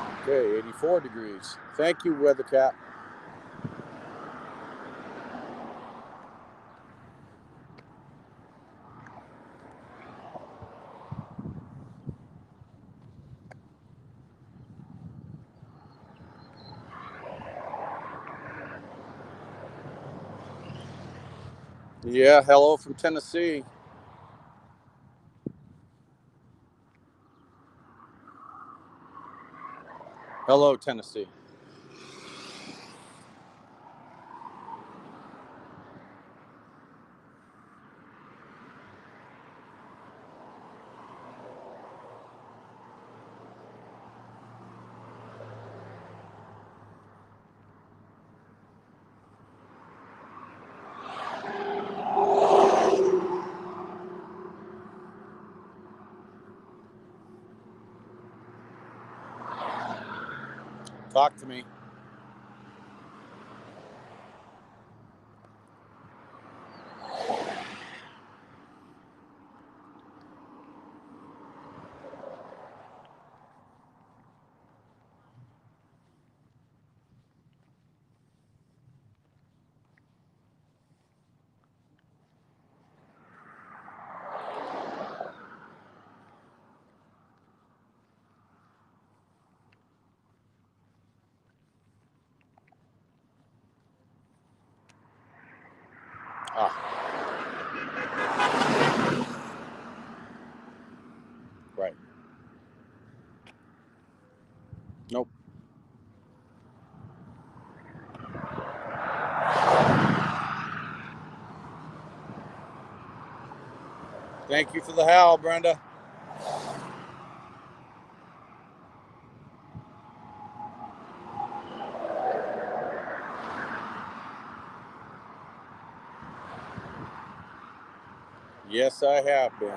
Okay, 84 degrees. Thank you, Weather Cat. Yeah, hello from Tennessee. Hello, Tennessee. Talk to me. Ah. Nope. Thank you for the howl, Brenda. Yes, I have been.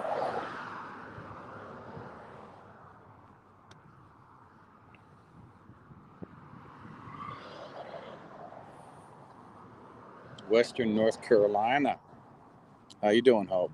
Western North Carolina. How you doing, Hope?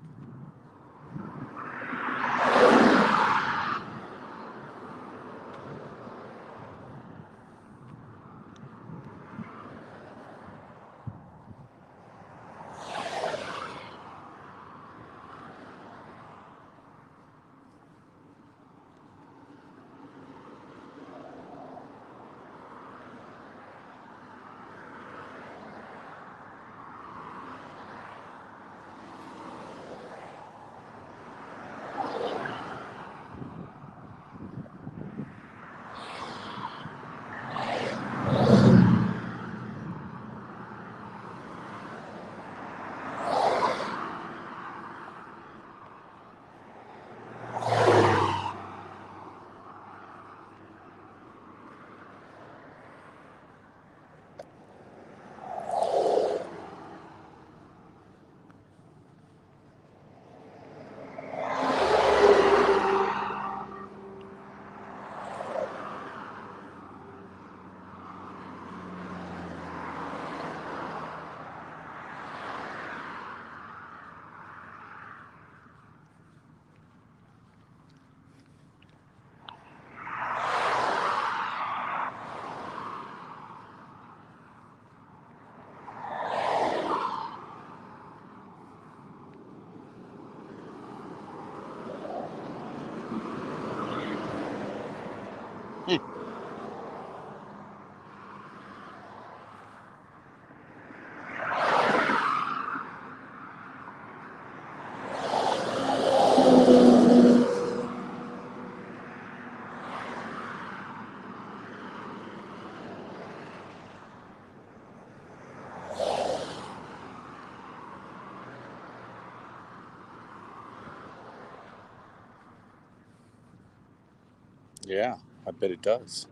Yeah, I bet it does.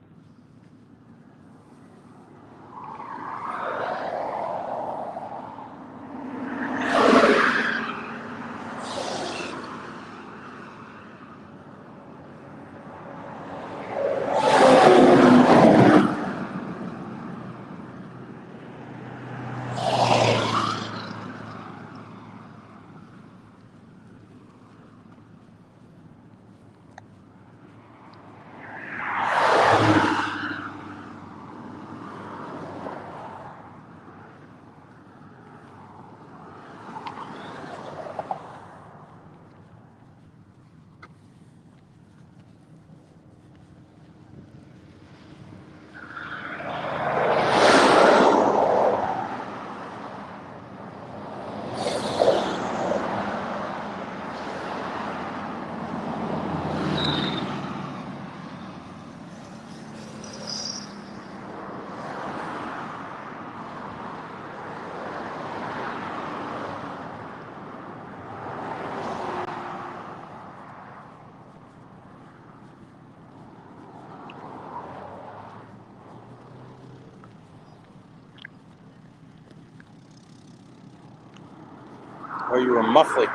Oh, you were muffly.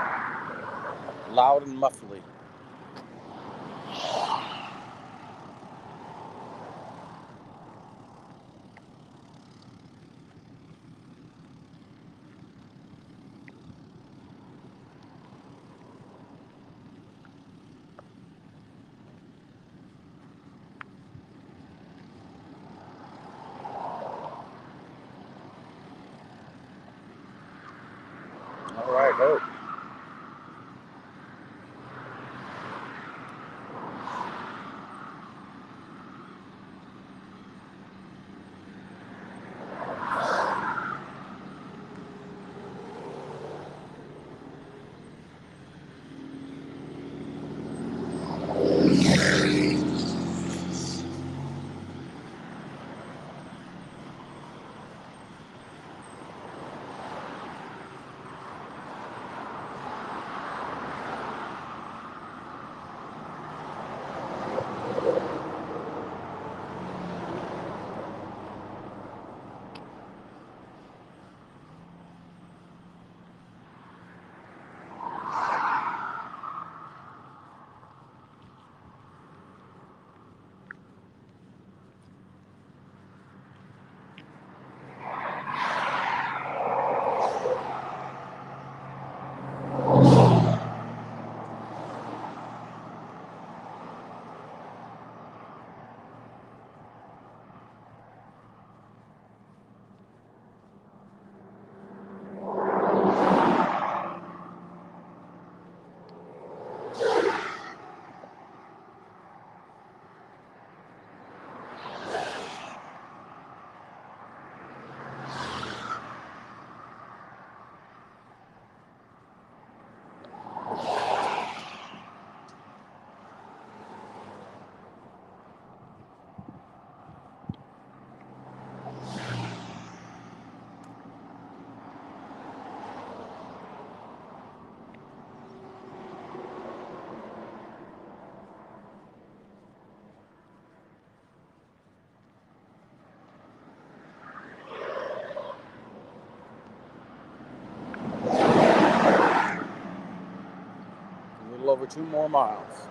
Loud and muffly. All right, Hope. over 2 more miles.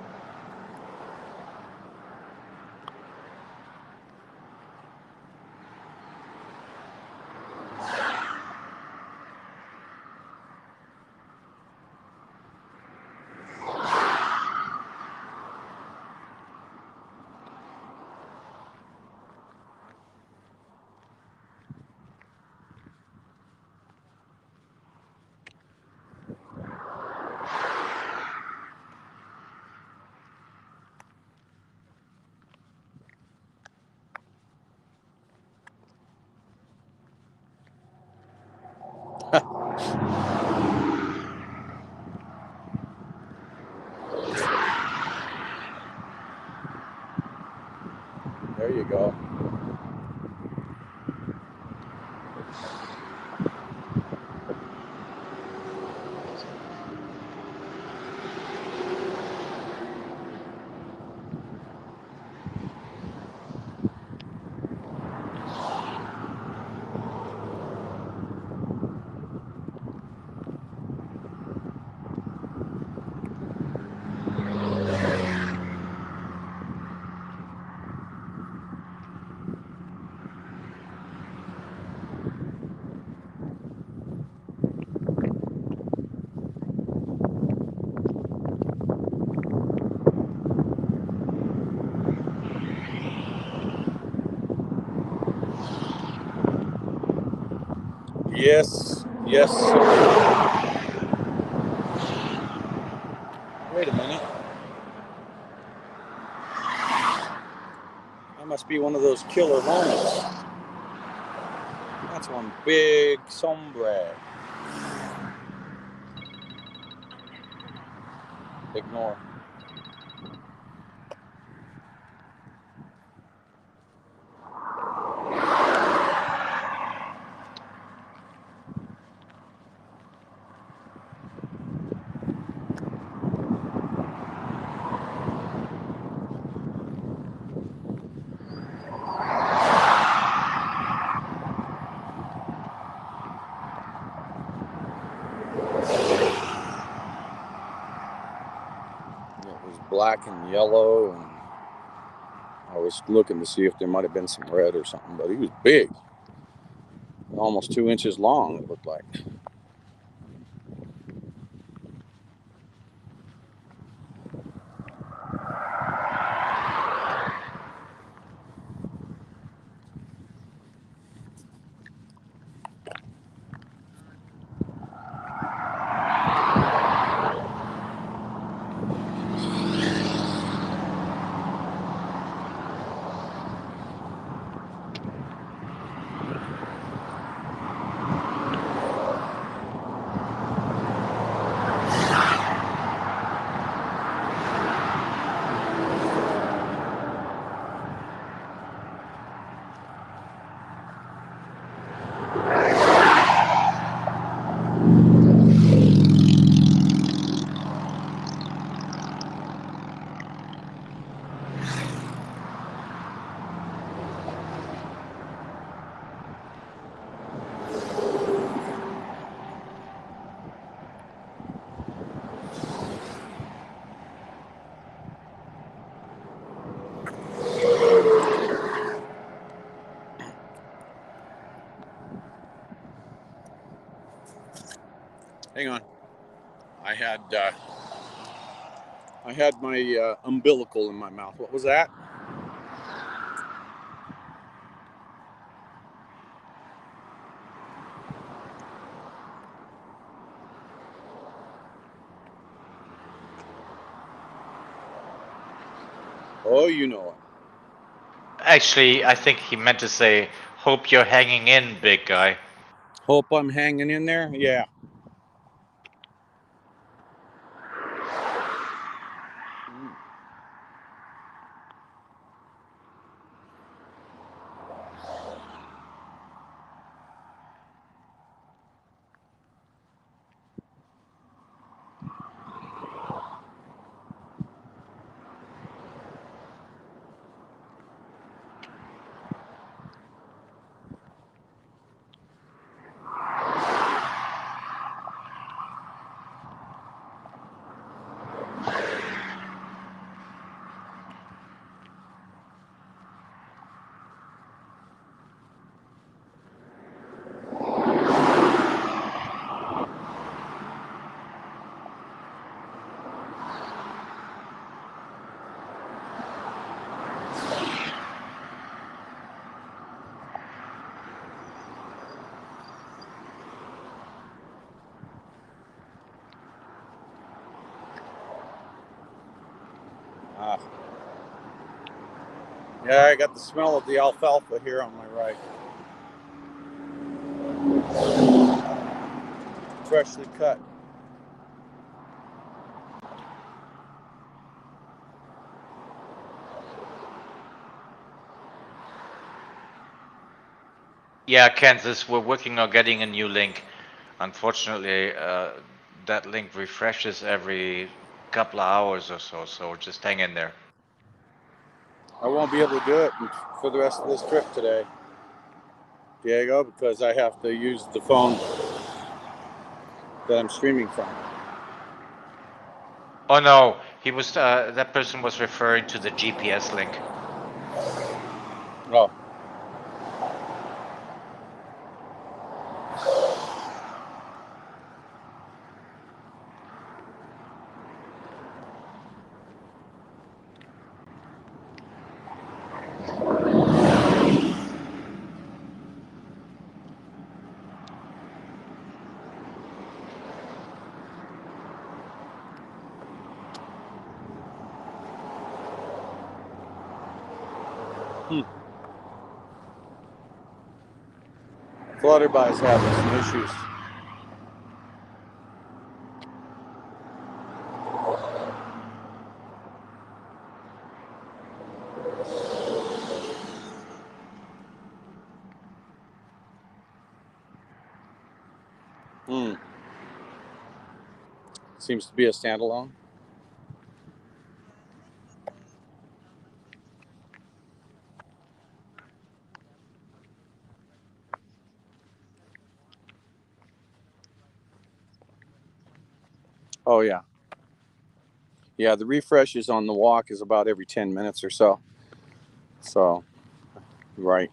There you go. Yes, yes, sir. Wait a minute. That must be one of those killer hornets. That's one big sombre. Ignore. It was black and yellow, and I was looking to see if there might have been some red or something, but he was big. Almost 2 inches long, it looked like. Hang on. I had my umbilical in my mouth. What was that? Oh, you know it. Actually, I think he meant to say, "Hope you're hanging in, big guy." Hope I'm hanging in there? Yeah. Yeah, I got the smell of the alfalfa here on my right. Freshly cut. Yeah, Kansas, we're working on getting a new link. Unfortunately, that link refreshes every couple of hours or so, so just hang in there. I won't be able to do it for the rest of this trip today, Diego, because I have to use the phone that I'm streaming from. Oh no, he was that person was referring to the GPS link. Oh. Flutterby's having some issues. Seems to be a standalone. Oh yeah. Yeah, the refreshes on the walk is about every 10 minutes or so. So, right.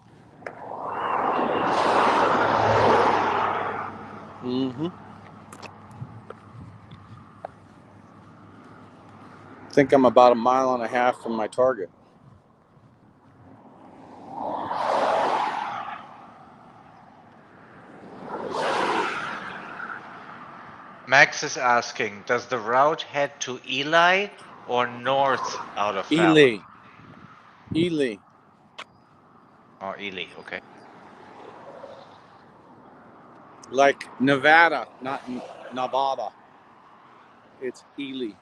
I think I'm about 1.5 miles from my target. Max is asking, does the route head to Ely or north out of Ely. Fallon? Ely. Oh, Ely, okay. Like Nevada, not Nevada. It's Ely.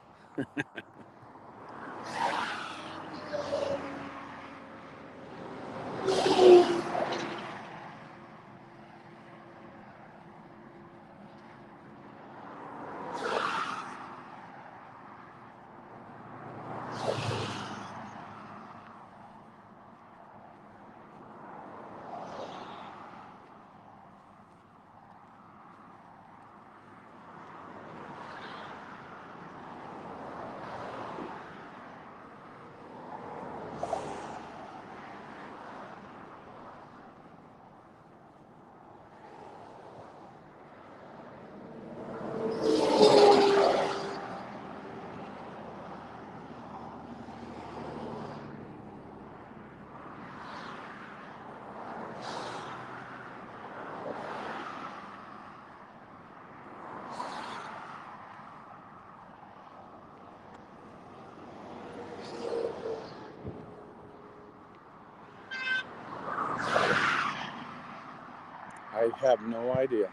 I have no idea.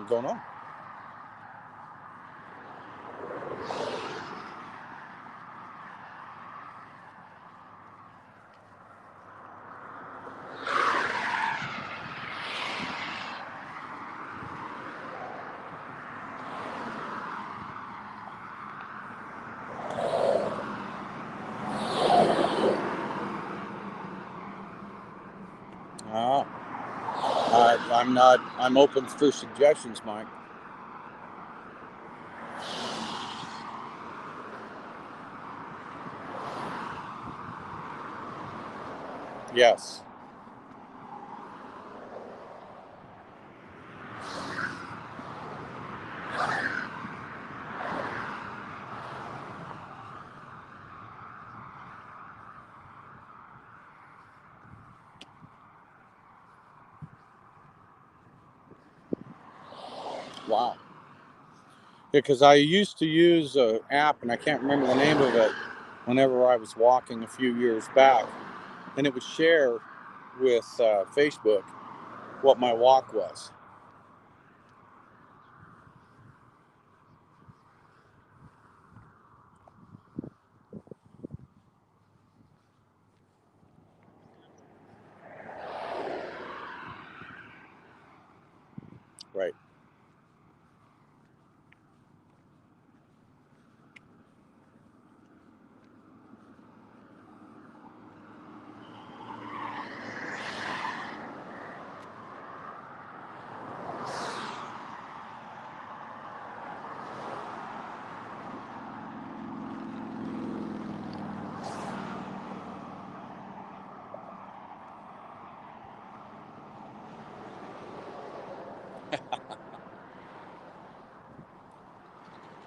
Don't know. I'm open for suggestions, Mike. Yes. Wow. Yeah, because I used to use an app, and I can't remember the name of it, whenever I was walking a few years back. And it would share with Facebook what my walk was. Right.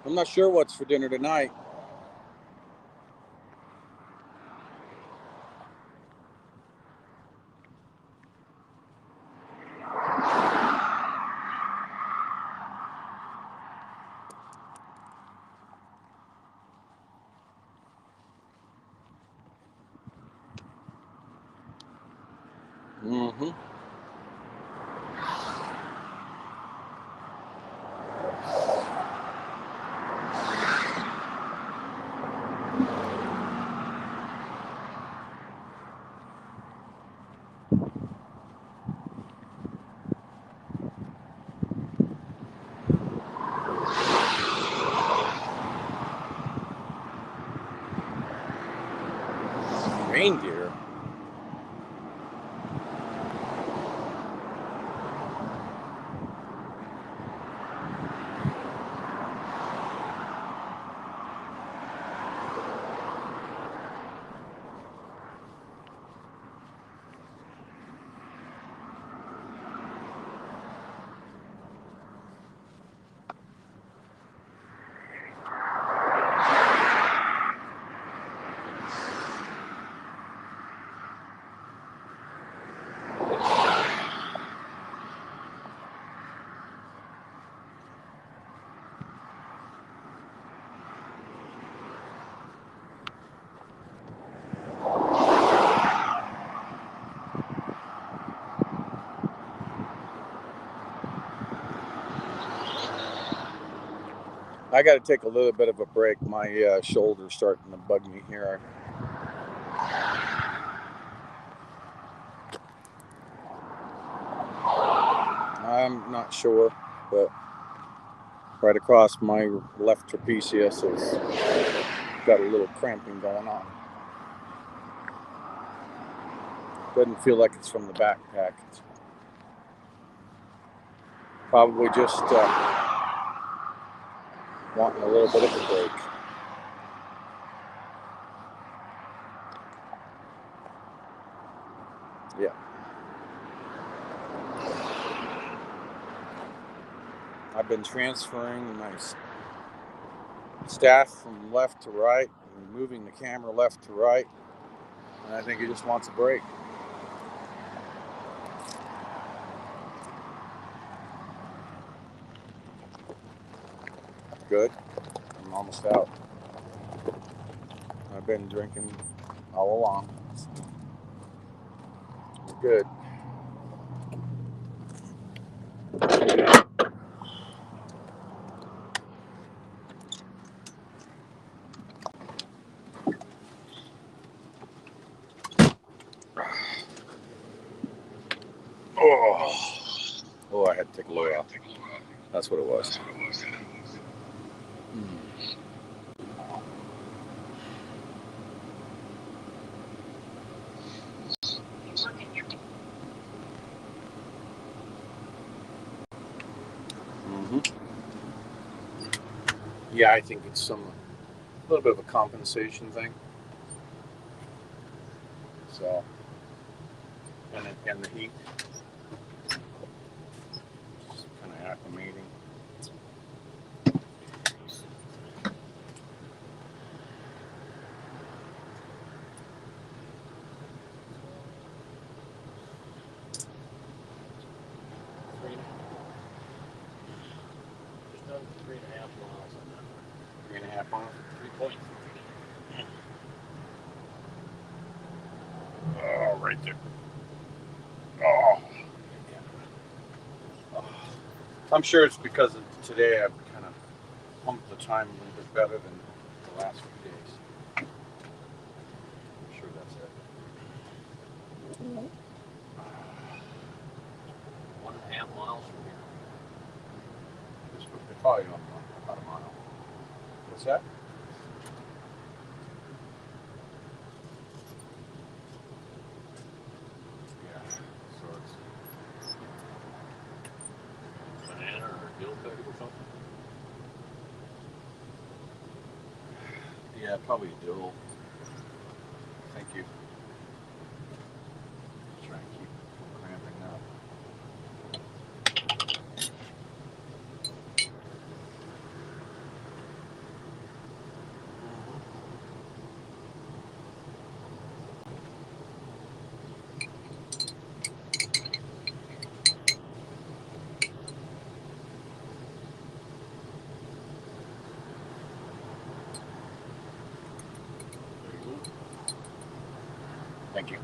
I'm not sure what's for dinner tonight. Mm-hmm. Reindeer. I got to take a little bit of a break. My shoulder's starting to bug me here. I'm not sure, but right across my left trapezius has got a little cramping going on. Doesn't feel like it's from the backpack. It's probably just wanting a little bit of a break. Yeah. I've been transferring my staff from left to right and moving the camera left to right, and I think he just wants a break. Good. I'm almost out. I've been drinking all along. We're good. Oh, I had to take a load off. That's what it was. Mm-hmm. Yeah, I think it's a little bit of a compensation thing. So, and the heat, just kind of acclimating. 3.5 miles on that. 3.5 miles. 3.3. Oh, right there. Oh. I'm sure it's because of today I've kind of pumped the time a little bit better than the last few days. I'm sure that's it. 1.5 miles from here. It's probably about a mile. What's that? Yeah. So it's Banana or dill pickle or something. yeah, probably dill. Thank you. Try and keep from cramping up. Thank you.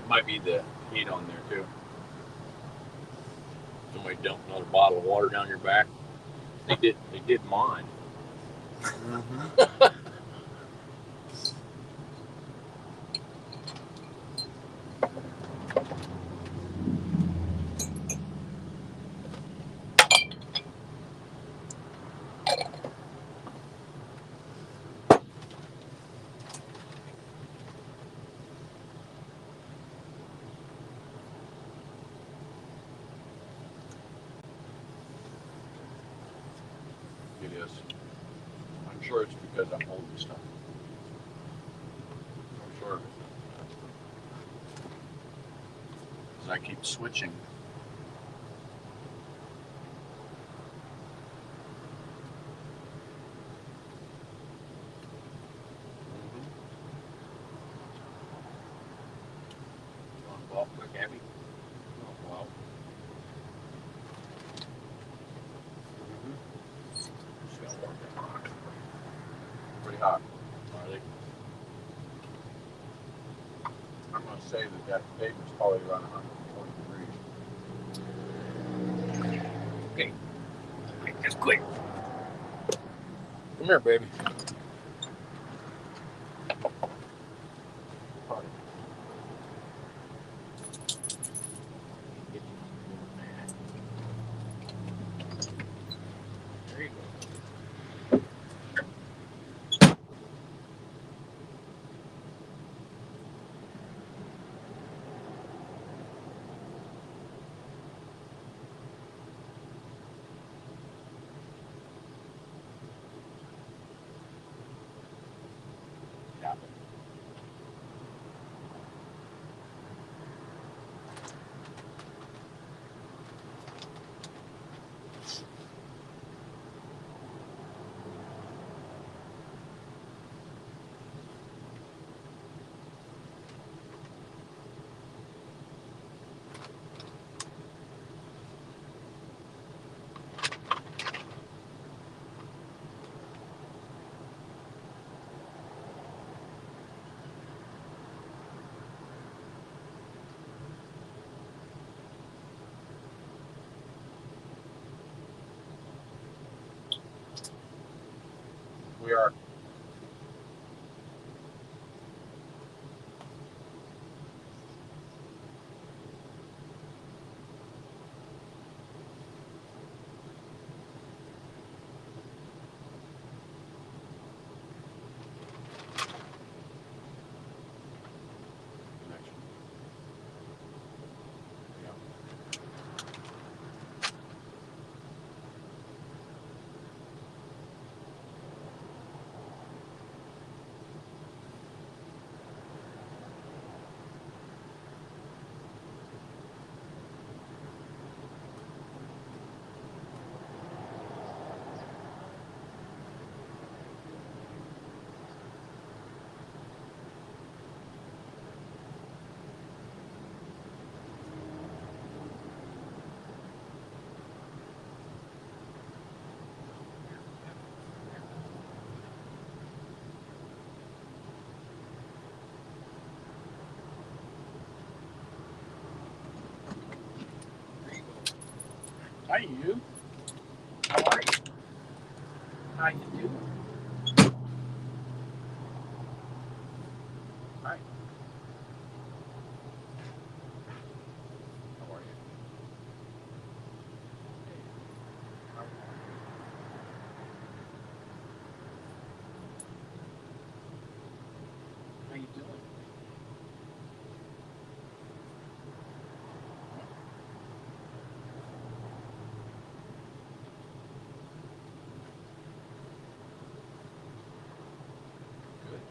Might be the heat on there too. Somebody dumped another bottle of water down your back. They did mine. It is. I'm sure it's because I'm holding stuff. I'm sure of it. Because I keep switching. Well, quick, Abby. Oh, wow. Just gotta work that rock. Pretty hot. Are they? I'm going to say that paper's probably around 120 degrees. Okay. Just quick. Come here, baby. There you go. Hi, you. How are you? How you doing? Hi. How are you? How are you? How you doing? Good.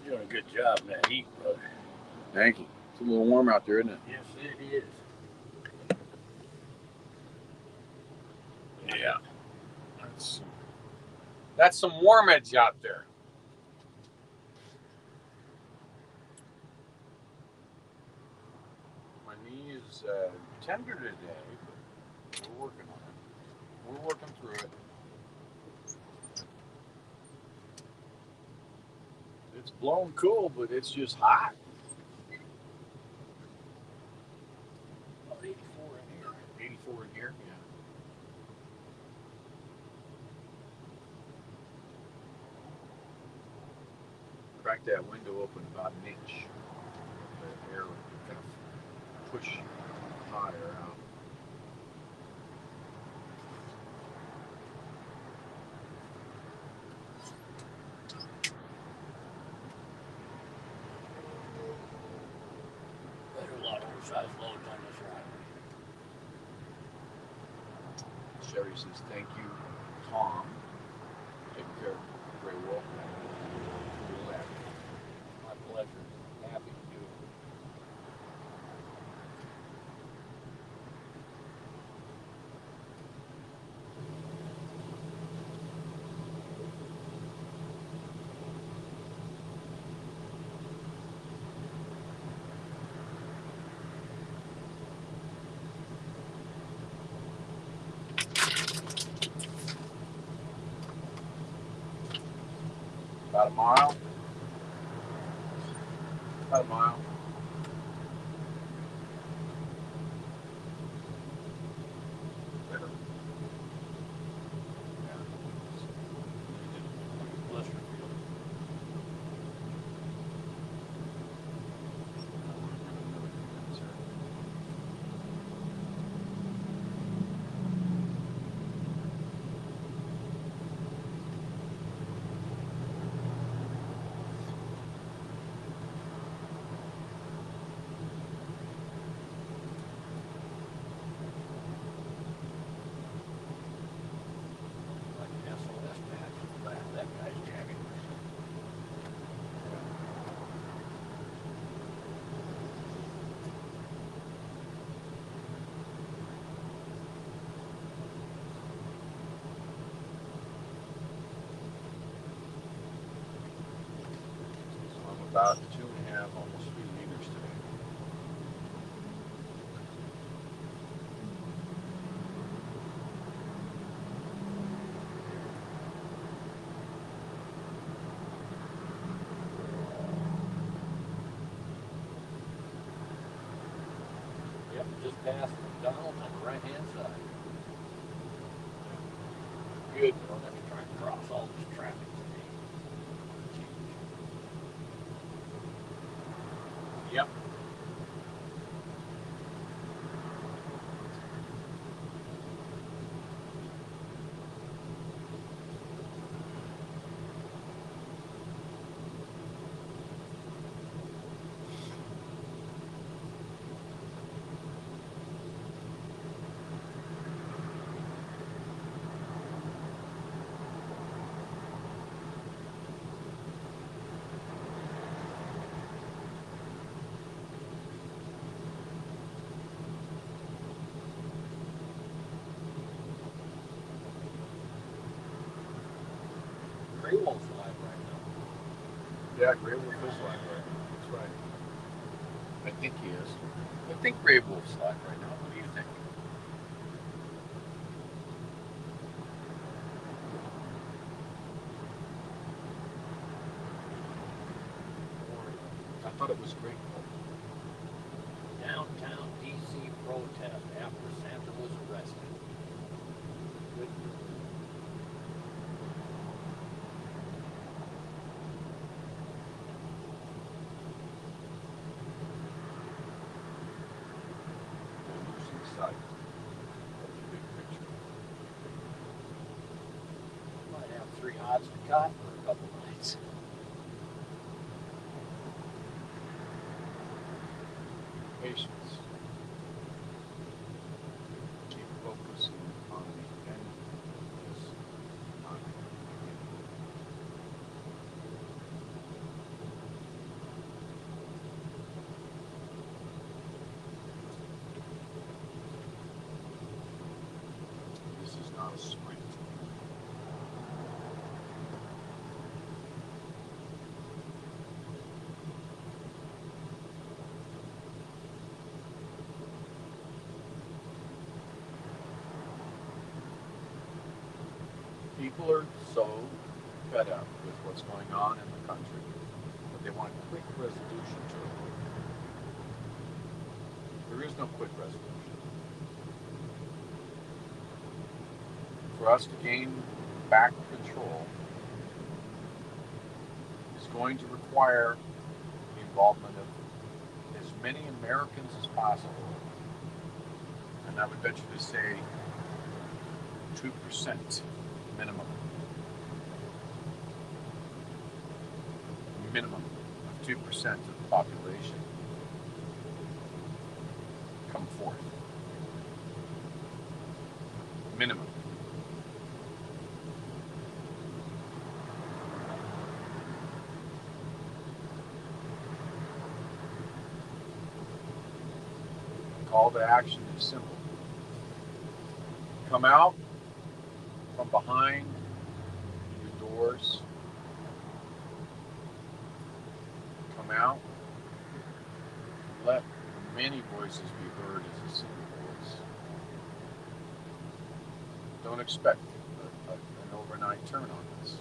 You're doing a good job in that heat, brother. Thank you. It's a little warm out there, isn't it? Yes, it is. Yeah. That's some warm edge out there. My knee is tender today, but we're working on it. We're working through it. It's blowing cool, but it's just hot. About 84 in here. 84 in here, yeah. Crack that window open about an inch. The air would kind of push hot air out. There's a lot of oversized loads on this ride. Sherry says, thank you, Tom. Take care of GreyWolf. My pleasure. Happy to do it. About a mile. About a mile. Better. Pleasure. Like an SOS patch. That guy's jacket. So I'm about 2.5, almost 3 meters today. Yep, just past McDonald's on the right-hand side. Good. I don't have to try and cross all this traffic today. Yep. Yeah, GreyWolf is live right now. That's right. I think he is. I think GreyWolf's live right now. What do you think? I thought it was great. Downtown DC protest after Santa was arrested. Good. Losing sight of the big picture. Might have 3 odds to cut for a couple nights. Patience. Keep focusing on the end of this, not the beginning. This is not a sprint. People are so fed up with what's going on in the country that they want a quick resolution to it. There is no quick resolution. For us to gain back control is going to require the involvement of as many Americans as possible. And I would venture to say 2% minimum. Minimum of 2% of the population come forth. Minimum. Call to action is simple. Come out from behind your doors. Come out. Let many voices be heard as a single voice. Don't expect an overnight turn on this.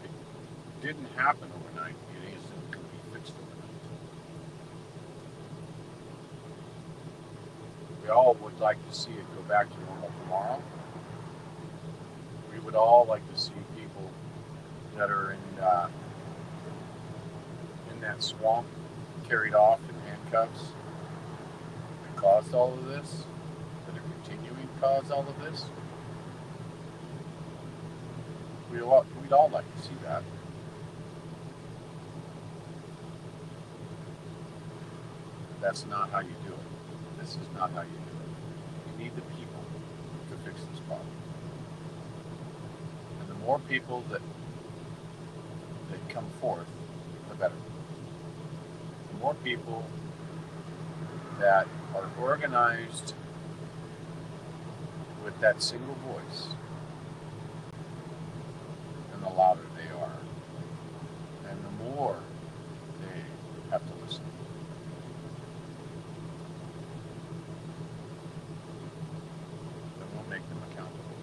It didn't happen overnight. It isn't going to be fixed overnight. We all would like to see it go back to normal tomorrow. We would all like to see people that are in that swamp carried off in handcuffs that caused all of this, that are continuing to cause all of this. We'd all like to see that. That's not how you do it. This is not how you do it. You need the people to fix this problem. And the more people that come forth, the better. The more people that are organized with that single voice, and the louder they are, and the more they have to listen. Then we'll make them accountable.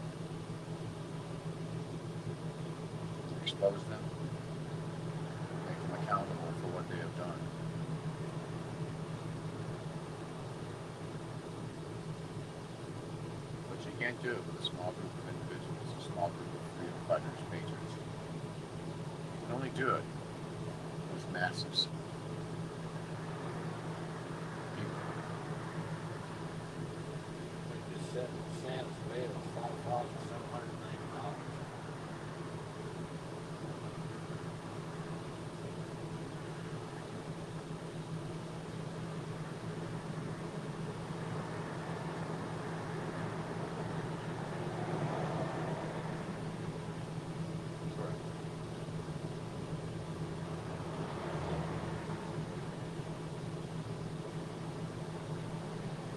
Expose them. Make them accountable for what they have done. But you can't do it with a small group of individuals, a small group of freedom fighters, patriots. You can only do it with masses. People. Like you said, Santa's way was $5,790.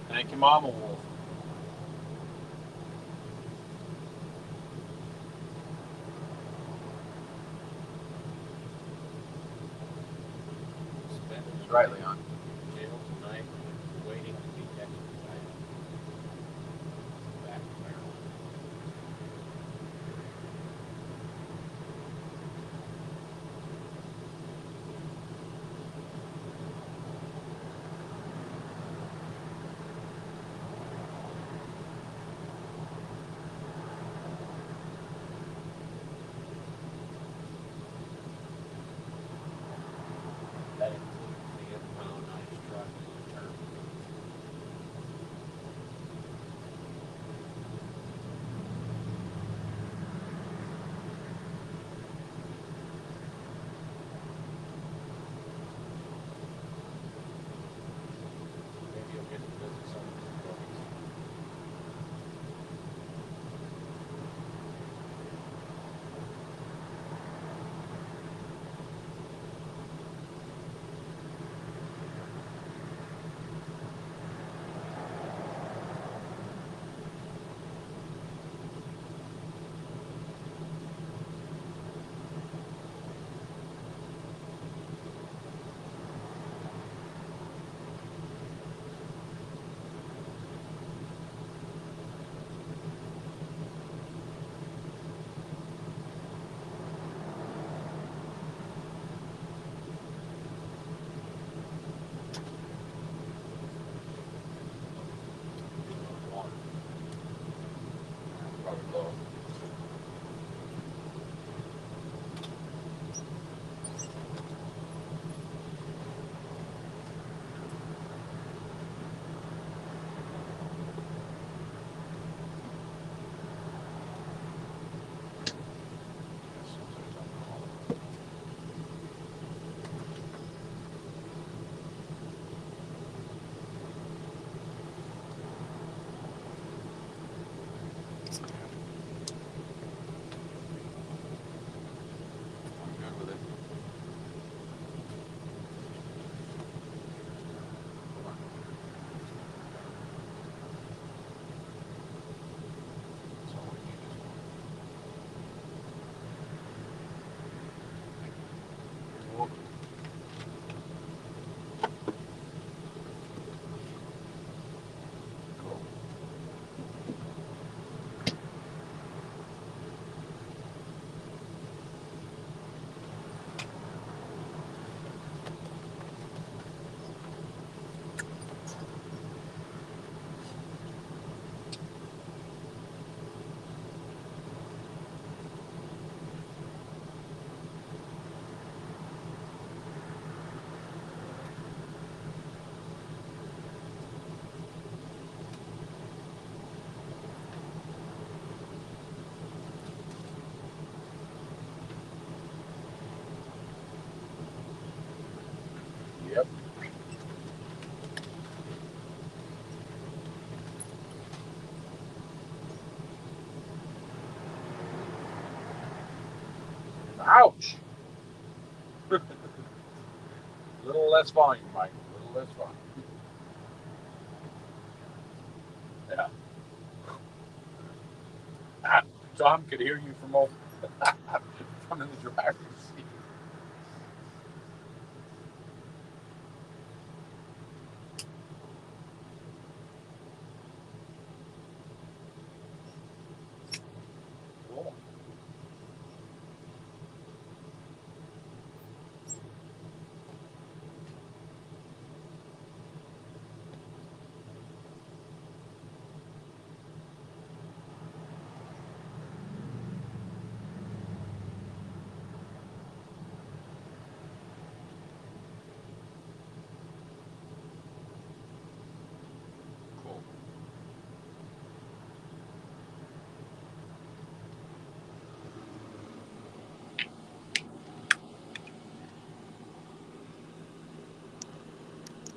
Thank you, Mama Wolf. Right, Leon. Jail tonight, waiting to be extradited back to Maryland. That includes the impoundized truck and the terminal. Maybe you'll get to visit some of his buddies. Water. Probably low. I'm good with it. That's all we need is one. You're welcome. Cool. Yep. Ouch! Little less volume, Mike. A little less volume. Yeah. Tom could hear you from over from in the driver's seat. Cool. Cool.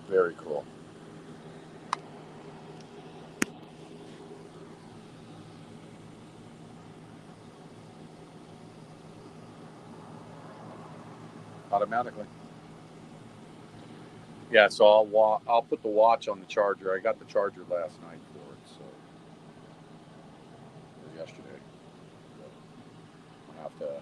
Very cool. Automatically. Yeah, so I'll put the watch on the charger. I got the charger last night for it, so or yesterday. So I'll have to.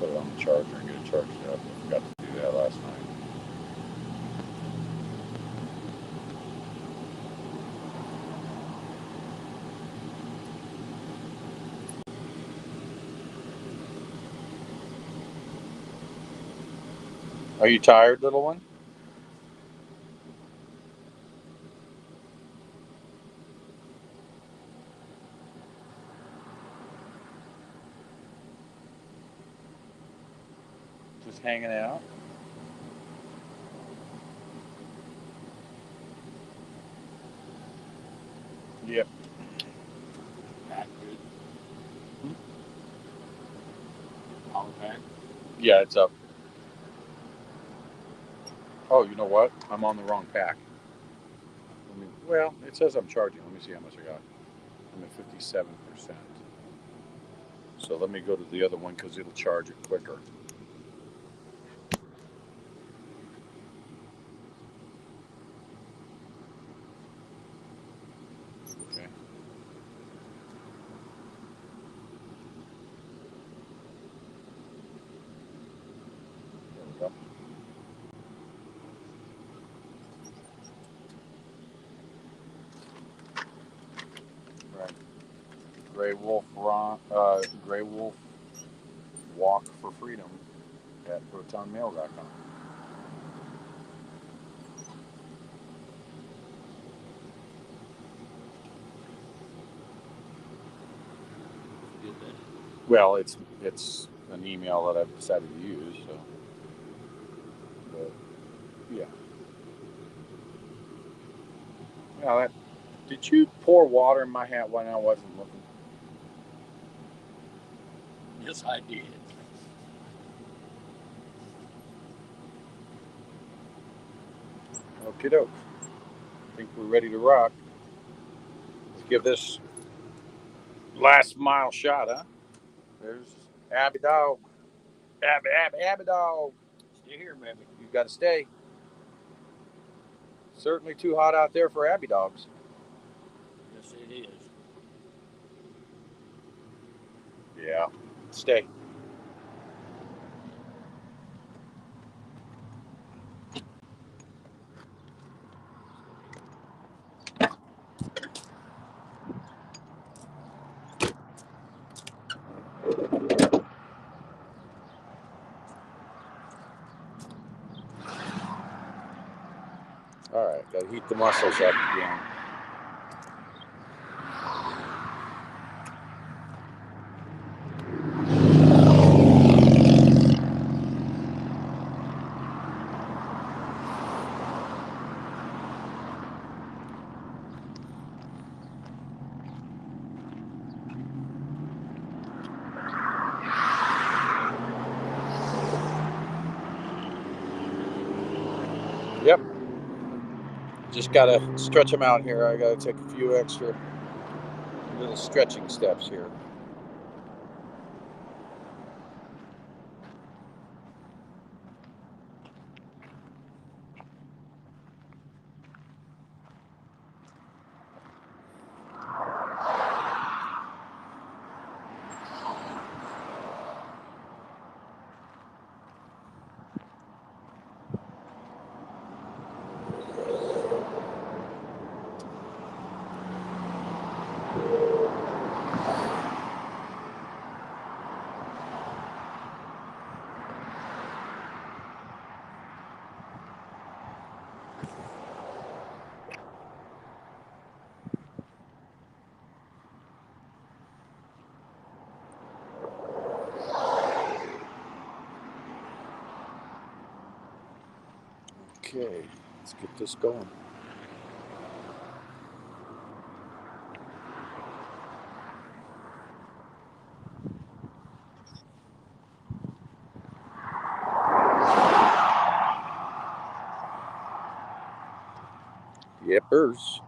put it on the charger and get it charged up. I forgot to do that last night. Are you tired, little one? Just hanging out? Yep. Okay. Yeah, it's up. Oh, you know what? I'm on the wrong pack. Well, it says I'm charging. Let me see how much I got. I'm at 57%. So let me go to the other one because it'll charge it quicker. Okay. There we go. Right. GreyWolfRon, GreyWolf Walk for Freedom at protonmail.com. Well, it's an email that I've decided to use. So, but yeah. Yeah. Did you pour water in my hat when I wasn't looking? Yes, I did. Okie doke. I think we're ready to rock. Let's give this last mile shot, huh? There's Abby Dog. Abby Dog. Stay here, baby. You've got to stay. Certainly too hot out there for Abby Dogs. Yes, it is. Yeah. Stay. All right. Got to heat the muscles up again. Yep. Just got to stretch them out here. I got to take a few extra little stretching steps here. Okay, let's get this going. Yippers.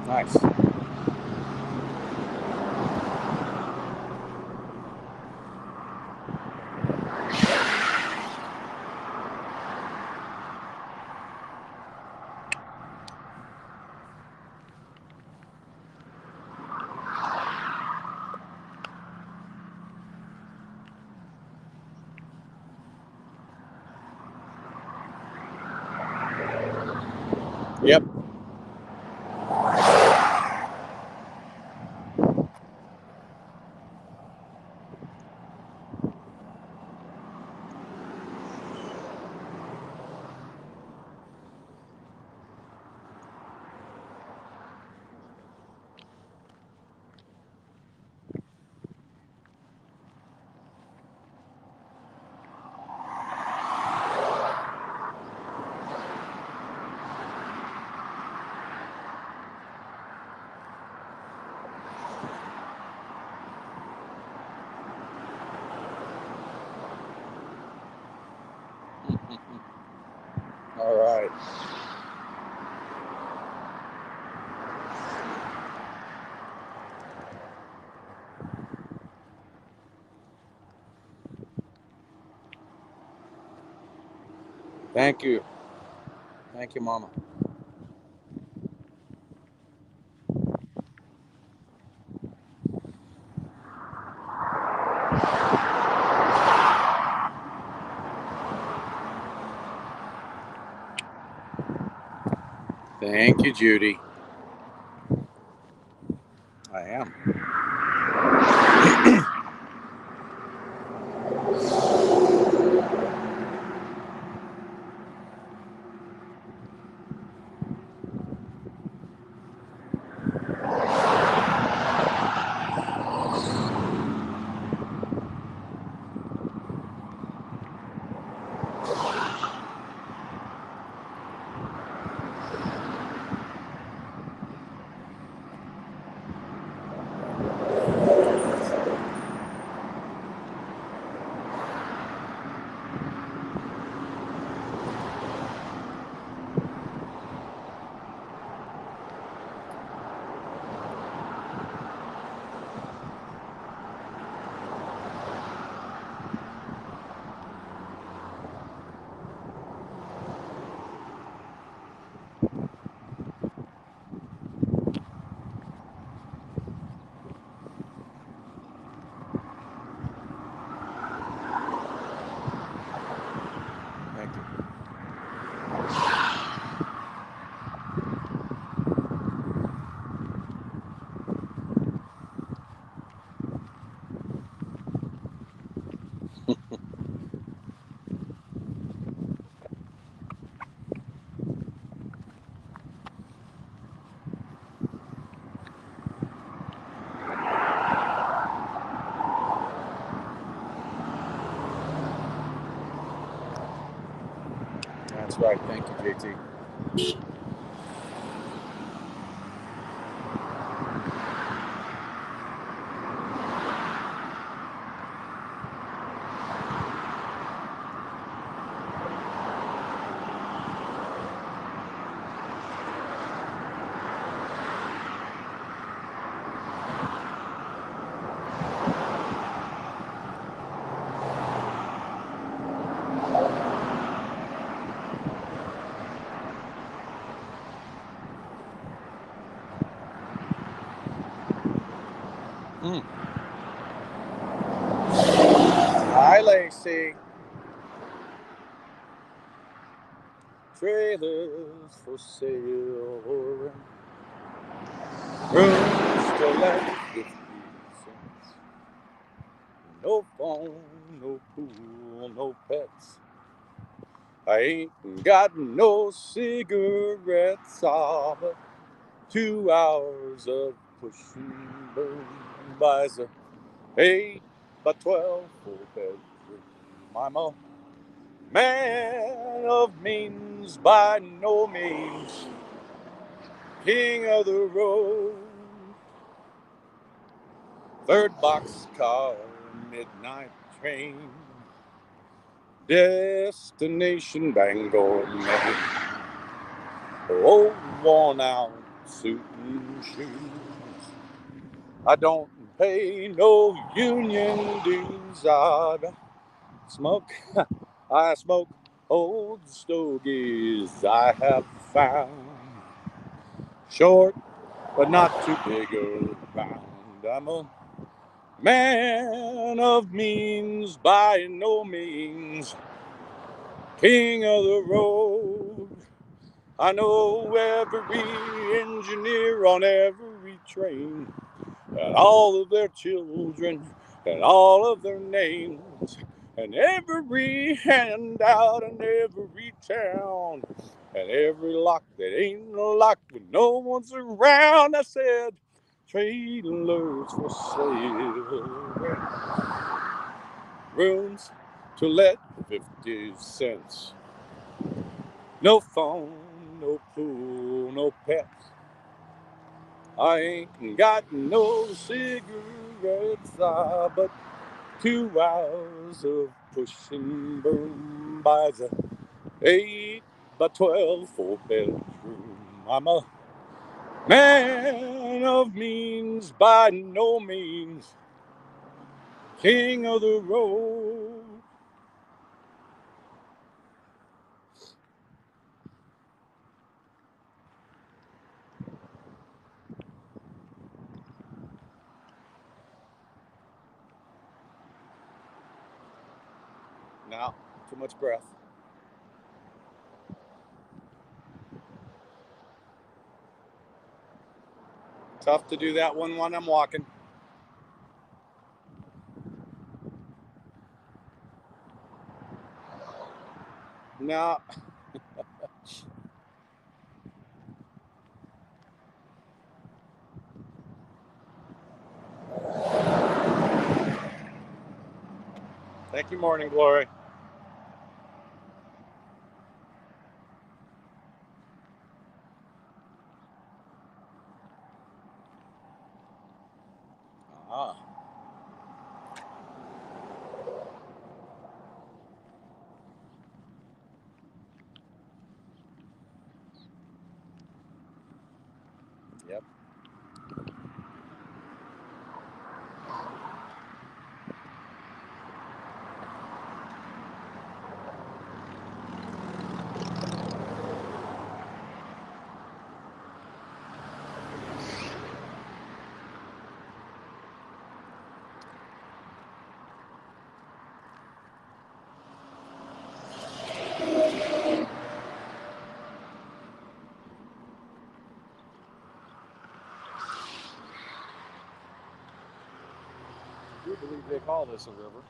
Nice. Yep. All right. Thank you. Thank you, Mama. Thank you, Judy. I am. Thank you. That's right. Thank you, JT. Hi, Lacey. Trailers for sale or rooms to let 50 cents. No phone, no pool, no pets. I ain't got no cigarettes, but 2 hours of pushing boom buys a 8 by 12 4-bedroom. I'm a man of means by no means, king of the road. Third boxcar, midnight train, destination Bangor, Maine. Old worn out suit and shoes. I don't pay no union dues. I smoke old stogies. I have found short, but not too big around. I'm a man of means, by no means king of the road. I know every engineer on every train, and all of their children, and all of their names, and every handout in every town, and every lock that ain't locked when no one's around. I said, trailers for sale, rooms to let 50 cents. No phone, no pool, no pets. I ain't got no cigarettes, but 2 hours of pushing broom buys a 8x12 4-bedroom. I'm a man of means, by no means king of the road. Now, too much breath. Tough to do that one when I'm walking. No. Thank you, Morning Glory. Ah. Yep. I do believe they call this a river.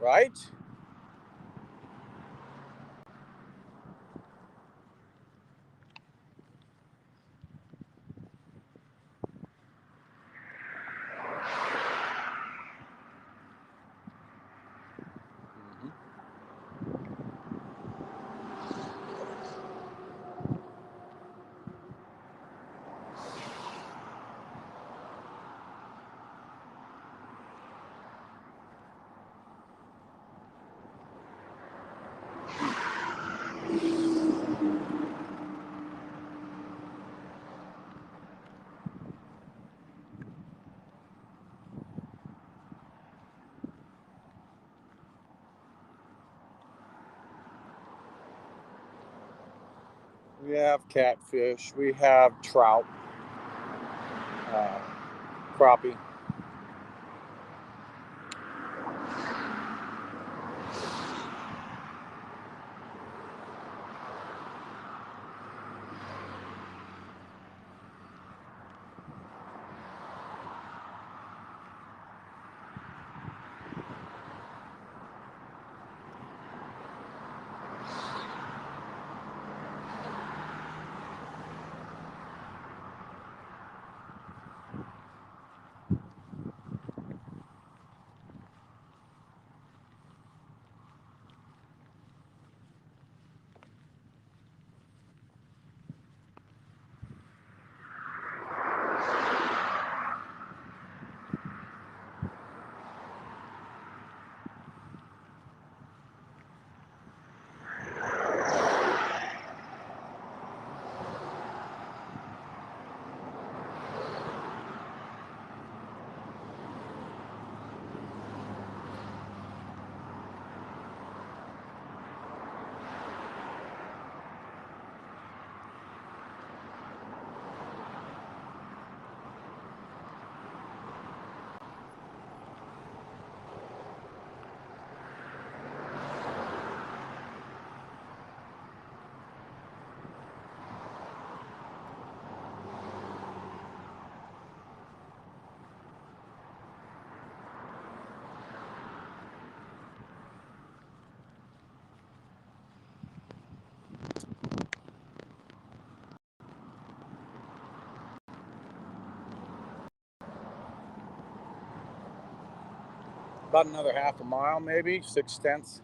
Right? We have catfish. We have trout, crappie. About another half a mile, maybe 6/10.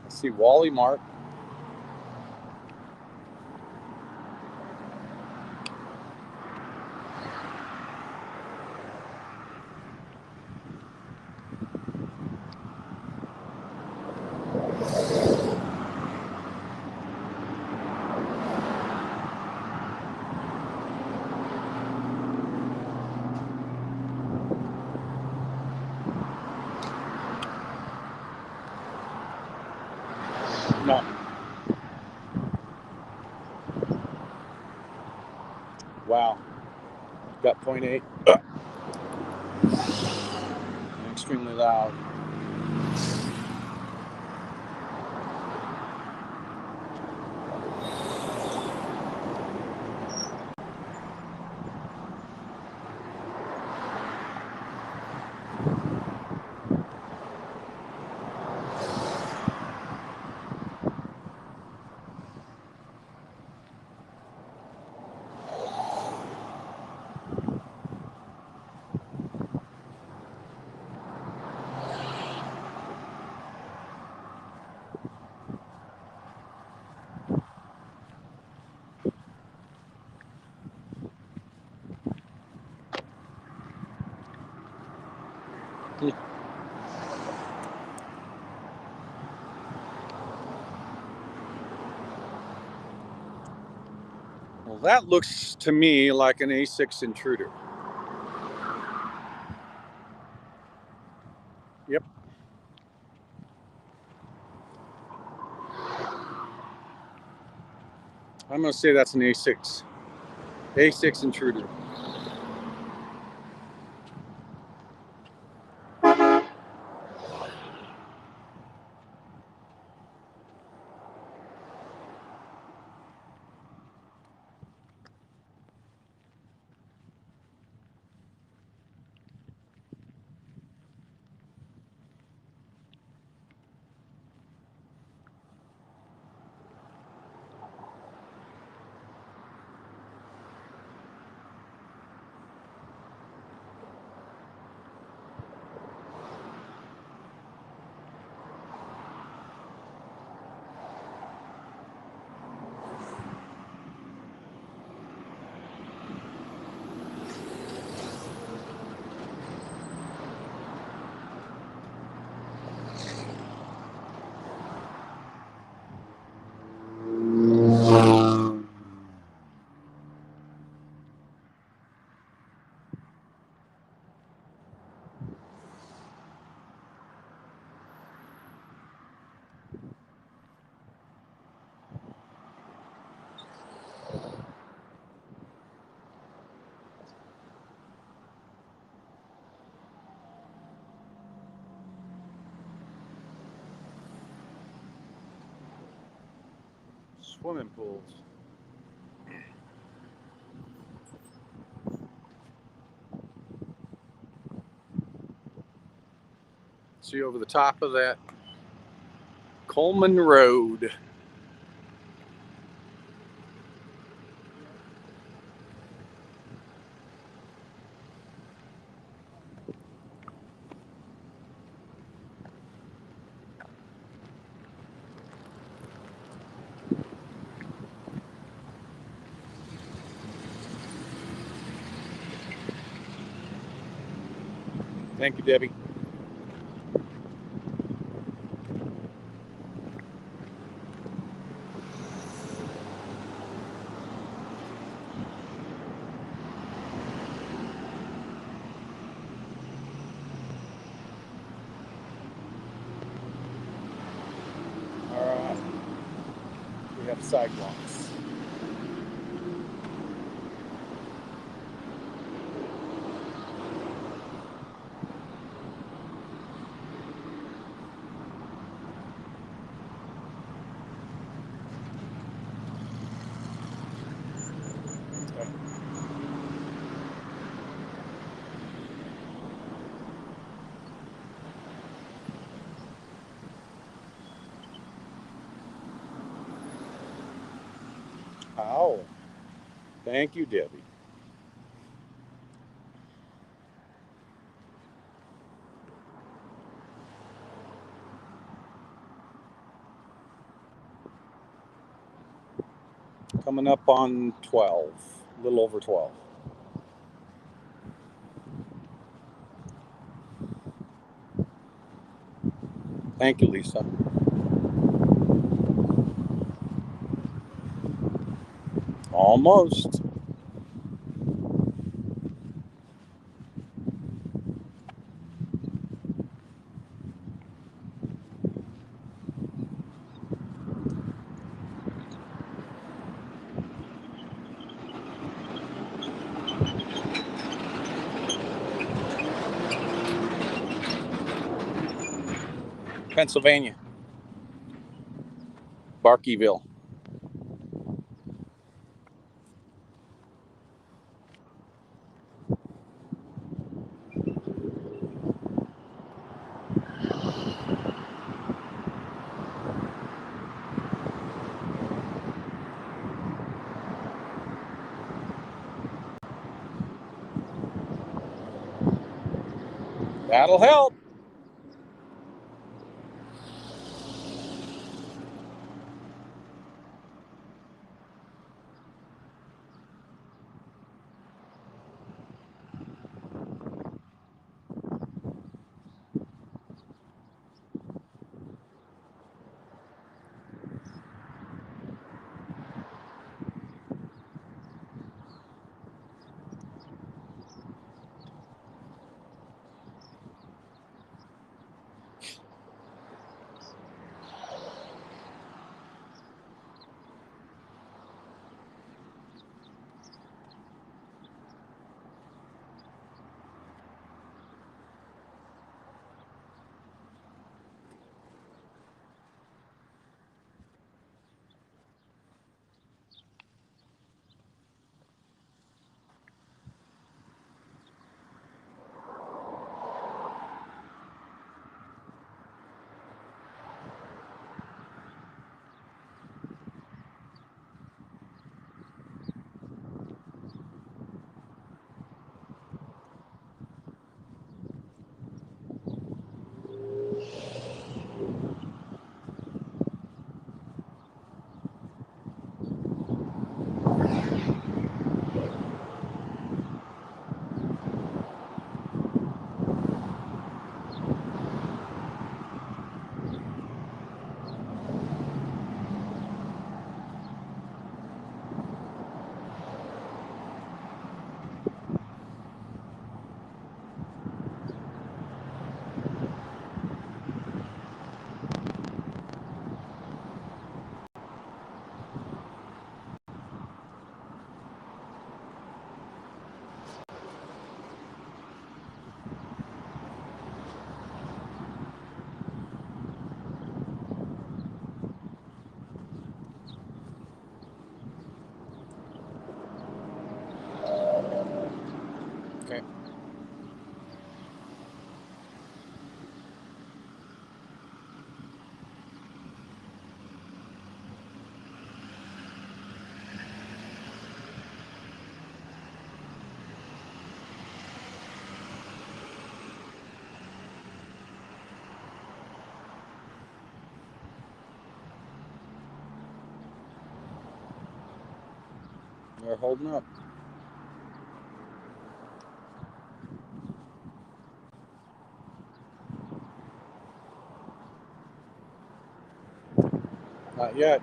I see Wally Mark. No. Wow. Got 0.8. Extremely loud. Well, that looks to me like an A6 intruder. Yep. I'm going to say that's an A6. A6 intruder. swimming pools. See over the top of that Coleman Road. Thank you, Debbie. All right, we have sidewalks. Ow. Thank you, Debbie. Coming up on 12, a little over 12. Thank you, Lisa. Almost. Pennsylvania. Barkeyville. That'll help. They're holding up. Not yet.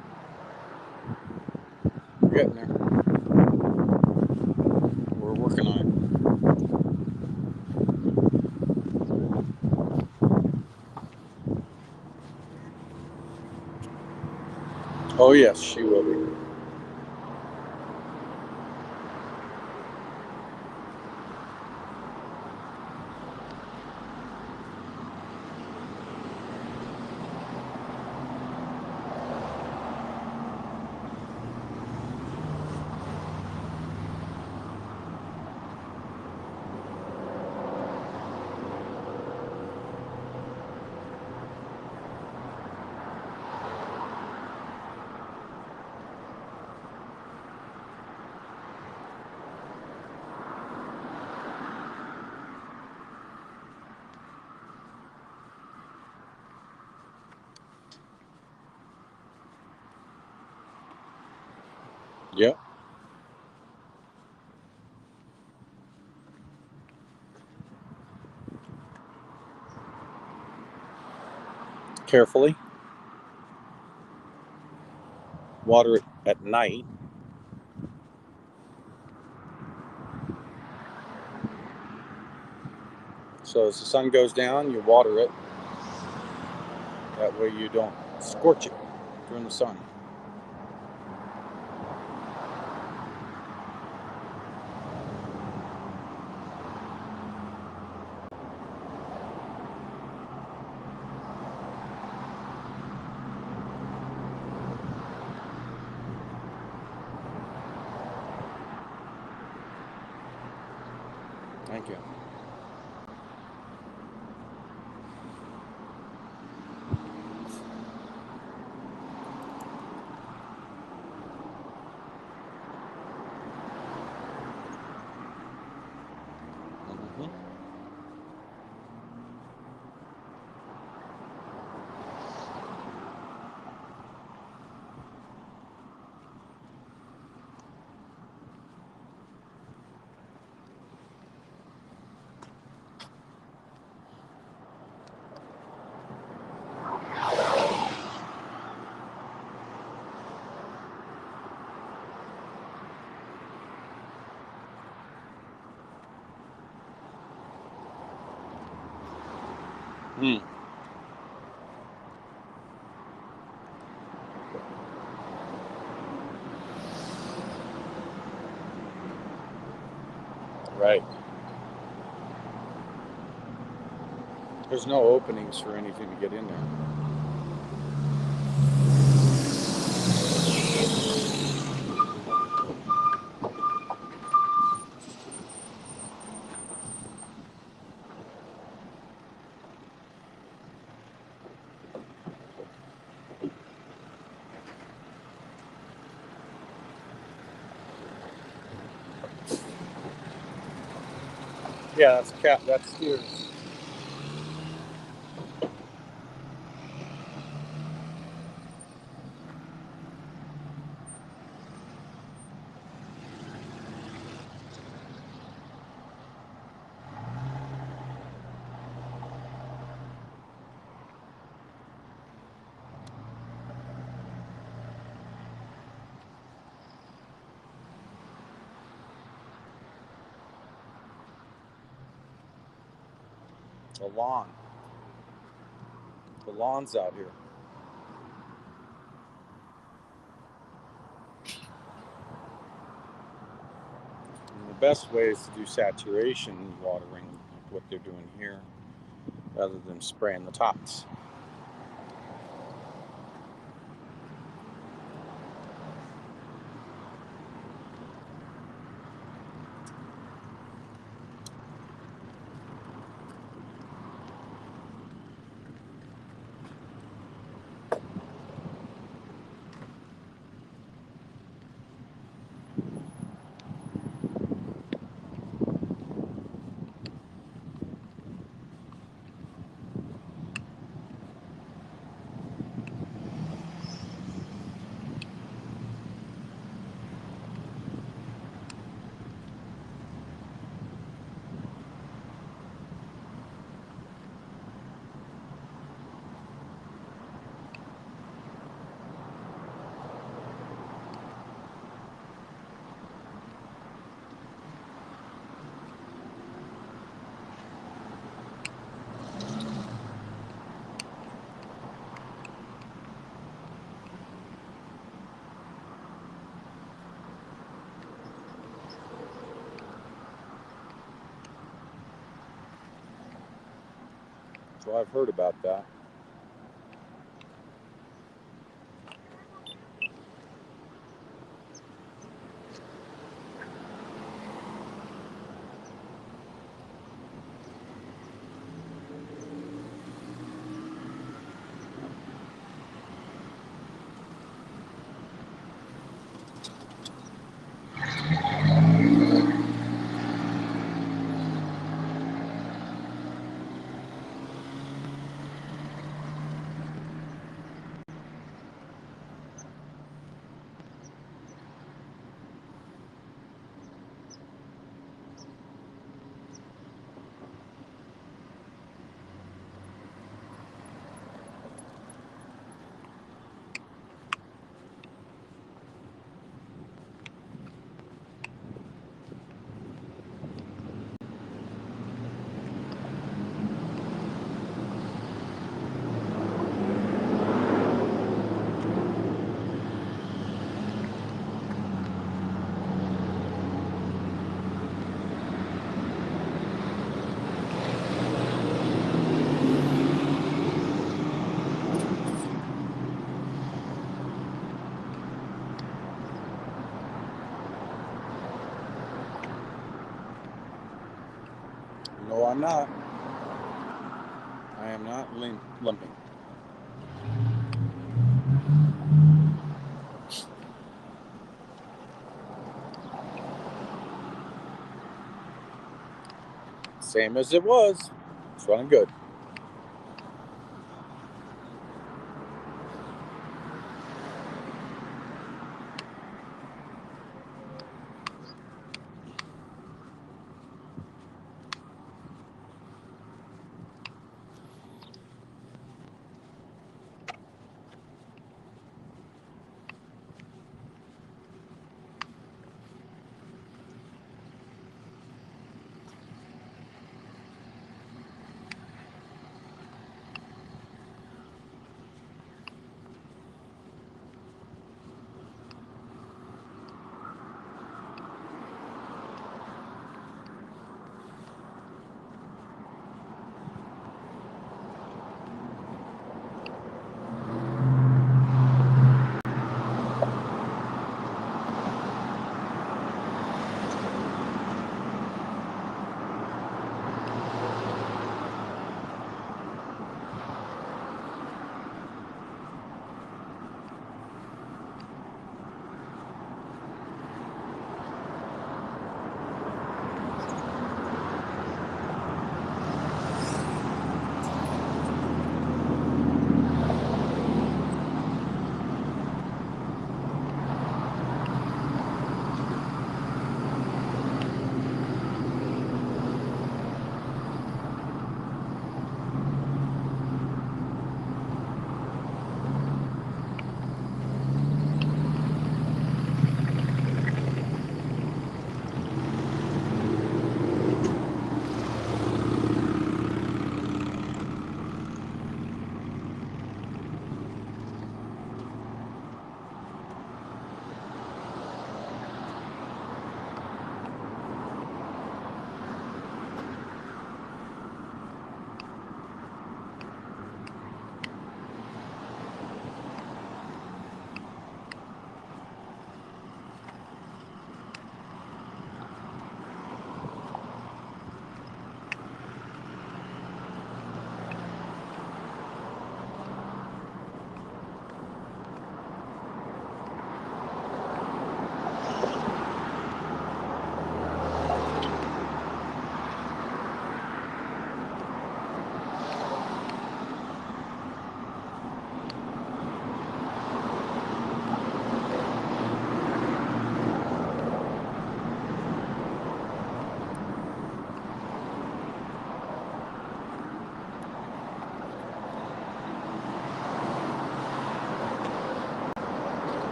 We're getting there. We're working on it. Oh yes, she will be. Yep. Carefully. Water it at night. So as the sun goes down, you water it. That way you don't scorch it during the sun. Thank you. Hmm. Right. There's no openings for anything to get in there. Yeah, that's cat. That's steers. The lawn. The lawn's out here. And the best way is to do saturation watering, like what they're doing here, rather than spraying the tops. So I've heard about that. No, I'm not. I am not limping. Same as it was. It's running good.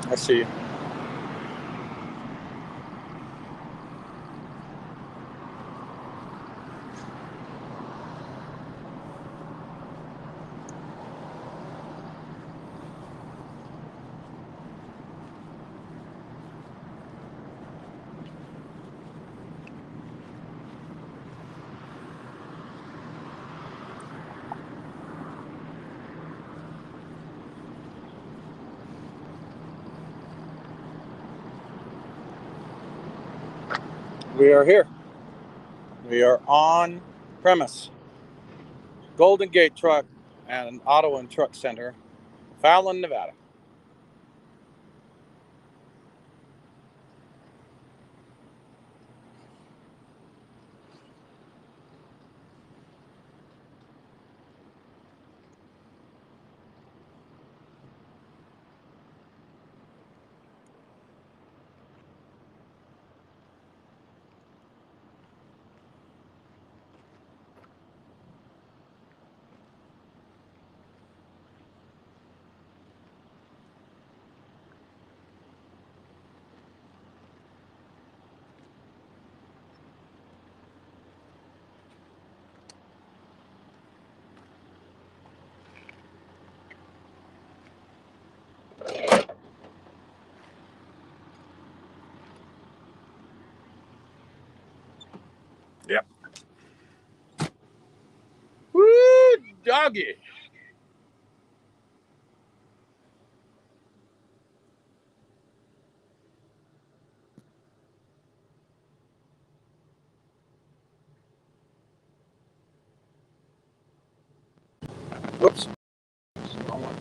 I see you. We are here. We are on premise. Golden Gate Truck and Auto and Truck Center, Fallon, Nevada. Yep. Woo, doggy. Whoops. Wrong one.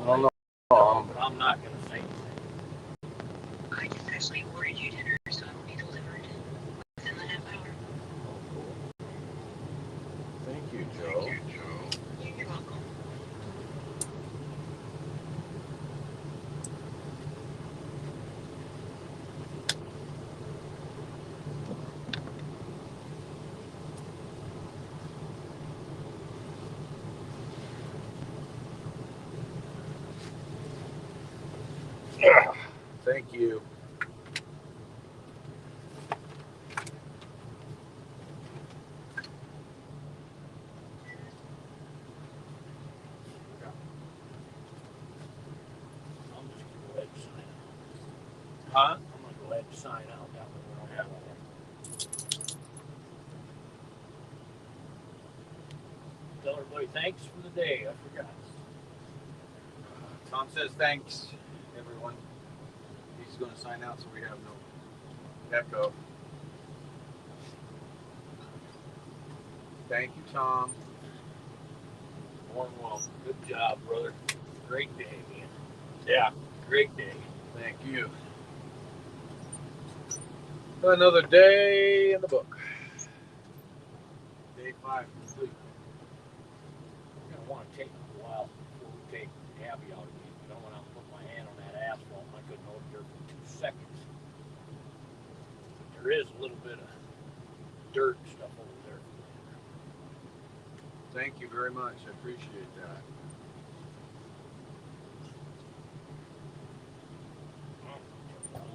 I don't know. I'm not going to say anything. I just actually ordered you dinner, so it will be delivered within the half hour. Thank you, Joe. You're welcome. Thank you. I'm just going to go ahead and sign out. Huh? I'm going to go ahead and sign out that way. Yeah. Tell everybody thanks for the day. I forgot. Tom says thanks, everyone. He's going to sign out so we have no echo. Thank you, Tom. Well, good job, brother. Great day, man. Yeah. Great day. Thank you. Another day in the book. Day 5 complete. You're going to want to take a while before we take Abby out again. You know, when I put my hand on that asphalt, I couldn't hold her for 2 seconds. There is a little bit of dirt and stuff over there. Thank you very much. I appreciate that.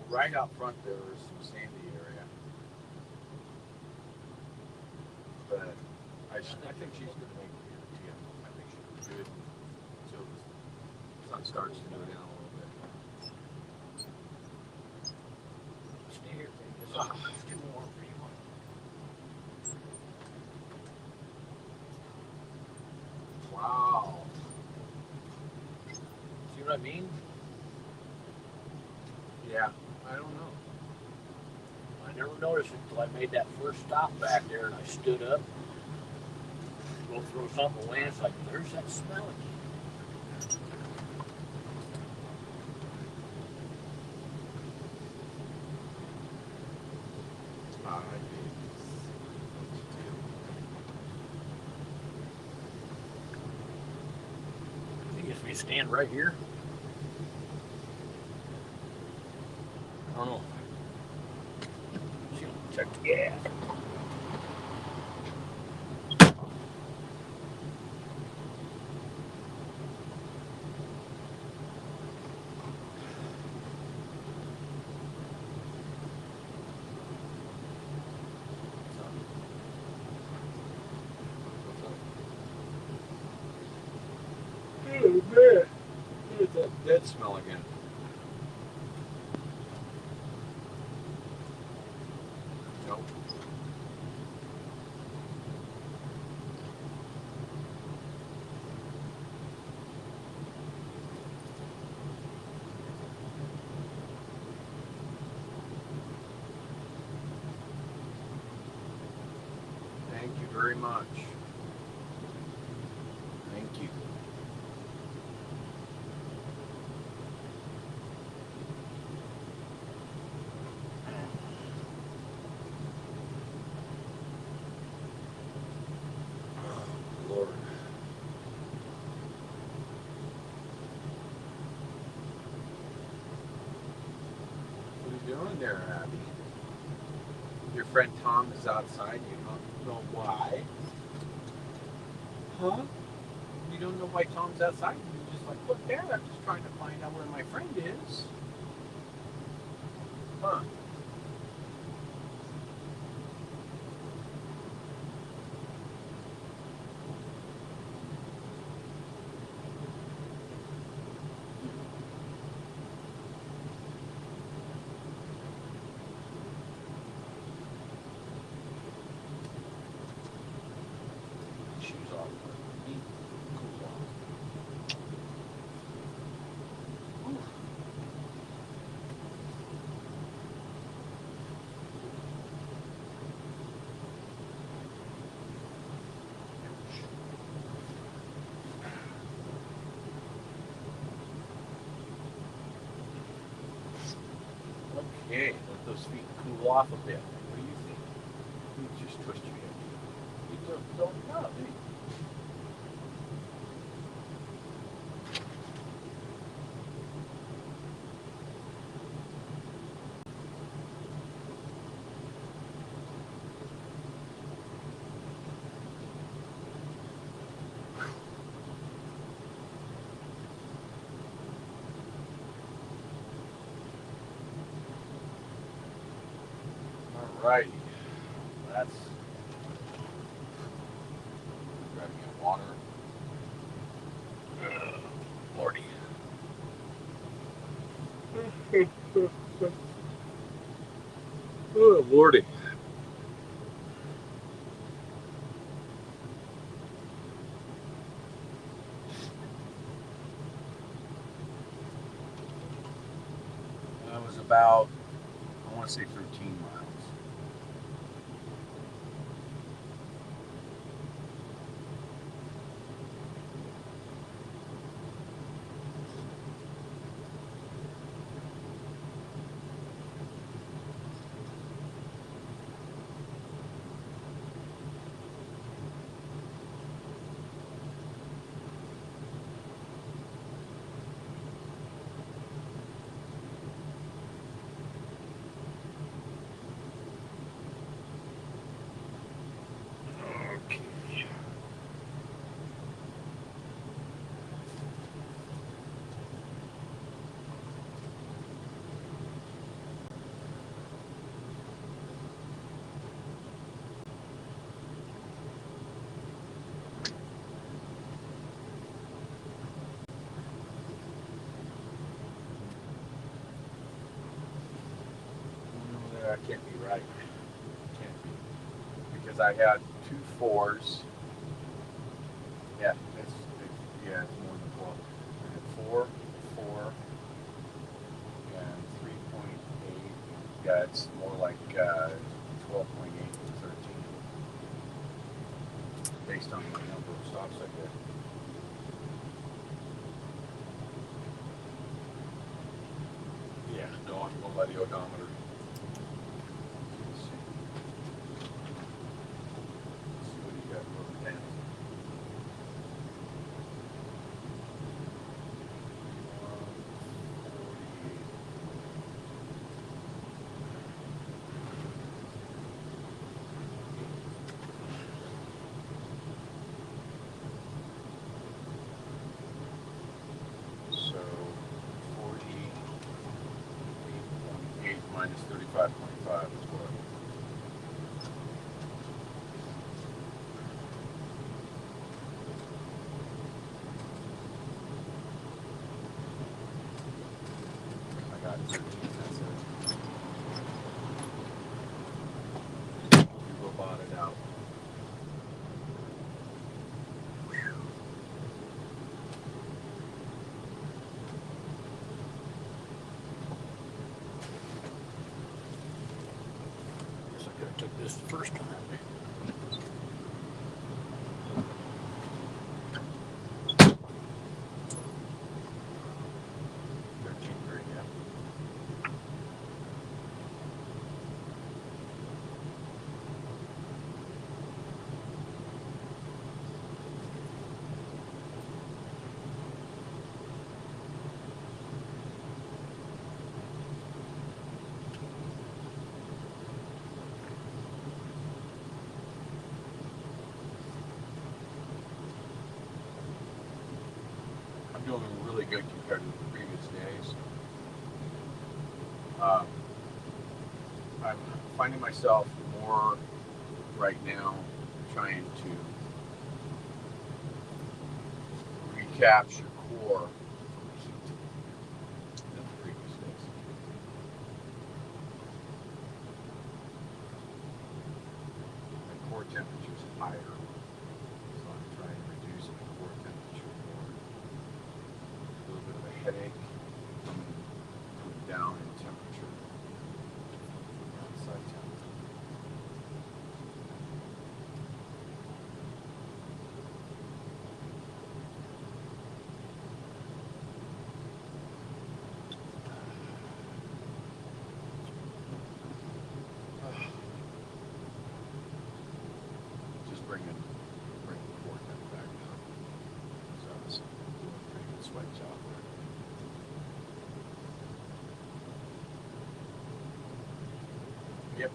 Right out front there is some sandy area. But I think she's going to make it here. I think she'll be good until the sun starts to go down a little bit. Stay here, baby. It's too warm for you. Wow. See what I mean? Yeah. I don't know. I never noticed it until I made that first stop back there and I stood up. Go throw something away and it's like, there's that smell again. You stand right here. I don't know. Check the gas. Oh man, it's that dead smell again. Nope. Thank you very much. Thank you. Lord. What are you doing there, Abby? Your friend Tom is outside. You don't know why? Huh? You don't know why Tom's outside? You're just like, look there. I'm just trying to find out where my friend is. Huh? Shoes off. Cool off. Ooh. Okay, let those feet cool off a bit. What do you think? You just twist your hip. You don't know, do you? Alrighty. That's grabbing get water. Lordy. Oh, Lordy. That was about, I want to say 13 miles. That can't be right. Can't be. Because I had 2 4s. Yeah, it's more than 12. I had 4, 4, and 3.8. Yeah, it's more like 12.8 to 13. Based on my number of stops I did. Yeah, no, I'm going by the odometer. minus 35.5 is what? I got 13, that's it. You will bot it out. Guess I could have took this the first time. I'm doing really good compared to the previous days. I'm finding myself more right now trying to recapture core from heat than the previous days. My core temperature is higher, so I'm trying to reduce my core temperature more. A little bit of a headache coming down in temperature. Outside temperature. Just bring the core temp back down. So I was doing a pretty good sweat job there. Yep.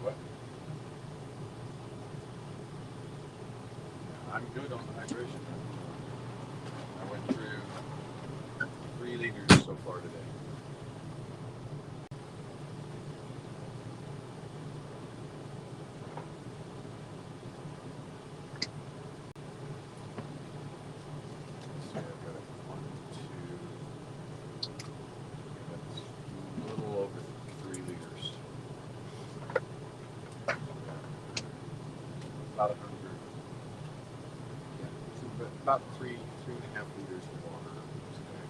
What? I'm good on the hydration. I went through 3 liters so far today. Let's see, I've got a 1, 2. That's a little over 3 liters. About 100. Yeah, about 3.5 liters of water today.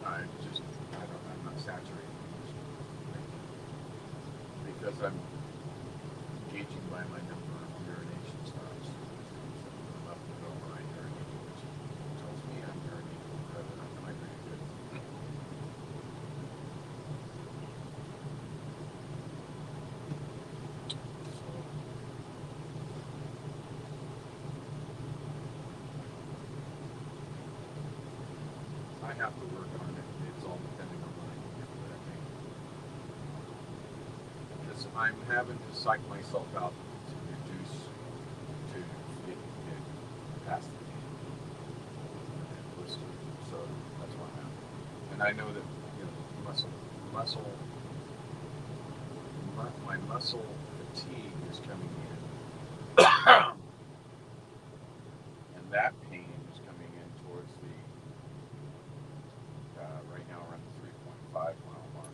I'm not saturating because I'm gauging by my number of urination stops. I'm up and over my urination, which tells me I'm urinating rather than I'm hydrated good. So, I have to work on it. It's all depending on what I think. Because I'm having to psych myself out to reduce to get past the game and blister. So that's what happened. And I know that my muscle fatigue is coming in, and that pain is coming in towards the right now around the 3.5 mile mark.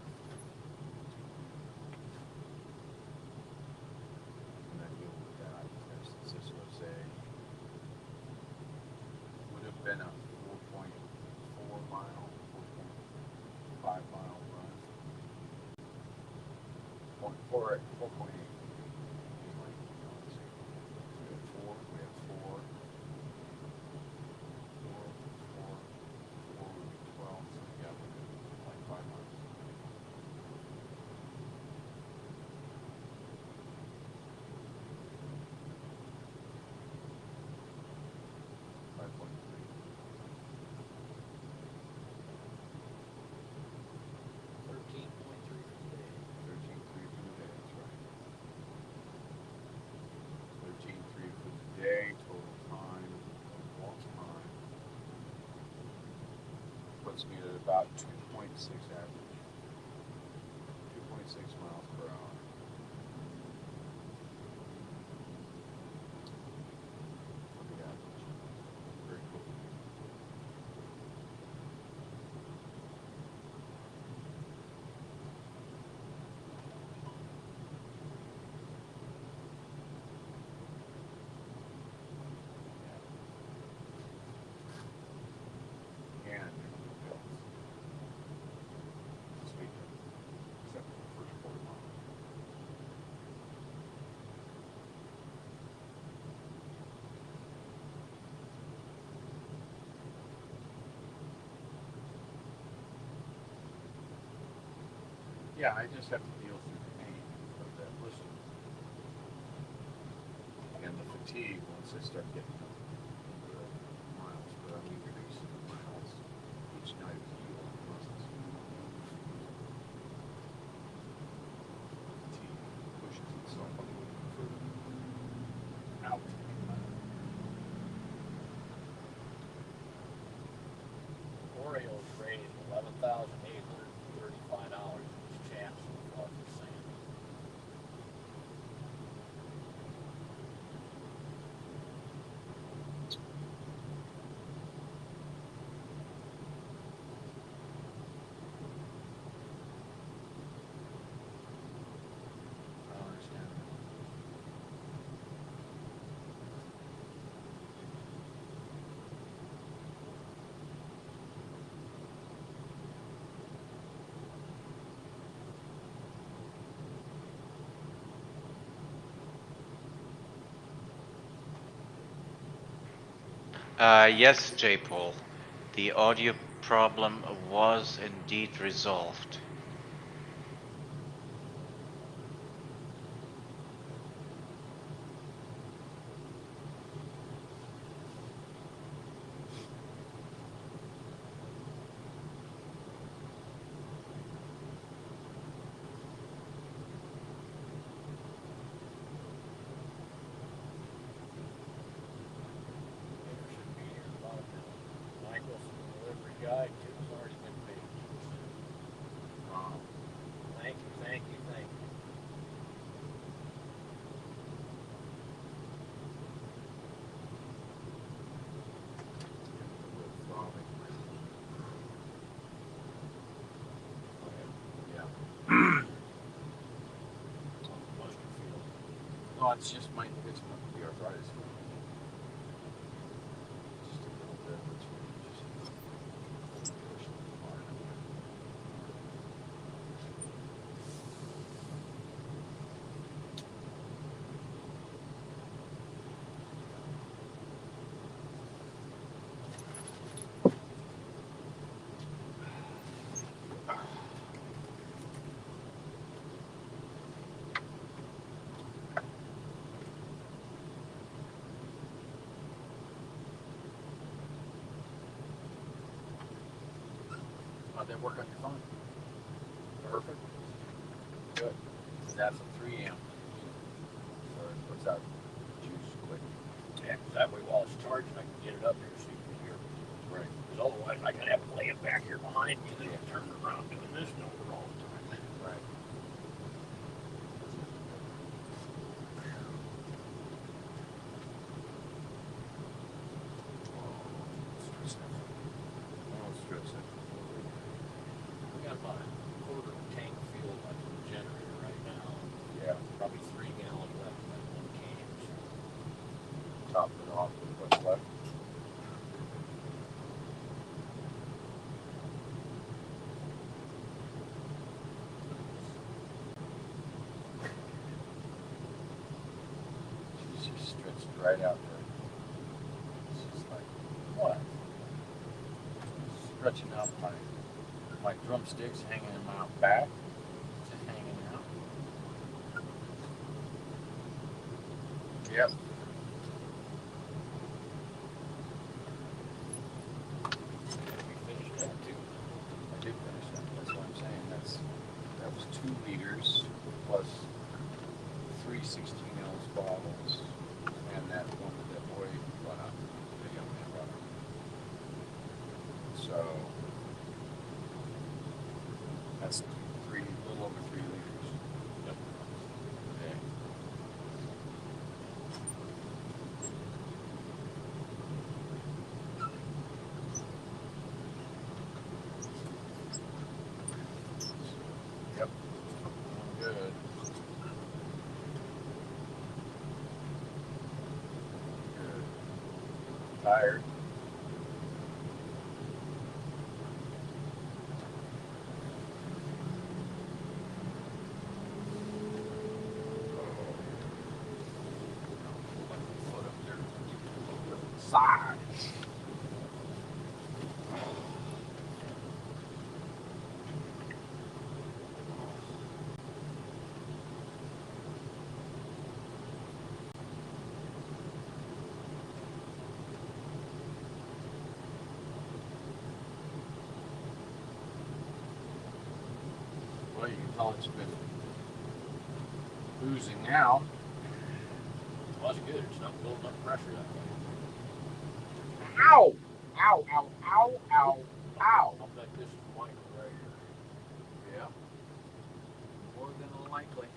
And I deal with that. This was would have been a 4.4 mile, 4.5 mile run. 4.8. Anyway, let's see. We have 4. 4 would be 12. So yeah, we're like 5 miles. gets me to about 2.6 average. 2.6 miles per hour. For the average. Very cool. And sweet. Except for the first quarter mile. Yeah, I just have to deal through the pain of that listen. And the fatigue once I start getting up the miles, but I'm increasing the miles each night to heal the muscles. Fatigue pushes itself a little bit further out. Orioles raised $11,835 in chats so far for sand. I don't understand. Yes, J. Paul. The audio problem was indeed resolved. Dinner should be here in about a minute. Michael's delivery guy too has already been paid. Thank you, thank you, thank you. Yeah. Mustard field. No, it's just the arthritis. Just a little bit, which just push a little hard. How'd that work on your phone? Perfect. Good. That's a 3 amp. So it puts out juice quick. Yeah, 'cause that way while it's charging, I can get it up here so you can hear it. Right. Because otherwise, I gotta have it laying back here behind me, and then I'll turn around doing this number all the time. Right. We got about a quarter of a tank fuel left in the generator right now. Yeah. Probably 3 gallons left in that one can. Top it off with what's left. She's just stretched right out there. It's just like, what? Stretching out my drumsticks hanging in my back. Just hanging out. Yep. We finished that too. I did finish that. That's what I'm saying. That was 2 liters plus 3 16-ounce bottles, and that one that boy brought up, the young man brought up. So tired. Side. Well, you can tell it's been oozing now. Well, that's good. It's not building up pressure that way. Ow! Ow, ow, ow, ow, ow. I'll bet this is Michael right here. Yeah. More than likely.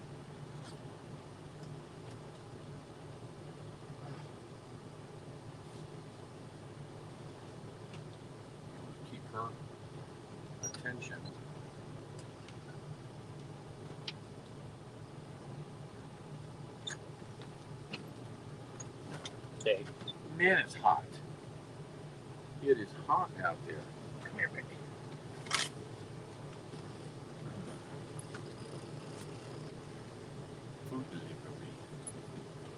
Keep her attention. Stay. Man, it's hot. It is hot out there. Come here, baby. Food delivery.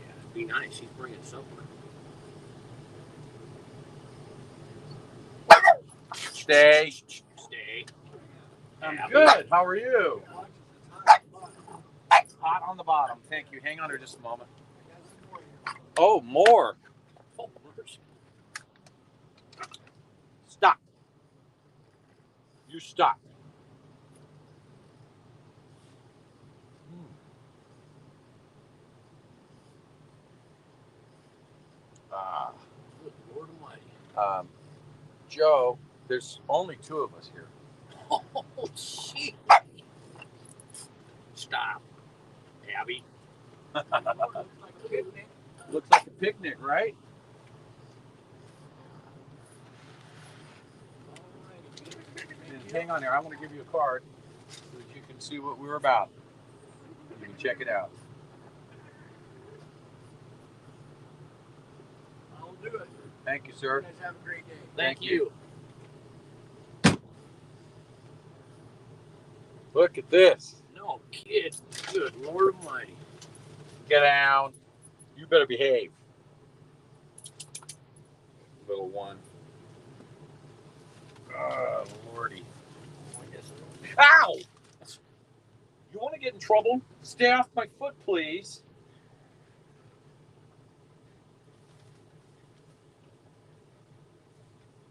Yeah, it'd be nice. He's bringing something. Stay. Stay. I'm Yeah, good. How are you? Hot on the bottom. Thank you. Hang on here just a moment. Oh, more. Oh, mercy. Stop. You stop. Ah. Good Lord Almighty. Joe, there's only two of us here. Oh, shit. Stop. Abby. Looks like a picnic, right? And hang on there. I want to give you a card so that you can see what we're about. You can check it out. I'll do it. Thank you, sir. You guys have a great day. Thank you. Look at this. No kid. Good Lord Almighty. Get down. You better behave. Little one. Oh, Lordy. Ow! You want to get in trouble? Stay off my foot, please.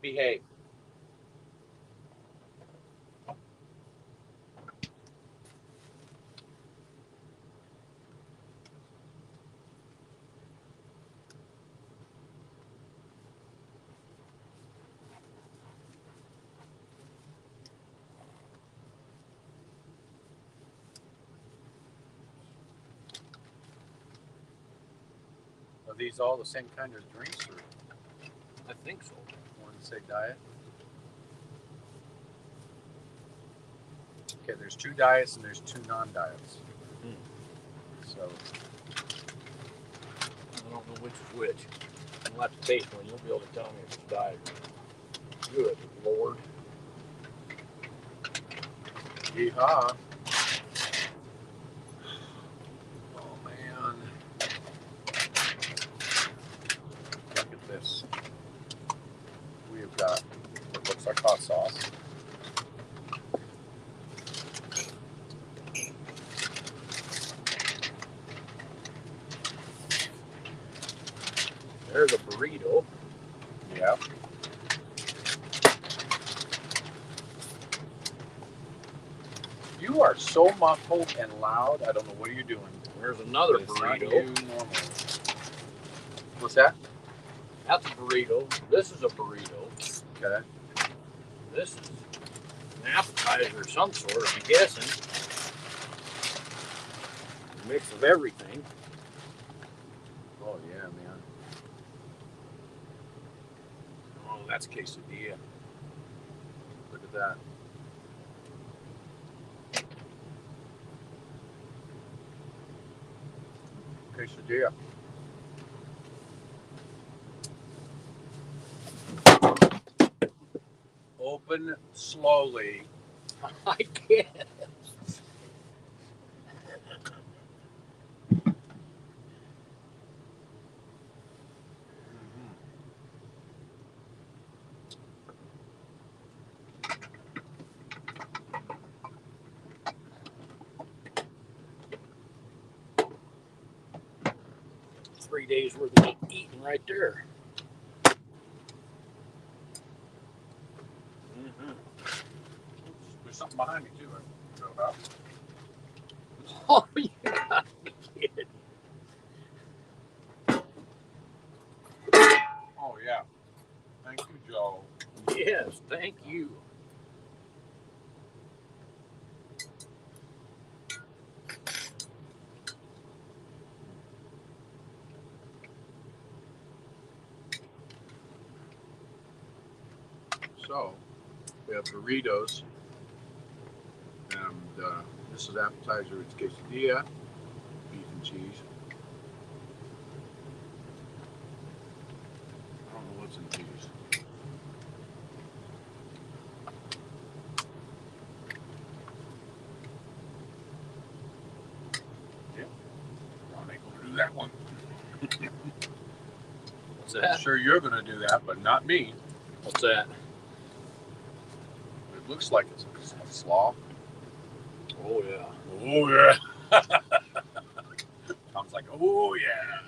Behave. Are these all the same kind of drinks? Or I think so. one say diet? Okay, there's 2 diets and there's 2 non-diets. So I don't know which is which. I'll have to taste one. You'll be able to tell me if it's diet. Good Lord. yeehaw. Oh man. Look at this. We have got what looks like hot sauce. There's a burrito. Yeah. You are so muffled and loud. I don't know what are you doing. There's another It's not burrito. you normally. What's that? That's a burrito. This is a burrito. Okay. This is an appetizer of some sort, I'm guessing. A mix of everything. Oh yeah, man. Oh, that's quesadilla. Look at that. Quesadilla. open slowly. I can't. Three days worth of eating right there. There's something behind me too. I don't know about. Oh, you gotta be kidding. Oh yeah. Thank you, Joe. Yes, thank you. So we have burritos, and this is appetizer. It's quesadilla, beef and cheese. I don't know what's in cheese. Yep. I'm not going to do that one. What's that? I'm sure you're going to do that, but not me. What's that? It looks like it's a slaw. Oh yeah. Oh yeah. Tom's like, oh yeah.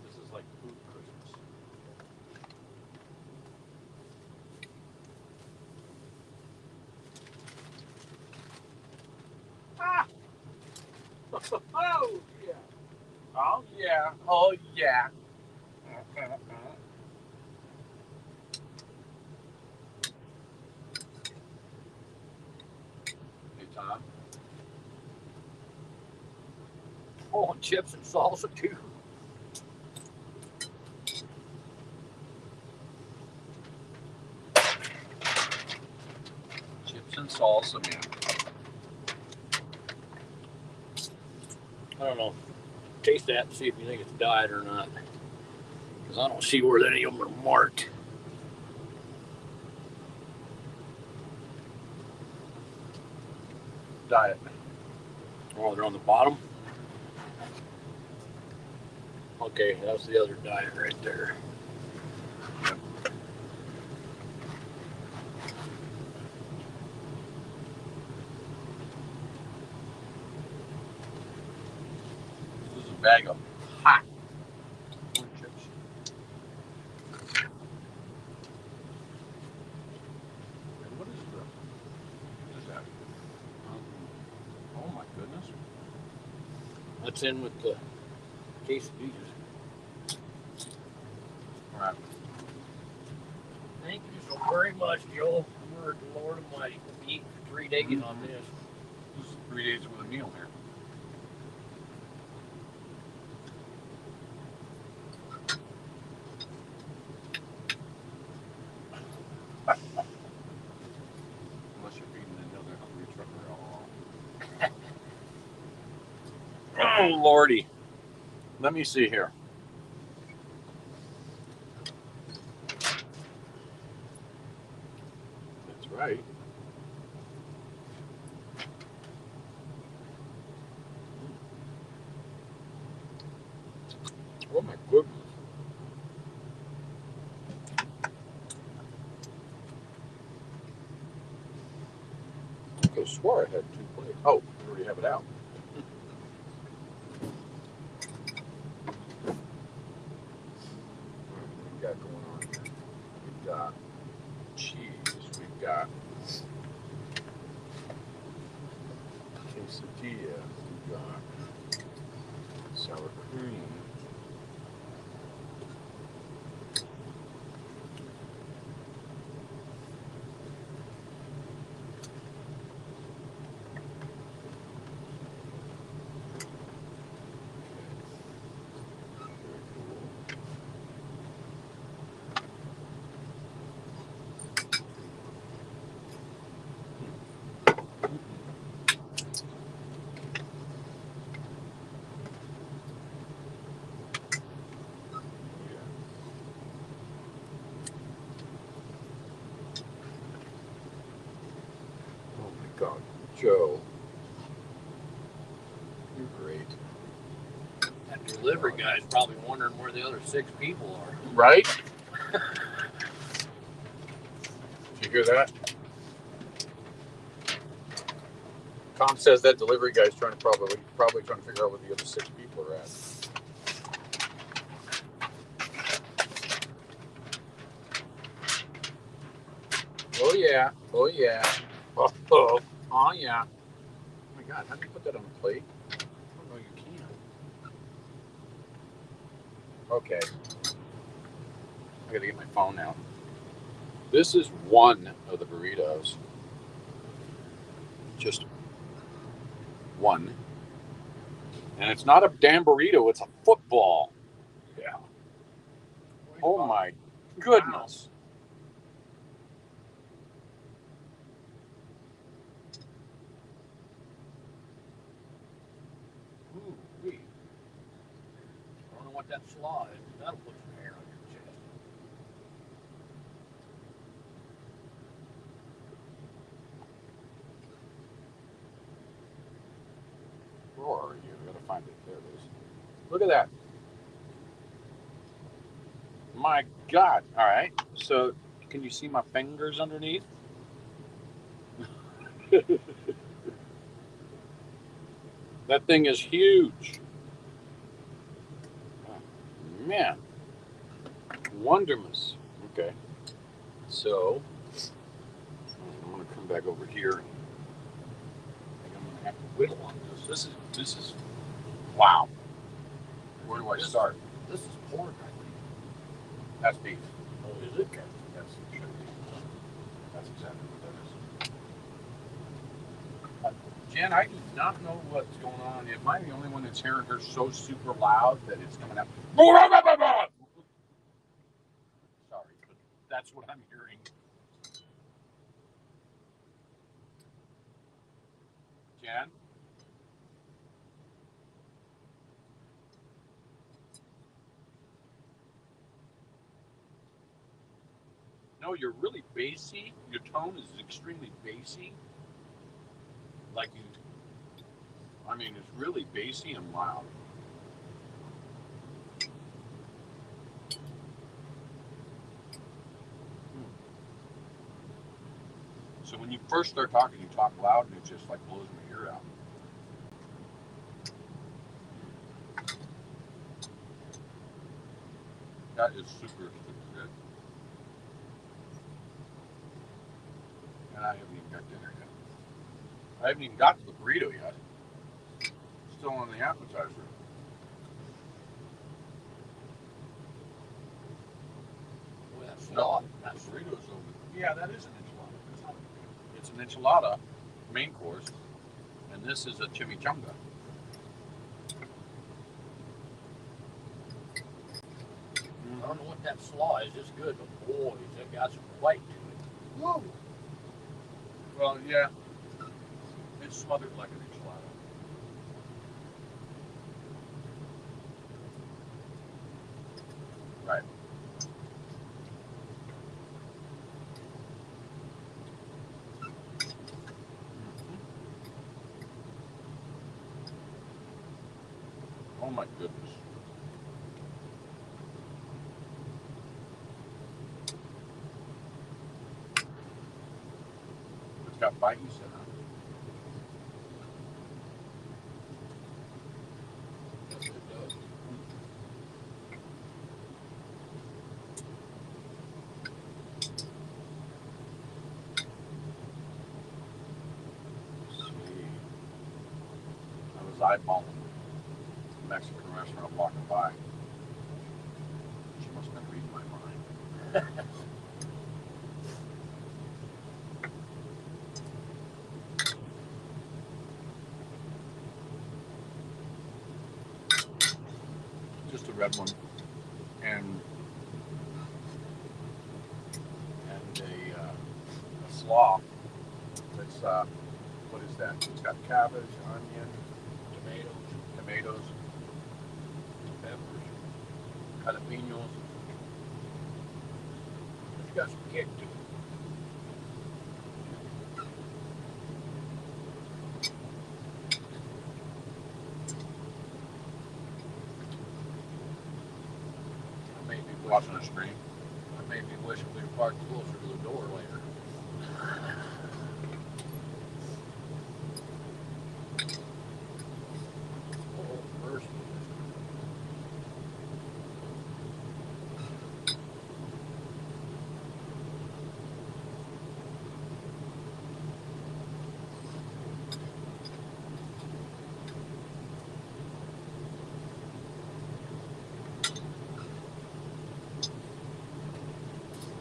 This is like food Christmas. Ah. Oh yeah. Oh yeah. Oh yeah. Hey Tom. Oh, chips and salsa too. Chips and salsa, man. I don't know. Taste that and see if you think it's dyed or not. Because I don't see where any of them are marked. Diet. Oh, they're on the bottom? Okay, that's the other diet right there. This is a bag of hot corn chips. And what is that? Oh my goodness. That's in with the quesadillas. All right. Thank you so very much, Joe. Word, the Lord Almighty. We'll be eating for 3 days on this. This is 3 days with a meal here. Unless you're feeding another hungry trucker all along. Oh Lordy. Let me see here. That's right. Oh my goodness. I could have swore I had 2 plates. Oh, we already have it out. What do we got going on here? We've got cheese. We've got quesadilla. We've got sour cream. Joe. You're great. That delivery guy's probably wondering where the other 6 people are. Right? Did you hear that? Tom says that delivery guy's trying to probably trying to figure out where the other 6 people are at. Oh yeah. Oh yeah. Oh yeah. Oh my God, how do you put that on a plate? I don't know, you can. Okay. I gotta get my phone out. This is one of the burritos. Just one. And it's not a damn burrito, it's a football. Yeah. Oh my goodness. Ooh, wee. I don't know what that slaw is. That'll put some hair on your chest. Where are you? I gotta find it. There it is. Look at that. My God. All right. So, can you see my fingers underneath? That thing is huge. Oh, man. Wondermus. Okay. So, I'm going to come back over here. I think I'm going to have to whittle on this. This is, wow. Where do I start? This is pork, I think. That's beef. Oh, is it? Okay. Yes, it should be. That's exactly what that is. Jen, I do not know what's going on. Am I the only one that's hearing her so super loud that it's coming out? Sorry, but that's what I'm hearing. Jen? No, you're really bassy. Your tone is extremely bassy. Like you, I mean, it's really bassy and loud. So when you first start talking, you talk loud and it just like blows my ear out. That is super, super good. And I haven't even got dinner yet. I haven't even got to the burrito yet. Still on the appetizer. Boy, that's No, that burrito's over. Yeah, that is an enchilada. It's not a burrito. It's an enchilada, main course, and this is a chimichanga. I don't know what that slaw is. It's good, but boy, it got some bite to it. Whoa. Well, yeah. It's smothered like an enchilada. Right. Oh my goodness. It's got bite, you said, huh? Yes, it does. I was eyeballing a Mexican restaurant walking by. She must have been reading my mind. Just a red one. And a slaw. That's what is that? It's got cabbage, onion, tomatoes, peppers, jalapenos. It's got some kick to it. watching the screen. That made me wish we'd have parked closer to the door later. Oh, first.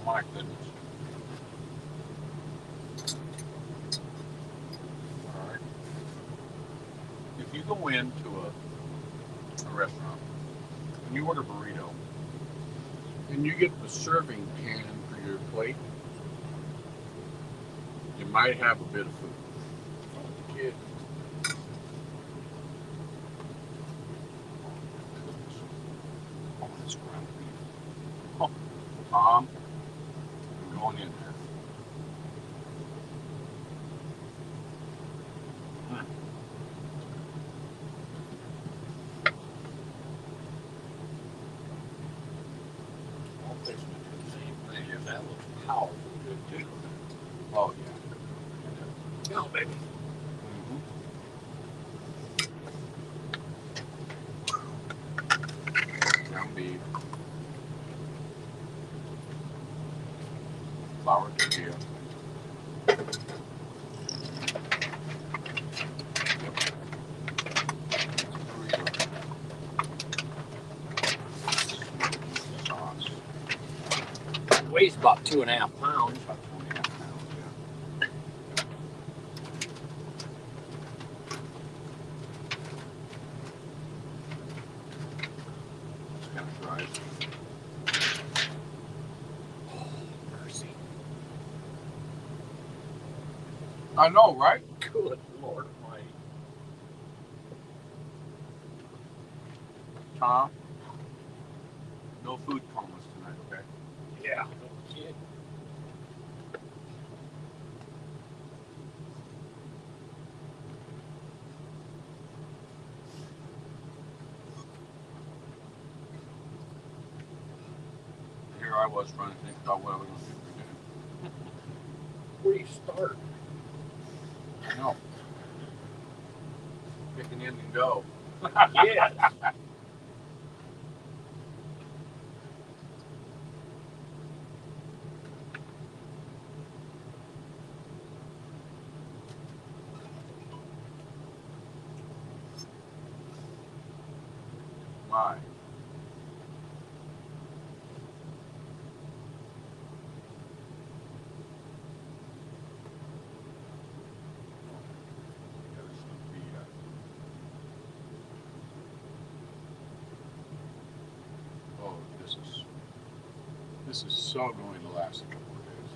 My goodness. All right. If you go into a restaurant and you order burrito and you get the serving pan for your plate, you might have a bit of food. Oh, kid. Oh, that's ground beef. Oh, Tom, I'm going in there. All fixing to do the same thing. If that looks powerful good too. Oh, yeah. No, baby. Ground beef. Flour tortilla. Sauce. Weighs about 2.5 pounds. About 2.5 pounds, yeah. It's kind of dry. Mercy. I know, right? Good Lord Almighty. Tom, no food comas tonight, okay? Yeah. No kid. Here I was trying to think about what I was going to do for dinner. Where do you start? No. Pick an end and go. Yes. My. Oh, this is so going to last a couple of days.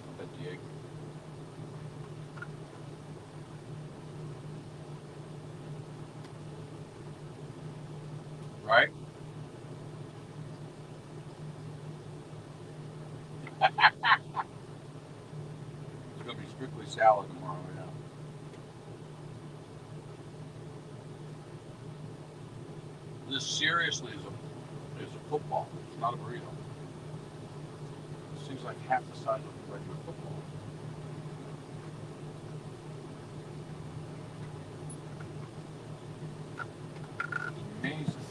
I bet the egg. Right? It's going to be strictly salad tomorrow, yeah. This seriously is a football. It's not a burrito. It seems like half the size of a regular football. It's amazing.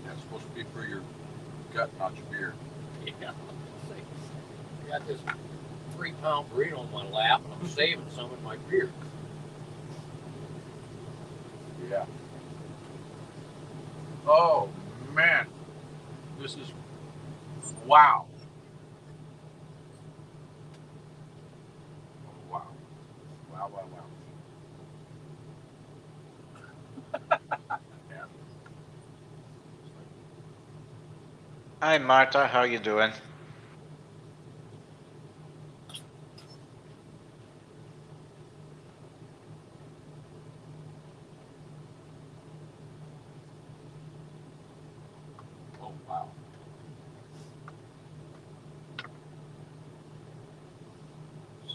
That's supposed to be for your gut, not your beer. Yeah. I got this 3-pound burrito on my lap, and I'm saving some in my beer. Yeah. Oh, man. This is, wow. Wow, wow, wow. Yeah. Hi, Martha. How you doing? Oh, wow.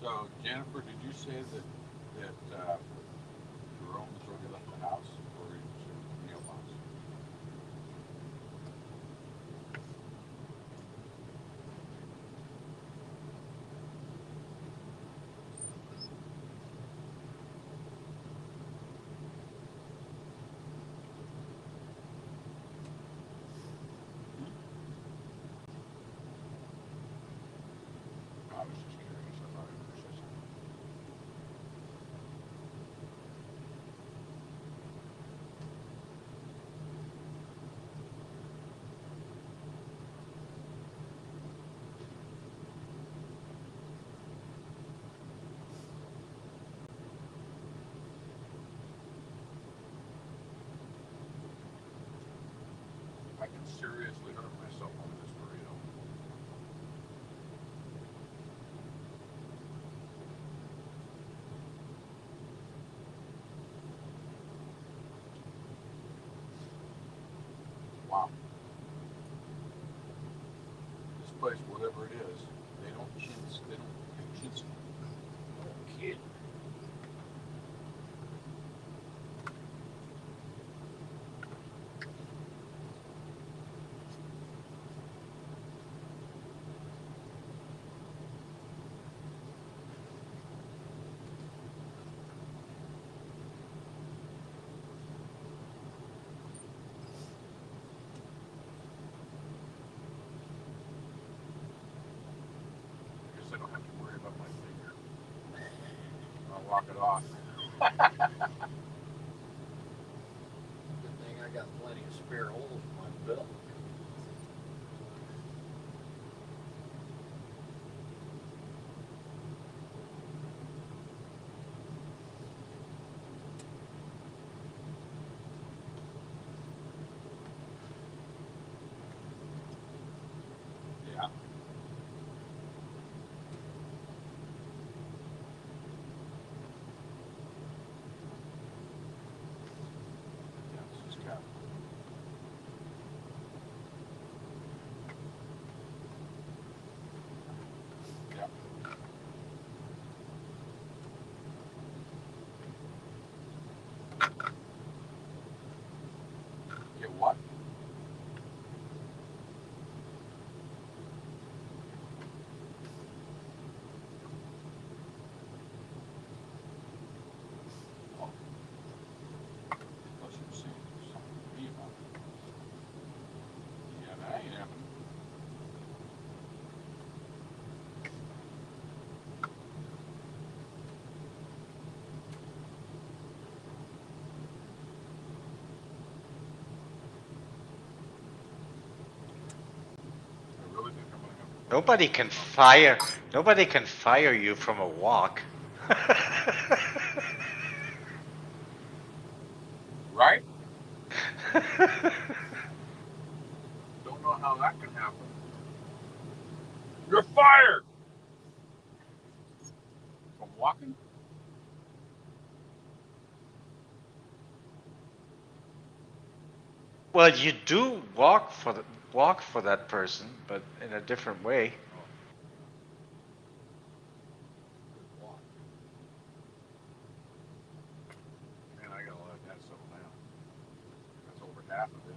So, Jennifer, did you say that Jerome has already left the house, or is it mailbox? I was just curious. I thought it was just. I can seriously hurt myself on this burrito. Wow. This place, whatever it is, they don't chintz. They don't chintz. No kid. I guess I don't have to worry about my finger. I'll walk it off. Good thing I got plenty of spare holes in my belt. Yeah. Yeah, this is got. Yeah. Get what? Oh. Plus you're saying something to me about it. Yeah, that ain't happening. I really think I'm gonna have to. Nobody can fire. Nobody can fire you from a walk. Right? Don't know how that can happen. You're fired! From walking? Well, you do walk for that person, but in a different way. Good walk. Man, I gotta let that settle down. That's over half of it.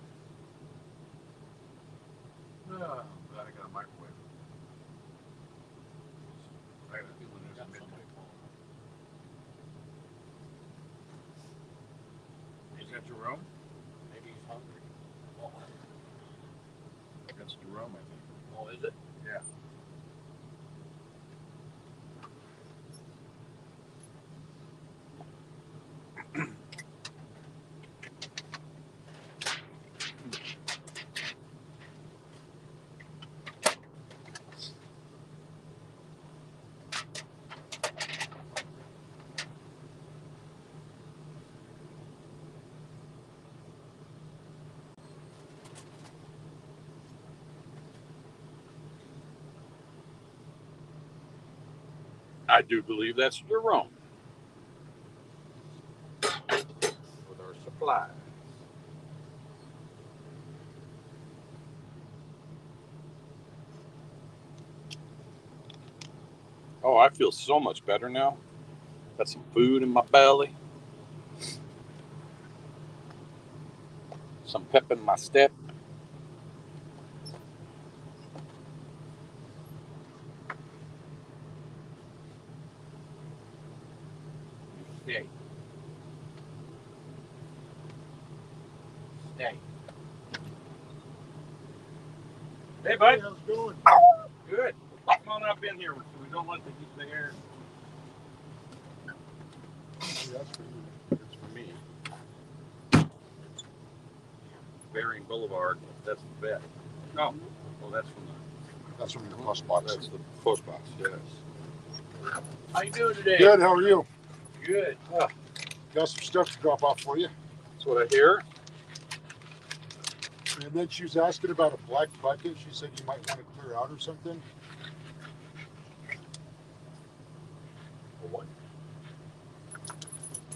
I'm glad I got a microwave. I got a feeling there's a Got midnight. somebody calling. Is that Jerome? Maybe he's hungry. Oh, That's Jerome, I think. oh, is it? Yeah. I do believe that's Jerome. With our supplies. Oh, I feel so much better now. Got some food in my belly. Some pep in my step. Stay. Stay. Hey, bud. How's it going? Good. Come on up in here so we don't let the air. That's for you. That's for me. Baring Boulevard. That's the vet. Oh. Well, that's from the post box. That's the post box. Yes. How you doing today? Good. How are you? Good. Got some stuff to drop off for you. That's what I hear. And then she was asking about a black bucket. She said you might want to clear out or something. What?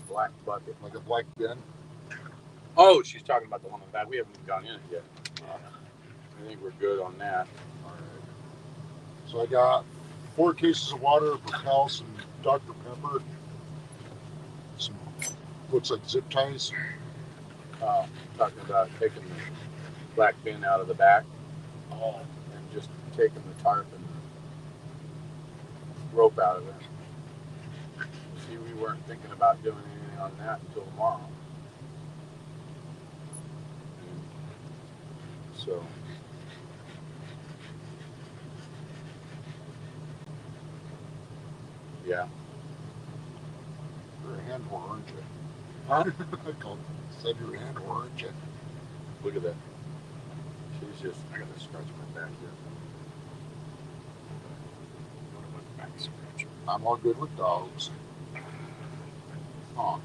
Black bucket. Like a black bin. Oh, she's talking about the one in the back. We haven't even gone in it yet. I think we're good on that. All right. So I got 4 cases of water, Propel, some Dr. Pepper, some looks like zip ties. Talking about taking the black bin out of the back. Oh. And just taking the tarp and the rope out of it. See, we weren't thinking about doing anything on that until tomorrow. And so. Yeah. You're a hand whore, aren't you? Huh? Said you're a hand whore, aren't you? Look at that. She's just, I gotta scratch my back here. Back scratcher. I'm all good with dogs. Oh.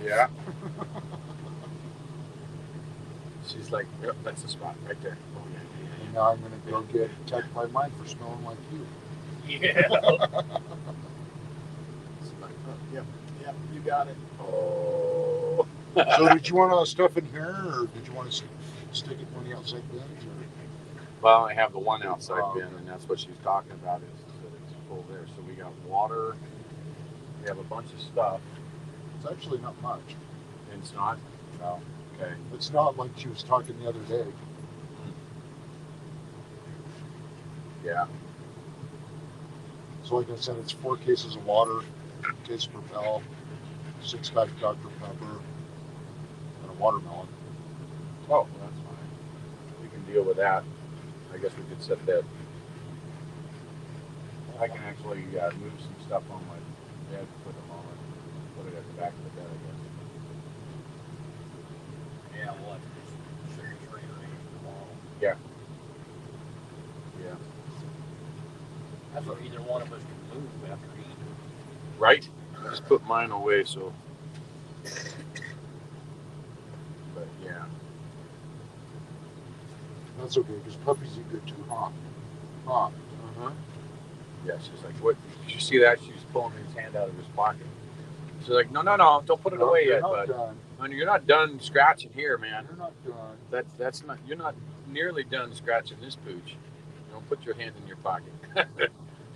Yeah. She's like, yep, that's the spot right there. Oh, yeah. And now I'm gonna go get attacked by mine for smelling like you. Yeah. Yep, you got it. Oh. So did you want stuff in here, or did you want to stick it in the outside bins? Well, I have the one outside bin, and that's what she's talking about is that it's full there. So we got water. We have a bunch of stuff. It's actually not much. It's not? No. Okay. It's not like she was talking the other day. Yeah. So like I said, it's 4 cases of water, a case of Propel, 6 packs of Dr. Pepper, and a watermelon. Oh, well, that's fine. We can deal with that. I guess we could set that. I can actually move some stuff on my bed for the moment. Put it at the back of the bed, I guess. Yeah, we'll have to do some rearrange tomorrow. Yeah. Yeah. That's what either one of us can move after eating. Right? Just put mine away, so. But yeah. That's okay, because puppies eat good too, huh? Huh? Uh-huh. Yeah, she's like, what? Did you see that? She was pulling his hand out of his pocket. She's like, no, don't put it away yet, bud. Honey, you're not done scratching here, man. You're not done. That's not. You're not nearly done scratching this pooch. Don't put your hand in your pocket.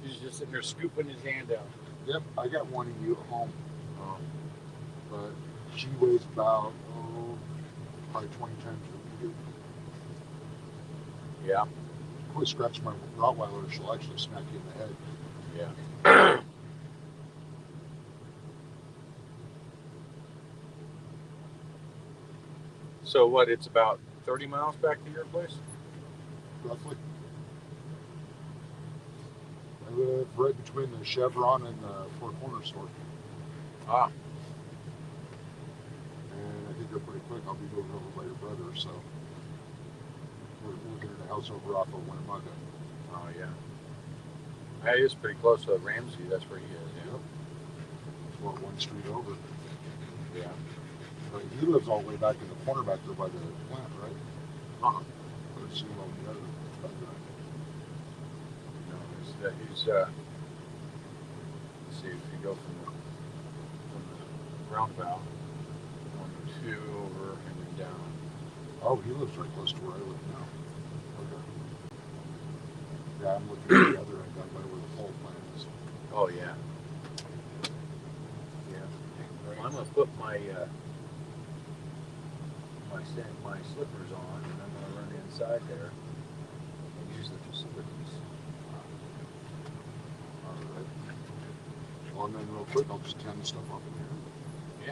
She's just sitting there scooping his hand out. Yep, I got one of you at home. But she weighs about, probably 20 times what you do. Yeah. Quit scratching my Rottweiler, she'll actually smack you in the head. Yeah. So what, it's about 30 miles back to your place? Roughly. I live right between the Chevron and the Four Corners store. Ah. And I think they're pretty quick. I'll be moving over by your brother, so we're getting a house over off of Winnemucca. Oh, yeah. Yeah, he is pretty close to Ramsey. That's where he is, yeah. Yep. It's what, 1 street over. Yeah. But he lives all the way back in the corner back there by the plant, right? Uh-huh. I've seen him over the other back there. He's let's see, if you go from the roundabout, 1 2 over and then down. Oh, he lives right close to where I live now. Okay. Yeah, I'm looking at the other end, down by where the pole plant is. Oh yeah. Yeah. Well, I'm gonna put my my slippers on, and I'm gonna run inside there and use the facilities. All right. Well, and then real quick, I'll just tan the stuff up in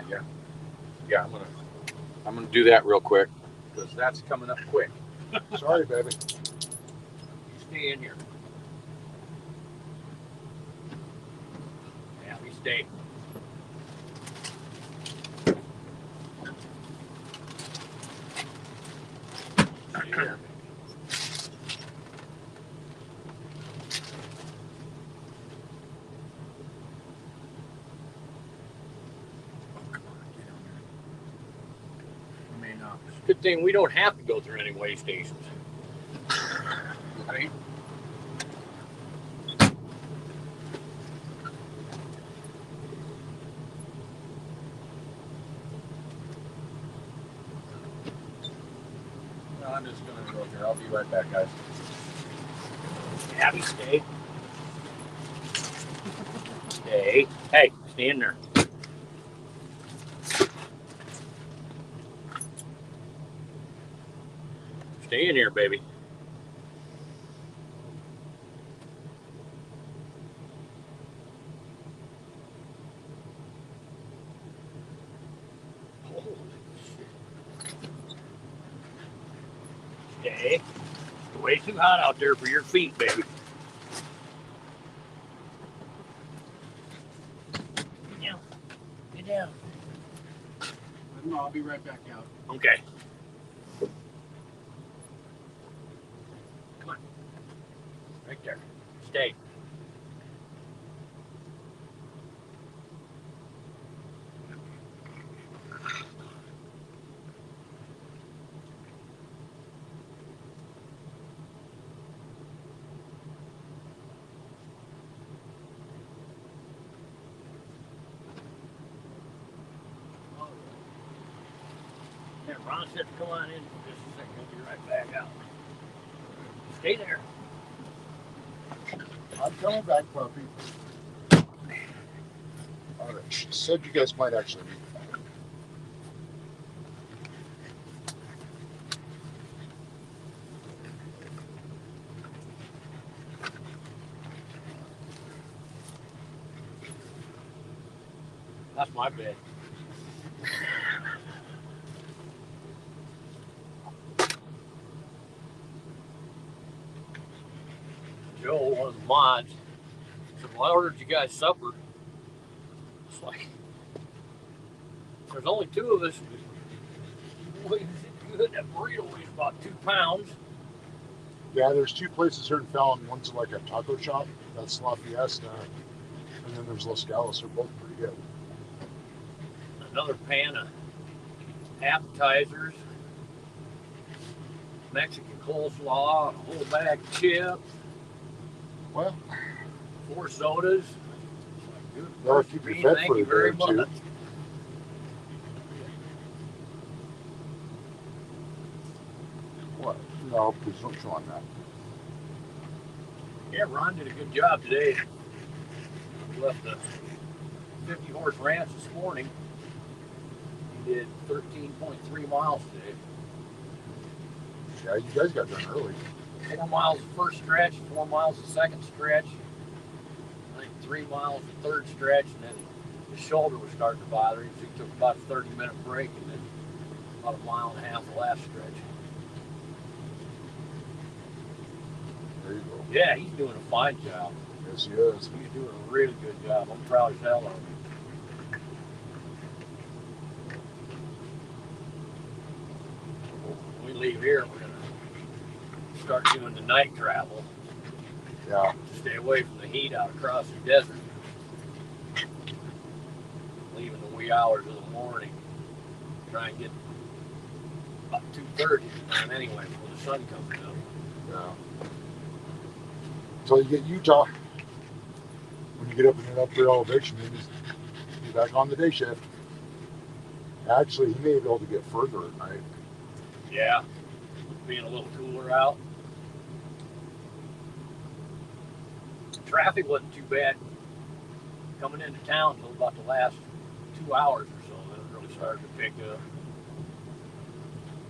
here. Yeah. Yeah, I'm gonna do that real quick because that's coming up quick. Sorry, baby. You stay in here. Yeah, we stay. Stay here. Good thing we don't have to go through any way stations. Right? No, I'm just gonna go here. I'll be right back, guys. Abby, stay. Stay. Hey, stay in there. Stay in here, baby. Holy shit. Stay. It's way too hot out there for your feet, baby. Get down. Get down. No, I'll be right back out. Okay. Come on. Right there. Stay. Yeah, Ron said to come on in for just a second. He'll be right back out. Stay there. I'm coming back, puppy. All right. She said you guys might actually meet. That's my bed. Joe, one of the mods, said, well, I ordered you guys supper. It's like, there's only two of us. That burrito weighs about 2 pounds. Yeah, there's 2 places here in Fallon. One's like a taco shop. That's La Fiesta. And then there's Los Galos. They're both pretty good. Another pan of appetizers, Mexican coleslaw, a whole bag of chips. Well, 4 sodas. that'll keep you fed Thank for you a day very or two. much. What? No, please don't show on that. Yeah, Ron did a good job today. We left the 50 horse ranch this morning. He did 13.3 miles today. Yeah, you guys got done early. 4 miles the first stretch, 4 miles the second stretch, I think 3 miles the third stretch, and then his shoulder was starting to bother him, so he took about a 30-minute break, and then about 1.5 miles the last stretch. There you go. Yeah, he's doing a fine job. Yes, he is. He's doing a really good job. I'm proud as hell of him. When we leave here, we're going to start doing the night travel. Yeah. Stay away from the heat out across the desert. Leaving the wee hours of the morning. Try and get about 2:30 anyway before the sun comes up. Yeah. Until you get Utah. when you get up in an upper elevation, then he's back on the day shift. Actually, he may be able to get further at night. Yeah, being a little cooler out. Traffic wasn't too bad coming into town until about the last 2 hours or so. Then it really started to pick up.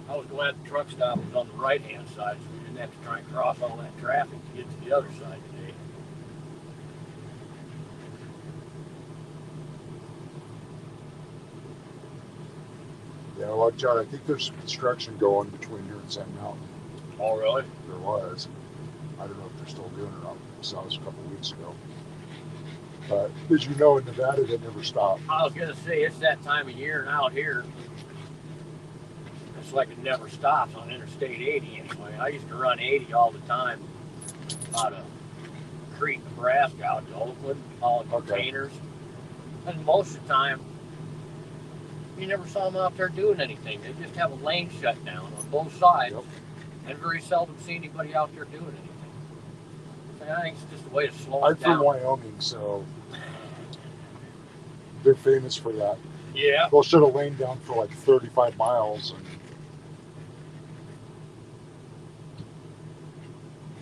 I was glad the truck stop was on the right-hand side, so we didn't have to try and cross all that traffic to get to the other side today. Yeah, well, John, I think there's construction going between here and Sand Mountain. Oh, really? There was. I don't know if they're still doing it or not. I saw this a couple of weeks ago. But as you know, in Nevada, they never stop. I was going to say, it's that time of year, and out here, it's like it never stops on Interstate 80 anyway. I used to run 80 all the time out of Crete, Nebraska, out to Oakland, hauling containers. And most of the time, you never saw them out there doing anything. They just have a lane shut down on both sides, and very seldom see anybody out there doing anything. And I think it's just a way to slow I'm it down. from Wyoming, so they're famous for that. Yeah. They'll shut a lane down for like 35 miles.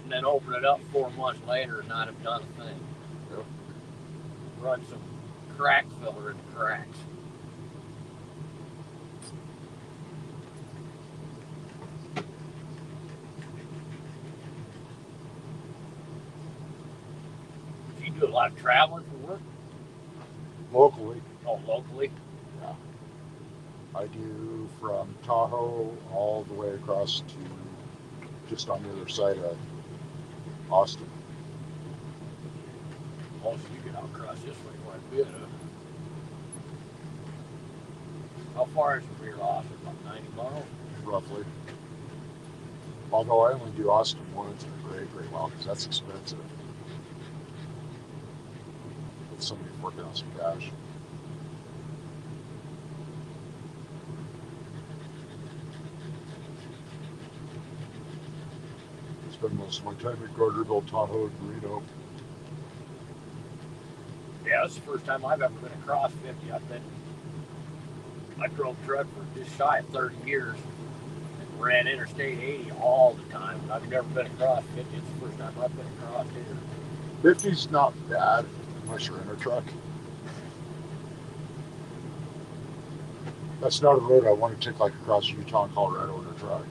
And then open it up 4 months later and not have done a thing. Yep. Run some crack filler in the cracks. You do a lot of traveling for work? Locally. Oh, locally? Yeah. I do from Tahoe all the way across to just on the other side of Austin. Also, you get out across this way quite a bit, huh? How far is it from here to Austin? About 90 miles? Roughly. Although I only do Austin once in a great while because that's expensive. With somebody working on some cash. Spend most of my time at Gardnerville, Tahoe, and Reno. Yeah, that's the first time I've ever been across 50. I drove truck for just shy of 30 years and ran Interstate 80 all the time. I've never been across 50. It's the first time I've been across here. 50's not bad unless you're in a truck. That's not a road I want to take like across Utah and Colorado in a truck.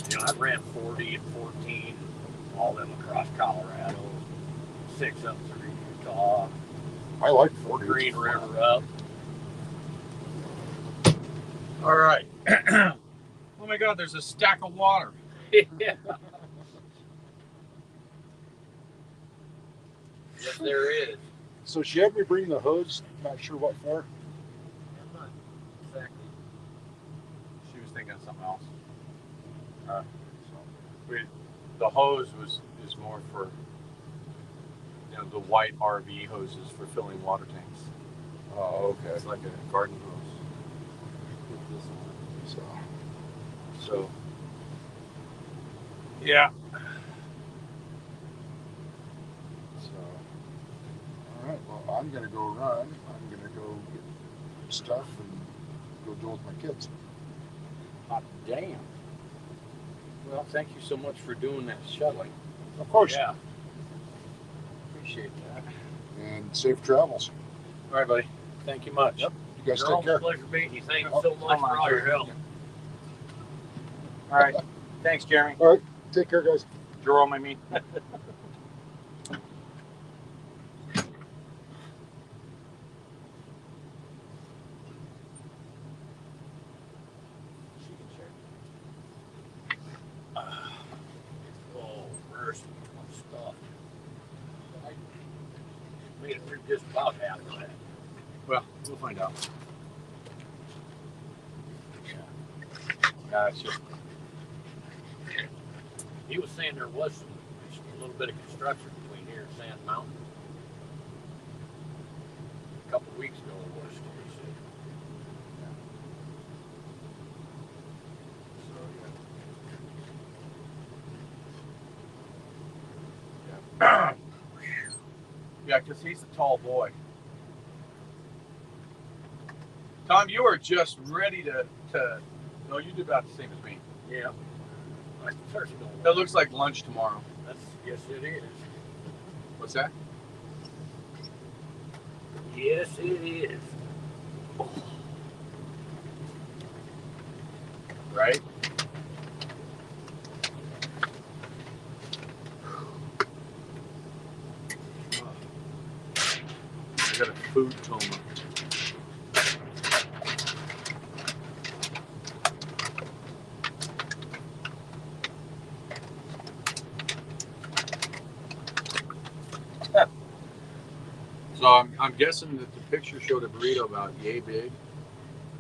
You know, I ran 40 and 14, all them across Colorado, 6 up through Utah. I like 40. Green River up. All right. Oh my God, there's a stack of water. Yeah. Yes, there is. So she had me bring the hose, not sure what for. I'm not exactly. She was thinking of something else. The hose is more for, you know, the white RV hoses for filling water tanks. Oh, okay. It's like a garden hose with this on it. So yeah. So, all right. Well, I'm gonna go run. I'm gonna go get stuff and go deal with my kids. Hot damn. Well, thank you so much for doing that shuttling. Of course. Yeah. Appreciate that. And safe travels. All right, buddy. Thank you much. Yep. You guys Jerome, take care. pleasure meeting you. Thank you so much for all your help. All right. Thanks, Jeremy. All right. Take care, guys. Jerome, I mean. Oh, mercy, my stuff. I made it through just about half of that. Well, we'll find out. Yeah, it's just. He was saying there was a little bit of construction between here and Sand Mountain. A couple of weeks ago there was, he said. So, yeah. Yeah, because he's a tall boy. Tom, you are just ready to. No, you do about the same as me. Yeah. That looks like lunch tomorrow. Yes, it is. What's that? Yes, it is. Right? I got a food coma. So I'm guessing that the picture showed a burrito about yay big,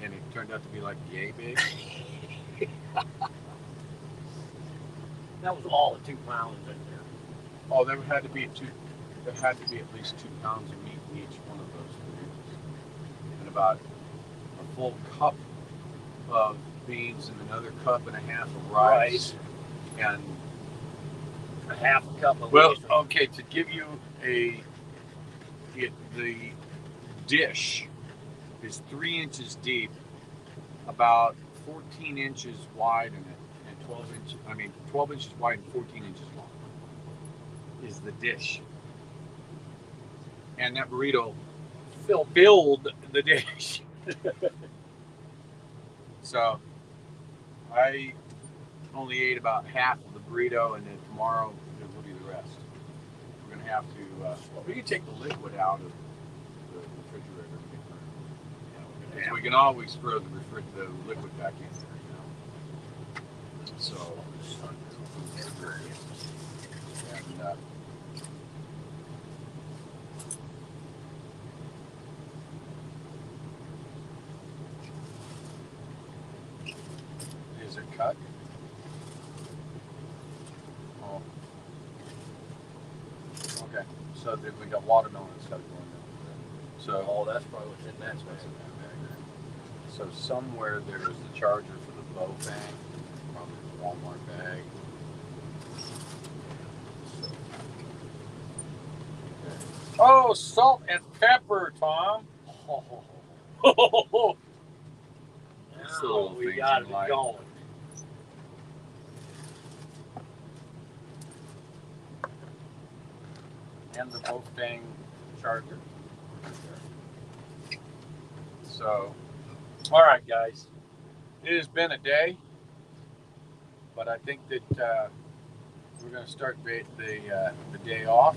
and it turned out to be like yay big. That was all the 2 pounds in there. Oh, there had to be at least 2 pounds of meat in each one of those burritos, and about a full cup of beans and another cup and a half of rice. And a half a cup of well, rice. okay, to give you the dish is 3 inches deep, about 14 inches wide in it, and 12 inches wide and 14 inches long is the dish. And that burrito filled the dish. So I only ate about half of the burrito, and then tomorrow it will be the rest. We're gonna have to. We can take the liquid out of the refrigerator. Yeah, we can always throw the liquid back in there. You know? So. And, is it cut? Oh. Okay. So then we got watermelon and stuff going on. So that's probably what's in that bag. So somewhere there's the charger for the bow bag, probably the Walmart bag. So, okay. Oh, salt and pepper, Tom. That's the little we things got in it life. going. And the bow bang charger. So, all right, guys. It has been a day, but I think that we're going to start the day off.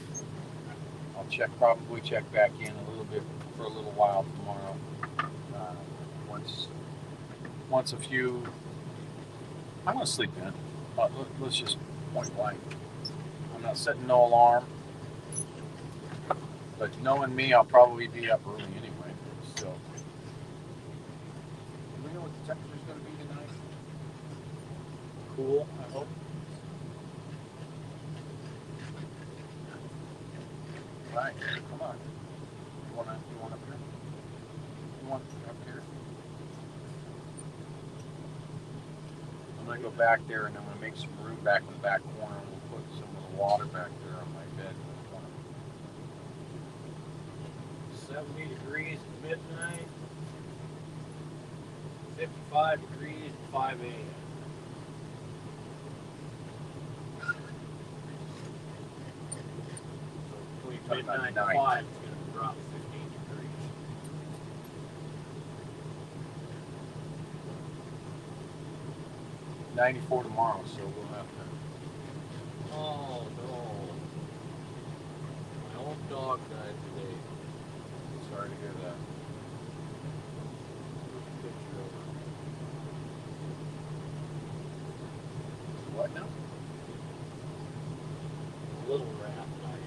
I'll probably check back in a little bit for a little while tomorrow. Once a few. I'm going to sleep in. Let's just point blank. I'm not setting no alarm, but knowing me, I'll probably be up early anyway. So, do we know what the temperature is going to be tonight? Cool, I hope. All right, come on. You want up here? You want up here? I'm gonna go back there and I'm gonna make some room back in the back corner. We'll put some of the water back there on my bed. 70 degrees at midnight. 55 degrees at 5 a.m. Between midnight and 5, it's going to drop 15 degrees. $94 tomorrow, so we'll have to. Oh no. My own dog died today. Sorry to hear that. Picture of her. What now? A little rat died.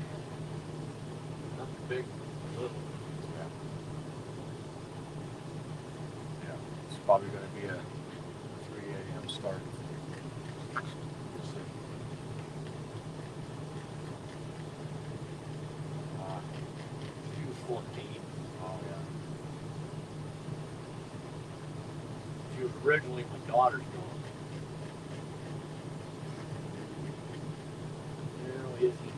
Nothing big, little. Yeah, it's probably going to be a 3 a.m. start. We'll see. She was 14. Oh yeah. She was originally my daughter's dog. Now Izzy.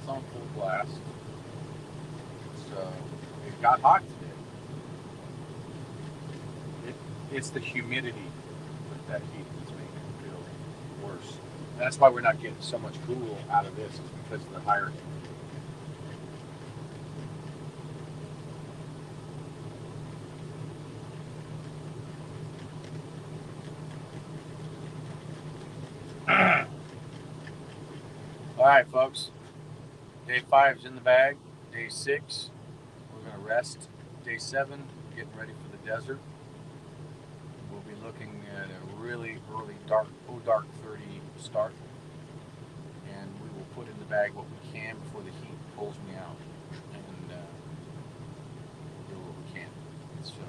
It's on full blast. So it got hot today. It's the humidity with that heat that's making it feel worse. And that's why we're not getting so much cool out of this, is because of the higher humidity. All right, folks. Day 5's in the bag. Day 6, we're going to rest. Day 7, getting ready for the desert. We'll be looking at a really early dark 30 start. And we will put in the bag what we can before the heat pulls me out. And we'll do what we can. So,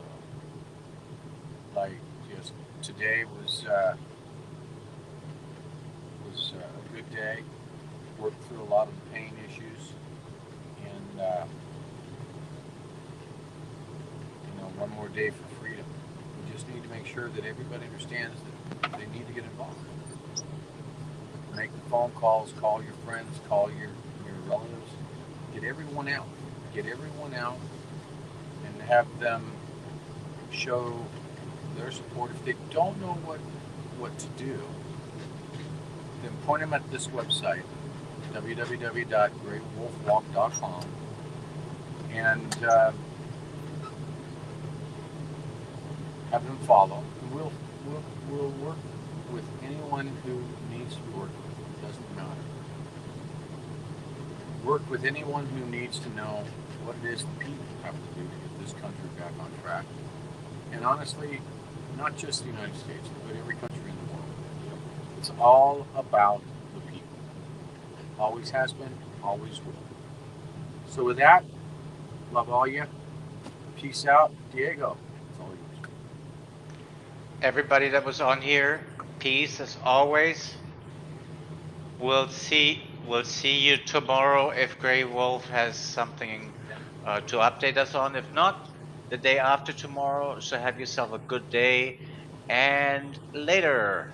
like, just today was a good day. Worked through a lot of the pain issues, and one more day for freedom. We just need to make sure that everybody understands that they need to get involved. Make the phone calls, call your friends, call your relatives, get everyone out. Get everyone out and have them show their support. If they don't know what to do, then point them at this website, www.GreyWolfWalk.com, and have them follow. And we'll work with anyone who needs to be worked with. It doesn't matter. Work with anyone who needs to know what it is the people have to do to get this country back on track. And honestly, not just the United States, but every country in the world. It's all about the people. Always has been, always will. So with that, love all you. Peace out. Diego, it's all yours. Everybody that was on here, peace as always. We'll see you tomorrow if Grey Wolf has something to update us on. If not, the day after tomorrow. So have yourself a good day, and later.